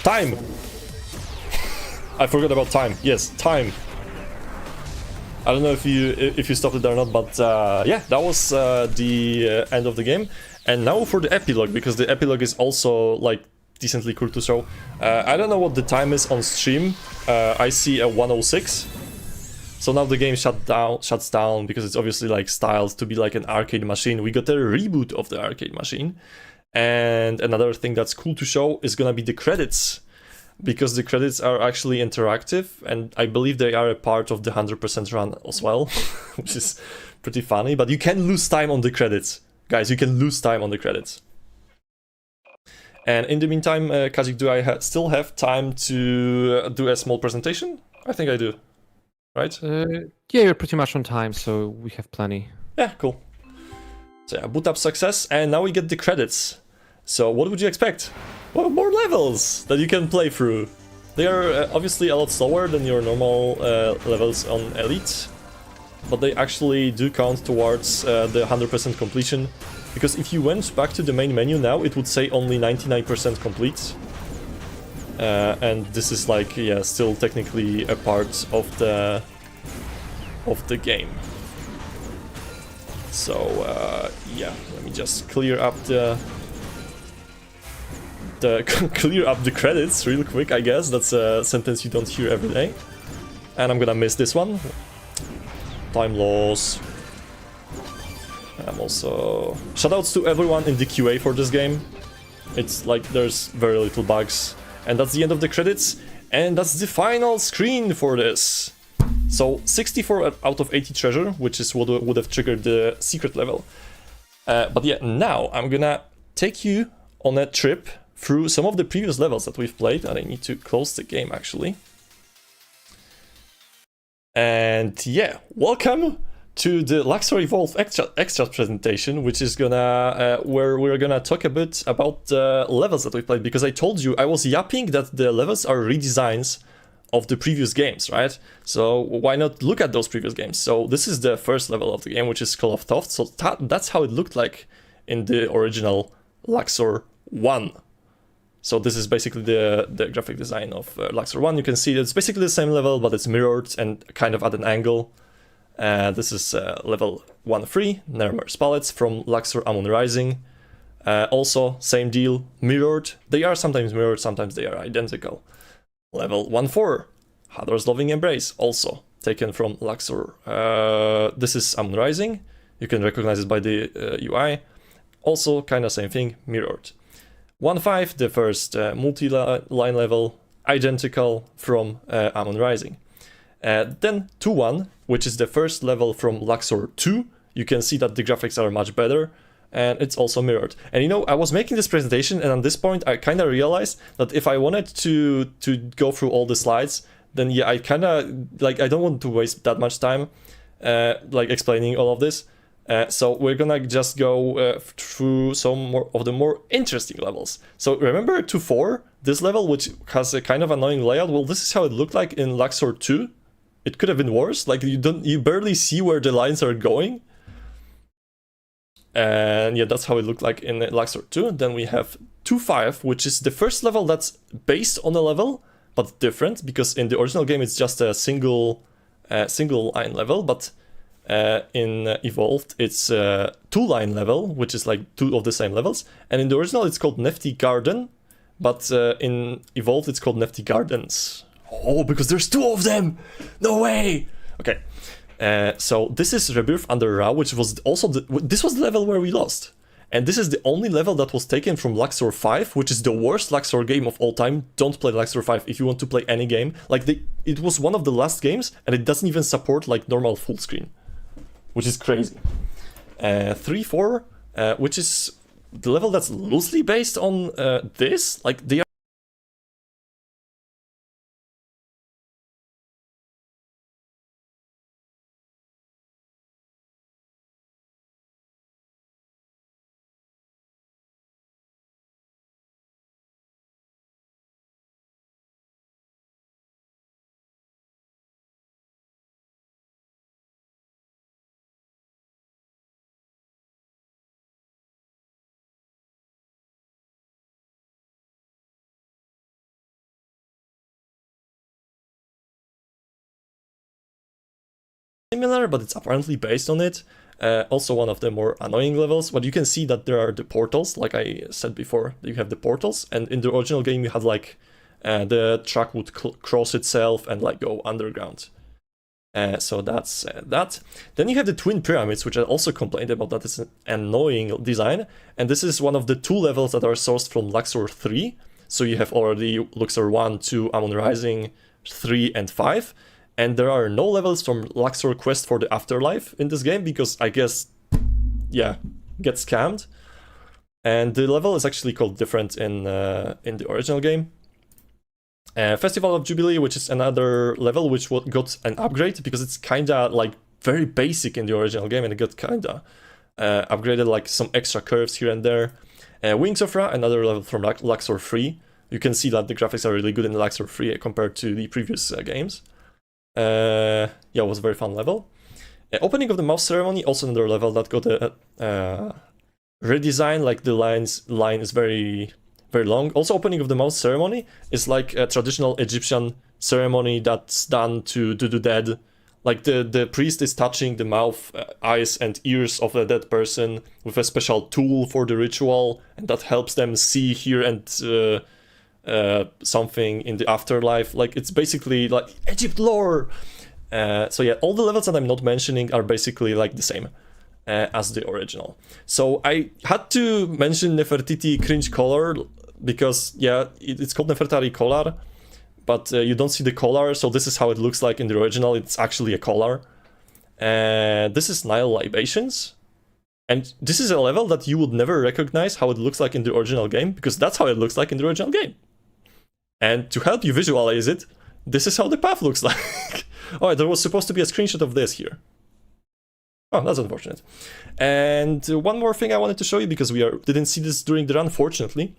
Time! I forgot about time. Yes, time. I don't know if you stopped it or not, but yeah, that was the end of the game. And now for the epilogue, because the epilogue is also like decently cool to show. I don't know what the time is on stream. I see a 1:06. So now the game shuts down because it's obviously like styled to be like an arcade machine. We got a reboot of the arcade machine. And another thing that's cool to show is gonna be the credits, because the credits are actually interactive, and I believe they are a part of the 100% run as well, which is pretty funny. But you can lose time on the credits, guys. You can lose time on the credits. And in the meantime, Kajik, do I still have time to do a small presentation? I think I do, right? Yeah, you're pretty much on time, so we have plenty. Yeah, cool. So yeah, boot up success, and now we get the credits. So what would you expect? Well, more levels that you can play through. They are obviously a lot slower than your normal levels on Elite, but they actually do count towards the 100% completion. Because if you went back to the main menu now, it would say only 99% complete. And this is like, yeah, still technically a part of the game. So yeah, let me just clear up the clear up the credits real quick. I guess that's a sentence you don't hear every day. And I'm gonna miss this one. Time loss. I'm also shoutouts to everyone in the QA for this game. It's like there's very little bugs. And that's the end of the credits. And that's the final screen for this. So 64 out of 80 treasure, which is what would have triggered the secret level. But yeah, now I'm gonna take you on a trip through some of the previous levels that we've played. And I need to close the game actually. And yeah, welcome to the Luxor Evolved extra presentation, which is gonna where we're gonna talk a bit about the levels that we played, because I told you I was yapping that the levels are redesigns of the previous games, right? So why not look at those previous games? So this is the first level of the game, which is Call of Thoth. So that's how it looked like in the original Luxor 1. So this is basically the graphic design of Luxor 1. You can see it's basically the same level, but it's mirrored and kind of at an angle. This is level 1-3, Nermer's Pallets from Luxor Amun Rising. Also, same deal, mirrored. They are sometimes mirrored, sometimes they are identical. Level 1-4, Hador's Loving Embrace, also taken from Luxor. This is Amun Rising. You can recognize it by the UI. Also, kind of same thing, mirrored. 1-5, the first multi-line level, identical from Amun Rising. Then 2-1, which is the first level from Luxor 2. You can see that the graphics are much better, and it's also mirrored. And you know, I was making this presentation, and at this point I kind of realized that if I wanted to go through all the slides, then yeah, I kind of, like, I don't want to waste that much time like explaining all of this. So we're gonna just go through some more of the more interesting levels. So remember 2-4, this level, which has a kind of annoying layout? Well, this is how it looked like in Luxor 2. It could have been worse. Like you barely see where the lines are going. And yeah, that's how it looked like in Luxor 2. Then we have 2-5, which is the first level that's based on a level, but different, because in the original game it's just a single line level, but in Evolved it's a 2-line level, which is like 2 of the same levels. And in the original it's called Nefty Garden, but in Evolved it's called Nefty Gardens. Oh, because there's 2 of them! No way! Okay, so this is Rebirth Under Ra, which was also this was the level where we lost. And this is the only level that was taken from Luxor 5, which is the worst Luxor game of all time. Don't play Luxor 5 if you want to play any game. Like, it was one of the last games, and it doesn't even support, like, normal full screen. Which is crazy. 3-4, which is the level that's loosely based on this. Like, they are similar, but it's apparently based on it. Also one of the more annoying levels, but you can see that there are the portals, like I said before, you have the portals, and in the original game you had like the track would cross itself and like go underground. So that's that. Then you have the twin pyramids, which I also complained about, that it's an annoying design, and this is one of the 2 levels that are sourced from Luxor 3. So you have already Luxor 1, 2, Amun Rising, 3 and 5. And there are no levels from Luxor Quest for the Afterlife in this game, because I guess, yeah, get scammed. And the level is actually called different in the original game. Festival of Jubilee, which is another level which got an upgrade, because it's kinda like very basic in the original game, and it got kinda upgraded, like some extra curves here and there. Wings of Ra, another level from Luxor 3. You can see that the graphics are really good in Luxor 3 compared to the previous games. Yeah, it was a very fun level. Opening of the Mouth Ceremony, also another level that got a redesign, like the line is very, very long. Also, Opening of the Mouth Ceremony is like a traditional Egyptian ceremony that's done to the dead, Like the priest is touching the mouth, eyes, and ears of a dead person with a special tool for the ritual, and that helps them see, hear, and something in the afterlife. Like, it's basically like Egypt lore. So yeah, all the levels that I'm not mentioning are basically like the same as the original. So I had to mention Nefertiti cringe color because yeah, it's called Nefertari collar, but you don't see the collar. So this is how it looks like in the original. It's actually a collar. This is Nile Libations. And this is a level that you would never recognize how it looks like in the original game, because that's how it looks like in the original game. And to help you visualize it, this is how the path looks like. Oh, there was supposed to be a screenshot of this here. Oh, that's unfortunate. And one more thing I wanted to show you, because we didn't see this during the run, fortunately.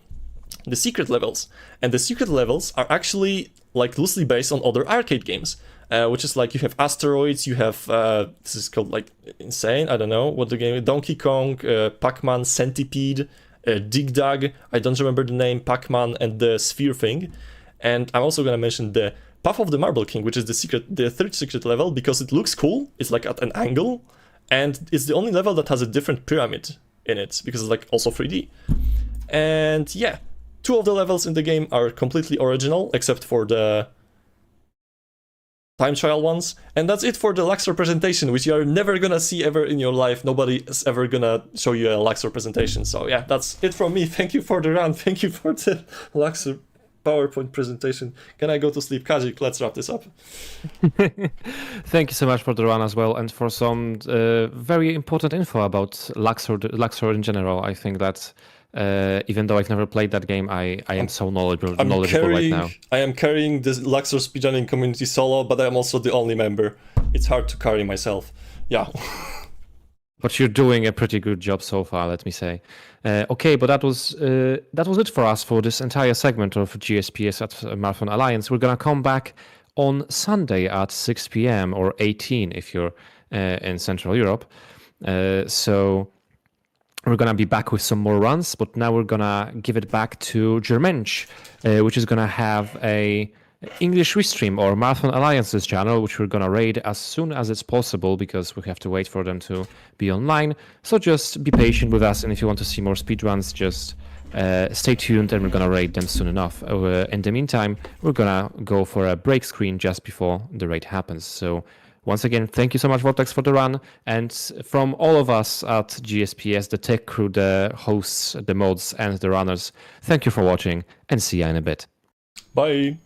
The secret levels. And the secret levels are actually like loosely based on other arcade games. Which is like, you have Asteroids, you have, this is called like Insane, I don't know what the game is, Donkey Kong, Pac-Man, Centipede, Dig Dug, I don't remember the name, Pac-Man, and the Sphere thing. And I'm also gonna mention the Path of the Marble King, which is the third secret level, because it looks cool, it's like at an angle, and it's the only level that has a different pyramid in it, because it's like also 3D. And yeah, 2 of the levels in the game are completely original, except for the time trial ones, and that's it for the Lux representation, which you are never gonna see ever in your life. Nobody is ever gonna show you a Lux representation. So yeah, that's it from me. Thank you for the run. Thank you for the Lux PowerPoint presentation. Can I go to sleep? Kazik, let's wrap this up. Thank you so much for the run as well, and for some very important info about Luxor in general. I think that even though I've never played that game, I am so knowledgeable right now. I am carrying the Luxor speedrunning community solo, but I'm also the only member. It's hard to carry myself. Yeah. But you're doing a pretty good job so far, let me say. Okay, but that was it for us for this entire segment of GSPS at Marathon Alliance. We're gonna come back on Sunday at 6 p.m. or 18 if you're in Central Europe. So we're gonna be back with some more runs, but now we're gonna give it back to Germensch, which is gonna have a English restream or Marathon Alliance's channel, which we're gonna raid as soon as it's possible, because we have to wait for them to be online. So just be patient with us, and if you want to see more speedruns, just stay tuned, and we're gonna raid them soon enough. In the meantime, we're gonna go for a break screen just before the raid happens. So once again, thank you so much, Vortex, for the run. And from all of us at GSPS, the tech crew, the hosts, the mods, and the runners, thank you for watching, and see you in a bit. Bye!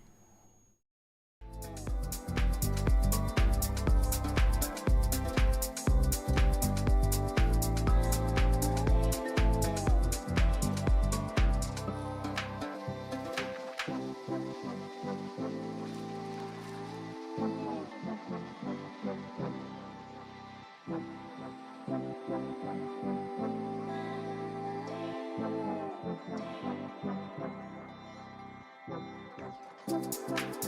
Thank you.